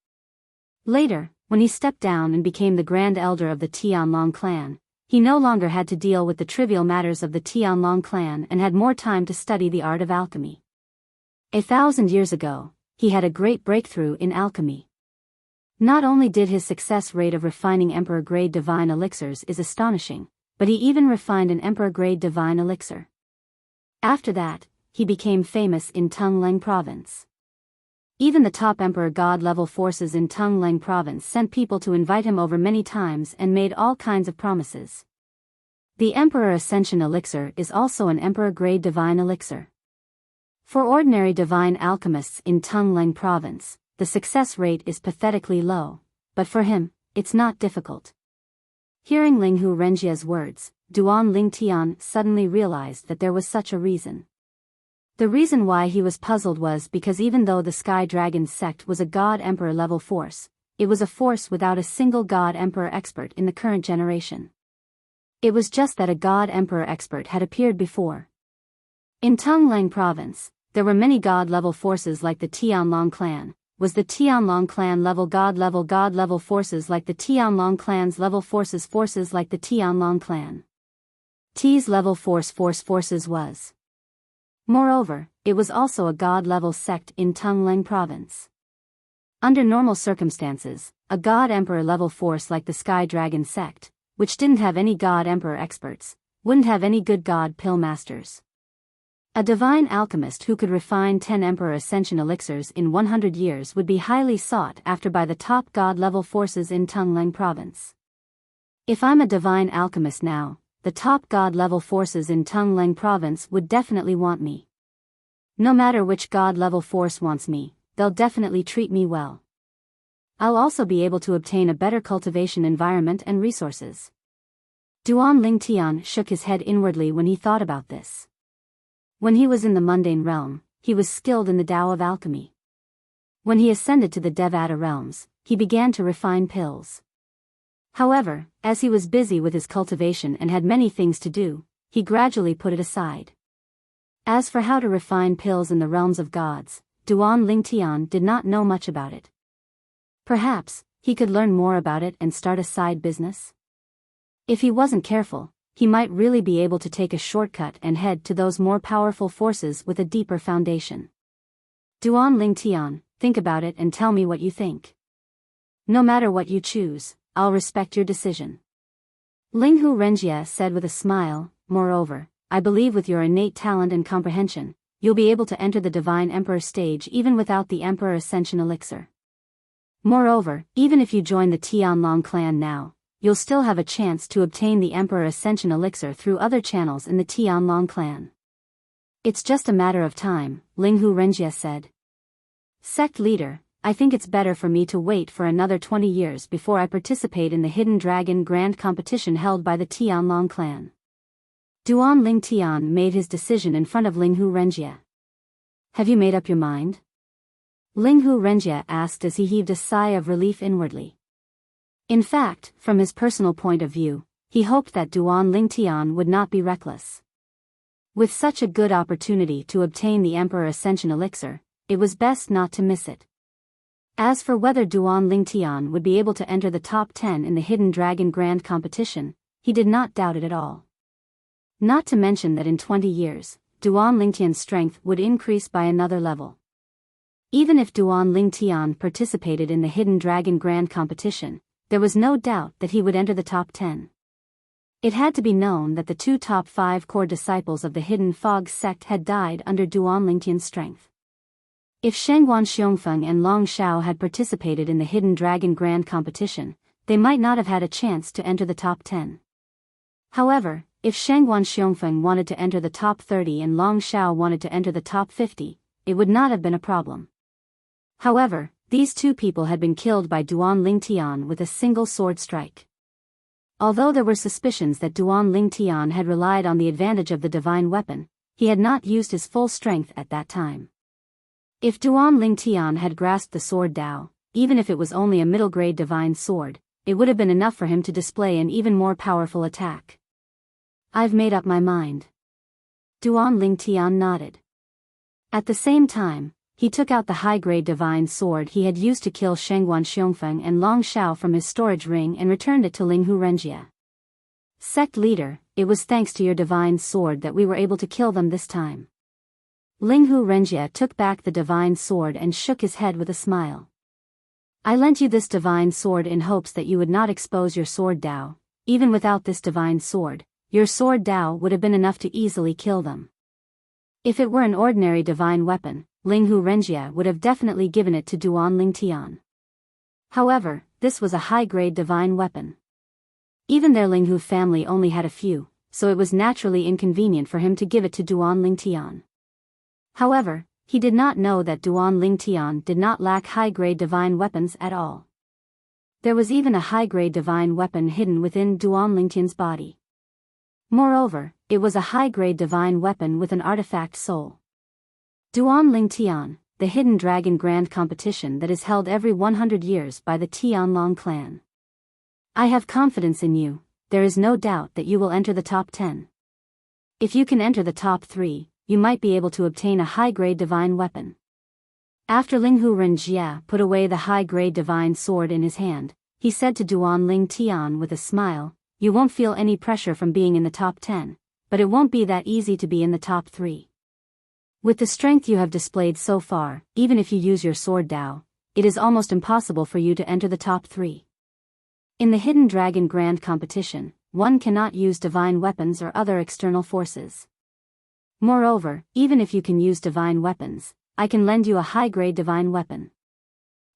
Later, when he stepped down and became the Grand Elder of the Tianlong clan, he no longer had to deal with the trivial matters of the Tianlong clan and had more time to study the art of alchemy. 1,000 years ago, he had a great breakthrough in alchemy. Not only did his success rate of refining emperor-grade divine elixirs is astonishing, but he even refined an emperor-grade divine elixir. After that, he became famous in Tungleng province. Even the top emperor god-level forces in Tungleng province sent people to invite him over many times and made all kinds of promises. The Emperor Ascension Elixir is also an emperor-grade divine elixir. For ordinary divine alchemists in Tungleng province, the success rate is pathetically low, but for him, it's not difficult. Hearing Linghu Renjie's words, Duan Lingtian suddenly realized that there was such a reason. The reason why he was puzzled was because even though the Sky Dragon sect was a God-Emperor level force, it was a force without a single God-Emperor expert in the current generation. It was just that a God-Emperor expert had appeared before. In Tungleng province, there were many God-level forces like the Tianlong clan. Was the Tianlong clan level God-level forces like the Tianlong clan's level forces like the Tianlong clan? T's level forces was. Moreover, it was also a God-level sect in Tungleng province. Under normal circumstances, a God-Emperor level force like the Sky Dragon sect, which didn't have any God-Emperor experts, wouldn't have any good God pill masters. A divine alchemist who could refine 10 Emperor Ascension elixirs in 100 years would be highly sought after by the top God-level forces in Tungleng province. If I'm a divine alchemist now, the top God-level forces in Tungleng province would definitely want me. No matter which God-level force wants me, they'll definitely treat me well. I'll also be able to obtain a better cultivation environment and resources. Duan Lingtian shook his head inwardly when he thought about this. When he was in the mundane realm, he was skilled in the Tao of alchemy. When he ascended to the Devata realms, he began to refine pills. However, as he was busy with his cultivation and had many things to do, he gradually put it aside. As for how to refine pills in the realms of gods, Duan Lingtian did not know much about it. Perhaps, he could learn more about it and start a side business? If he wasn't careful, he might really be able to take a shortcut and head to those more powerful forces with a deeper foundation. Duan Lingtian, think about it and tell me what you think. No matter what you choose, I'll respect your decision. Linghu Renjie said with a smile, moreover, I believe with your innate talent and comprehension, you'll be able to enter the Divine Emperor stage even without the Emperor Ascension Elixir. Moreover, even if you join the Tianlong clan now, you'll still have a chance to obtain the Emperor Ascension Elixir through other channels in the Tianlong clan. It's just a matter of time, Linghu Renjie said. Sect leader, I think it's better for me to wait for another 20 years before I participate in the Hidden Dragon Grand Competition held by the Tianlong clan. Duan Lingtian made his decision in front of Linghu Renjie. Have you made up your mind? Linghu Renjie asked as he heaved a sigh of relief inwardly. In fact, from his personal point of view, he hoped that Duan Lingtian would not be reckless. With such a good opportunity to obtain the Emperor Ascension Elixir, it was best not to miss it. As for whether Duan Lingtian would be able to enter the top 10 in the Hidden Dragon Grand Competition, he did not doubt it at all. Not to mention that in 20 years, Duan Lingtian's strength would increase by another level. Even if Duan Lingtian participated in the Hidden Dragon Grand Competition, there was no doubt that he would enter the top 10. It had to be known that the two top 5 core disciples of the Hidden Fog sect had died under Duan Lingtian's strength. If Shengguan Xiongfeng and Long Shao had participated in the Hidden Dragon Grand Competition, they might not have had a chance to enter the top 10. However, if Shengguan Xiongfeng wanted to enter the top 30 and Long Shao wanted to enter the top 50, it would not have been a problem. However, these two people had been killed by Duan Lingtian with a single sword strike. Although there were suspicions that Duan Lingtian had relied on the advantage of the divine weapon, he had not used his full strength at that time. If Duan Lingtian had grasped the sword Dao, even if it was only a middle-grade divine sword, it would have been enough for him to display an even more powerful attack. I've made up my mind. Duan Lingtian nodded. At the same time, he took out the high-grade divine sword he had used to kill Shengguan Xiongfeng and Long Shao from his storage ring and returned it to Linghu Renjie. Sect leader, it was thanks to your divine sword that we were able to kill them this time. Linghu Renjie took back the divine sword and shook his head with a smile. I lent you this divine sword in hopes that you would not expose your sword Dao. Even without this divine sword, your sword Dao would have been enough to easily kill them. If it were an ordinary divine weapon, Linghu Renjie would have definitely given it to Duan Lingtian. However, this was a high-grade divine weapon. Even their Linghu family only had a few, so it was naturally inconvenient for him to give it to Duan Lingtian. However, he did not know that Duan Lingtian did not lack high-grade divine weapons at all. There was even a high-grade divine weapon hidden within Duan Lingtian's body. Moreover, it was a high-grade divine weapon with an artifact soul. Duan Lingtian, the hidden dragon grand competition that is held every 100 years by the Tianlong clan. I have confidence in you, there is no doubt that you will enter the top 10. If you can enter the top 3, you might be able to obtain a high-grade divine weapon. After Linghu Renjie put away the high-grade divine sword in his hand, he said to Duan Lingtian with a smile, you won't feel any pressure from being in the top 10, but it won't be that easy to be in the top 3. With the strength you have displayed so far, even if you use your sword Dao, it is almost impossible for you to enter the top 3. In the Hidden Dragon Grand Competition, one cannot use divine weapons or other external forces. Moreover, even if you can use divine weapons, I can lend you a high-grade divine weapon.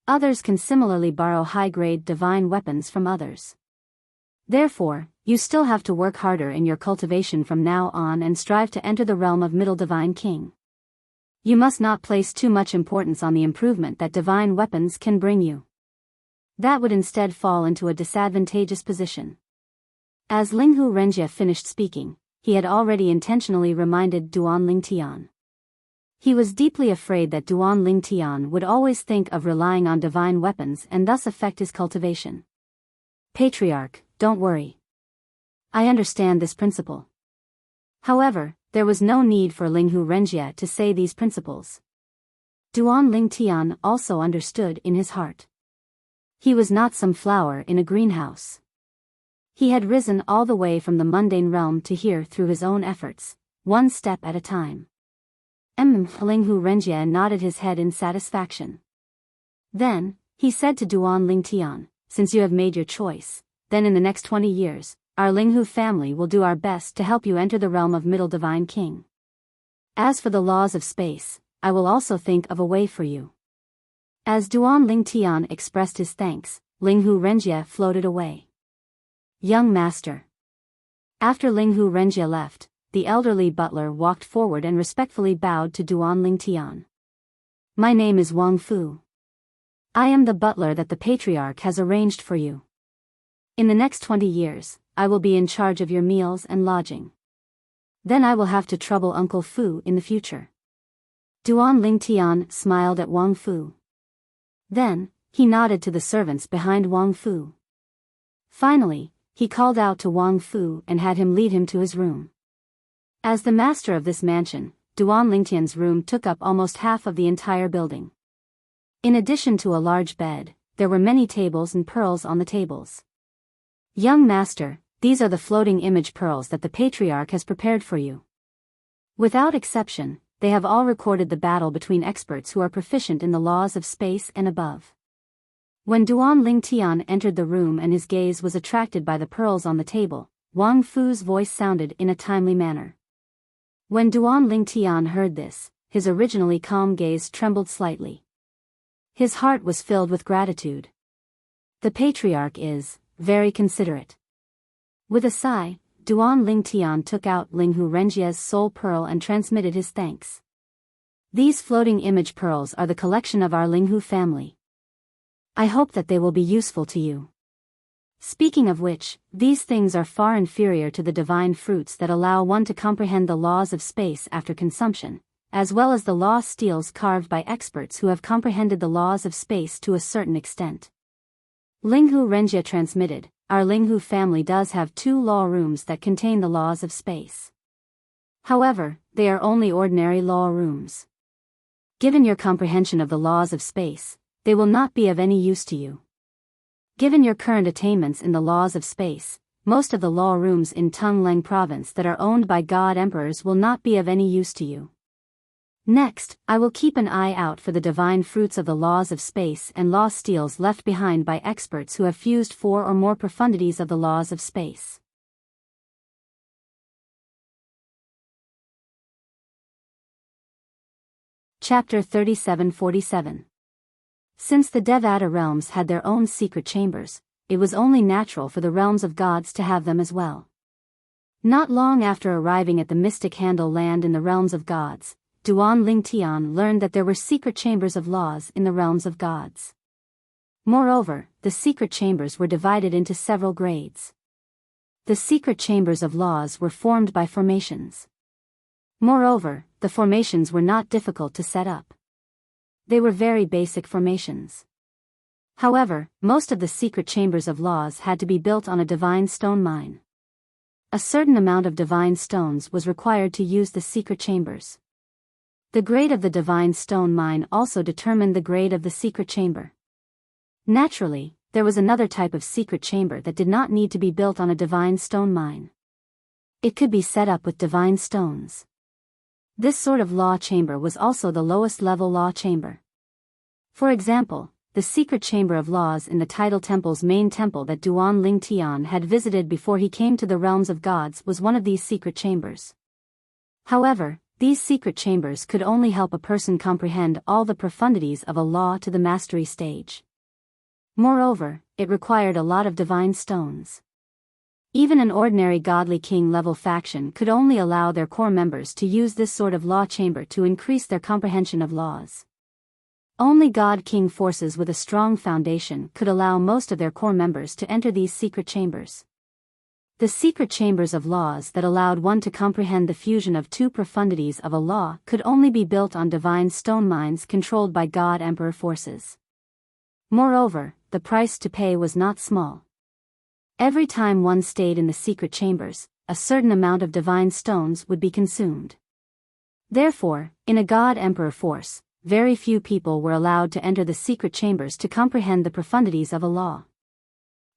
Others can similarly borrow high-grade divine weapons from others. Therefore, you still have to work harder in your cultivation from now on and strive to enter the realm of Middle Divine King. You must not place too much importance on the improvement that divine weapons can bring you. That would instead fall into a disadvantageous position. As Linghu Renjie finished speaking, he had already intentionally reminded Duan Lingtian. He was deeply afraid that Duan Lingtian would always think of relying on divine weapons and thus affect his cultivation. Patriarch, don't worry. I understand this principle. However, there was no need for Linghu Renjie to say these principles. Duan Lingtian also understood in his heart. He was not some flower in a greenhouse. He had risen all the way from the mundane realm to here through his own efforts, one step at a time. Linghu Renjie nodded his head in satisfaction. Then, he said to Duan Lingtian, since you have made your choice, then in the next 20 years, our Linghu family will do our best to help you enter the realm of Middle Divine King. As for the laws of space, I will also think of a way for you. As Duan Lingtian expressed his thanks, Linghu Renjie floated away. Young master. After Linghu Renjie left, the elderly butler walked forward and respectfully bowed to Duan Lingtian. My name is Wang Fu. I am the butler that the patriarch has arranged for you. In the next 20 years, I will be in charge of your meals and lodging. Then I will have to trouble Uncle Fu in the future. Duan Lingtian smiled at Wang Fu. Then, he nodded to the servants behind Wang Fu. Finally, he called out to Wang Fu and had him lead him to his room. As the master of this mansion, Duan Lingtian's room took up almost half of the entire building. In addition to a large bed, there were many tables and pearls on the tables. Young master, these are the floating image pearls that the patriarch has prepared for you. Without exception, they have all recorded the battle between experts who are proficient in the laws of space and above. When Duan Lingtian entered the room and his gaze was attracted by the pearls on the table, Wang Fu's voice sounded in a timely manner. When Duan Lingtian heard this, his originally calm gaze trembled slightly. His heart was filled with gratitude. The patriarch is very considerate. With a sigh, Duan Lingtian took out Linghu Renjie's soul pearl and transmitted his thanks. These floating image pearls are the collection of our Linghu family. I hope that they will be useful to you. Speaking of which, these things are far inferior to the divine fruits that allow one to comprehend the laws of space after consumption, as well as the law steels carved by experts who have comprehended the laws of space to a certain extent. Linghu Renjie transmitted, our Linghu family does have 2 law rooms that contain the laws of space. However, they are only ordinary law rooms. Given your comprehension of the laws of space, they will not be of any use to you. Given your current attainments in the laws of space, most of the law rooms in Tungleng province that are owned by God emperors will not be of any use to you. Next, I will keep an eye out for the divine fruits of the laws of space and law steels left behind by experts who have fused 4 or more profundities of the laws of space. Chapter 37-47. Since the Devata realms had their own secret chambers, it was only natural for the realms of gods to have them as well. Not long after arriving at the mystic Handle land in the realms of gods, Duan Lingtian learned that there were secret chambers of laws in the realms of gods. Moreover, the secret chambers were divided into several grades. The secret chambers of laws were formed by formations. Moreover, the formations were not difficult to set up. They were very basic formations. However, most of the secret chambers of laws had to be built on a divine stone mine. A certain amount of divine stones was required to use the secret chambers. The grade of the divine stone mine also determined the grade of the secret chamber. Naturally, there was another type of secret chamber that did not need to be built on a divine stone mine. It could be set up with divine stones. This sort of law chamber was also the lowest level law chamber. For example, the secret chamber of laws in the Tidal Temple's main temple that Duan Lingtian had visited before he came to the realms of gods was one of these secret chambers. However, these secret chambers could only help a person comprehend all the profundities of a law to the mastery stage. Moreover, it required a lot of divine stones. Even an ordinary godly king-level faction could only allow their core members to use this sort of law chamber to increase their comprehension of laws. Only God-king forces with a strong foundation could allow most of their core members to enter these secret chambers. The secret chambers of laws that allowed one to comprehend the fusion of 2 profundities of a law could only be built on divine stone mines controlled by God Emperor forces. Moreover, the price to pay was not small. Every time one stayed in the secret chambers, a certain amount of divine stones would be consumed. Therefore, in a God Emperor force, very few people were allowed to enter the secret chambers to comprehend the profundities of a law.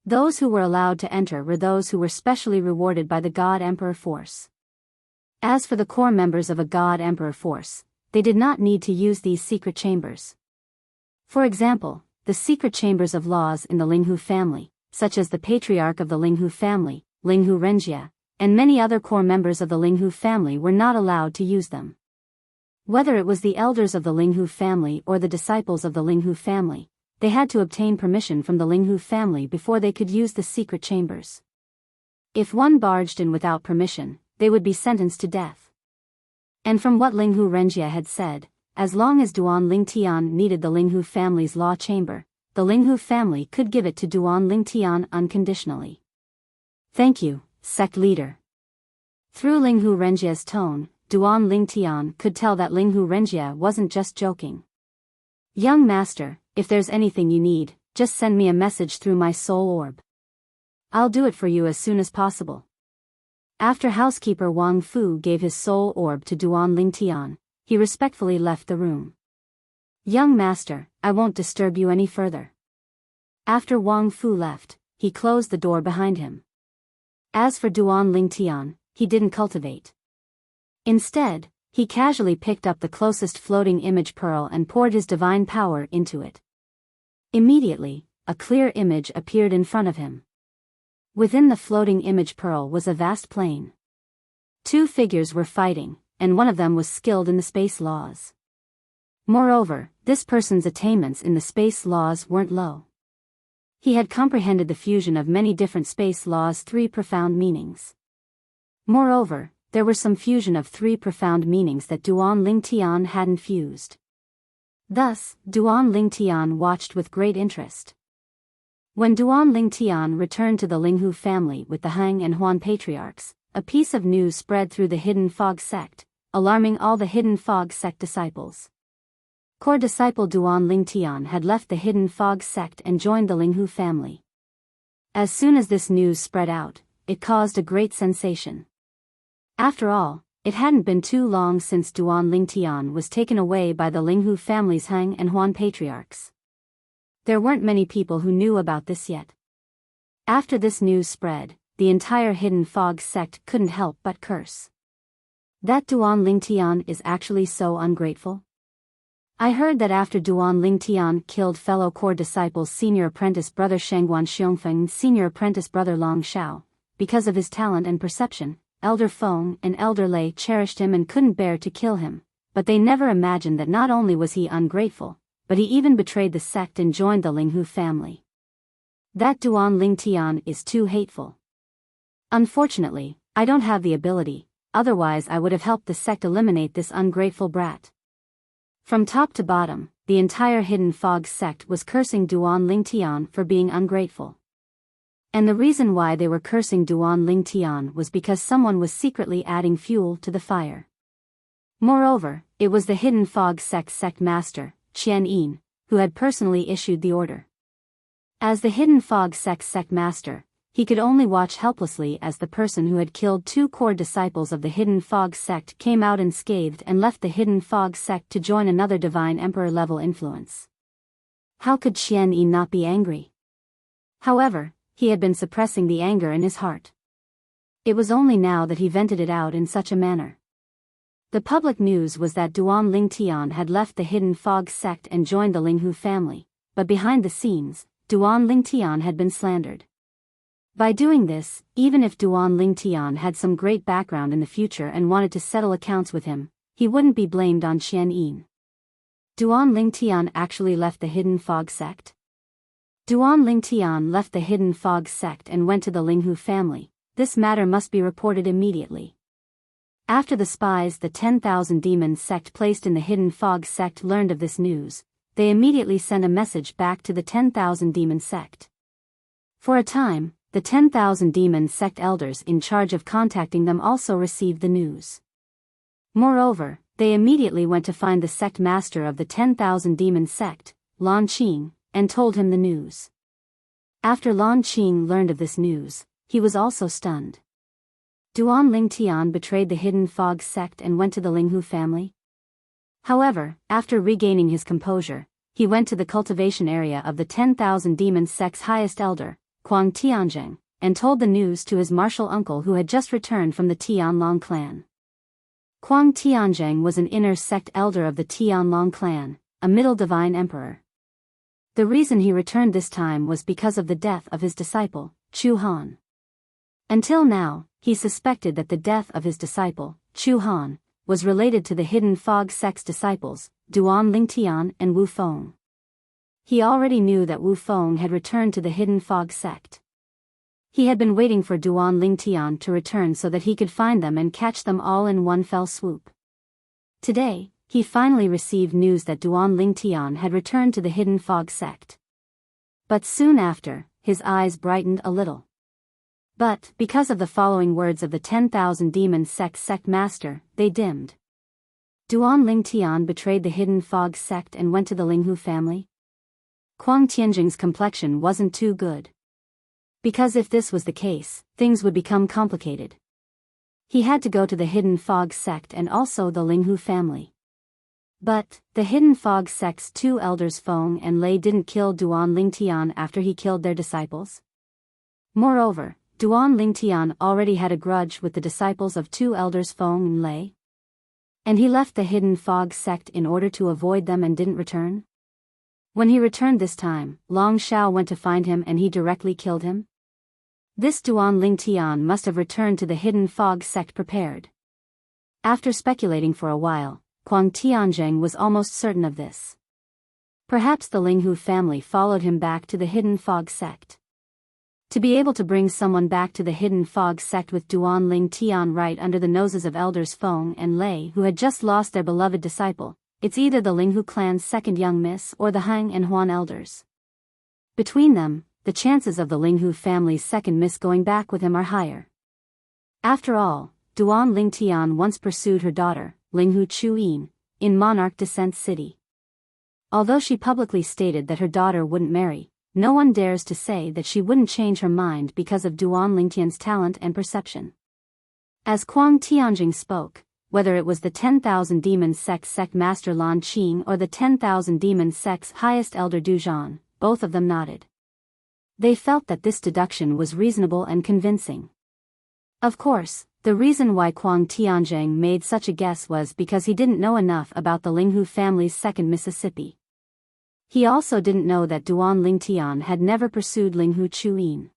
Those who were allowed to enter were those who were specially rewarded by the God Emperor force. As for the core members of a God Emperor force, they did not need to use these secret chambers. For example, the secret chambers of laws in the Linghu family, such as the patriarch of the Linghu family, Linghu Renjia, and many other core members of the Linghu family were not allowed to use them. Whether it was the elders of the Linghu family or the disciples of the Linghu family, they had to obtain permission from the Linghu family before they could use the secret chambers. If one barged in without permission, they would be sentenced to death. And from what Linghu Renjia had said, as long as Duan Lingtian needed the Linghu family's law chamber, the Linghu family could give it to Duan Lingtian unconditionally. Thank you, sect leader. Through Linghu Renjia's tone, Duan Lingtian could tell that Linghu Renjia wasn't just joking. Young master, if there's anything you need, just send me a message through my soul orb. I'll do it for you as soon as possible. After housekeeper Wang Fu gave his soul orb to Duan Lingtian, he respectfully left the room. Young master, I won't disturb you any further. After Wang Fu left, he closed the door behind him. As for Duan Lingtian, he didn't cultivate. Instead, he casually picked up the closest floating image pearl and poured his divine power into it. Immediately, a clear image appeared in front of him. Within the floating image pearl was a vast plain. 2 figures were fighting, and one of them was skilled in the space laws. Moreover, this person's attainments in the space laws weren't low. He had comprehended the fusion of many different space laws' 3 profound meanings. Moreover, there were some fusion of 3 profound meanings that Duan Lingtian hadn't fused. Thus, Duan Lingtian watched with great interest. When Duan Lingtian returned to the Linghu family with the Hang and Huan patriarchs, a piece of news spread through the Hidden Fog sect, alarming all the Hidden Fog sect disciples. Core disciple Duan Lingtian had left the Hidden Fog sect and joined the Linghu family. As soon as this news spread out, it caused a great sensation. After all, it hadn't been too long since Duan Lingtian was taken away by the Linghu family's Han and Huan patriarchs. There weren't many people who knew about this yet. After this news spread, the entire Hidden Fog sect couldn't help but curse. That Duan Lingtian is actually so ungrateful? I heard that after Duan Lingtian killed fellow core disciples senior apprentice brother Shangguan Xiongfeng and senior apprentice brother Long Shao, because of his talent and perception, Elder Feng and Elder Lei cherished him and couldn't bear to kill him, but they never imagined that not only was he ungrateful, but he even betrayed the sect and joined the Linghu family. That Duan Lingtian is too hateful. Unfortunately, I don't have the ability, otherwise I would have helped the sect eliminate this ungrateful brat. From top to bottom, the entire Hidden Fog sect was cursing Duan Lingtian for being ungrateful. And the reason why they were cursing Duan Lingtian was because someone was secretly adding fuel to the fire. Moreover, it was the Hidden Fog sect master, Qian Yin, who had personally issued the order. As the Hidden Fog sect master, he could only watch helplessly as the person who had killed 2 core disciples of the Hidden Fog sect came out unscathed and left the Hidden Fog sect to join another divine emperor-level influence. How could Qian Yin not be angry? However, he had been suppressing the anger in his heart. It was only now that he vented it out in such a manner. The public news was that Duan Lingtian had left the Hidden Fog sect and joined the Linghu family, but behind the scenes, Duan Lingtian had been slandered. By doing this, even if Duan Lingtian had some great background in the future and wanted to settle accounts with him, he wouldn't be blamed on Qian Yin. Duan Lingtian actually left the Hidden Fog sect? Duan Lingtian left the Hidden Fog sect and went to the Linghu family. This matter must be reported immediately. After the spies the 10,000 Demons sect placed in the Hidden Fog sect learned of this news, they immediately sent a message back to the 10,000 Demon sect. For a time, the 10,000 Demon sect elders in charge of contacting them also received the news. Moreover, they immediately went to find the sect master of the 10,000 Demon sect, Lan Qing, and told him the news. After Lan Qing learned of this news, he was also stunned. Duan Lingtian betrayed the Hidden Fog sect and went to the Linghu family? However, after regaining his composure, he went to the cultivation area of the 10,000 Demon sect's highest elder, Kuang Tianzheng, and told the news to his martial uncle who had just returned from the Tianlong clan. Kuang Tianzheng was an inner sect elder of the Tianlong clan, a middle divine emperor. The reason he returned this time was because of the death of his disciple, Chu Han. Until now, he suspected that the death of his disciple, Chu Han, was related to the Hidden Fog sect's disciples, Duan Lingtian and Wu Feng. He already knew that Wu Feng had returned to the Hidden Fog sect. He had been waiting for Duan Lingtian to return so that he could find them and catch them all in one fell swoop. Today, he finally received news that Duan Lingtian had returned to the Hidden Fog sect. But soon after, his eyes brightened a little. But, because of the following words of the 10,000 Demon sect master, they dimmed. Duan Lingtian betrayed the Hidden Fog sect and went to the Linghu family? Kuang Tianzheng's complexion wasn't too good. Because if this was the case, things would become complicated. He had to go to the Hidden Fog sect and also the Linghu family. But, the Hidden Fog sect's 2 elders Feng and Lei didn't kill Duan Lingtian after he killed their disciples. Moreover, Duan Lingtian already had a grudge with the disciples of 2 elders Feng and Lei. And he left the Hidden Fog sect in order to avoid them and didn't return? When he returned this time, Long Shao went to find him and he directly killed him? This Duan Lingtian must have returned to the Hidden Fog sect prepared. After speculating for a while, Kuang Tianzheng was almost certain of this. Perhaps the Linghu family followed him back to the Hidden Fog sect. To be able to bring someone back to the Hidden Fog sect with Duan Lingtian right under the noses of elders Feng and Lei who had just lost their beloved disciple, it's either the Linghu clan's second young miss or the Han and Huan elders. Between them, the chances of the Linghu family's second miss going back with him are higher. After all, Duan Lingtian once pursued her daughter, Linghu Chuyin, in Monarch Descent City. Although she publicly stated that her daughter wouldn't marry, no one dares to say that she wouldn't change her mind because of Duan Lingtian's talent and perception. As Kuang Tianjing spoke, whether it was the 10,000 Demon sect master Lan Qing or the 10,000 Demon sect's highest elder Du Zhan, both of them nodded. They felt that this deduction was reasonable and convincing. Of course, the reason why Kuang Tianjing made such a guess was because he didn't know enough about the Linghu family's second Mississippi. He also didn't know that Duan Lingtian had never pursued Linghu Chuyin.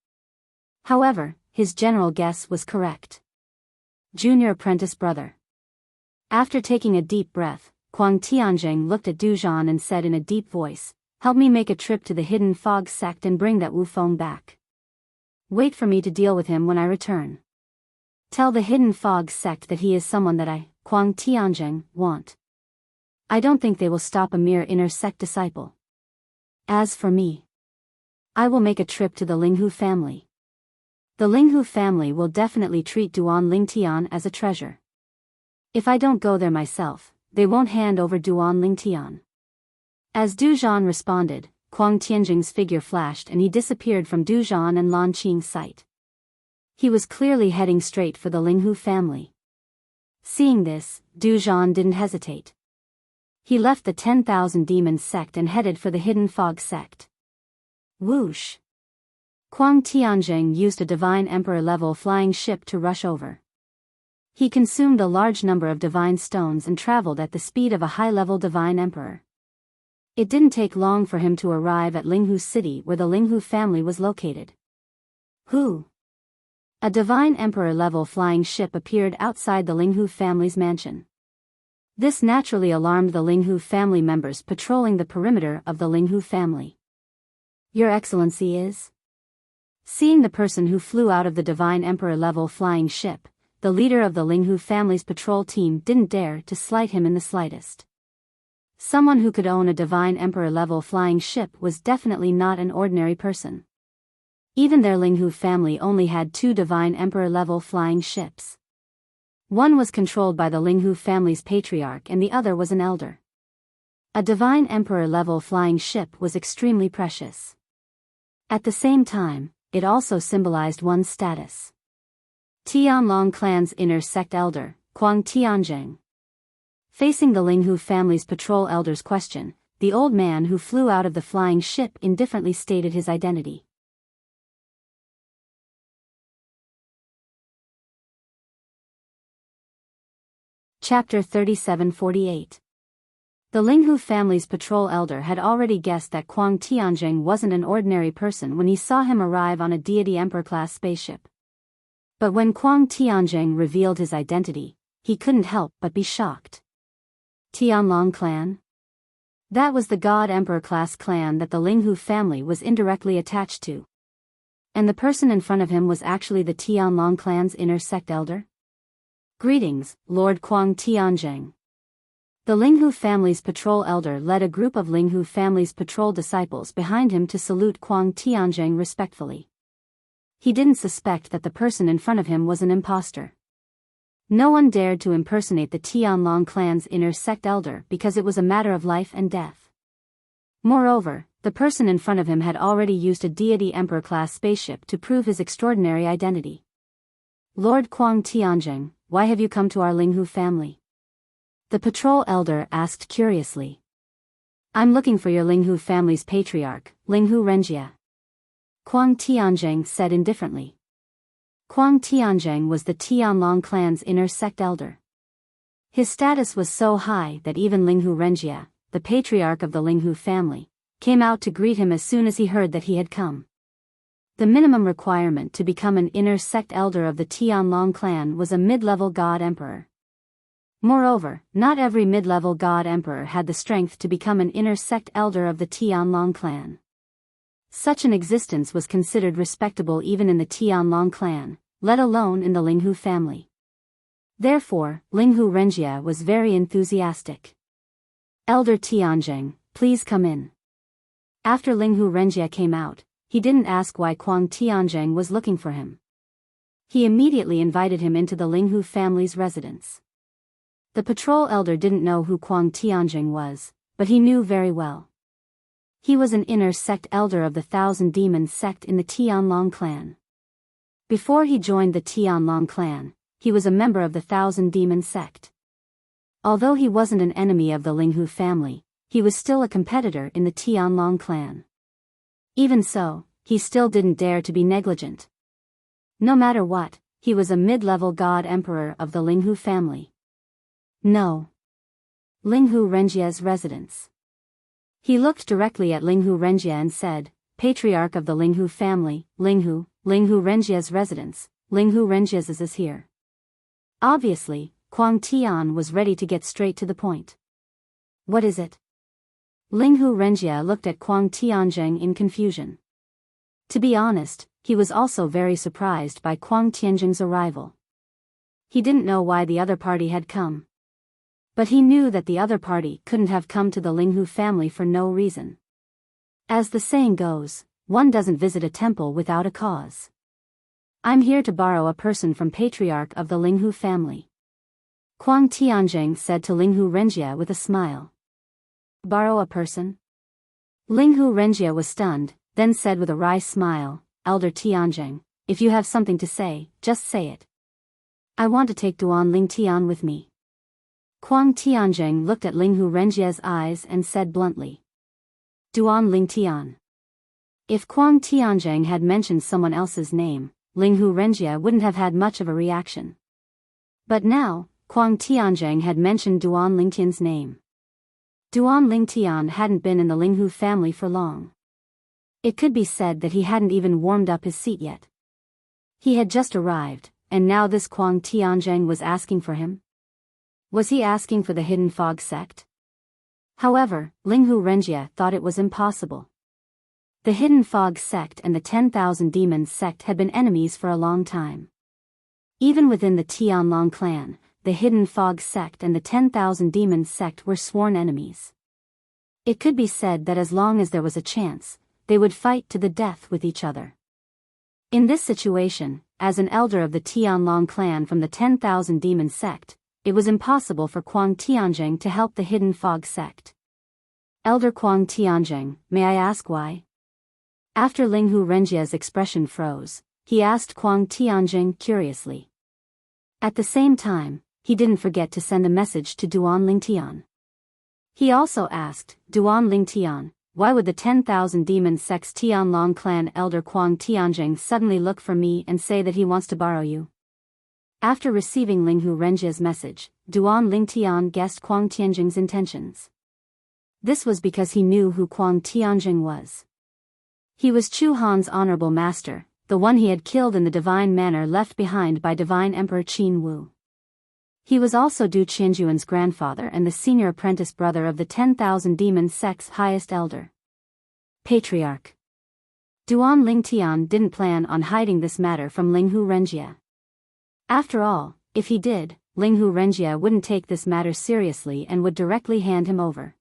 However, his general guess was correct. Junior apprentice brother. After taking a deep breath, Kuang Tianjing looked at Du Zhan and said in a deep voice, "Help me make a trip to the Hidden Fog sect and bring that Wu Feng back. Wait for me to deal with him when I return. Tell the Hidden Fog sect that he is someone that I, Kuang Tianjing, want. I don't think they will stop a mere inner sect disciple. As for me, I will make a trip to the Linghu family. The Linghu family will definitely treat Duan Lingtian as a treasure. If I don't go there myself, they won't hand over Duan Lingtian." As Du Zhan responded, Kuang Tianjing's figure flashed and he disappeared from Du Zhan and Lan Qing's sight. He was clearly heading straight for the Linghu family. Seeing this, Du Zhan didn't hesitate. He left the 10,000 Demon sect and headed for the Hidden Fog sect. Whoosh! Kuang Tianjing used a Divine Emperor-level flying ship to rush over. He consumed a large number of divine stones and traveled at the speed of a high-level Divine Emperor. It didn't take long for him to arrive at Linghu City where the Linghu family was located. Who? A Divine Emperor-level flying ship appeared outside the Linghu family's mansion. This naturally alarmed the Linghu family members patrolling the perimeter of the Linghu family. "Your Excellency is?" Seeing the person who flew out of the Divine Emperor-level flying ship, the leader of the Linghu family's patrol team didn't dare to slight him in the slightest. Someone who could own a Divine Emperor-level flying ship was definitely not an ordinary person. Even their Linghu family only had 2 Divine Emperor-level flying ships. One was controlled by the Linghu family's patriarch and the other was an elder. A Divine Emperor-level flying ship was extremely precious. At the same time, it also symbolized one's status. Tianlong clan's inner sect elder, Kuang Tianjing. Facing the Linghu family's patrol elder's question, the old man who flew out of the flying ship indifferently stated his identity. Chapter 3748. The Linghu family's patrol elder had already guessed that Kuang Tianjing wasn't an ordinary person when he saw him arrive on a deity emperor-class spaceship. But when Kuang Tianjing revealed his identity, he couldn't help but be shocked. Tianlong clan? That was the god emperor-class clan that the Linghu family was indirectly attached to. And the person in front of him was actually the Tianlong clan's inner sect elder? "Greetings, Lord Kuang Tianjing." The Linghu family's patrol elder led a group of Linghu family's patrol disciples behind him to salute Kuang Tianjing respectfully. He didn't suspect that the person in front of him was an imposter. No one dared to impersonate the Tianlong clan's inner sect elder because it was a matter of life and death. Moreover, the person in front of him had already used a deity emperor-class spaceship to prove his extraordinary identity. "Lord Kuang Tianjing, why have you come to our Linghu family?" The patrol elder asked curiously. "I'm looking for your Linghu family's patriarch, Linghu Renjia," Kuang Tianjing said indifferently. Kuang Tianjing was the Tianlong clan's inner sect elder. His status was so high that even Linghu Renjia, the patriarch of the Linghu family, came out to greet him as soon as he heard that he had come. The minimum requirement to become an inner sect elder of the Tianlong clan was a mid-level god emperor. Moreover, not every mid-level god emperor had the strength to become an inner sect elder of the Tianlong clan. Such an existence was considered respectable even in the Tianlong clan, let alone in the Linghu family. Therefore, Linghu Renjia was very enthusiastic. "Elder Tianjing, please come in." After Linghu Renjia came out, he didn't ask why Kuang Tianjing was looking for him. He immediately invited him into the Linghu family's residence. The patrol elder didn't know who Kuang Tianjing was, but he knew very well. He was an inner sect elder of the Thousand Demons sect in the Tianlong clan. Before he joined the Tianlong clan, he was a member of the Thousand Demons sect. Although he wasn't an enemy of the Linghu family, he was still a competitor in the Tianlong clan. Even so, he still didn't dare to be negligent. No matter what, he was a mid-level god emperor of the Linghu family. No. Linghu Renjie's residence. He looked directly at Linghu Renjie and said, Patriarch of the Linghu family, Linghu Renjie's residence, Linghu Renjie's is here. Obviously, Kuang Tian was ready to get straight to the point. What is it? Linghu Renjie looked at Kuang Tianzheng in confusion. To be honest, he was also very surprised by Kuang Tianzheng's arrival. He didn't know why the other party had come. But he knew that the other party couldn't have come to the Linghu family for no reason. As the saying goes, one doesn't visit a temple without a cause. I'm here to borrow a person from Patriarch of the Linghu family. Kuang Tianzheng said to Linghu Renjie with a smile. Borrow a person? Linghu Renjie was stunned, then said with a wry smile, Elder Tianzheng, if you have something to say, just say it. I want to take Duan Ling Tian with me. Kuang Tianzheng looked at Linghu Renjie's eyes and said bluntly. Duan Ling Tian. If Kuang Tianzheng had mentioned someone else's name, Linghu Renjie wouldn't have had much of a reaction. But now, Kuang Tianzheng had mentioned Duan Ling Tian's name. Duan Ling Tian hadn't been in the Linghu family for long. It could be said that he hadn't even warmed up his seat yet. He had just arrived, and now this Kuang Tianzheng was asking for him? Was he asking for the Hidden Fog sect? However, Linghu Renjie thought it was impossible. The Hidden Fog sect and the 10,000 Demons sect had been enemies for a long time. Even within the Tianlong clan, the Hidden Fog sect and the 10,000 Demons sect were sworn enemies. It could be said that as long as there was a chance, they would fight to the death with each other. In this situation, as an elder of the Tianlong clan from the 10,000 Demons sect, it was impossible for Kuang Tianzheng to help the Hidden Fog sect. Elder Kuang Tianzheng, may I ask why? After Linghu Renjie's expression froze, he asked Kuang Tianzheng curiously. At the same time, he didn't forget to send a message to Duan Ling Tian. He also asked, Duan Ling Tian, why would the 10,000 Demons sect's Tianlong clan elder Kuang Tianzheng suddenly look for me and say that he wants to borrow you? After receiving Linghu Renjie's message, Duan Ling Tian guessed Kuang Tianzheng's intentions. This was because he knew who Kuang Tianzheng was. He was Chu Han's honorable master, the one he had killed in the divine manner left behind by divine Emperor Qin Wu. He was also Du Qianjuan's grandfather and the senior apprentice brother of the 10,000 Demons sect's highest elder. Patriarch. Duan Ling Tian didn't plan on hiding this matter from Linghu Renjie. After all, if he did, Linghu Renjie wouldn't take this matter seriously and would directly hand him over.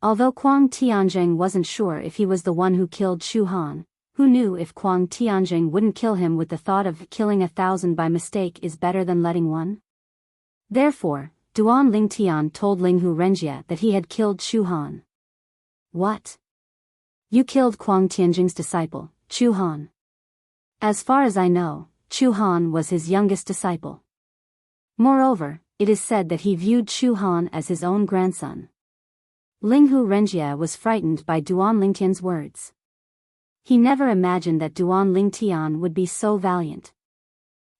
Although Kuang Tianzheng wasn't sure if he was the one who killed Chu Han, who knew if Kuang Tianzheng wouldn't kill him with the thought of killing 1,000 by mistake is better than letting one? Therefore, Duan Ling Tian told Linghu Renjie that he had killed Chu Han. What? You killed Kuang Tianzheng's disciple, Chu Han? As far as I know, Chu Han was his youngest disciple. Moreover, it is said that he viewed Chu Han as his own grandson. Linghu Renjie was frightened by Duan Ling Tian's words. He never imagined that Duan Ling Tian would be so valiant.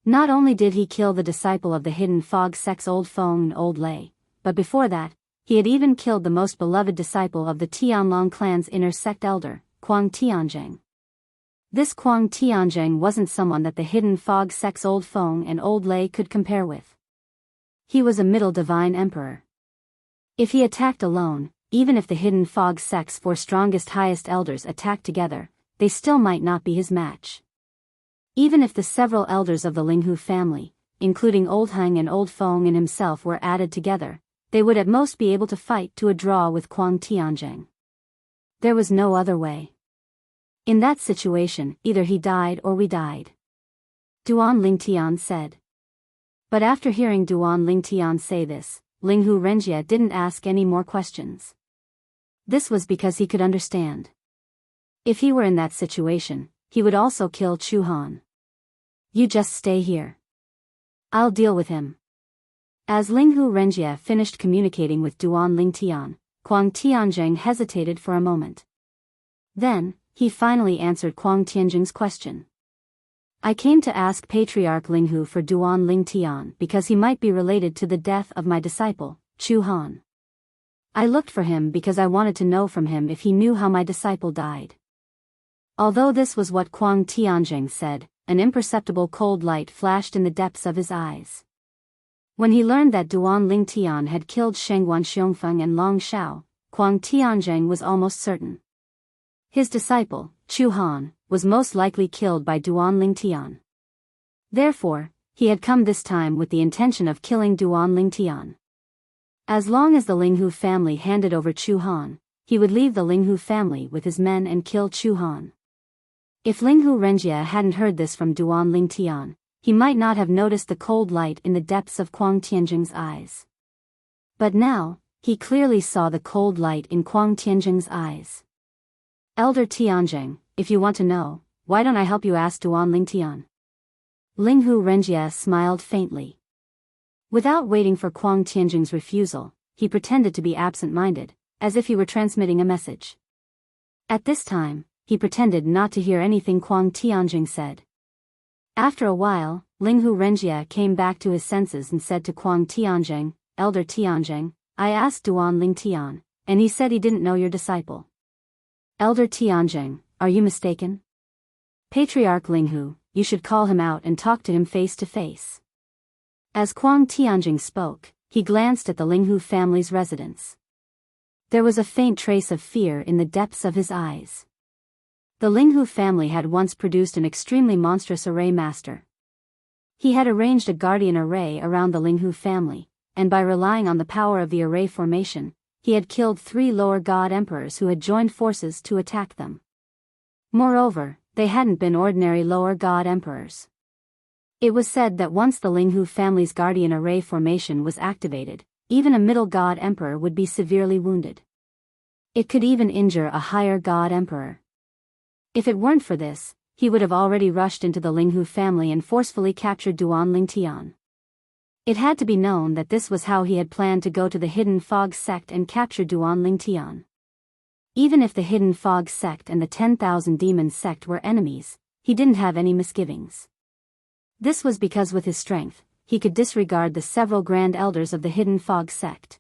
Not only did he kill the disciple of the Hidden Fog sect's Old Feng and Old Lei, but before that, he had even killed the most beloved disciple of the Tianlong clan's inner sect elder, Kuang Tianzheng. This Kuang Tianzheng wasn't someone that the Hidden Fog sect's Old Feng and Old Lei could compare with. He was a middle divine emperor. If he attacked alone, even if the Hidden Fog sect's 4 strongest highest elders attacked together, they still might not be his match. Even if the several elders of the Linghu family, including Old Heng and Old Feng and himself were added together, they would at most be able to fight to a draw with Kuang Tianzheng. There was no other way. In that situation, either he died or we died. Duan Ling Tian said. But after hearing Duan Ling Tian say this, Linghu Renjie didn't ask any more questions. This was because he could understand. If he were in that situation, he would also kill Chu Han. You just stay here. I'll deal with him. As Linghu Renjie finished communicating with Duan Lingtian, Kuang Tianjing hesitated for a moment. Then, he finally answered Kuang Tianjing's question. I came to ask Patriarch Linghu for Duan Lingtian because he might be related to the death of my disciple, Chu Han. I looked for him because I wanted to know from him if he knew how my disciple died. Although this was what Kuang Tianjing said, an imperceptible cold light flashed in the depths of his eyes. When he learned that Duan Lingtian had killed Shengguan Xiongfeng and Long Shao, Kuang Tianjing was almost certain. His disciple, Chu Han, was most likely killed by Duan Lingtian. Therefore, he had come this time with the intention of killing Duan Lingtian. As long as the Linghu family handed over Chu Han, he would leave the Linghu family with his men and kill Chu Han. If Linghu Renjie hadn't heard this from Duan Lingtian, he might not have noticed the cold light in the depths of Kuang Tianjing's eyes. But now, he clearly saw the cold light in Kuang Tianjing's eyes. Elder Tianjing, if you want to know, why don't I help you ask Duan Lingtian? Linghu Renjie smiled faintly. Without waiting for Kuang Tianjing's refusal, he pretended to be absent-minded, as if he were transmitting a message. At this time, he pretended not to hear anything Kuang Tianjing said. After a while, Linghu Renjie came back to his senses and said to Kuang Tianjing, Elder Tianjing, I asked Duan Lingtian, and he said he didn't know your disciple. Elder Tianjing, are you mistaken? Patriarch Linghu, you should call him out and talk to him face to face. As Kuang Tianjing spoke, he glanced at the Linghu family's residence. There was a faint trace of fear in the depths of his eyes. The Linghu family had once produced an extremely monstrous array master. He had arranged a guardian array around the Linghu family, and by relying on the power of the array formation, he had killed 3 lower god emperors who had joined forces to attack them. Moreover, they hadn't been ordinary lower god emperors. It was said that once the Linghu family's guardian array formation was activated, even a middle god emperor would be severely wounded. It could even injure a higher god emperor. If it weren't for this, he would have already rushed into the Linghu family and forcefully captured Duan Lingtian. It had to be known that this was how he had planned to go to the Hidden Fog sect and capture Duan Lingtian. Even if the Hidden Fog sect and the 10,000 Demons sect were enemies, he didn't have any misgivings. This was because with his strength, he could disregard the several grand elders of the Hidden Fog sect.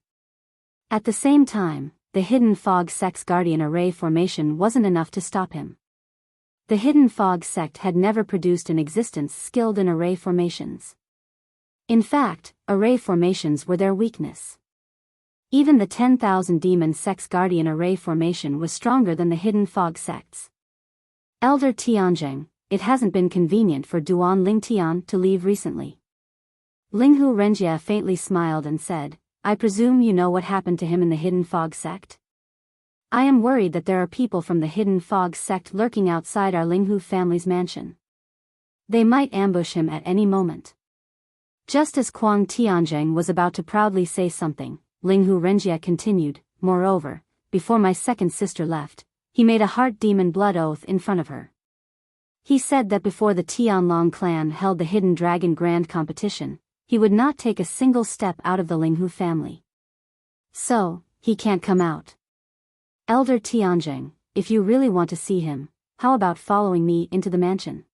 At the same time, the Hidden Fog sect's guardian array formation wasn't enough to stop him. The Hidden Fog sect had never produced an existence skilled in array formations. In fact, array formations were their weakness. Even the 10,000 Demon sect's guardian array formation was stronger than the Hidden Fog sect's. Elder Tianjing, it hasn't been convenient for Duan Lingtian to leave recently. Linghu Renjie faintly smiled and said, I presume you know what happened to him in the Hidden Fog sect? I am worried that there are people from the Hidden Fog sect lurking outside our Linghu family's mansion. They might ambush him at any moment. Just as Kuang Tianjing was about to proudly say something, Linghu Renjie continued, moreover, before my second sister left, he made a heart demon blood oath in front of her. He said that before the Tianlong clan held the Hidden Dragon Grand competition, he would not take a single step out of the Linghu family. So, he can't come out. Elder Tianjing, if you really want to see him, how about following me into the mansion?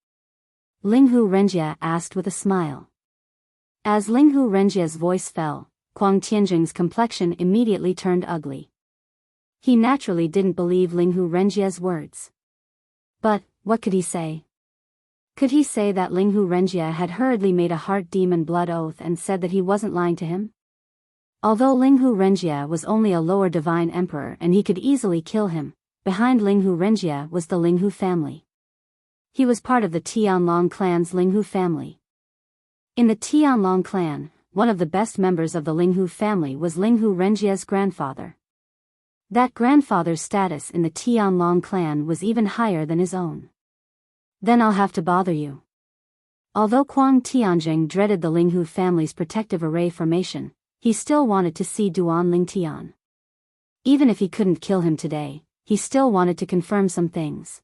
Linghu Renjie asked with a smile. As Linghu Renjie's voice fell, Kuang Tianjing's complexion immediately turned ugly. He naturally didn't believe Linghu Renjie's words. But, what could he say? Could he say that Linghu Renjie had hurriedly made a heart demon blood oath and said that he wasn't lying to him? Although Linghu Renjie was only a lower divine emperor and he could easily kill him, behind Linghu Renjie was the Linghu family. He was part of the Tianlong clan's Linghu family. In the Tianlong clan, one of the best members of the Linghu family was Linghu Renjie's grandfather. That grandfather's status in the Tianlong clan was even higher than his own. Then I'll have to bother you. Although Kuang Tianjing dreaded the Linghu family's protective array formation, he still wanted to see Duan Lingtian. Even if he couldn't kill him today, he still wanted to confirm some things.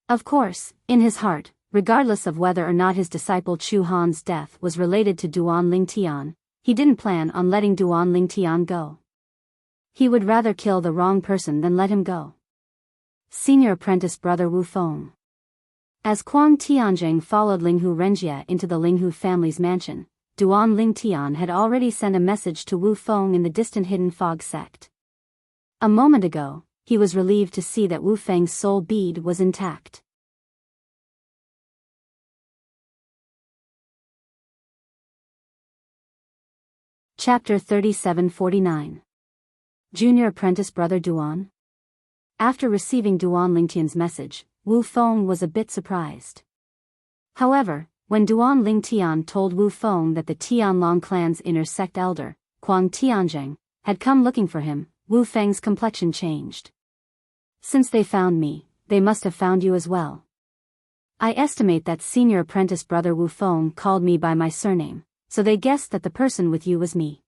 Of course, in his heart, regardless of whether or not his disciple Chu Han's death was related to Duan Lingtian, he didn't plan on letting Duan Lingtian go. He would rather kill the wrong person than let him go. Senior apprentice brother Wu Feng. As Kuang Tianjing followed Linghu Renjie into the Linghu family's mansion, Duan Lingtian had already sent a message to Wu Feng in the distant Hidden Fog sect. A moment ago, he was relieved to see that Wu Feng's soul bead was intact. Chapter 3749. Junior Apprentice Brother Duan. After receiving Duan Lingtian's message, Wu Feng was a bit surprised. However, when Duan Lingtian told Wu Feng that the Tianlong clan's inner sect elder, Kuang Tianjing, had come looking for him, Wu Feng's complexion changed. Since they found me, they must have found you as well. I estimate that senior apprentice brother Wu Feng called me by my surname, so they guessed that the person with you was me.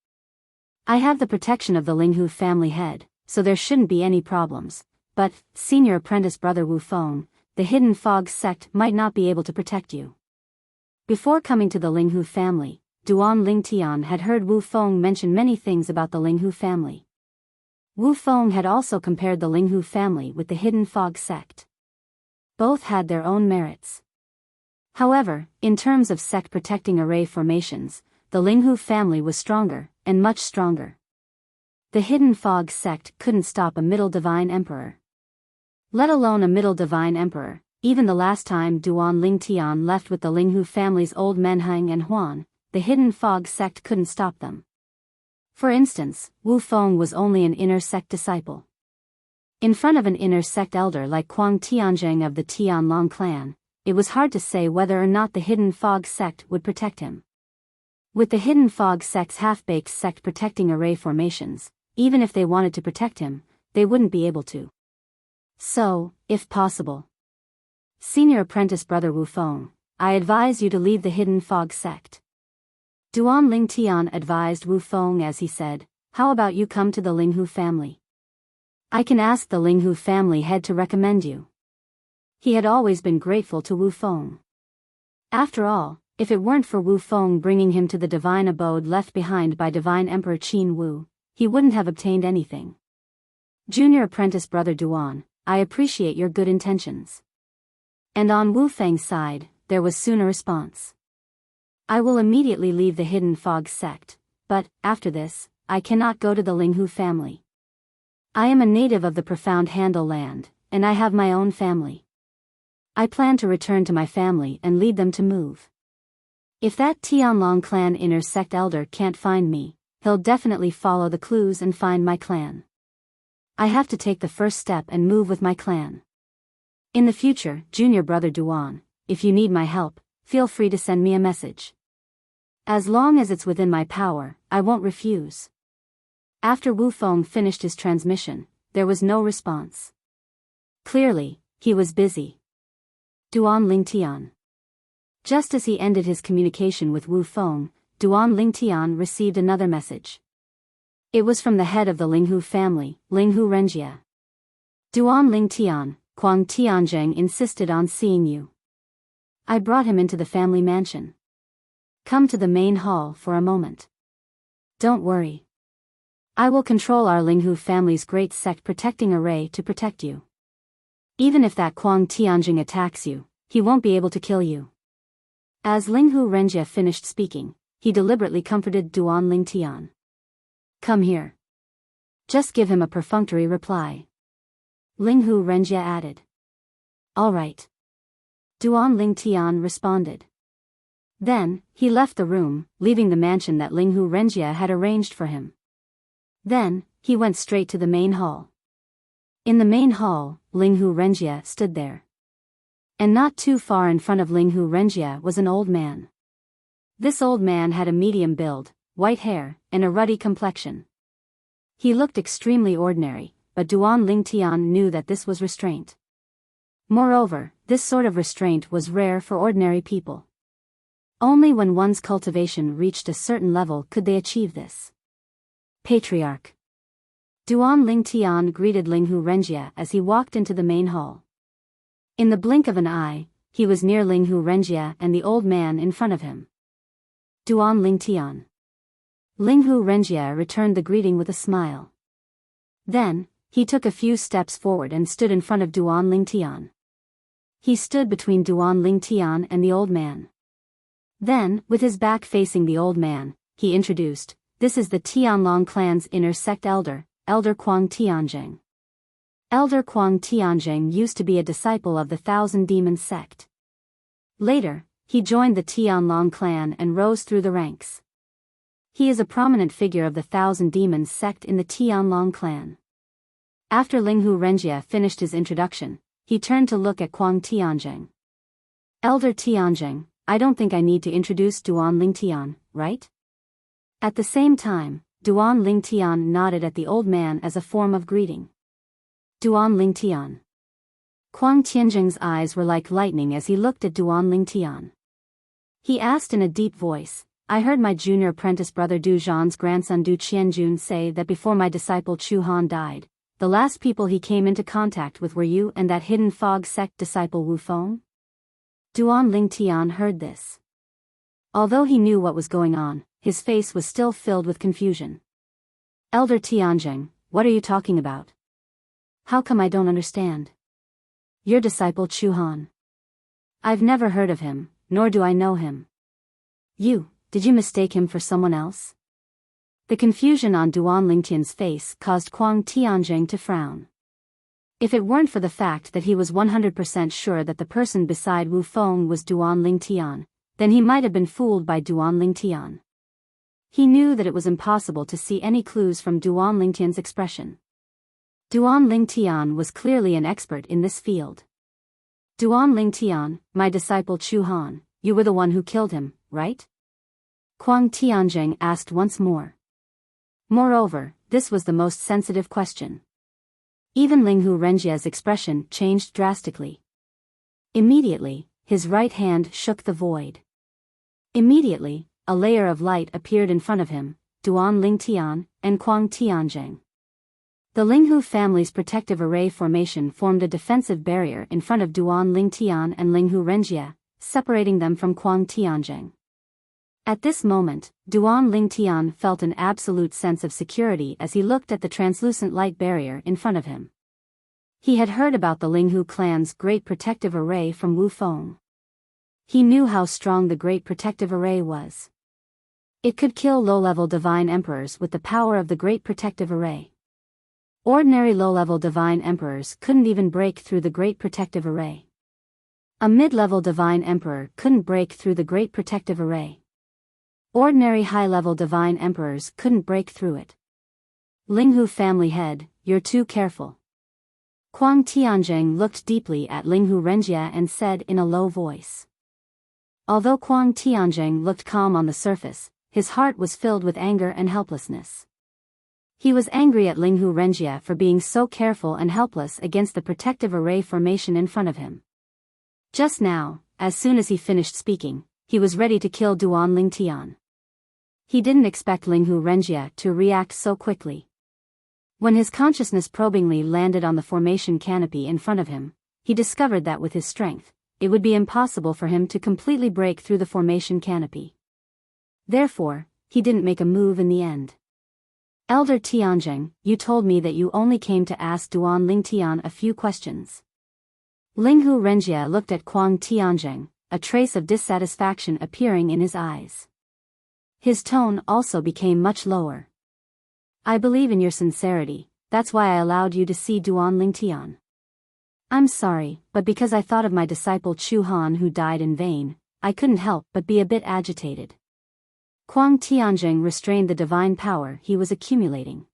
I have the protection of the Linghu family head, so there shouldn't be any problems, but, senior apprentice brother Wu Feng, the Hidden Fog sect might not be able to protect you. Before coming to the Linghu family, Duan Lingtian had heard Wu Feng mention many things about the Linghu family. Wu Feng had also compared the Linghu family with the Hidden Fog sect. Both had their own merits. However, in terms of sect protecting array formations, the Linghu family was stronger, and much stronger. The Hidden Fog sect couldn't stop a Middle Divine Emperor. Let alone a Middle Divine Emperor. Even the last time Duan Lingtian left with the Linghu family's old men Heng and Huan, the Hidden Fog sect couldn't stop them. For instance, Wu Feng was only an inner sect disciple. In front of an inner sect elder like Kuang Tianjing of the Tianlong clan, it was hard to say whether or not the Hidden Fog sect would protect him. With the Hidden Fog sect's half-baked sect protecting array formations, even if they wanted to protect him, they wouldn't be able to. So, if possible, senior apprentice brother Wu Feng, I advise you to leave the Hidden Fog sect. Duan Lingtian advised Wu Feng as he said, how about you come to the Linghu family? I can ask the Linghu family head to recommend you. He had always been grateful to Wu Feng. After all, if it weren't for Wu Feng bringing him to the divine abode left behind by Divine Emperor Qin Wu, he wouldn't have obtained anything. Junior apprentice brother Duan, I appreciate your good intentions. And on Wu Feng's side, there was soon a response. I will immediately leave the Hidden Fog sect, but, after this, I cannot go to the Linghu family. I am a native of the Profound Handle land, and I have my own family. I plan to return to my family and lead them to move. If that Tianlong clan inner sect elder can't find me, he'll definitely follow the clues and find my clan. I have to take the first step and move with my clan. In the future, junior brother Duan, if you need my help, feel free to send me a message. As long as it's within my power, I won't refuse. After Wu Feng finished his transmission, there was no response. Clearly, he was busy. Duan Lingtian. Just as he ended his communication with Wu Feng, Duan Lingtian received another message. It was from the head of the Linghu family, Linghu Renjie. Duan Lingtian, Kuang Tianjing insisted on seeing you. I brought him into the family mansion. Come to the main hall for a moment. Don't worry. I will control our Linghu family's great sect protecting array to protect you. Even if that Kuang Tianjing attacks you, he won't be able to kill you. As Linghu Renjie finished speaking, he deliberately comforted Duan Lingtian. Come here. Just give him a perfunctory reply. Linghu Renjie added. All right. Duan Lingtian responded. Then, he left the room, leaving the mansion that Linghu Renjie had arranged for him. Then, he went straight to the main hall. In the main hall, Linghu Renjie stood there. And not too far in front of Linghu Renjie was an old man. This old man had a medium build, white hair, and a ruddy complexion. He looked extremely ordinary, but Duan Lingtian knew that this was restraint. Moreover, this sort of restraint was rare for ordinary people. Only when one's cultivation reached a certain level could they achieve this. Patriarch. Duan Lingtian greeted Linghu Renjie as he walked into the main hall. In the blink of an eye, he was near Linghu Renjie and the old man in front of him. Duan Lingtian. Linghu Renjie returned the greeting with a smile. Then, he took a few steps forward and stood in front of Duan Lingtian. He stood between Duan Lingtian and the old man. Then, with his back facing the old man, he introduced, "This is the Tianlong clan's inner sect elder, Elder Kuang Tianjing." Elder Kuang Tianjing used to be a disciple of the Thousand Demons sect. Later, he joined the Tianlong clan and rose through the ranks. He is a prominent figure of the Thousand Demons sect in the Tianlong clan. After Linghu Renjie finished his introduction, he turned to look at Kuang Tianjing. "Elder Tianjing, I don't think I need to introduce Duan Lingtian, right?" At the same time, Duan Lingtian nodded at the old man as a form of greeting. Duan Lingtian. Kuang Tianjing's eyes were like lightning as he looked at Duan Lingtian. He asked in a deep voice, "I heard my junior apprentice brother Du Zhan's grandson Du Qianjun say that before my disciple Chu Han died, the last people he came into contact with were you and that hidden fog sect disciple Wu Feng?" Duan Lingtian heard this. Although he knew what was going on, his face was still filled with confusion. "Elder Tianjing, what are you talking about? How come I don't understand? Your disciple Chu Han. I've never heard of him, nor do I know him. Did you mistake him for someone else?" The confusion on Duan Lingtian's face caused Kuang Tianjing to frown. If it weren't for the fact that he was 100% sure that the person beside Wu Feng was Duan Lingtian, then he might have been fooled by Duan Lingtian. He knew that it was impossible to see any clues from Duan Lingtian's expression. Duan Lingtian was clearly an expert in this field. "Duan Lingtian, my disciple Chu Han, you were the one who killed him, right?" Kuang Tianjing asked once more. Moreover, this was the most sensitive question. Even Linghu Renjie's expression changed drastically. Immediately, his right hand shook the void. Immediately, a layer of light appeared in front of him, Duan Lingtian, and Kuang Tianjing. The Linghu family's protective array formation formed a defensive barrier in front of Duan Lingtian and Linghu Renjie, separating them from Kuang Tianjing. At this moment, Duan Lingtian felt an absolute sense of security as he looked at the translucent light barrier in front of him. He had heard about the Linghu clan's great protective array from Wu Feng. He knew how strong the great protective array was. It could kill low-level divine emperors with the power of the great protective array. Ordinary low-level divine emperors couldn't even break through the great protective array. A mid-level divine emperor couldn't break through the great protective array. Ordinary high-level divine emperors couldn't break through it. Linghu family head, you're too careful. Kuang Tianjing looked deeply at Linghu Renjie and said in a low voice. Although Kuang Tianjing looked calm on the surface, his heart was filled with anger and helplessness. He was angry at Linghu Renjie for being so careful and helpless against the protective array formation in front of him. Just now, as soon as he finished speaking, he was ready to kill Duan Lingtian. He didn't expect Linghu Renjie to react so quickly. When his consciousness probingly landed on the formation canopy in front of him, he discovered that with his strength, it would be impossible for him to completely break through the formation canopy. Therefore, he didn't make a move in the end. "Elder Tianjing, you told me that you only came to ask Duan Lingtian a few questions." Linghu Renjie looked at Kuang Tianjing, a trace of dissatisfaction appearing in his eyes. His tone also became much lower. "I believe in your sincerity, that's why I allowed you to see Duan Lingtian. I'm sorry, but because I thought of my disciple Chu Han who died in vain, I couldn't help but be a bit agitated." Kuang Tianjing restrained the divine power he was accumulating.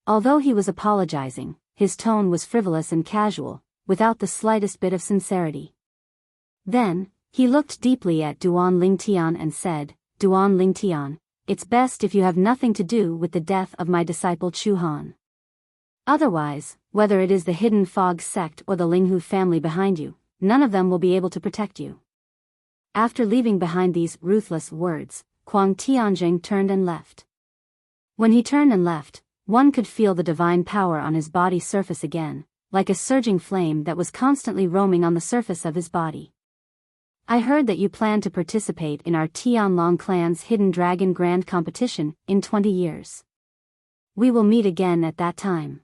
Although he was apologizing, his tone was frivolous and casual, without the slightest bit of sincerity. Then, he looked deeply at Duan Lingtian and said, "Duan Lingtian, it's best if you have nothing to do with the death of my disciple Chu Han. Otherwise, whether it is the hidden fog sect or the Linghu family behind you, none of them will be able to protect you." After leaving behind these ruthless words, Kuang Tianjing turned and left. When he turned and left, One could feel the divine power on his body's surface again, like a surging flame that was constantly roaming on the surface of his body. I heard that you plan to participate in our Tianlong clan's Hidden Dragon Grand Competition in 20 years. We will meet again at that time.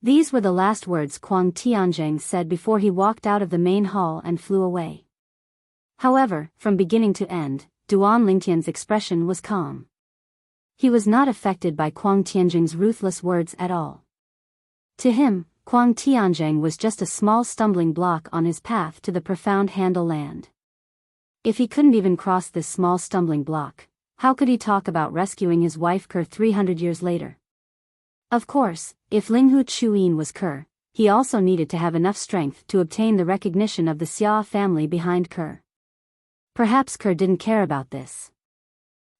These were the last words Kuang Tianzheng said before he walked out of the main hall and flew away. However, from beginning to end, Duan Lingtian's expression was calm. He was not affected by Kuang Tianzheng's ruthless words at all. To him, Kuang Tianzheng was just a small stumbling block on his path to the profound Handle land. If he couldn't even cross this small stumbling block, how could he talk about rescuing his wife Ker 300 years later? Of course, if Linghu Chuyin was Ker, he also needed to have enough strength to obtain the recognition of the Xia family behind Ker. Perhaps Ker didn't care about this.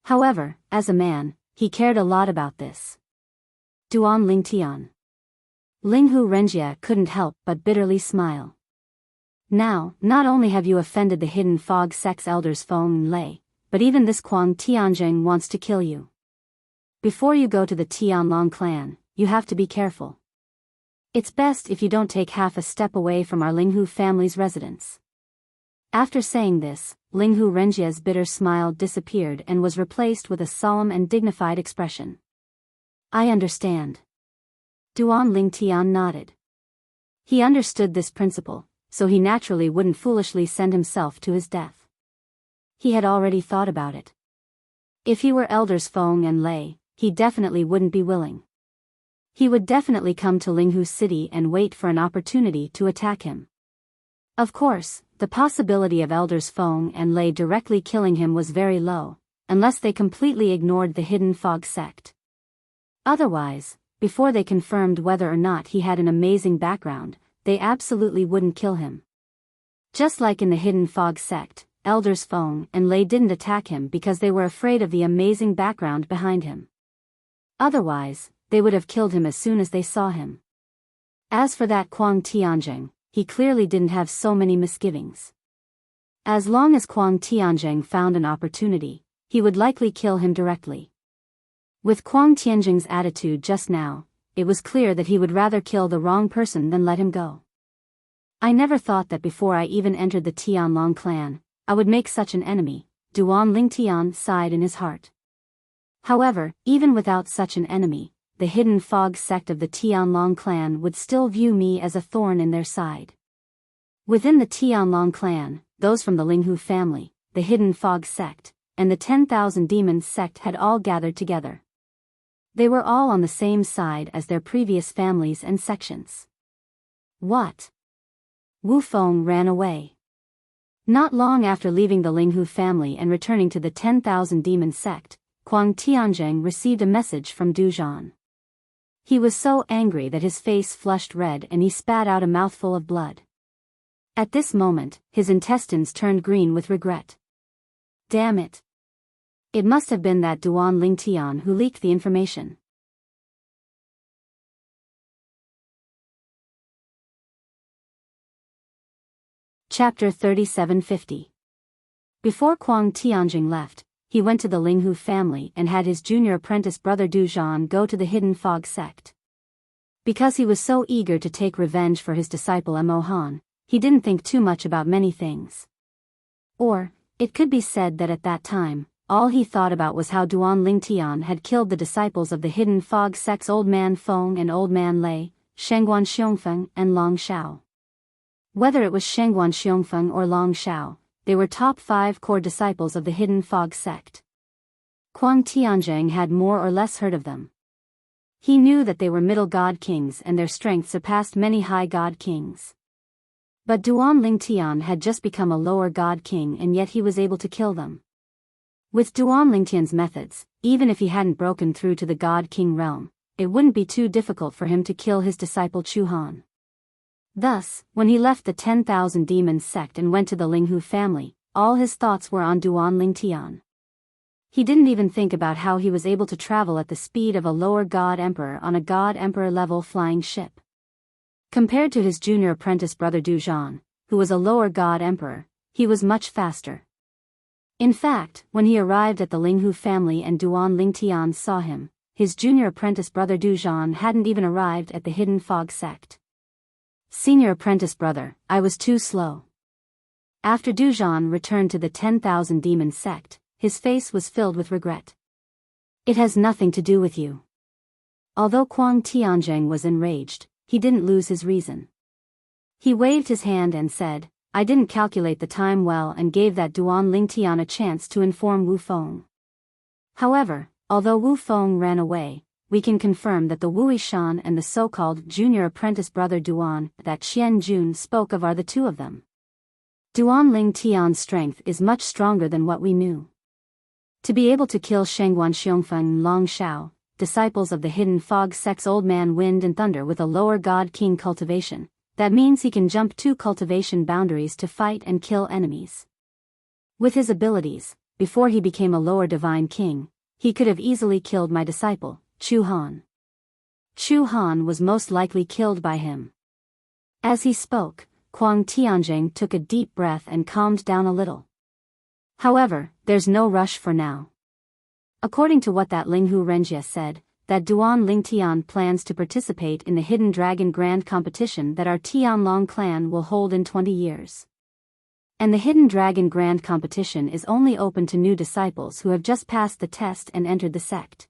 However, as a man, he cared a lot about this. Duan Lingtian. Linghu Renjie couldn't help but bitterly smile. Now, not only have you offended the Hidden Fog Sect's elders Feng and Lei, but even this Kuang Tianzheng wants to kill you. Before you go to the Tianlong clan, you have to be careful. It's best if you don't take half a step away from our Linghu family's residence. After saying this, Linghu Renjie's bitter smile disappeared and was replaced with a solemn and dignified expression. I understand. Duan Lingtian nodded. He understood this principle, so he naturally wouldn't foolishly send himself to his death. He had already thought about it. If he were elders Feng and Lei, he definitely wouldn't be willing. He would definitely come to Linghu City and wait for an opportunity to attack him. Of course, the possibility of elders Feng and Lei directly killing him was very low, unless they completely ignored the Hidden Fog sect. Otherwise, before they confirmed whether or not he had an amazing background, they absolutely wouldn't kill him. Just like in the Hidden Fog sect, elders Feng and Lei didn't attack him because they were afraid of the amazing background behind him. Otherwise, they would have killed him as soon as they saw him. As for that Kuang Tianzheng, he clearly didn't have so many misgivings. As long as Kuang Tianzheng found an opportunity, he would likely kill him directly. With Kuang Tianzheng's attitude just now, it was clear that he would rather kill the wrong person than let him go. I never thought that before I even entered the Tianlong clan, I would make such an enemy, Duan Lingtian sighed in his heart. However, even without such an enemy, the Hidden Fog sect of the Tianlong clan would still view me as a thorn in their side. Within the Tianlong clan, those from the Linghu family, the Hidden Fog sect, and the 10,000 Demons sect had all gathered together. They were all on the same side as their previous families and sections. What? Wu Feng ran away. Not long after leaving the Linghu family and returning to the 10,000 Demons sect, Kuang Tianzheng received a message from Du Zhan. He was so angry that his face flushed red and he spat out a mouthful of blood. At this moment, his intestines turned green with regret. Damn it. It must have been that Duan Lingtian who leaked the information. Chapter 3750. Before Kuang Tianzheng left, he went to the Linghu family and had his junior apprentice brother Du Zhan go to the Hidden Fog sect. Because he was so eager to take revenge for his disciple Mo Han, he didn't think too much about many things. Or, it could be said that at that time, all he thought about was how Duan Lingtian had killed the disciples of the Hidden Fog sect's Old Man Feng and Old Man Lei, Shengguan Xiongfeng and Long Shao. Whether it was Shengguan Xiongfeng or Long Shao, they were top 5 core disciples of the Hidden Fog sect. Kuang Tianzheng had more or less heard of them. He knew that they were middle god kings and their strength surpassed many high god kings. But Duan Lingtian had just become a lower god king and yet he was able to kill them. With Duan Lingtian's methods, even if he hadn't broken through to the god king realm, it wouldn't be too difficult for him to kill his disciple Chu Han. Thus, when he left the 10,000 Demons sect and went to the Linghu family, all his thoughts were on Duan Lingtian. He didn't even think about how he was able to travel at the speed of a lower god emperor on a god emperor level flying ship. Compared to his junior apprentice brother Du Zhan, who was a lower god emperor, he was much faster. In fact, when he arrived at the Linghu family and Duan Lingtian saw him, his junior apprentice brother Dujan hadn't even arrived at the Hidden Fog sect. Senior apprentice brother, I was too slow. After Dujan returned to the 10,000 Demon sect, his face was filled with regret. It has nothing to do with you. Although Kuang Tianjing was enraged, he didn't lose his reason. He waved his hand and said, I didn't calculate the time well and gave that Duan Lingtian a chance to inform Wu Feng. However, although Wu Feng ran away, we can confirm that the Wui Shan and the so-called junior apprentice brother Duan that Qian Jun spoke of are the two of them. Duan Lingtian's strength is much stronger than what we knew. To be able to kill Shengguan Xiongfeng and Long Shao, disciples of the Hidden Fog sect's Old Man Wind and Thunder with a lower God King cultivation, that means he can jump 2 cultivation boundaries to fight and kill enemies. With his abilities, before he became a lower divine king, he could have easily killed my disciple, Chu Han. Chu Han was most likely killed by him. As he spoke, Kuang Tianjing took a deep breath and calmed down a little. However, there's no rush for now. According to what that Linghu Renjie said, that Duan Lingtian plans to participate in the Hidden Dragon Grand Competition that our Tianlong clan will hold in 20 years. And the Hidden Dragon Grand Competition is only open to new disciples who have just passed the test and entered the sect.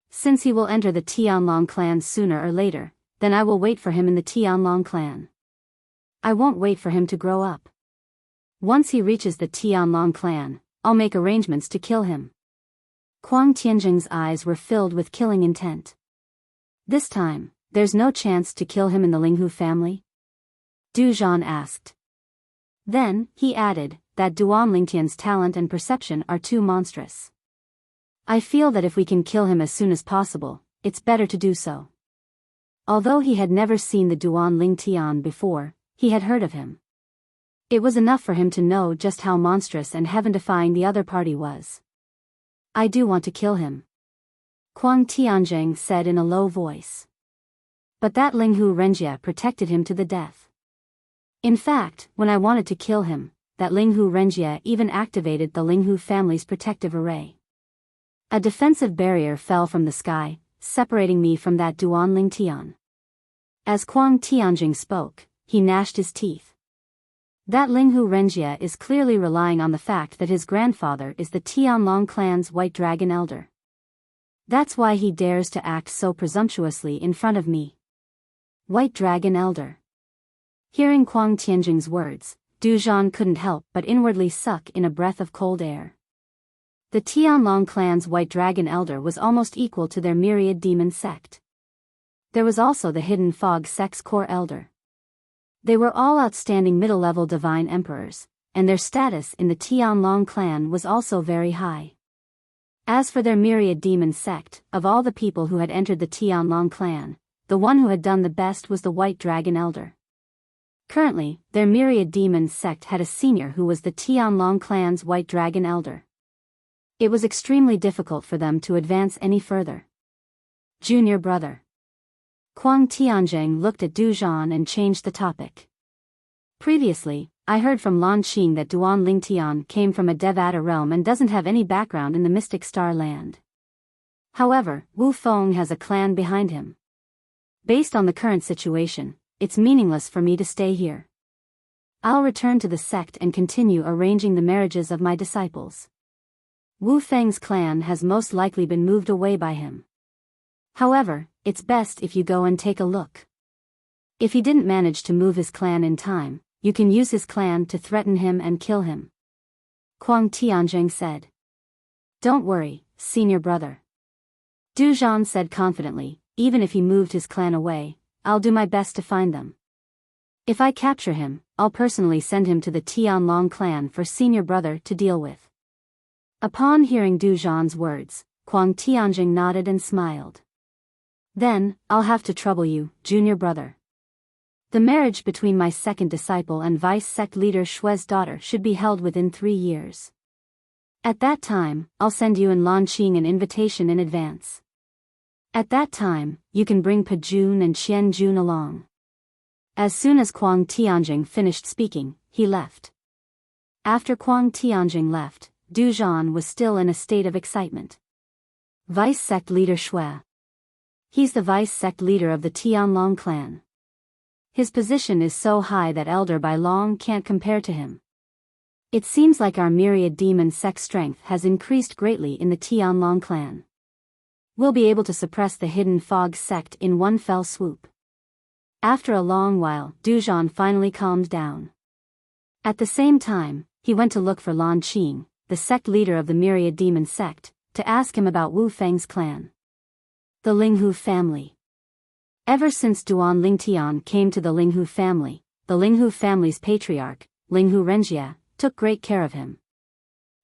Since he will enter the Tianlong clan sooner or later, then I will wait for him in the Tianlong clan. I won't wait for him to grow up. Once he reaches the Tianlong clan, I'll make arrangements to kill him. Kuang Tianjing's eyes were filled with killing intent. This time, there's no chance to kill him in the Linghu family? Du Zhan asked. Then, he added, that Duan Lingtian's talent and perception are too monstrous. I feel that if we can kill him as soon as possible, it's better to do so. Although he had never seen the Duan Lingtian before, he had heard of him. It was enough for him to know just how monstrous and heaven-defying the other party was. I do want to kill him, Kuang Tianjing said in a low voice. But that Linghu Renjie protected him to the death. In fact, when I wanted to kill him, that Linghu Renjie even activated the Linghu family's protective array. A defensive barrier fell from the sky, separating me from that Duan Lingtian. As Kuang Tianjing spoke, he gnashed his teeth. That Linghu Renjie is clearly relying on the fact that his grandfather is the Tianlong clan's White Dragon Elder. That's why he dares to act so presumptuously in front of me. White Dragon Elder. Hearing Kuang Tianjing's words, Du Zhan couldn't help but inwardly suck in a breath of cold air. The Tianlong clan's White Dragon Elder was almost equal to their myriad demon sect. There was also the Hidden Fog sect's core elder. They were all outstanding middle-level divine emperors, and their status in the Tianlong clan was also very high. As for their myriad demon sect, of all the people who had entered the Tianlong clan, the one who had done the best was the White Dragon Elder. Currently, their myriad demon sect had a senior who was the Tianlong clan's White Dragon Elder. It was extremely difficult for them to advance any further. Junior brother. Kuang Tianjing looked at Du Zhan and changed the topic. Previously, I heard from Lan Qing that Duan Lingtian came from a Devata realm and doesn't have any background in the Mystic Star land. However, Wu Feng has a clan behind him. Based on the current situation, it's meaningless for me to stay here. I'll return to the sect and continue arranging the marriages of my disciples. Wu Feng's clan has most likely been moved away by him. However, it's best if you go and take a look. If he didn't manage to move his clan in time, you can use his clan to threaten him and kill him. Kuang Tianjing said. Don't worry, senior brother. Du Zhan said confidently, even if he moved his clan away, I'll do my best to find them. If I capture him, I'll personally send him to the Tianlong clan for senior brother to deal with. Upon hearing Du Zhan's words, Kuang Tianjing nodded and smiled. Then, I'll have to trouble you, junior brother. The marriage between my second disciple and vice-sect leader Shui's daughter should be held within 3 years. At that time, I'll send you and Lan Qing an invitation in advance. At that time, you can bring Pa Jun and Qian Jun along. As soon as Kuang Tianjing finished speaking, he left. After Kuang Tianjing left, Du Zhan was still in a state of excitement. Vice Sect Leader Shui. He's the vice sect leader of the Tianlong clan. His position is so high that Elder Bai Long can't compare to him. It seems like our myriad demon sect strength has increased greatly in the Tianlong clan. We'll be able to suppress the hidden fog sect in one fell swoop. After a long while, Duzhan finally calmed down. At the same time, he went to look for Lan Qing, the sect leader of the myriad demon sect, to ask him about Wu Feng's clan. The Linghu family. Ever since Duan Lingtian came to the Linghu family, the Linghu family's patriarch, Linghu Renjie, took great care of him.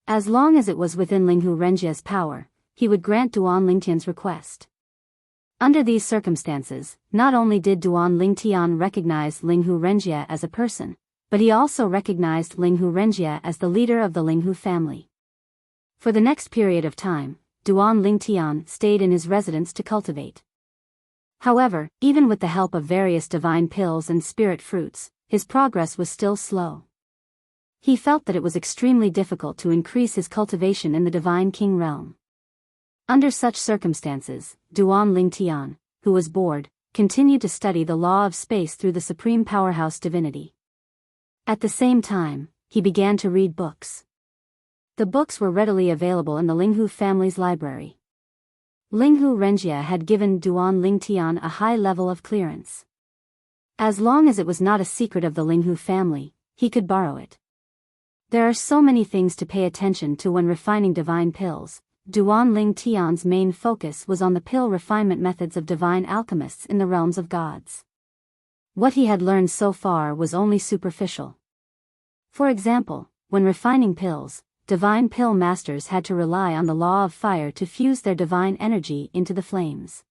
As long as it was within Linghu Renjie's power, he would grant Duan Lingtian's request. Under these circumstances, not only did Duan Lingtian recognize Linghu Renjie as a person, but he also recognized Linghu Renjie as the leader of the Linghu family. For the next period of time, Duan Lingtian stayed in his residence to cultivate. However, even with the help of various divine pills and spirit fruits, his progress was still slow. He felt that it was extremely difficult to increase his cultivation in the Divine King realm. Under such circumstances, Duan Lingtian, who was bored, continued to study the law of space through the supreme powerhouse divinity. At the same time, he began to read books. The books were readily available in the Linghu family's library. Linghu Renjie had given Duan Lingtian a high level of clearance. As long as it was not a secret of the Linghu family, he could borrow it. There are so many things to pay attention to when refining divine pills. Duan Lingtian's main focus was on the pill refinement methods of divine alchemists in the realms of gods. What he had learned so far was only superficial. For example, when refining pills, divine pill masters had to rely on the law of fire to fuse their divine energy into the flames.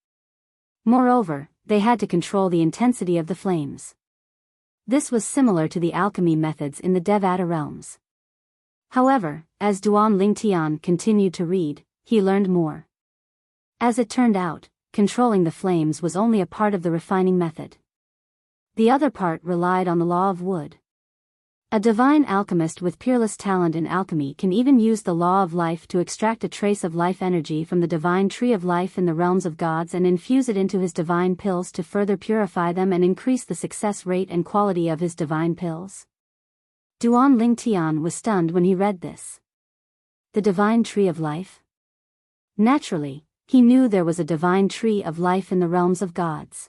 Moreover, they had to control the intensity of the flames. This was similar to the alchemy methods in the Devata realms. However, as Duan Lingtian continued to read, he learned more. As it turned out, controlling the flames was only a part of the refining method. The other part relied on the law of wood. A divine alchemist with peerless talent in alchemy can even use the law of life to extract a trace of life energy from the divine tree of life in the realms of gods and infuse it into his divine pills to further purify them and increase the success rate and quality of his divine pills. Duan Lingtian was stunned when he read this. The divine tree of life? Naturally, he knew there was a divine tree of life in the realms of gods.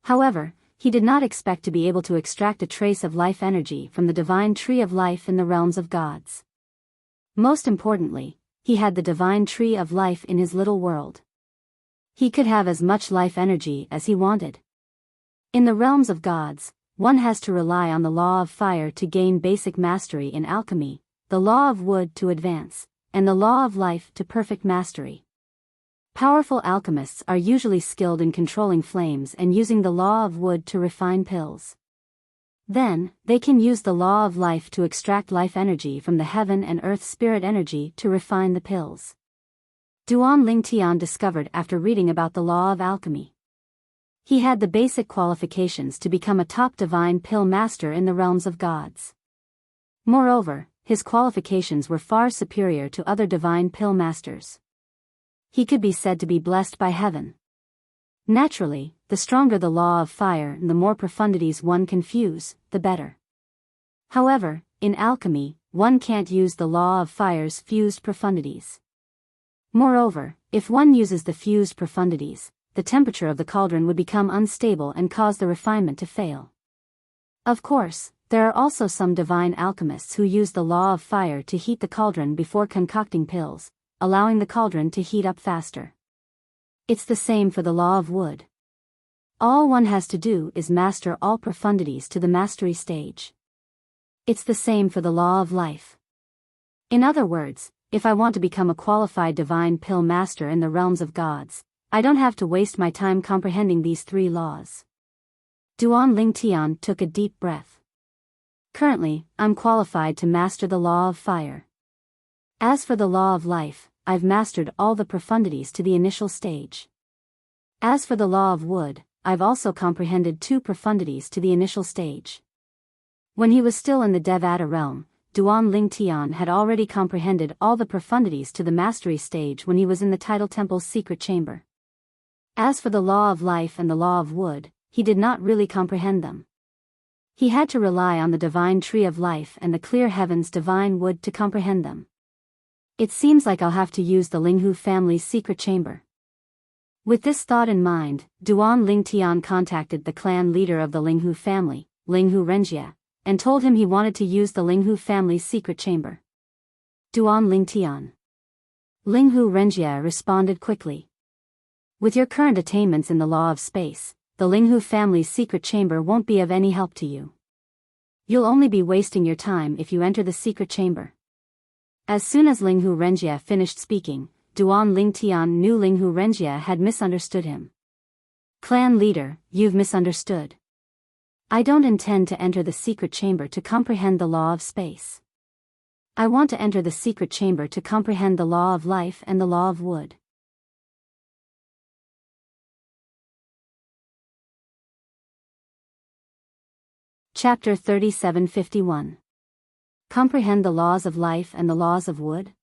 However, he did not expect to be able to extract a trace of life energy from the divine tree of life in the realms of gods. Most importantly, he had the divine tree of life in his little world. He could have as much life energy as he wanted. In the realms of gods, one has to rely on the law of fire to gain basic mastery in alchemy, the law of wood to advance, and the law of life to perfect mastery. Powerful alchemists are usually skilled in controlling flames and using the law of wood to refine pills. Then, they can use the law of life to extract life energy from the heaven and earth spirit energy to refine the pills. Duan Lingtian discovered after reading about the law of alchemy. He had the basic qualifications to become a top divine pill master in the realms of gods. Moreover, his qualifications were far superior to other divine pill masters. He could be said to be blessed by heaven. Naturally, the stronger the law of fire and the more profundities one can fuse, the better. However, in alchemy, one can't use the law of fire's fused profundities. Moreover, if one uses the fused profundities, the temperature of the cauldron would become unstable and cause the refinement to fail. Of course, there are also some divine alchemists who use the law of fire to heat the cauldron before concocting pills, allowing the cauldron to heat up faster. It's the same for the law of wood. All one has to do is master all profundities to the mastery stage. It's the same for the law of life. In other words, if I want to become a qualified divine pill master in the realms of gods, I don't have to waste my time comprehending these three laws. Duan Lingtian took a deep breath. Currently, I'm qualified to master the law of fire. As for the law of life, I've mastered all the profundities to the initial stage. As for the law of wood, I've also comprehended 2 profundities to the initial stage. When he was still in the Devata realm, Duan Ling Tian had already comprehended all the profundities to the mastery stage when he was in the Tidal Temple's secret chamber. As for the law of life and the law of wood, he did not really comprehend them. He had to rely on the divine tree of life and the clear heaven's divine wood to comprehend them. It seems like I'll have to use the Linghu family's secret chamber. With this thought in mind, Duan Ling Tian contacted the clan leader of the Linghu family, Linghu Renjie, and told him he wanted to use the Linghu family's secret chamber. Duan Ling Tian. Linghu Renjie responded quickly. With your current attainments in the law of space, the Linghu family's secret chamber won't be of any help to you. You'll only be wasting your time if you enter the secret chamber. As soon as Linghu Renjie finished speaking, Duan Ling Tian knew Linghu Renjie had misunderstood him. Clan leader, you've misunderstood. I don't intend to enter the secret chamber to comprehend the law of space. I want to enter the secret chamber to comprehend the law of life and the law of wood. Chapter 3751. Comprehend the laws of life and the laws of wood?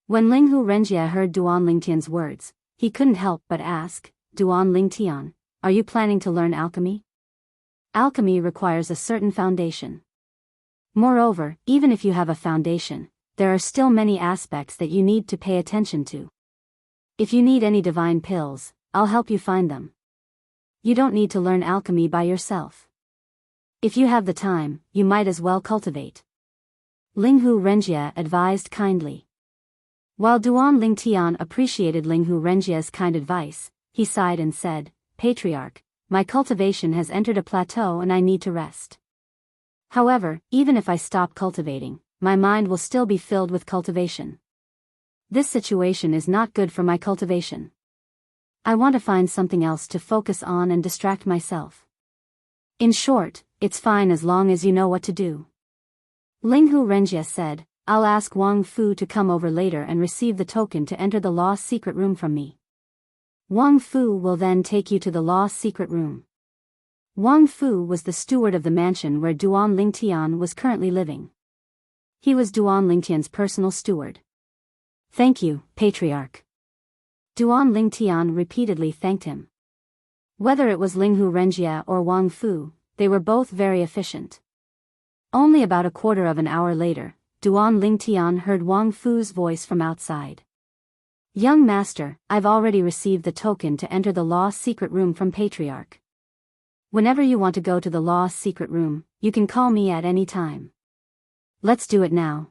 When Linghu Renjie heard Duan Ling Tian's words, he couldn't help but ask, Duan Ling Tian, are you planning to learn alchemy? Alchemy requires a certain foundation. Moreover, even if you have a foundation, there are still many aspects that you need to pay attention to. If you need any divine pills, I'll help you find them. You don't need to learn alchemy by yourself. If you have the time, you might as well cultivate. Linghu Renjie advised kindly. While Duan Ling Tian appreciated Linghu Renjie's kind advice, he sighed and said, Patriarch, my cultivation has entered a plateau and I need to rest. However, even if I stop cultivating, my mind will still be filled with cultivation. This situation is not good for my cultivation. I want to find something else to focus on and distract myself. In short, it's fine as long as you know what to do. Linghu Renjie said, I'll ask Wang Fu to come over later and receive the token to enter the Law Secret Room from me. Wang Fu will then take you to the Law Secret Room. Wang Fu was the steward of the mansion where Duan Ling Tian was currently living. He was Duan Ling Tian's personal steward. Thank you, Patriarch. Duan Ling Tian repeatedly thanked him. Whether it was Linghu Renjie or Wang Fu, they were both very efficient. Only about a quarter of an hour later, Duan Ling Tian heard Wang Fu's voice from outside. Young master, I've already received the token to enter the Law Secret Room from Patriarch. Whenever you want to go to the Law Secret Room, you can call me at any time. Let's do it now.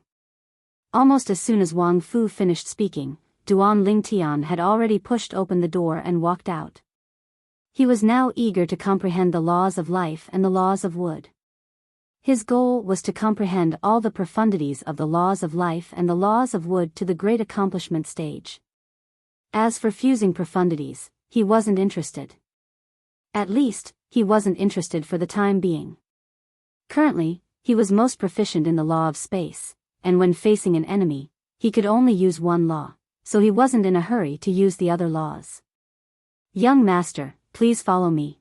Almost as soon as Wang Fu finished speaking, Duan Ling Tian had already pushed open the door and walked out. He was now eager to comprehend the laws of life and the laws of wood. His goal was to comprehend all the profundities of the laws of life and the laws of wood to the great accomplishment stage. As for fusing profundities, he wasn't interested. At least, he wasn't interested for the time being. Currently, he was most proficient in the law of space, and when facing an enemy, he could only use one law, so he wasn't in a hurry to use the other laws. Young master, please follow me.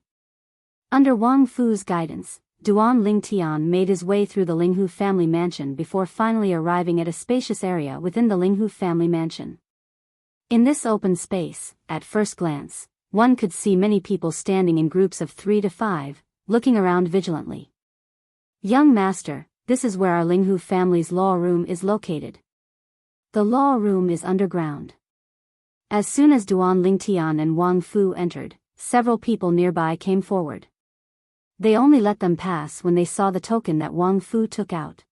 Under Wang Fu's guidance, Duan Ling Tian made his way through the Linghu family mansion before finally arriving at a spacious area within the Linghu family mansion. In this open space, at first glance, one could see many people standing in groups of 3 to 5, looking around vigilantly. Young master, this is where our Linghu family's law room is located. The law room is underground. As soon as Duan Ling Tian and Wang Fu entered, several people nearby came forward. They only let them pass when they saw the token that Wang Fu took out.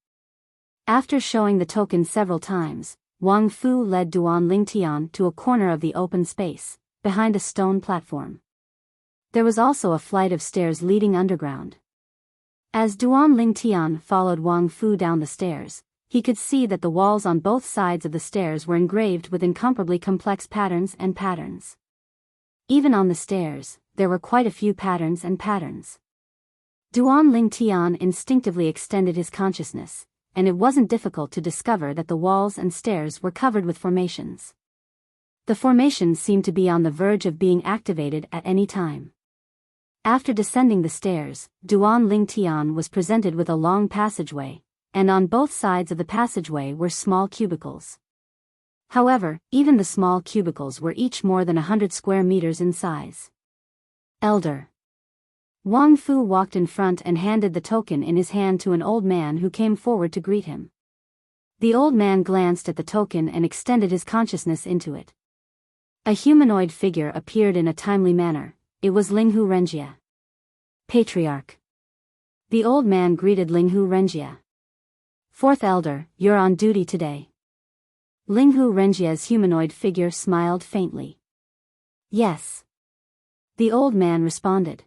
After showing the token several times, Wang Fu led Duan Ling Tian to a corner of the open space, behind a stone platform. There was also a flight of stairs leading underground. As Duan Ling Tian followed Wang Fu down the stairs, he could see that the walls on both sides of the stairs were engraved with incomparably complex patterns and patterns. Even on the stairs, there were quite a few patterns and patterns. Duan Ling Tian instinctively extended his consciousness, and it wasn't difficult to discover that the walls and stairs were covered with formations. The formations seemed to be on the verge of being activated at any time. After descending the stairs, Duan Ling Tian was presented with a long passageway, and on both sides of the passageway were small cubicles. However, even the small cubicles were each more than 100 square meters in size. Elder Wang Fu walked in front and handed the token in his hand to an old man who came forward to greet him. The old man glanced at the token and extended his consciousness into it. A humanoid figure appeared in a timely manner. It was Linghu Renjia. Patriarch. The old man greeted Linghu Renjia. Fourth Elder, you're on duty today. Linghu Renjia's humanoid figure smiled faintly. Yes. The old man responded.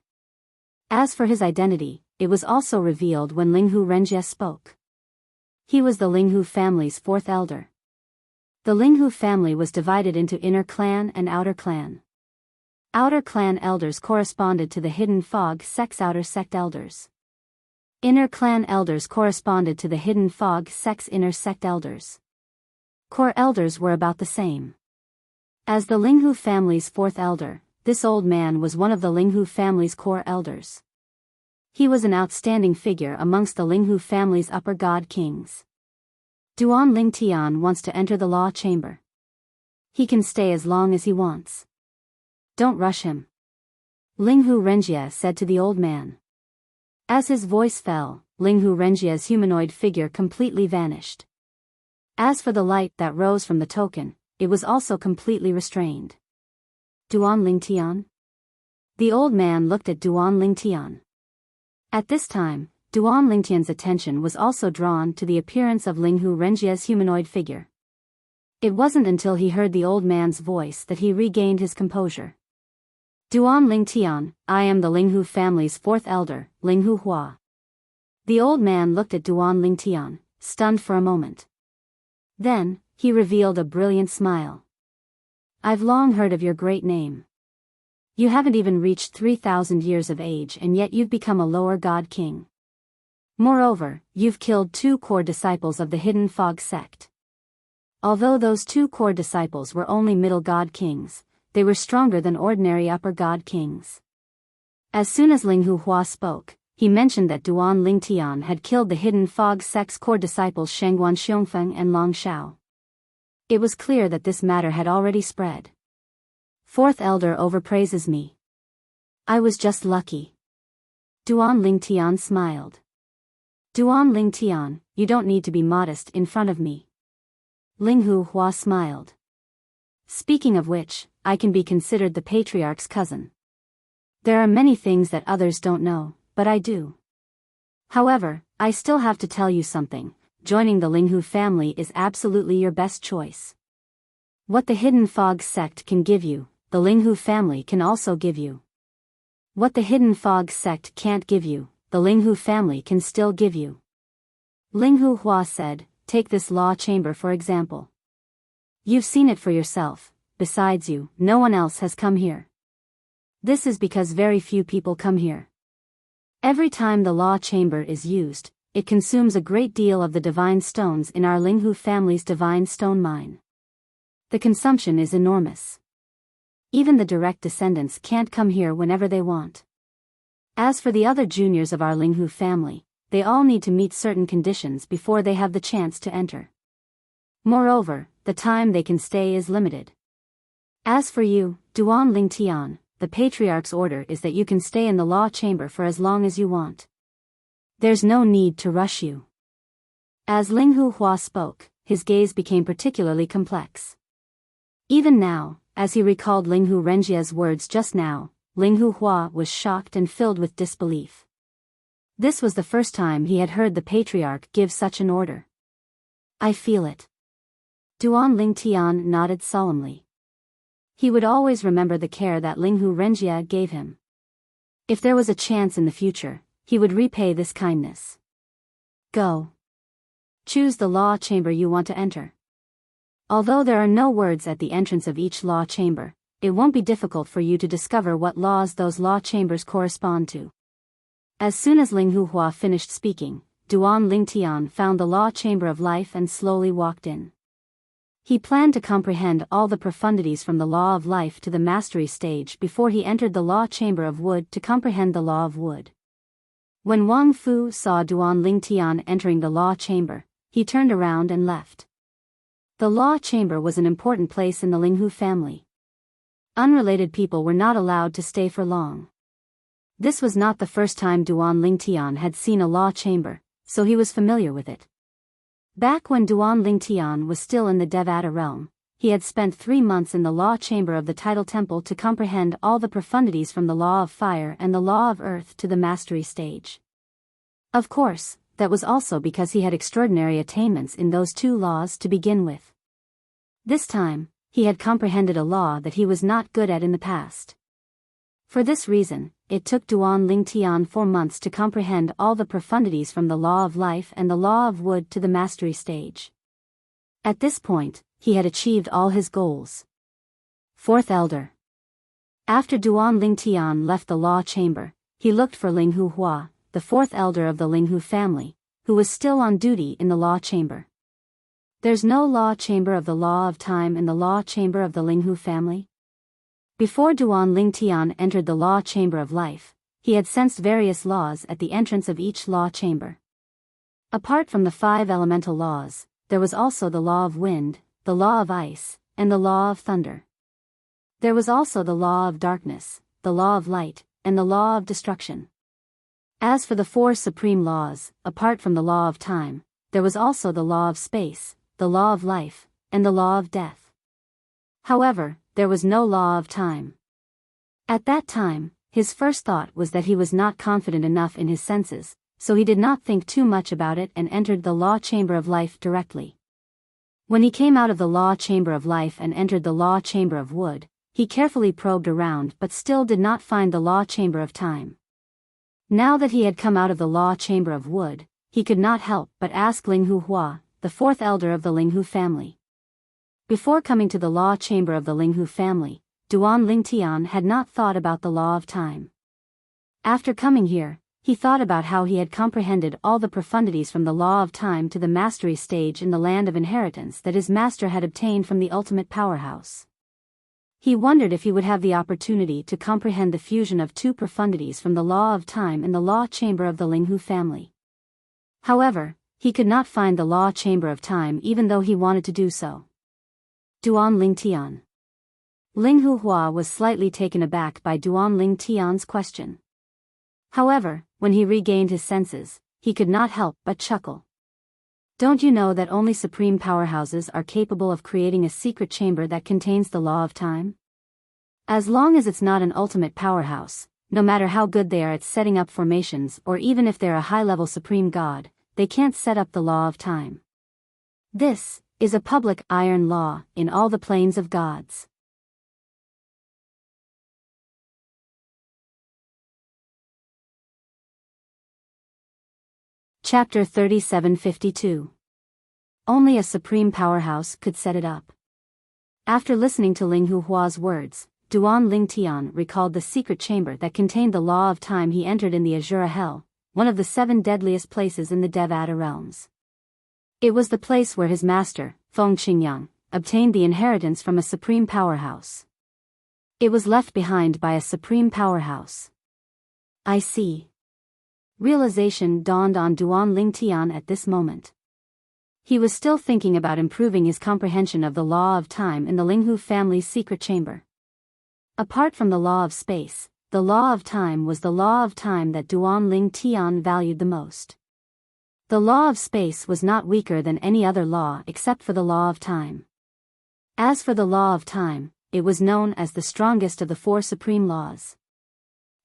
As for his identity, it was also revealed when Linghu Renjia spoke. He was the Linghu family's fourth elder. The Linghu family was divided into inner clan and outer clan. Outer clan elders corresponded to the hidden fog sect's outer sect elders. Inner clan elders corresponded to the hidden fog sect's inner sect elders. Core elders were about the same. As the Linghu family's fourth elder, this old man was one of the Linghu family's core elders. He was an outstanding figure amongst the Linghu family's upper god kings. Duan Lingtian wants to enter the law chamber. He can stay as long as he wants. Don't rush him. Linghu Renjia said to the old man. As his voice fell, Linghu Renjia's humanoid figure completely vanished. As for the light that rose from the token, it was also completely restrained. Duan Lingtian? The old man looked at Duan Lingtian. At this time, Duan Lingtian's attention was also drawn to the appearance of Linghu Renjia's humanoid figure. It wasn't until he heard the old man's voice that he regained his composure. Duan Lingtian, I am the Linghu family's fourth elder, Linghu Hua. The old man looked at Duan Lingtian, stunned for a moment. Then, he revealed a brilliant smile. I've long heard of your great name. You haven't even reached 3,000 years of age and yet you've become a lower god king. Moreover, you've killed 2 core disciples of the Hidden Fog sect. Although those 2 core disciples were only middle god kings, they were stronger than ordinary upper god kings. As soon as Linghu Hua spoke, he mentioned that Duan Lingtian had killed the Hidden Fog sect's core disciples Shengguan Xiongfeng and Long Shao. It was clear that this matter had already spread. Fourth elder overpraises me. I was just lucky. Duan Lingtian smiled. Duan Lingtian, you don't need to be modest in front of me. Linghu Hua smiled. Speaking of which, I can be considered the patriarch's cousin. There are many things that others don't know, but I do. However, I still have to tell you something. Joining the Linghu family is absolutely your best choice. What the Hidden Fog sect can give you, the Linghu family can also give you. What the Hidden Fog sect can't give you, the Linghu family can still give you. Linghu Hua said, take this law chamber for example. You've seen it for yourself, besides you, no one else has come here. This is because very few people come here. Every time the law chamber is used, it consumes a great deal of the divine stones in our Linghu family's divine stone mine. The consumption is enormous. Even the direct descendants can't come here whenever they want. As for the other juniors of our Linghu family, they all need to meet certain conditions before they have the chance to enter. Moreover, the time they can stay is limited. As for you, Duan Lingtian, the patriarch's order is that you can stay in the law chamber for as long as you want. There's no need to rush you. As Linghu Hua spoke, his gaze became particularly complex. Even now, as he recalled Linghu Renjia's words just now, Linghu Hua was shocked and filled with disbelief. This was the first time he had heard the patriarch give such an order. I feel it. Duan Lingtian nodded solemnly. He would always remember the care that Linghu Renjia gave him. If there was a chance in the future, he would repay this kindness. Go. Choose the law chamber you want to enter. Although there are no words at the entrance of each law chamber, it won't be difficult for you to discover what laws those law chambers correspond to. As soon as Linghu Hua finished speaking, Duan Lingtian found the law chamber of life and slowly walked in. He planned to comprehend all the profundities from the law of life to the mastery stage before he entered the law chamber of wood to comprehend the law of wood. When Wang Fu saw Duan Lingtian entering the law chamber, he turned around and left. The law chamber was an important place in the Linghu family. Unrelated people were not allowed to stay for long. This was not the first time Duan Lingtian had seen a law chamber, so he was familiar with it. Back when Duan Lingtian was still in the Devata realm, he had spent 3 months in the law chamber of the Tidal Temple to comprehend all the profundities from the law of fire and the law of earth to the mastery stage. Of course, that was also because he had extraordinary attainments in those 2 laws to begin with. This time, he had comprehended a law that he was not good at in the past. For this reason, it took Duan Lingtian 4 months to comprehend all the profundities from the law of life and the law of wood to the mastery stage. At this point, he had achieved all his goals. 4th Elder. After Duan Lingtian left the law chamber, he looked for Linghu Hua, the 4th elder of the Linghu family, who was still on duty in the law chamber. There's no law chamber of the law of time in the law chamber of the Linghu family? Before Duan Lingtian entered the law chamber of life, he had sensed various laws at the entrance of each law chamber. Apart from the 5 elemental laws, there was also the law of wind, the law of ice, and the law of thunder. There was also the law of darkness, the law of light, and the law of destruction. As for the 4 supreme laws, apart from the law of time, there was also the law of space, the law of life, and the law of death. However, there was no law of time. At that time, his first thought was that he was not confident enough in his senses, so he did not think too much about it and entered the law chamber of life directly. When he came out of the law chamber of life and entered the law chamber of wood, he carefully probed around but still did not find the law chamber of time. Now that he had come out of the law chamber of wood, he could not help but ask Linghu Hua, the 4th elder of the Linghu family. Before coming to the law chamber of the Linghu family, Duan Lingtian had not thought about the law of time. After coming here, he thought about how he had comprehended all the profundities from the law of time to the mastery stage in the land of inheritance that his master had obtained from the ultimate powerhouse. He wondered if he would have the opportunity to comprehend the fusion of 2 profundities from the law of time in the law chamber of the Linghu family. However, he could not find the law chamber of time even though he wanted to do so. Duan Lingtian. Linghu Hua was slightly taken aback by Duan Lingtian's question. However, when he regained his senses, he could not help but chuckle. Don't you know that only supreme powerhouses are capable of creating a secret chamber that contains the law of time? As long as it's not an ultimate powerhouse, no matter how good they are at setting up formations or even if they're a high-level supreme god, they can't set up the law of time. This is a public iron law in all the planes of gods. Chapter 3752. Only a supreme powerhouse could set it up. After listening to Linghu Hua's words, Duan Lingtian recalled the secret chamber that contained the law of time he entered in the Azura Hell, one of the 7 deadliest places in the Devata realms. It was the place where his master, Feng Qingyang, obtained the inheritance from a supreme powerhouse. It was left behind by a supreme powerhouse. I see. Realization dawned on Duan Lingtian at this moment. He was still thinking about improving his comprehension of the law of time in the Linghu family's secret chamber. Apart from the law of space, the law of time was the law of time that Duan Lingtian valued the most. The law of space was not weaker than any other law except for the law of time. As for the law of time, it was known as the strongest of the 4 supreme laws.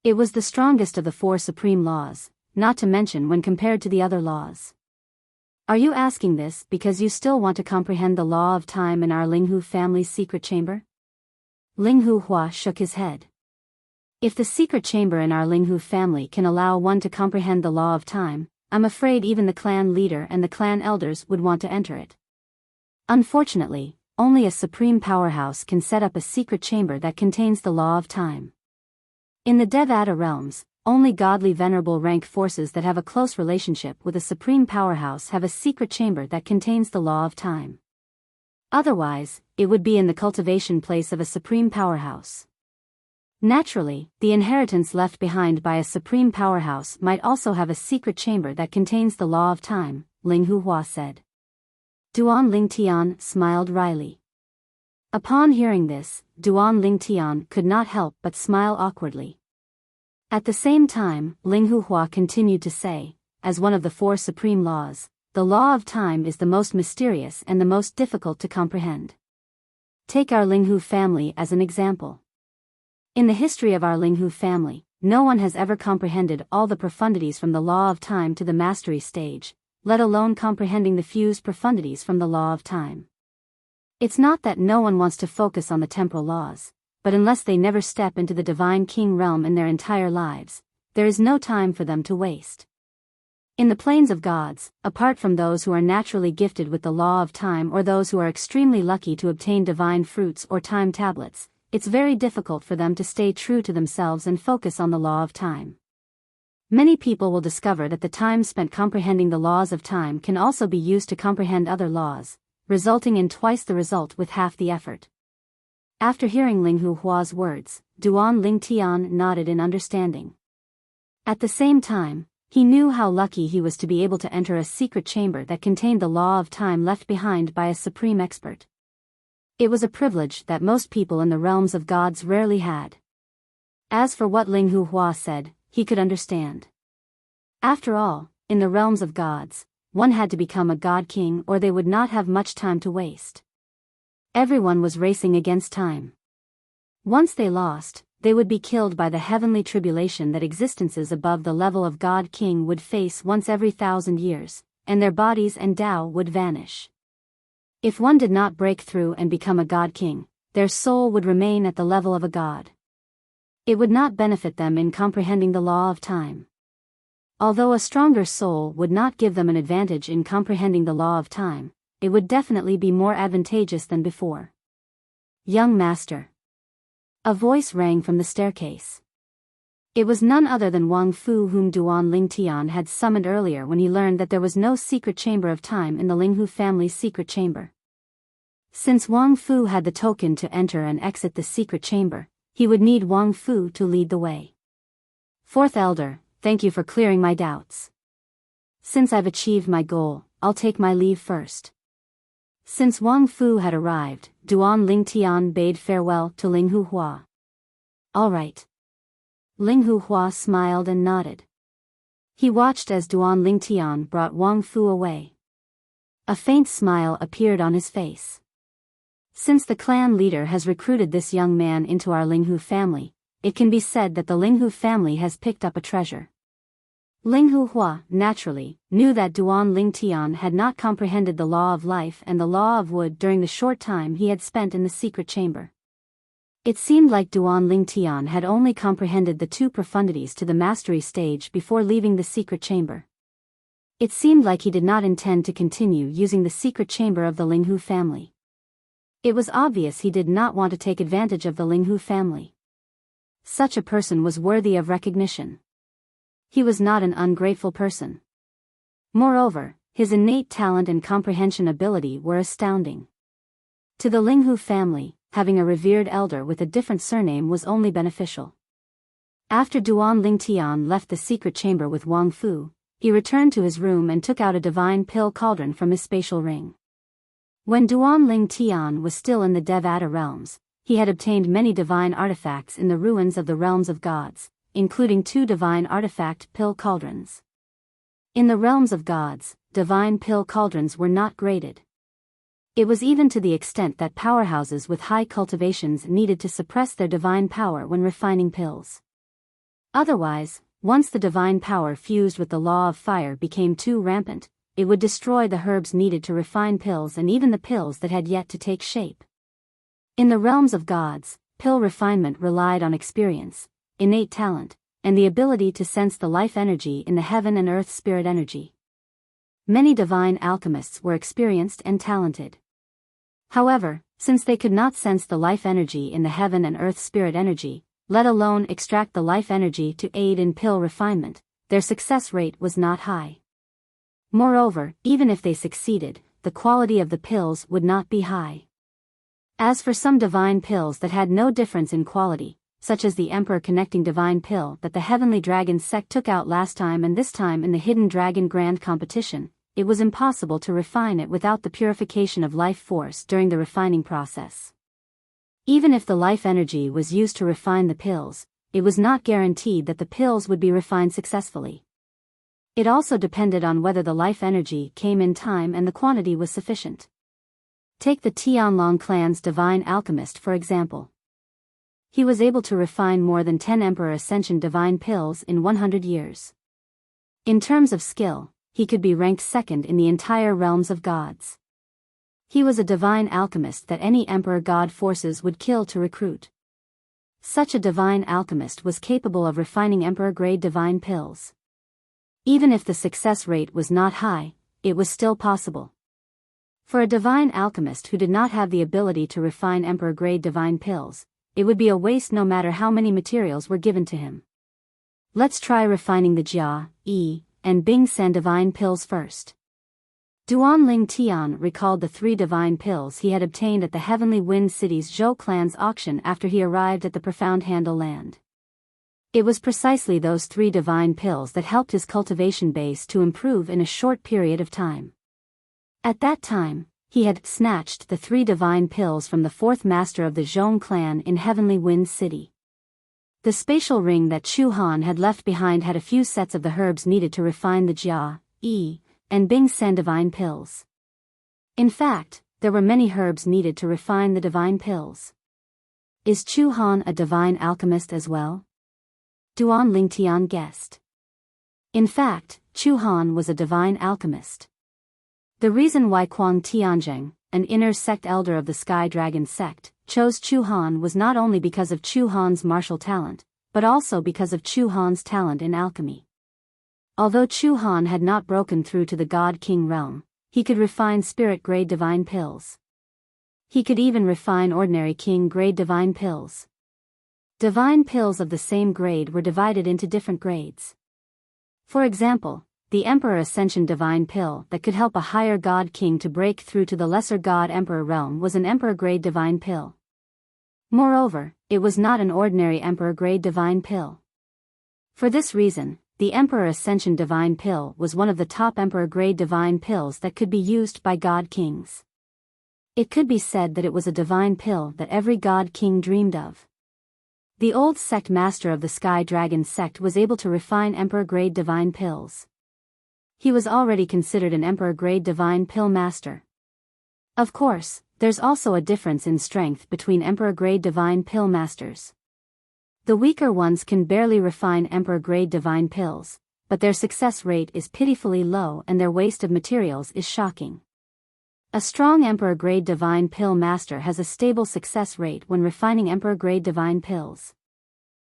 It was the strongest of the 4 supreme laws, not to mention when compared to the other laws. Are you asking this because you still want to comprehend the law of time in our Linghu family's secret chamber? Linghu Hua shook his head. If the secret chamber in our Linghu family can allow one to comprehend the law of time, I'm afraid even the clan leader and the clan elders would want to enter it. Unfortunately, only a supreme powerhouse can set up a secret chamber that contains the law of time. In the Devata realms, only godly venerable rank forces that have a close relationship with a supreme powerhouse have a secret chamber that contains the law of time. Otherwise, it would be in the cultivation place of a supreme powerhouse. Naturally, the inheritance left behind by a supreme powerhouse might also have a secret chamber that contains the law of time, Ling Huhua said. Duan Lingtian smiled wryly. Upon hearing this, Duan Lingtian could not help but smile awkwardly. At the same time, Ling Huhua continued to say, as one of the 4 supreme laws, the law of time is the most mysterious and the most difficult to comprehend. Take our Linghu family as an example. In the history of our Linghu family, no one has ever comprehended all the profundities from the law of time to the mastery stage, let alone comprehending the fused profundities from the law of time. It's not that no one wants to focus on the temporal laws, but unless they never step into the divine king realm in their entire lives, there is no time for them to waste. In the planes of gods, apart from those who are naturally gifted with the law of time or those who are extremely lucky to obtain divine fruits or time tablets, it's very difficult for them to stay true to themselves and focus on the law of time. Many people will discover that the time spent comprehending the laws of time can also be used to comprehend other laws, resulting in twice the result with half the effort. After hearing Ling Hua's words, Duan Lingtian nodded in understanding. At the same time, he knew how lucky he was to be able to enter a secret chamber that contained the law of time left behind by a supreme expert. It was a privilege that most people in the realms of gods rarely had. As for what Ling Hua said, he could understand. After all, in the realms of gods, one had to become a god king or they would not have much time to waste. Everyone was racing against time. Once they lost, they would be killed by the heavenly tribulation that existences above the level of god king would face once every 1,000 years, and their bodies and Tao would vanish. If one did not break through and become a god king, their soul would remain at the level of a god. It would not benefit them in comprehending the law of time. Although a stronger soul would not give them an advantage in comprehending the law of time, it would definitely be more advantageous than before. Young master. A voice rang from the staircase. It was none other than Wang Fu, whom Duan Lingtian had summoned earlier when he learned that there was no secret chamber of time in the Linghu family's secret chamber. Since Wang Fu had the token to enter and exit the secret chamber, he would need Wang Fu to lead the way. Fourth Elder, thank you for clearing my doubts. Since I've achieved my goal, I'll take my leave first. Since Wang Fu had arrived, Duan Lingtian bade farewell to Ling Hua. All right. Ling Hua smiled and nodded. He watched as Duan Lingtian brought Wang Fu away. A faint smile appeared on his face. Since the clan leader has recruited this young man into our Linghu family, it can be said that the Linghu family has picked up a treasure. Ling Hua, naturally, knew that Duan Lingtian had not comprehended the law of life and the law of wood during the short time he had spent in the secret chamber. It seemed like Duan Lingtian had only comprehended the 2 profundities to the mastery stage before leaving the secret chamber. It seemed like he did not intend to continue using the secret chamber of the Linghu family. It was obvious he did not want to take advantage of the Linghu family. Such a person was worthy of recognition. He was not an ungrateful person. Moreover, his innate talent and comprehension ability were astounding. To the Linghu family, having a revered elder with a different surname was only beneficial. After Duan Lingtian left the secret chamber with Wang Fu, he returned to his room and took out a divine pill cauldron from his spatial ring. When Duan Lingtian was still in the Devata realms, he had obtained many divine artifacts in the ruins of the realms of gods, including 2 divine artifact pill cauldrons. In the realms of gods, divine pill cauldrons were not graded. It was even to the extent that powerhouses with high cultivations needed to suppress their divine power when refining pills. Otherwise, once the divine power fused with the law of fire became too rampant, it would destroy the herbs needed to refine pills and even the pills that had yet to take shape. In the realms of gods, pill refinement relied on experience, innate talent, and the ability to sense the life energy in the heaven and earth spirit energy. Many divine alchemists were experienced and talented. However, since they could not sense the life energy in the heaven and earth spirit energy, let alone extract the life energy to aid in pill refinement, their success rate was not high. Moreover, even if they succeeded, the quality of the pills would not be high. As for some divine pills that had no difference in quality, such as the Emperor Connecting Divine Pill that the Heavenly Dragon sect took out last time and this time in the Hidden Dragon Grand Competition, it was impossible to refine it without the purification of life force during the refining process. Even if the life energy was used to refine the pills, it was not guaranteed that the pills would be refined successfully. It also depended on whether the life energy came in time and the quantity was sufficient. Take the Tianlong clan's divine alchemist for example. He was able to refine more than 10 Emperor Ascension divine pills in 100 years. In terms of skill, he could be ranked second in the entire realms of gods. He was a divine alchemist that any Emperor God forces would kill to recruit. Such a divine alchemist was capable of refining Emperor-grade divine pills. Even if the success rate was not high, it was still possible. For a divine alchemist who did not have the ability to refine Emperor-grade divine pills, it would be a waste no matter how many materials were given to him. Let's try refining the Jia, Yi, and Bing San divine pills first. Duan Ling Tian recalled the 3 divine pills he had obtained at the Heavenly Wind City's Zhou clan's auction after he arrived at the Profound Handle land. It was precisely those 3 divine pills that helped his cultivation base to improve in a short period of time. At that time, he had snatched the 3 divine pills from the 4th master of the Zhong clan in Heavenly Wind City. The spatial ring that Chu Han had left behind had a few sets of the herbs needed to refine the Jia, Yi, and Bing San divine pills. In fact, there were many herbs needed to refine the divine pills. Is Chu Han a divine alchemist as well? Duan Lingtian guessed. In fact, Chu Han was a divine alchemist. The reason why Kuang Tianzheng, an inner sect elder of the Sky Dragon sect, chose Chu Han was not only because of Chu Han's martial talent, but also because of Chu Han's talent in alchemy. Although Chu Han had not broken through to the God King realm, he could refine spirit-grade divine pills. He could even refine ordinary king-grade divine pills. Divine pills of the same grade were divided into different grades. For example, the Emperor Ascension divine pill that could help a higher God King to break through to the lesser God Emperor realm was an Emperor-grade divine pill. Moreover, it was not an ordinary Emperor-grade divine pill. For this reason, the Emperor Ascension divine pill was one of the top Emperor-grade divine pills that could be used by God Kings. It could be said that it was a divine pill that every God King dreamed of. The old sect master of the Sky Dragon sect was able to refine Emperor-grade divine pills. He was already considered an Emperor-grade divine pill master. Of course, there's also a difference in strength between Emperor-grade divine pill masters. The weaker ones can barely refine Emperor-grade divine pills, but their success rate is pitifully low and their waste of materials is shocking. A strong Emperor-grade divine pill master has a stable success rate when refining Emperor-grade divine pills.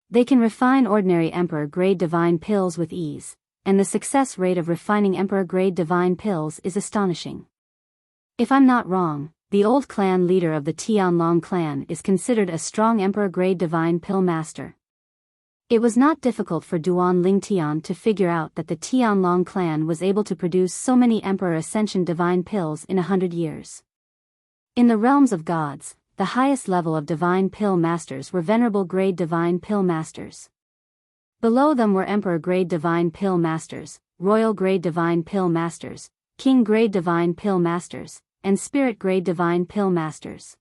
They can refine ordinary Emperor-grade divine pills with ease, and the success rate of refining Emperor-grade divine pills is astonishing. If I'm not wrong, the old clan leader of the Tianlong clan is considered a strong Emperor-grade divine pill master. It was not difficult for Duan Lingtian to figure out that the Tianlong clan was able to produce so many Emperor Ascension divine pills in 100 years. In the realms of gods, the highest level of divine pill masters were venerable-grade divine pill masters. Below them were Emperor-grade divine pill masters, royal-grade divine pill masters, king-grade divine pill masters, and spirit-grade divine pill masters.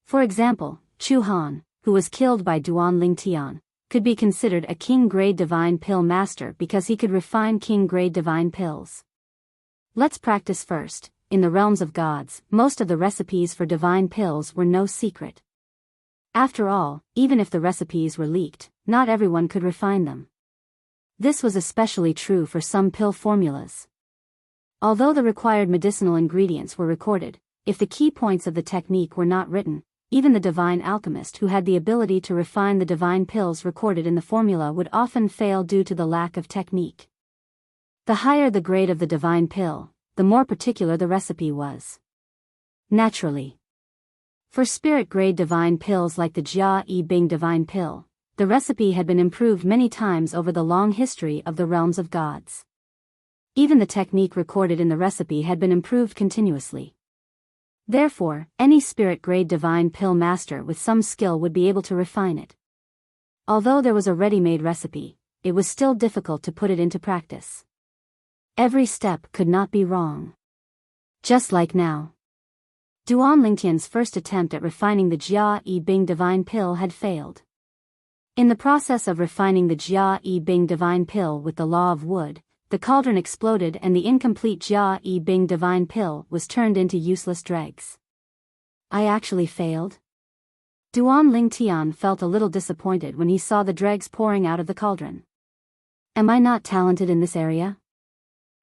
For example, Chu Han, who was killed by Duan Lingtian, could be considered a king-grade divine pill master because he could refine king-grade divine pills. Let's practice first. In the realms of gods, most of the recipes for divine pills were no secret. After all, even if the recipes were leaked, not everyone could refine them. This was especially true for some pill formulas. Although the required medicinal ingredients were recorded, if the key points of the technique were not written, even the divine alchemist who had the ability to refine the divine pills recorded in the formula would often fail due to the lack of technique. The higher the grade of the divine pill, the more particular the recipe was. Naturally. For spirit-grade divine pills like the Jia Yi Bing divine pill, the recipe had been improved many times over the long history of the realms of gods. Even the technique recorded in the recipe had been improved continuously. Therefore, any spirit-grade divine pill master with some skill would be able to refine it. Although there was a ready-made recipe, it was still difficult to put it into practice. Every step could not be wrong. Just like now. Duan Lingtian's first attempt at refining the Jia Yi Bing divine pill had failed. In the process of refining the Jia Yi Bing divine pill with the law of wood, the cauldron exploded and the incomplete Jia Yi Bing divine pill was turned into useless dregs. I actually failed? Duan Lingtian felt a little disappointed when he saw the dregs pouring out of the cauldron. Am I not talented in this area?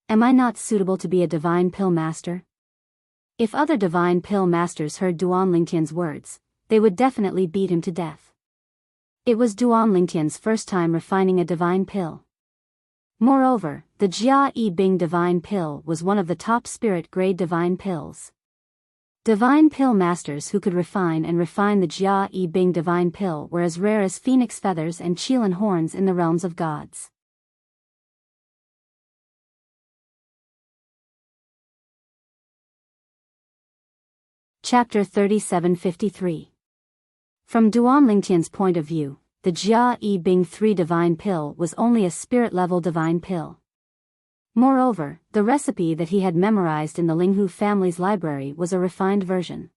Am I not suitable to be a divine pill master? If other divine pill masters heard Duan Lingtian's words, they would definitely beat him to death. It was Duan Lingtian's first time refining a divine pill. Moreover, the Jia Yi Bing divine pill was one of the top spirit-grade divine pills. Divine pill masters who could refine the Jia Yi Bing divine pill were as rare as phoenix feathers and qilin horns in the realms of gods. Chapter 3753. From Duan Lingtian's point of view, the Jia Yi Bing 3 divine pill was only a spirit-level divine pill. Moreover, the recipe that he had memorized in the Linghu family's library was a refined version.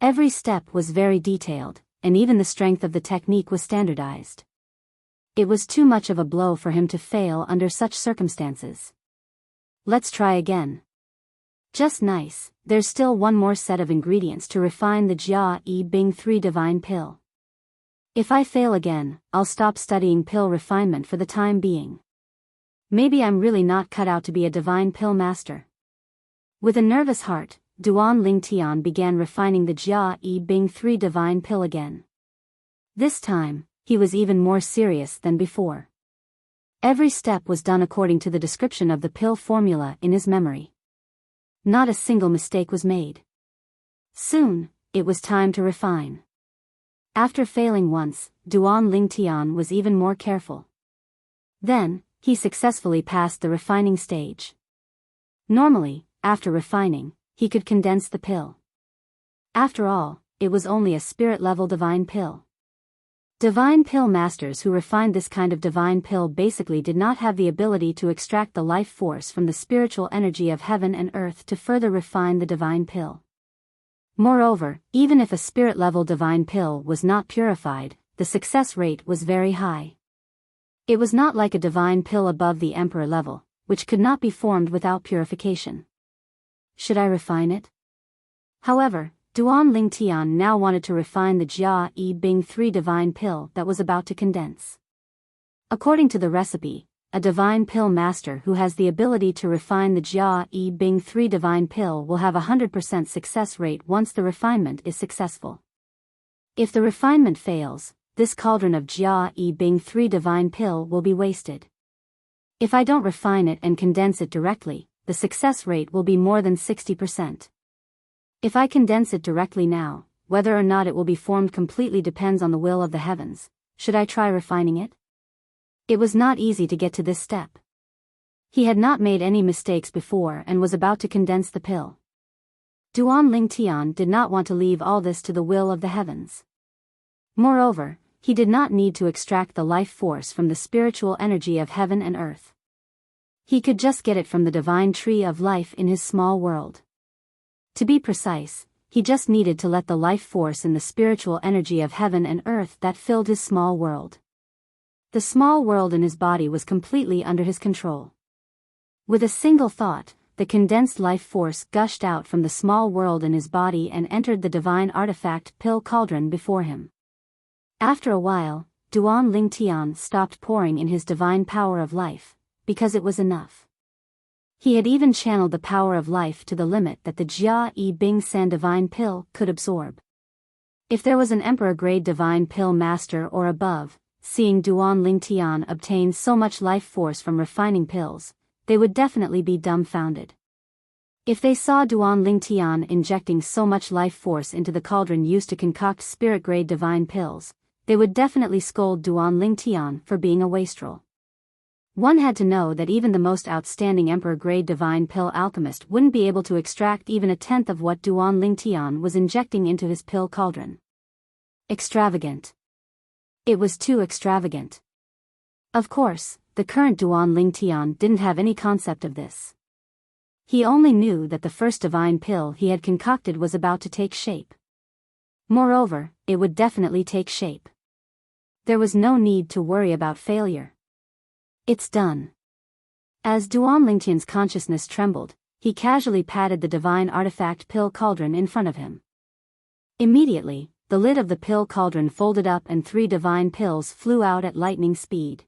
Every step was very detailed, and even the strength of the technique was standardized. It was too much of a blow for him to fail under such circumstances. Let's try again. Just nice, there's still one more set of ingredients to refine the Jia Yi Bing 3 divine pill. If I fail again, I'll stop studying pill refinement for the time being. Maybe I'm really not cut out to be a divine pill master. With a nervous heart, Duan Lingtian began refining the Jia Yi Bing 3 divine pill again. This time, he was even more serious than before. Every step was done according to the description of the pill formula in his memory. Not a single mistake was made. Soon, it was time to refine. After failing once, Duan Lingtian was even more careful. Then, he successfully passed the refining stage. Normally, after refining, he could condense the pill. After all, it was only a spirit-level divine pill. Divine pill masters who refined this kind of divine pill basically did not have the ability to extract the life force from the spiritual energy of heaven and earth to further refine the divine pill. Moreover, even if a spirit-level divine pill was not purified, the success rate was very high. It was not like a divine pill above the emperor level, which could not be formed without purification. Should I refine it? However, Duan Lingtian now wanted to refine the Jia Yi Bing 3 divine pill that was about to condense. According to the recipe, a divine pill master who has the ability to refine the Jia Yi Bing 3 divine pill will have a 100% success rate once the refinement is successful. If the refinement fails, this cauldron of Jia Yi Bing 3 divine pill will be wasted. If I don't refine it and condense it directly, the success rate will be more than 60%. If I condense it directly now, whether or not it will be formed completely depends on the will of the heavens. Should I try refining it? It was not easy to get to this step. He had not made any mistakes before and was about to condense the pill. Duan Lingtian did not want to leave all this to the will of the heavens. Moreover, he did not need to extract the life force from the spiritual energy of heaven and earth. He could just get it from the divine tree of life in his small world. To be precise, he just needed to let the life force in the spiritual energy of heaven and earth that filled his small world. The small world in his body was completely under his control. With a single thought, the condensed life force gushed out from the small world in his body and entered the divine artifact pill cauldron before him. After a while, Duan Lingtian stopped pouring in his divine power of life, because it was enough. He had even channeled the power of life to the limit that the Jia Yi Bing San divine pill could absorb. If there was an emperor-grade divine pill master or above, seeing Duan Lingtian obtain so much life force from refining pills, they would definitely be dumbfounded. If they saw Duan Lingtian injecting so much life force into the cauldron used to concoct spirit-grade divine pills, they would definitely scold Duan Lingtian for being a wastrel. One had to know that even the most outstanding emperor-grade divine pill alchemist wouldn't be able to extract even a tenth of what Duan Lingtian was injecting into his pill cauldron. Extravagant. It was too extravagant. Of course, the current Duan Ling Tian didn't have any concept of this. He only knew that the first divine pill he had concocted was about to take shape. Moreover, it would definitely take shape. There was no need to worry about failure. It's done. As Duan Lingtian's consciousness trembled, he casually patted the divine artifact pill cauldron in front of him. Immediately, the lid of the pill cauldron folded up and 3 divine pills flew out at lightning speed.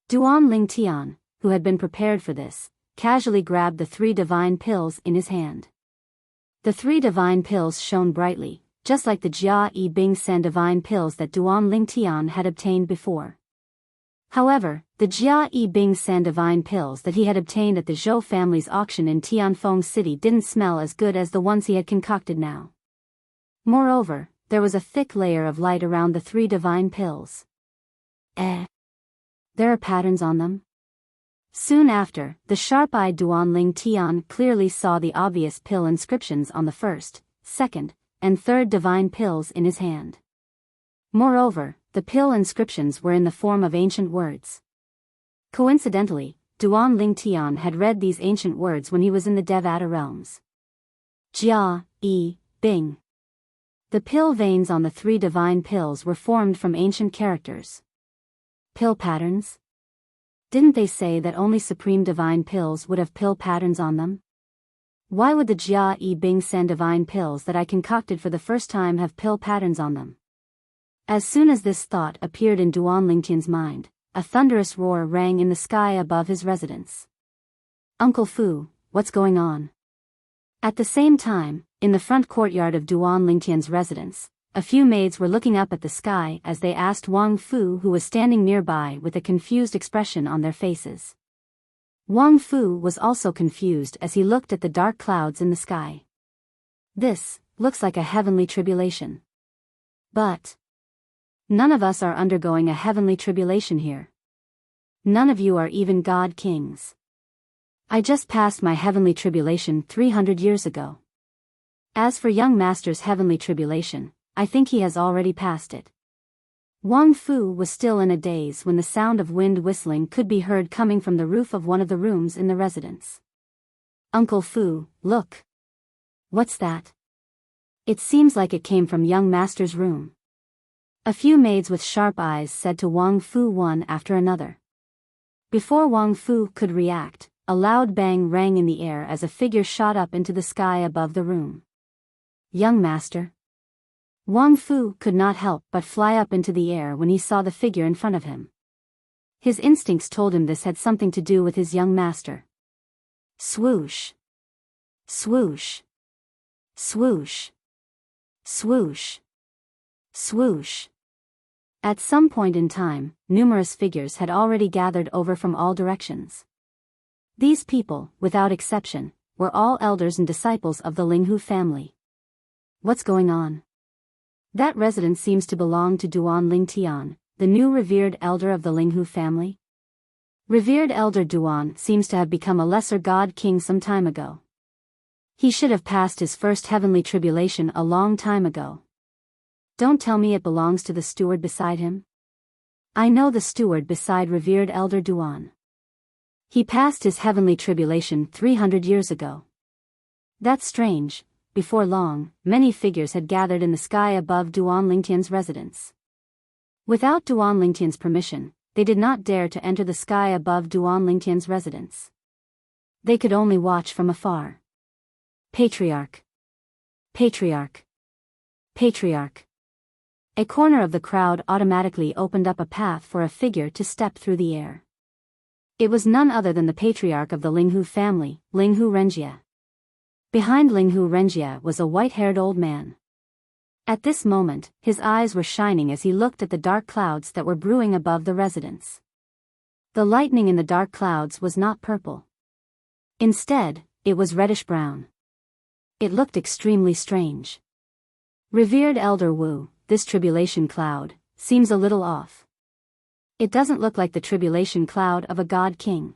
Duan Ling Tian, who had been prepared for this, casually grabbed the 3 divine pills in his hand. The 3 divine pills shone brightly, just like the Jia Yi Bing San divine pills that Duan Ling Tian had obtained before. However, the Jia Yi Bing San divine pills that he had obtained at the Zhou family's auction in Tianfeng City didn't smell as good as the ones he had concocted now. Moreover, there was a thick layer of light around the 3 divine pills. There are patterns on them? Soon after, the sharp-eyed Duan Ling Tian clearly saw the obvious pill inscriptions on the first, second, and third divine pills in his hand. Moreover, the pill inscriptions were in the form of ancient words. Coincidentally, Duan Ling Tian had read these ancient words when he was in the Devata realms. Jia, Yi, Bing. The pill veins on the 3 divine pills were formed from ancient characters. Pill patterns? Didn't they say that only supreme divine pills would have pill patterns on them? Why would the Jia Yi Bing San divine pills that I concocted for the first time have pill patterns on them? As soon as this thought appeared in Duan Lingtian's mind, a thunderous roar rang in the sky above his residence. Uncle Fu, what's going on? At the same time, in the front courtyard of Duan Lingtian's residence, a few maids were looking up at the sky as they asked Wang Fu, who was standing nearby with a confused expression on their faces. Wang Fu was also confused as he looked at the dark clouds in the sky. This looks like a heavenly tribulation. But none of us are undergoing a heavenly tribulation here. None of you are even God kings. I just passed my heavenly tribulation 300 years ago. As for young master's heavenly tribulation, I think he has already passed it. Wang Fu was still in a daze when the sound of wind whistling could be heard coming from the roof of one of the rooms in the residence. Uncle Fu, look. What's that? It seems like it came from young master's room. A few maids with sharp eyes said to Wang Fu one after another. Before Wang Fu could react, a loud bang rang in the air as a figure shot up into the sky above the room. Young master. Wang Fu could not help but fly up into the air when he saw the figure in front of him. His instincts told him this had something to do with his young master. Swoosh. Swoosh. Swoosh. Swoosh. Swoosh. At some point in time, numerous figures had already gathered over from all directions. These people, without exception, were all elders and disciples of the Linghu family. What's going on? That residence seems to belong to Duan Ling Tian, the new revered elder of the Linghu family. Revered elder Duan seems to have become a lesser god king some time ago. He should have passed his first heavenly tribulation a long time ago. Don't tell me it belongs to the steward beside him. I know the steward beside revered elder Duan. He passed his heavenly tribulation 300 years ago. That's strange. Before long, many figures had gathered in the sky above Duan Lingtian's residence. Without Duan Lingtian's permission, they did not dare to enter the sky above Duan Lingtian's residence. They could only watch from afar. Patriarch. Patriarch. Patriarch. A corner of the crowd automatically opened up a path for a figure to step through the air. It was none other than the patriarch of the Linghu family, Linghu Renjie. Behind Linghu Renjie was a white-haired old man. At this moment, his eyes were shining as he looked at the dark clouds that were brewing above the residence. The lightning in the dark clouds was not purple. Instead, it was reddish-brown. It looked extremely strange. Revered Elder Wu, this tribulation cloud seems a little off. It doesn't look like the tribulation cloud of a god king.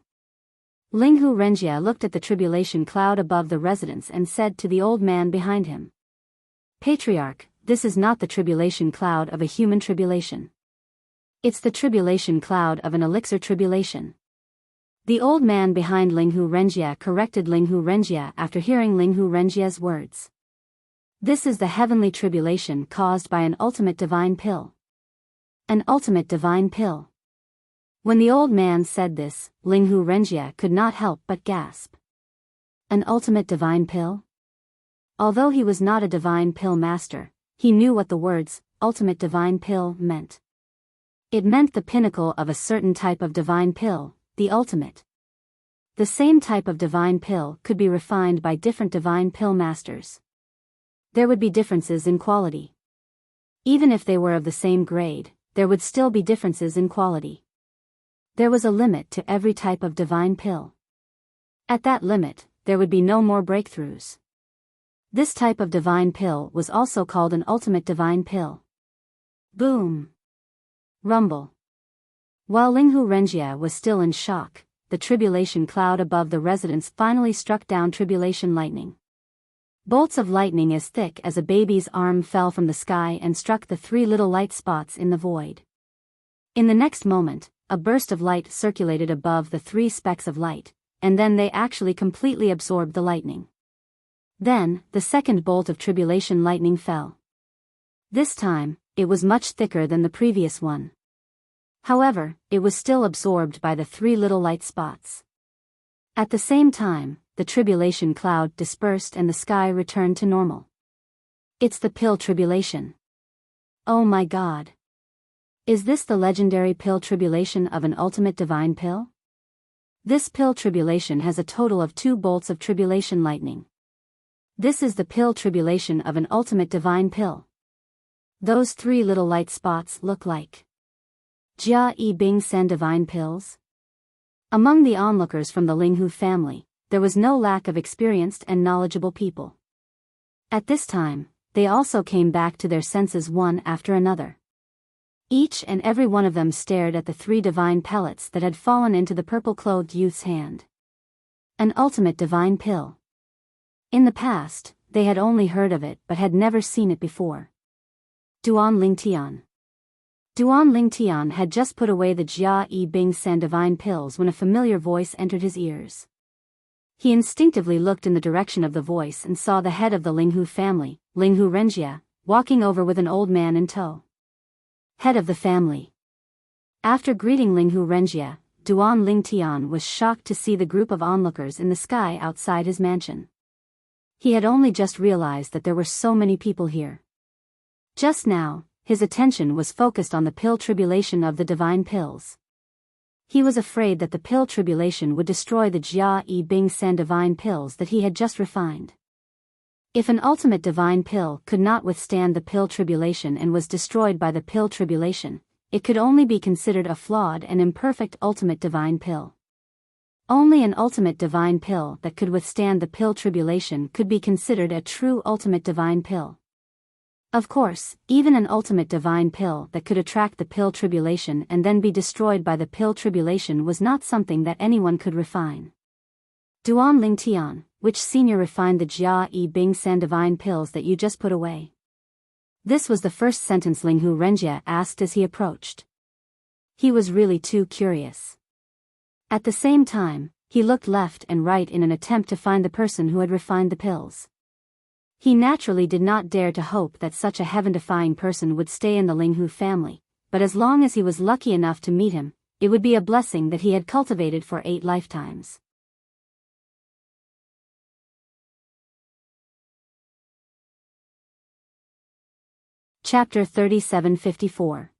Linghu Renjie looked at the tribulation cloud above the residence and said to the old man behind him, Patriarch, this is not the tribulation cloud of a human tribulation. It's the tribulation cloud of an elixir tribulation. The old man behind Linghu Renjie corrected Linghu Renjie after hearing Linghu Renjie's words. This is the heavenly tribulation caused by an ultimate divine pill. An ultimate divine pill. When the old man said this, Linghu Renjie could not help but gasp. An ultimate divine pill? Although he was not a divine pill master, he knew what the words, ultimate divine pill, meant. It meant the pinnacle of a certain type of divine pill, the ultimate. The same type of divine pill could be refined by different divine pill masters. There would be differences in quality. Even if they were of the same grade, there would still be differences in quality. There was a limit to every type of divine pill. At that limit, there would be no more breakthroughs. This type of divine pill was also called an ultimate divine pill. Boom. Rumble. While Linghu Renjie was still in shock, the tribulation cloud above the residence finally struck down tribulation lightning. Bolts of lightning as thick as a baby's arm fell from the sky and struck the 3 little light spots in the void. In the next moment, a burst of light circulated above the 3 specks of light, and then they actually completely absorbed the lightning. Then, the second bolt of tribulation lightning fell. This time, it was much thicker than the previous one. However, it was still absorbed by the 3 little light spots. At the same time, the tribulation cloud dispersed and the sky returned to normal. It's the pill tribulation. Oh my God. Is this the legendary pill tribulation of an ultimate divine pill? This pill tribulation has a total of 2 bolts of tribulation lightning. This is the pill tribulation of an ultimate divine pill. Those 3 little light spots look like Jia Yi Bing Sen divine pills. Among the onlookers from the Linghu family, there was no lack of experienced and knowledgeable people. At this time, they also came back to their senses one after another. Each and every one of them stared at the 3 divine pellets that had fallen into the purple-clothed youth's hand. An ultimate divine pill. In the past, they had only heard of it but had never seen it before. Duan Lingtian. Duan Lingtian had just put away the Jia Yi Bing Sen divine pills when a familiar voice entered his ears. He instinctively looked in the direction of the voice and saw the head of the Linghu family, Linghu Renjie, walking over with an old man in tow. Head of the family. After greeting Linghu Renjie, Duan Lingtian was shocked to see the group of onlookers in the sky outside his mansion. He had only just realized that there were so many people here. Just now, his attention was focused on the pill tribulation of the divine pills. He was afraid that the pill tribulation would destroy the Jia Yi Bing Sen divine pills that he had just refined. If an ultimate divine pill could not withstand the pill tribulation and was destroyed by the pill tribulation, it could only be considered a flawed and imperfect ultimate divine pill. Only an ultimate divine pill that could withstand the pill tribulation could be considered a true ultimate divine pill. Of course, even an ultimate divine pill that could attract the pill tribulation and then be destroyed by the pill tribulation was not something that anyone could refine. Duan Lingtian, which senior refined the Jia Yi Bing Sen divine pills that you just put away? This was the first sentence Linghu Renjie asked as he approached. He was really too curious. At the same time, he looked left and right in an attempt to find the person who had refined the pills. He naturally did not dare to hope that such a heaven-defying person would stay in the Linghu family, but as long as he was lucky enough to meet him, it would be a blessing that he had cultivated for 8 lifetimes. Chapter 3754.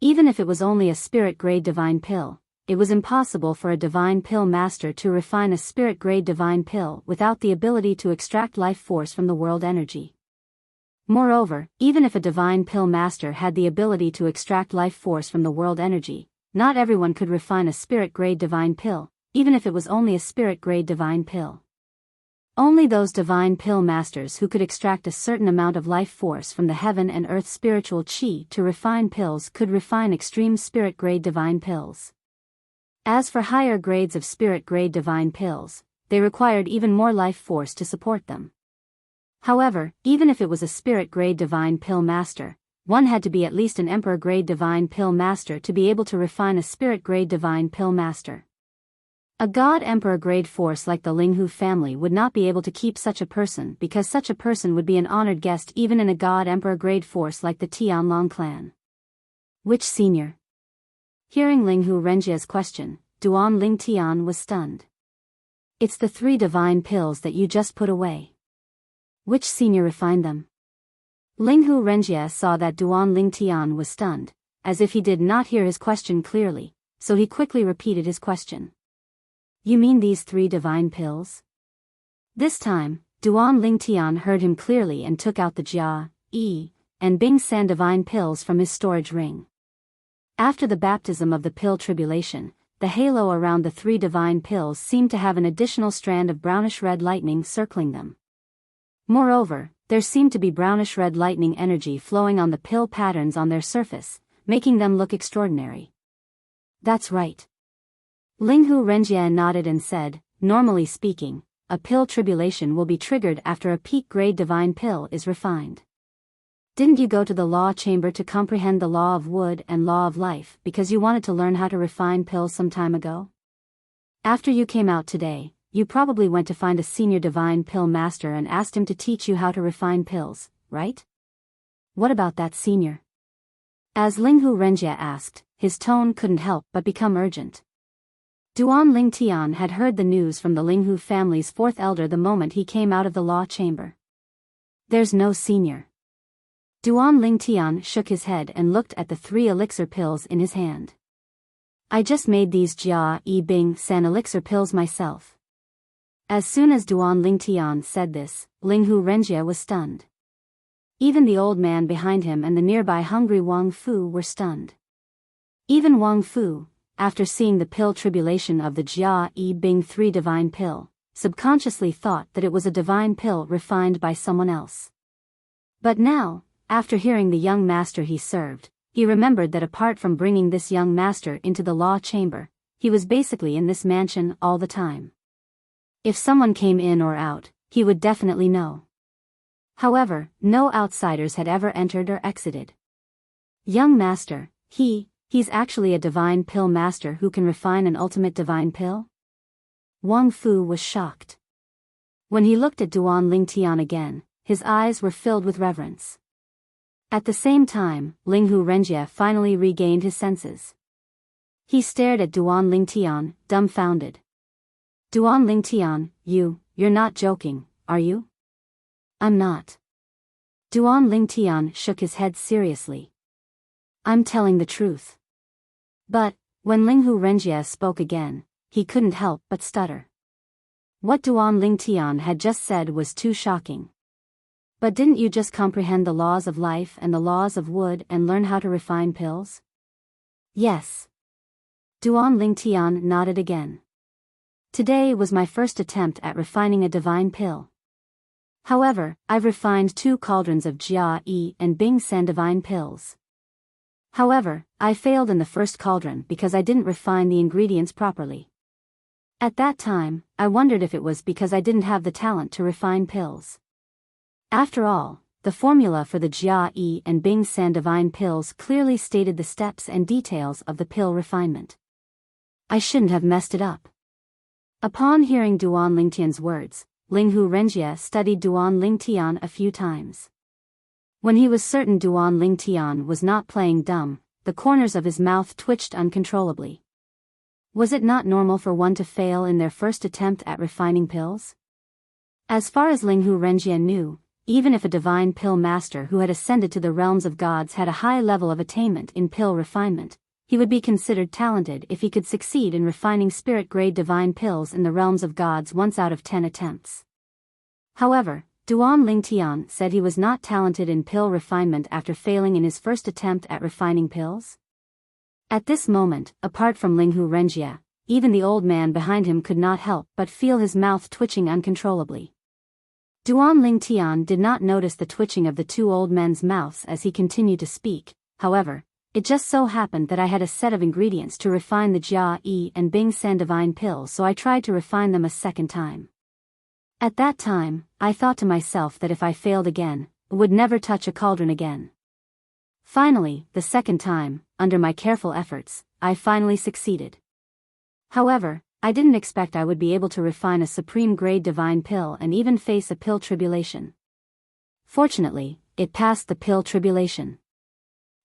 Even if it was only a spirit-grade divine pill, it was impossible for a divine pill master to refine a spirit-grade divine pill without the ability to extract life force from the world energy. Moreover, even if a divine pill master had the ability to extract life force from the world energy, not everyone could refine a spirit-grade divine pill, even if it was only a spirit-grade divine pill. Only those divine pill masters who could extract a certain amount of life force from the heaven and earth spiritual chi to refine pills could refine extreme spirit-grade divine pills. As for higher grades of spirit-grade divine pills, they required even more life force to support them. However, even if it was a spirit-grade divine pill master, one had to be at least an emperor-grade divine pill master to be able to refine a spirit-grade divine pill master. A god emperor-grade force like the Linghu family would not be able to keep such a person because such a person would be an honored guest even in a god emperor-grade force like the Tianlong clan. Which senior? Hearing Linghu Renjia's question, Duan Ling Tian was stunned. It's the 3 divine pills that you just put away. Which senior refined them? Linghu Renjia saw that Duan Ling Tian was stunned, as if he did not hear his question clearly, so he quickly repeated his question. You mean these 3 divine pills? This time, Duan Ling Tian heard him clearly and took out the Jia, Yi, and Bing San divine pills from his storage ring. After the baptism of the pill tribulation, the halo around the 3 divine pills seemed to have an additional strand of brownish-red lightning circling them. Moreover, there seemed to be brownish-red lightning energy flowing on the pill patterns on their surface, making them look extraordinary. That's right. Linghu Renjia nodded and said, normally speaking, a pill tribulation will be triggered after a peak-grade divine pill is refined. Didn't you go to the law chamber to comprehend the law of wood and law of life because you wanted to learn how to refine pills some time ago? After you came out today, you probably went to find a senior divine pill master and asked him to teach you how to refine pills, right? What about that senior? As Linghu Renjia asked, his tone couldn't help but become urgent. Duan Ling Tian had heard the news from the Linghu family's 4th elder the moment he came out of the law chamber. There's no senior. Duan Ling Tian shook his head and looked at the 3 elixir pills in his hand. I just made these Jia Yi Bing San elixir pills myself. As soon as Duan Ling Tian said this, Linghu Renjia was stunned. Even the old man behind him and the nearby hungry Wang Fu were stunned. Even Wang Fu, after seeing the pill tribulation of the Jia Yi Bing 3 divine pill, subconsciously thought that it was a divine pill refined by someone else. But now, after hearing the young master he served, he remembered that apart from bringing this young master into the law chamber, he was basically in this mansion all the time. If someone came in or out, he would definitely know. However, no outsiders had ever entered or exited. Young master, he's actually a divine pill master who can refine an ultimate divine pill? Wang Fu was shocked. When he looked at Duan Ling Tian again, his eyes were filled with reverence. At the same time, Linghu Renjia finally regained his senses. He stared at Duan Ling Tian, dumbfounded. Duan Ling Tian, you're not joking, are you? I'm not. Duan Ling Tian shook his head seriously. I'm telling the truth. But, when Linghu Renjia spoke again, he couldn't help but stutter. What Duan Ling Tian had just said was too shocking. But didn't you just comprehend the laws of life and the laws of wood and learn how to refine pills? Yes. Duan Ling Tian nodded again. Today was my first attempt at refining a divine pill. However, I've refined 2 cauldrons of Jia Yi and Bing San divine pills. However, I failed in the first cauldron because I didn't refine the ingredients properly. At that time, I wondered if it was because I didn't have the talent to refine pills. After all, the formula for the Jia Yi and Bing San divine pills clearly stated the steps and details of the pill refinement. I shouldn't have messed it up. Upon hearing Duan Ling Tian's words, Linghu Renjia studied Duan Ling Tian a few times. When he was certain Duan Ling Tian was not playing dumb, the corners of his mouth twitched uncontrollably. Was it not normal for one to fail in their first attempt at refining pills? As far as Linghu Renjia knew, even if a divine pill master who had ascended to the realms of gods had a high level of attainment in pill refinement, he would be considered talented if he could succeed in refining spirit-grade divine pills in the realms of gods once out of 10 attempts. However, Duan Ling Tian said he was not talented in pill refinement after failing in his first attempt at refining pills. At this moment, apart from Linghu Renjia, even the old man behind him could not help but feel his mouth twitching uncontrollably. Duan Ling Tian did not notice the twitching of the 2 old men's mouths as he continued to speak. However, it just so happened that I had a set of ingredients to refine the Jia Yi and Bing San divine pills, so I tried to refine them a second time. At that time, I thought to myself that if I failed again, I would never touch a cauldron again. Finally, the second time, under my careful efforts, I finally succeeded. However, I didn't expect I would be able to refine a supreme-grade divine pill and even face a pill tribulation. Fortunately, it passed the pill tribulation.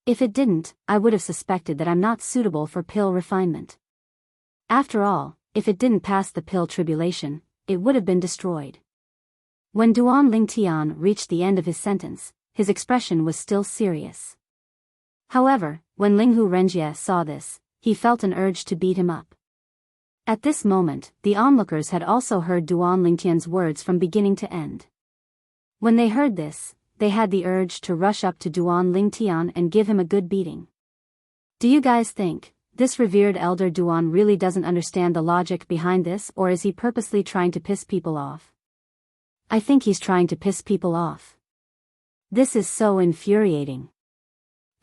If it didn't, I would have suspected that I'm not suitable for pill refinement. After all, if it didn't pass the pill tribulation, it would have been destroyed. When Duan Lingtian reached the end of his sentence, his expression was still serious. However, when Linghu Renjie saw this, he felt an urge to beat him up. At this moment, the onlookers had also heard Duan Lingtian's words from beginning to end. When they heard this, they had the urge to rush up to Duan Lingtian and give him a good beating. Do you guys think this revered elder Duan really doesn't understand the logic behind this, or is he purposely trying to piss people off? I think he's trying to piss people off. This is so infuriating.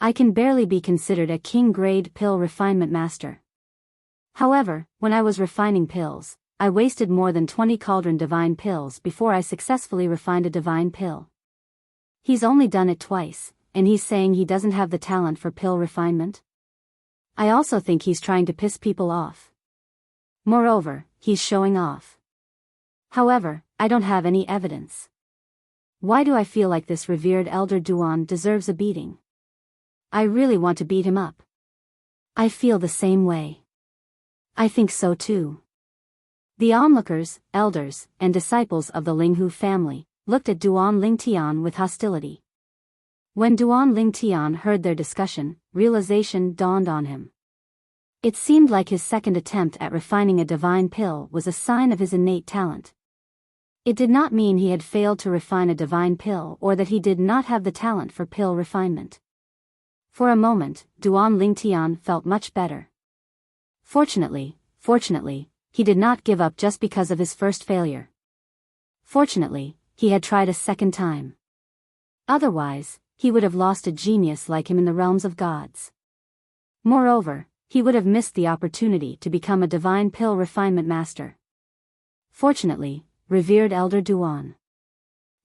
I can barely be considered a king-grade pill refinement master. However, when I was refining pills, I wasted more than 20 cauldron divine pills before I successfully refined a divine pill. He's only done it twice, and he's saying he doesn't have the talent for pill refinement? I also think he's trying to piss people off. Moreover, he's showing off. However, I don't have any evidence. Why do I feel like this revered elder Duan deserves a beating? I really want to beat him up. I feel the same way. I think so too. The onlookers, elders, and disciples of the Linghu family looked at Duan Lingtian with hostility. When Duan Lingtian heard their discussion, realization dawned on him. It seemed like his second attempt at refining a divine pill was a sign of his innate talent. It did not mean he had failed to refine a divine pill or that he did not have the talent for pill refinement. For a moment, Duan Lingtian felt much better. Fortunately, he did not give up just because of his first failure. Fortunately, he had tried a second time. Otherwise, he would have lost a genius like him in the realms of gods. Moreover, he would have missed the opportunity to become a divine pill refinement master. Fortunately, revered elder Duan.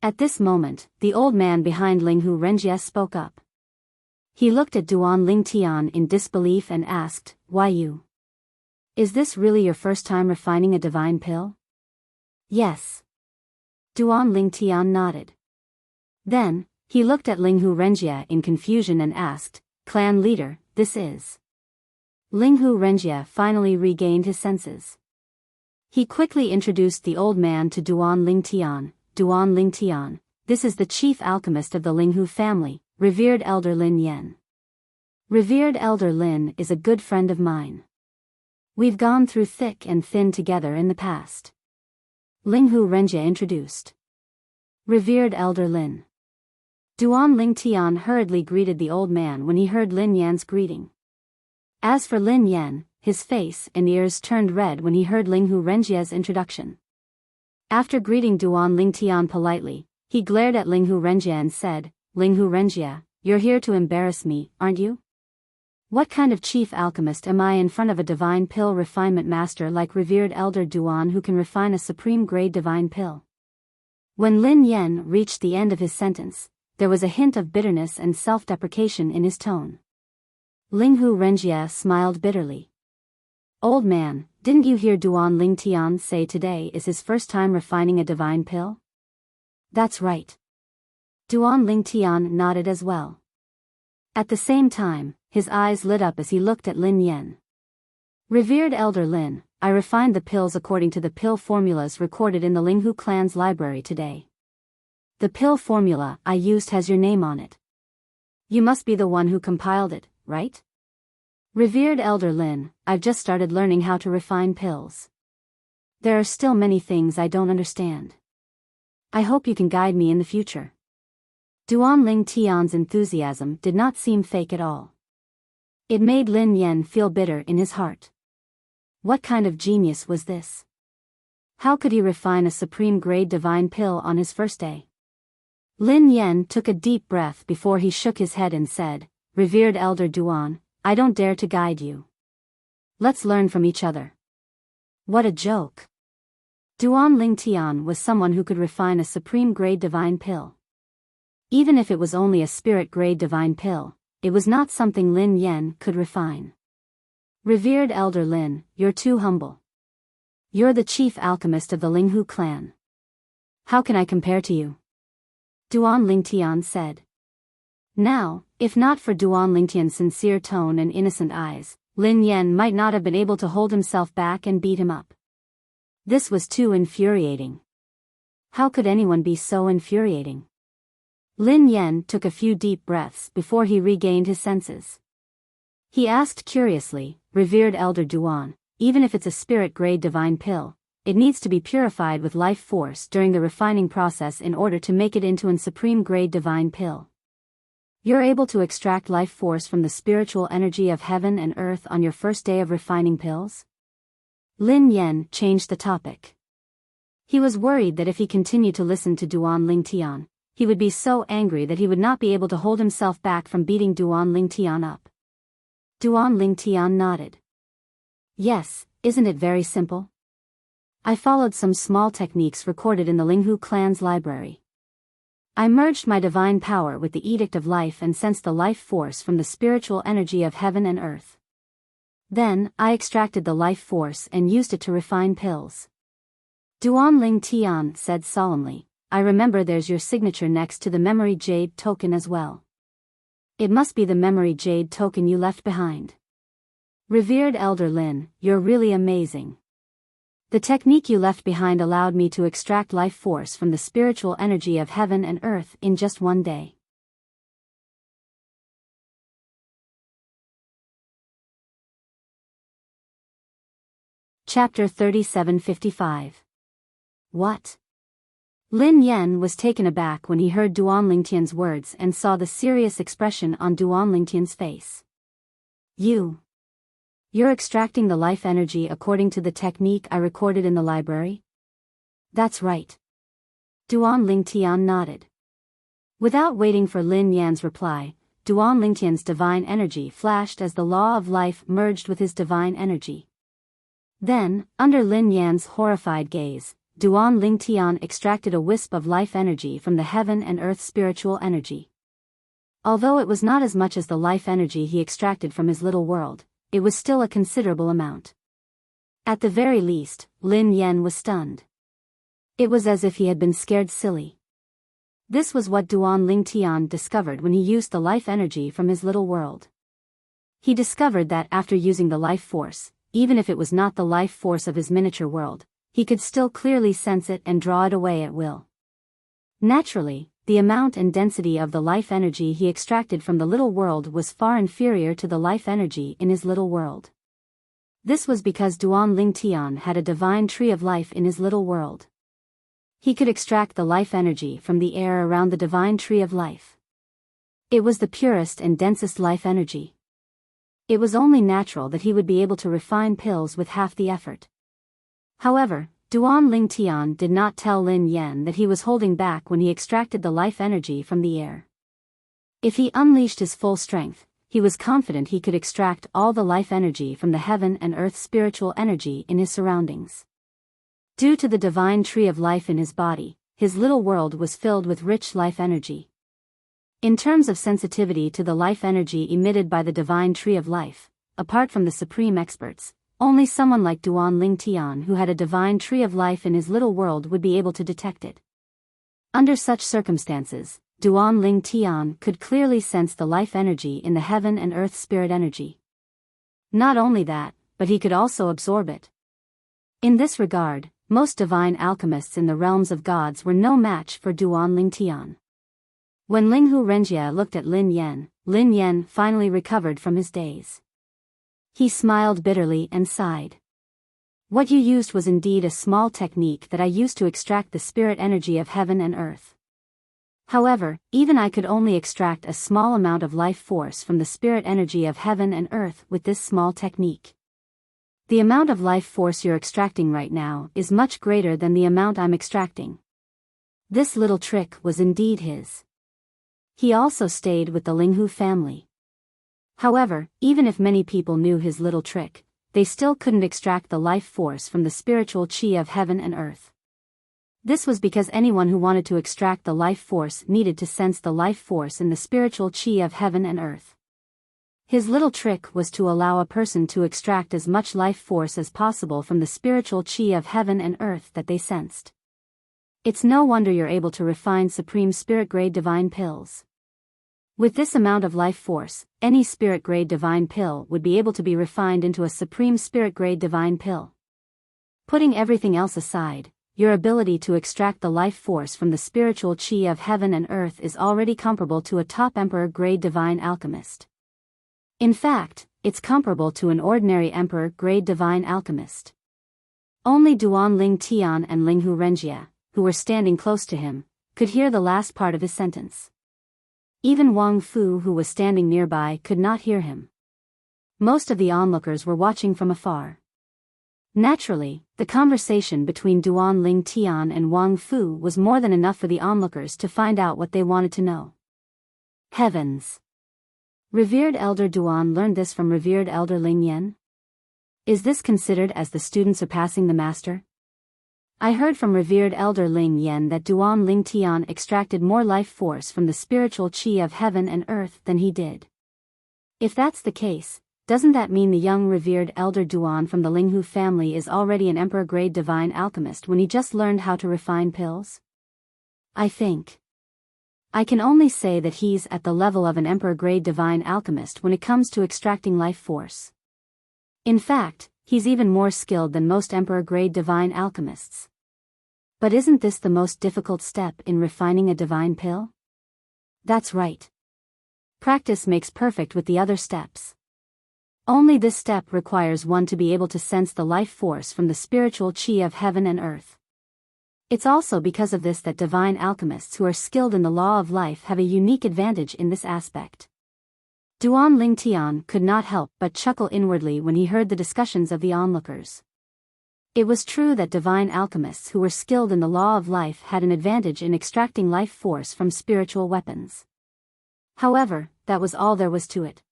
At this moment, the old man behind Linghu Renjie spoke up. He looked at Duan Lingtian in disbelief and asked, "Why you? Is this really your first time refining a divine pill?" "Yes." Duan Lingtian nodded. Then, he looked at Linghu Renjie in confusion and asked, "Clan leader, this is?" Linghu Renjie finally regained his senses. He quickly introduced the old man to Duan Lingtian. "Duan Lingtian, this is the chief alchemist of the Linghu family, revered elder Lin Yan. Revered elder Lin is a good friend of mine. We've gone through thick and thin together in the past." Linghu Renjie introduced. Revered elder Lin. Duan Lingtian hurriedly greeted the old man when he heard Lin Yan's greeting. As for Lin Yan, his face and ears turned red when he heard Linghu Renjie's introduction. After greeting Duan Lingtian politely, he glared at Linghu Renjie and said, "Linghu Renjie, you're here to embarrass me, aren't you? What kind of chief alchemist am I in front of a divine pill refinement master like revered elder Duan who can refine a supreme-grade divine pill?" When Lin Yan reached the end of his sentence, there was a hint of bitterness and self-deprecation in his tone. Linghu Renjie smiled bitterly. "Old man, didn't you hear Duan Lingtian say today is his first time refining a divine pill?" "That's right." Duan Lingtian nodded as well. At the same time, his eyes lit up as he looked at Lin Yan. "Revered elder Lin, I refined the pills according to the pill formulas recorded in the Linghu clan's library today. The pill formula I used has your name on it. You must be the one who compiled it, right?" "Revered elder Lin, I've just started learning how to refine pills. There are still many things I don't understand. I hope you can guide me in the future." Duan Lingtian's enthusiasm did not seem fake at all. It made Lin Yan feel bitter in his heart. What kind of genius was this? How could he refine a supreme-grade divine pill on his first day? Lin Yan took a deep breath before he shook his head and said, "Revered elder Duan, I don't dare to guide you. Let's learn from each other." What a joke. Duan Lingtian was someone who could refine a supreme-grade divine pill. Even if it was only a spirit-grade divine pill, it was not something Lin Yan could refine. Revered Elder Lin, you're too humble. You're the chief alchemist of the Linghu clan. How can I compare to you? Duan Lingtian said. Now, if not for Duan Lingtian's sincere tone and innocent eyes, Lin Yan might not have been able to hold himself back and beat him up. This was too infuriating. How could anyone be so infuriating? Lin Yan took a few deep breaths before he regained his senses. He asked curiously, Revered Elder Duan, even if it's a spirit-grade divine pill, it needs to be purified with life force during the refining process in order to make it into an supreme-grade divine pill. You're able to extract life force from the spiritual energy of heaven and earth on your first day of refining pills? Lin Yan changed the topic. He was worried that if he continued to listen to Duan Lingtian, he would be so angry that he would not be able to hold himself back from beating Duan Lingtian up. Duan Lingtian nodded. Yes, isn't it very simple? I followed some small techniques recorded in the Linghu clan's library. I merged my divine power with the Edict of Life and sensed the life force from the spiritual energy of heaven and earth. Then, I extracted the life force and used it to refine pills. Duan Lingtian said solemnly, I remember there's your signature next to the memory jade token as well. It must be the memory jade token you left behind. Revered Elder Lin, you're really amazing. The technique you left behind allowed me to extract life force from the spiritual energy of heaven and earth in just one day. Chapter 3755. What? Lin Yan was taken aback when he heard Duan Lingtian's words and saw the serious expression on Duan Lingtian's face. You're extracting the life energy according to the technique I recorded in the library? That's right. Duan Lingtian nodded. Without waiting for Lin Yan's reply, Duan Lingtian's divine energy flashed as the law of life merged with his divine energy. Then, under Lin Yan's horrified gaze, Duan Lingtian extracted a wisp of life energy from the heaven and earth spiritual energy. Although it was not as much as the life energy he extracted from his little world, it was still a considerable amount. At the very least, Lin Yan was stunned. It was as if he had been scared silly. This was what Duan Lingtian discovered when he used the life energy from his little world. He discovered that after using the life force, even if it was not the life force of his miniature world, he could still clearly sense it and draw it away at will. Naturally, the amount and density of the life energy he extracted from the little world was far inferior to the life energy in his little world. This was because Duan Lingtian had a divine tree of life in his little world. He could extract the life energy from the air around the divine tree of life. It was the purest and densest life energy. It was only natural that he would be able to refine pills with half the effort. However, Duan Lingtian did not tell Lin Yan that he was holding back when he extracted the life energy from the air. If he unleashed his full strength, he was confident he could extract all the life energy from the heaven and earth spiritual energy in his surroundings. Due to the divine tree of life in his body, his little world was filled with rich life energy. In terms of sensitivity to the life energy emitted by the divine tree of life, apart from the supreme experts, only someone like Duan Lingtian who had a divine tree of life in his little world would be able to detect it. Under such circumstances, Duan Lingtian could clearly sense the life energy in the heaven and earth spirit energy. Not only that, but he could also absorb it. In this regard, most divine alchemists in the realms of gods were no match for Duan Lingtian. When Linghu Renjie looked at Lin Yan finally recovered from his daze. He smiled bitterly and sighed. What you used was indeed a small technique that I used to extract the spirit energy of heaven and earth. However, even I could only extract a small amount of life force from the spirit energy of heaven and earth with this small technique. The amount of life force you're extracting right now is much greater than the amount I'm extracting. This little trick was indeed his. He also stayed with the Linghu family. However, even if many people knew his little trick, they still couldn't extract the life force from the spiritual chi of heaven and earth. This was because anyone who wanted to extract the life force needed to sense the life force in the spiritual chi of heaven and earth. His little trick was to allow a person to extract as much life force as possible from the spiritual chi of heaven and earth that they sensed. It's no wonder you're able to refine supreme spirit-grade divine pills. With this amount of life force, any spirit-grade divine pill would be able to be refined into a supreme spirit-grade divine pill. Putting everything else aside, your ability to extract the life force from the spiritual chi of heaven and earth is already comparable to a top emperor-grade divine alchemist. In fact, it's comparable to an ordinary emperor-grade divine alchemist. Only Duan Ling Tian and Linghu Renjie, who were standing close to him, could hear the last part of his sentence. Even Wang Fu, who was standing nearby, could not hear him. Most of the onlookers were watching from afar. Naturally, the conversation between Duan Ling Tian and Wang Fu was more than enough for the onlookers to find out what they wanted to know. Heavens! Revered Elder Duan learned this from Revered Elder Ling Yan? Is this considered as the student surpassing the master? I heard from Revered Elder Ling Yan that Duan Ling Tian extracted more life force from the spiritual chi of heaven and earth than he did. If that's the case, doesn't that mean the young Revered Elder Duan from the Linghu family is already an emperor-grade divine alchemist when he just learned how to refine pills? I can only say that he's at the level of an emperor-grade divine alchemist when it comes to extracting life force. In fact, he's even more skilled than most emperor-grade divine alchemists. But isn't this the most difficult step in refining a divine pill? That's right. Practice makes perfect with the other steps. Only this step requires one to be able to sense the life force from the spiritual chi of heaven and earth. It's also because of this that divine alchemists who are skilled in the law of life have a unique advantage in this aspect. Duan Ling Tian could not help but chuckle inwardly when he heard the discussions of the onlookers. It was true that divine alchemists who were skilled in the law of life had an advantage in extracting life force from spiritual weapons. However, that was all there was to it.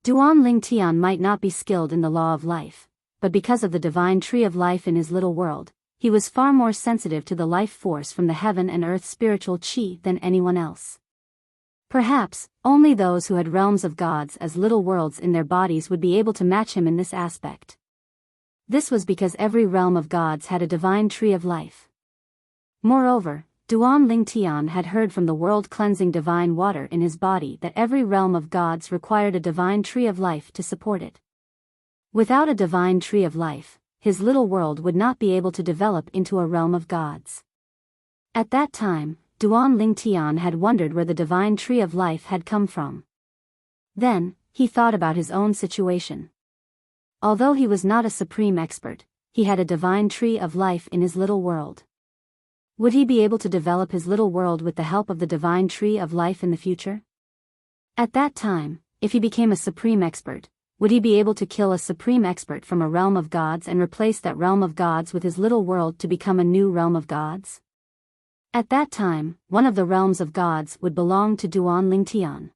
Duan Ling Tian might not be skilled in the law of life, but because of the divine tree of life in his little world, he was far more sensitive to the life force from the heaven and earth spiritual chi than anyone else. Perhaps, only those who had realms of gods as little worlds in their bodies would be able to match him in this aspect. This was because every realm of gods had a divine tree of life. Moreover, Duan Ling Tian had heard from the world-cleansing divine water in his body that every realm of gods required a divine tree of life to support it. Without a divine tree of life, his little world would not be able to develop into a realm of gods. At that time, Duan Ling Tian had wondered where the divine tree of life had come from. Then, he thought about his own situation. Although he was not a supreme expert, he had a divine tree of life in his little world. Would he be able to develop his little world with the help of the divine tree of life in the future? At that time, if he became a supreme expert, would he be able to kill a supreme expert from a realm of gods and replace that realm of gods with his little world to become a new realm of gods? At that time, one of the realms of gods would belong to Duan Ling Tian.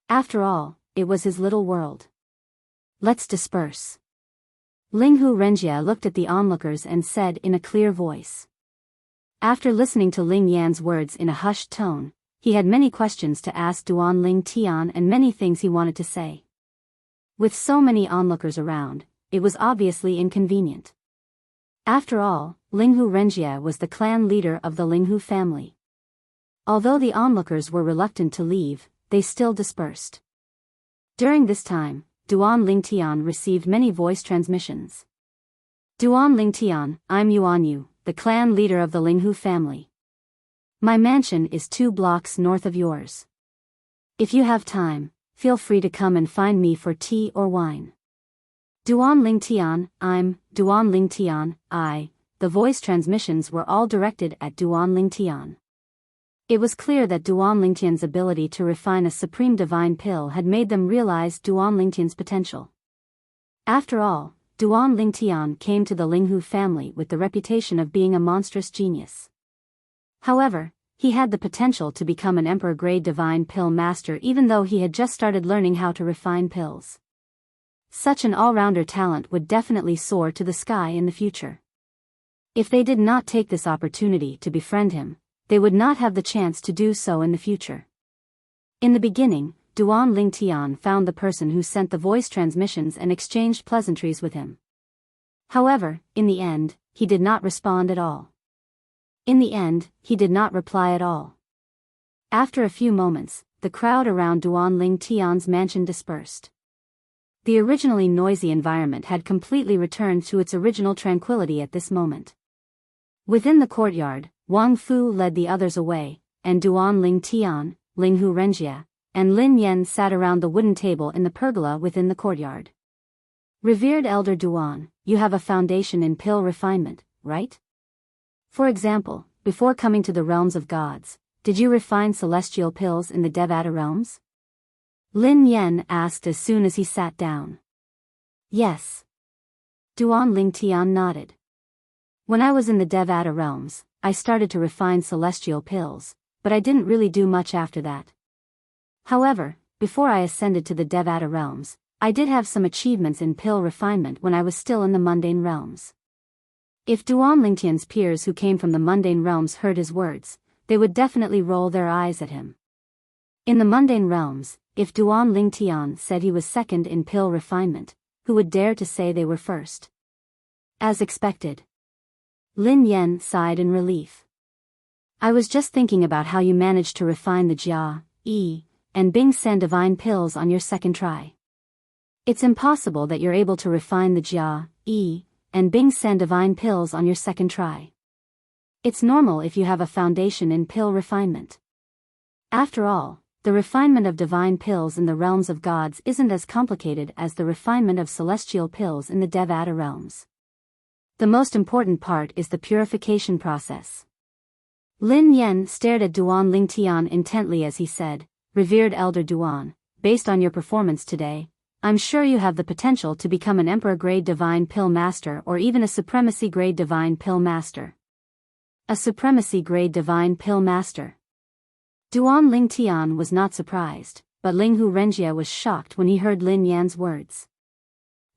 After all, it was his little world. Let's disperse. Linghu Renjie looked at the onlookers and said in a clear voice. After listening to Ling Yan's words in a hushed tone, he had many questions to ask Duan Ling Tian and many things he wanted to say. With so many onlookers around, it was obviously inconvenient. After all, Linghu Renjie was the clan leader of the Linghu family. Although the onlookers were reluctant to leave, they still dispersed. During this time, Duan Ling Tian received many voice transmissions. Duan Ling Tian, I'm Yuan Yu, the clan leader of the Linghu family. My mansion is 2 blocks north of yours. If you have time, feel free to come and find me for tea or wine. Duan Ling Tian, I'm Duan Ling Tian, the voice transmissions were all directed at Duan Ling Tian. It was clear that Duan Ling Tian's ability to refine a supreme divine pill had made them realize Duan Ling Tian's potential. After all, Duan Ling Tian came to the Linghu family with the reputation of being a monstrous genius. However, he had the potential to become an emperor-grade divine pill master even though he had just started learning how to refine pills. Such an all-rounder talent would definitely soar to the sky in the future. If they did not take this opportunity to befriend him, they would not have the chance to do so in the future. In the beginning, Duan Ling Tian found the person who sent the voice transmissions and exchanged pleasantries with him. However, in the end, he did not respond at all. In the end, he did not reply at all. After a few moments, the crowd around Duan Ling Tian's mansion dispersed. The originally noisy environment had completely returned to its original tranquility at this moment. Within the courtyard, Wang Fu led the others away, and Duan Ling Tian, Ling Hu Renjia, and Lin Yan sat around the wooden table in the pergola within the courtyard. Revered Elder Duan, you have a foundation in pill refinement, right? For example, before coming to the realms of gods, did you refine celestial pills in the Devata realms? Lin Yan asked as soon as he sat down. Yes. Duan Ling Tian nodded. When I was in the Devata realms, I started to refine celestial pills, but I didn't really do much after that. However, before I ascended to the Devata realms, I did have some achievements in pill refinement when I was still in the mundane realms. If Duan Ling Tian's peers who came from the mundane realms heard his words, they would definitely roll their eyes at him. In the mundane realms, if Duan Ling Tian said he was second in pill refinement, who would dare to say they were first? As expected. Lin Yan sighed in relief. I was just thinking about how you managed to refine the Jia, Yi, and Bing Sen divine pills on your second try. It's impossible that you're able to refine the Jia, Yi, and Bing Sen divine pills on your second try. It's normal if you have a foundation in pill refinement. After all, the refinement of divine pills in the realms of gods isn't as complicated as the refinement of celestial pills in the Devata realms. The most important part is the purification process. Lin Yan stared at Duan Ling Tian intently as he said, Revered Elder Duan, based on your performance today, I'm sure you have the potential to become an Emperor-grade Divine Pill Master or even a Supremacy-grade Divine Pill Master. A Supremacy-grade Divine Pill Master. Duan Ling Tian was not surprised, but Ling Hu Renjia was shocked when he heard Lin Yan's words.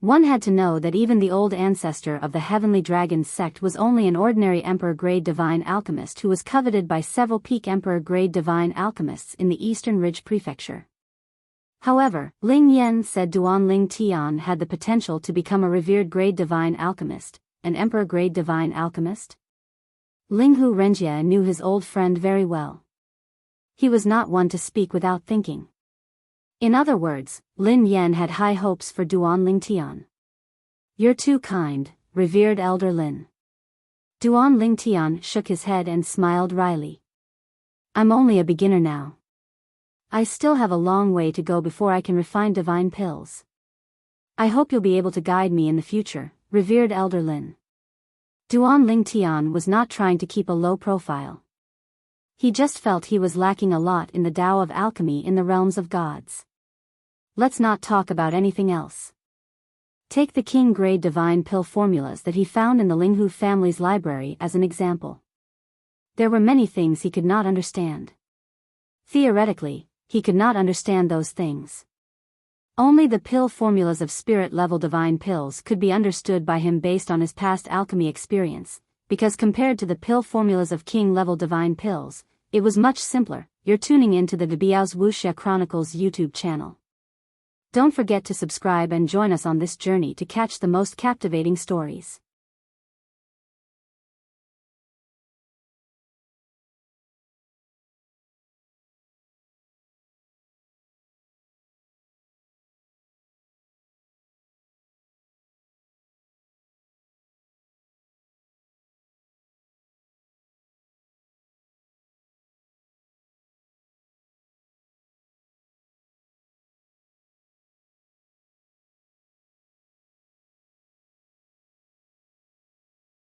One had to know that even the old ancestor of the Heavenly Dragon sect was only an ordinary Emperor-grade Divine Alchemist who was coveted by several peak Emperor-grade Divine Alchemists in the Eastern Ridge Prefecture. However, Ling Yan said Duan Ling Tian had the potential to become a revered grade Divine Alchemist, an Emperor-grade Divine Alchemist. Ling Hu Renjia knew his old friend very well. He was not one to speak without thinking. In other words, Lin Yan had high hopes for Duan Ling Tian. You're too kind, revered Elder Lin. Duan Ling Tian shook his head and smiled wryly. I'm only a beginner now. I still have a long way to go before I can refine divine pills. I hope you'll be able to guide me in the future, revered Elder Lin. Duan Ling Tian was not trying to keep a low profile. He just felt he was lacking a lot in the Tao of alchemy in the realms of gods. Let's not talk about anything else. Take the king-grade divine pill formulas that he found in the Linghu family's library as an example. There were many things he could not understand. Theoretically, he could not understand those things. Only the pill formulas of spirit-level divine pills could be understood by him based on his past alchemy experience, because compared to the pill formulas of king-level divine pills, it was much simpler. You're tuning into the Biyao's Wuxia Chronicles YouTube channel. Don't forget to subscribe and join us on this journey to catch the most captivating stories.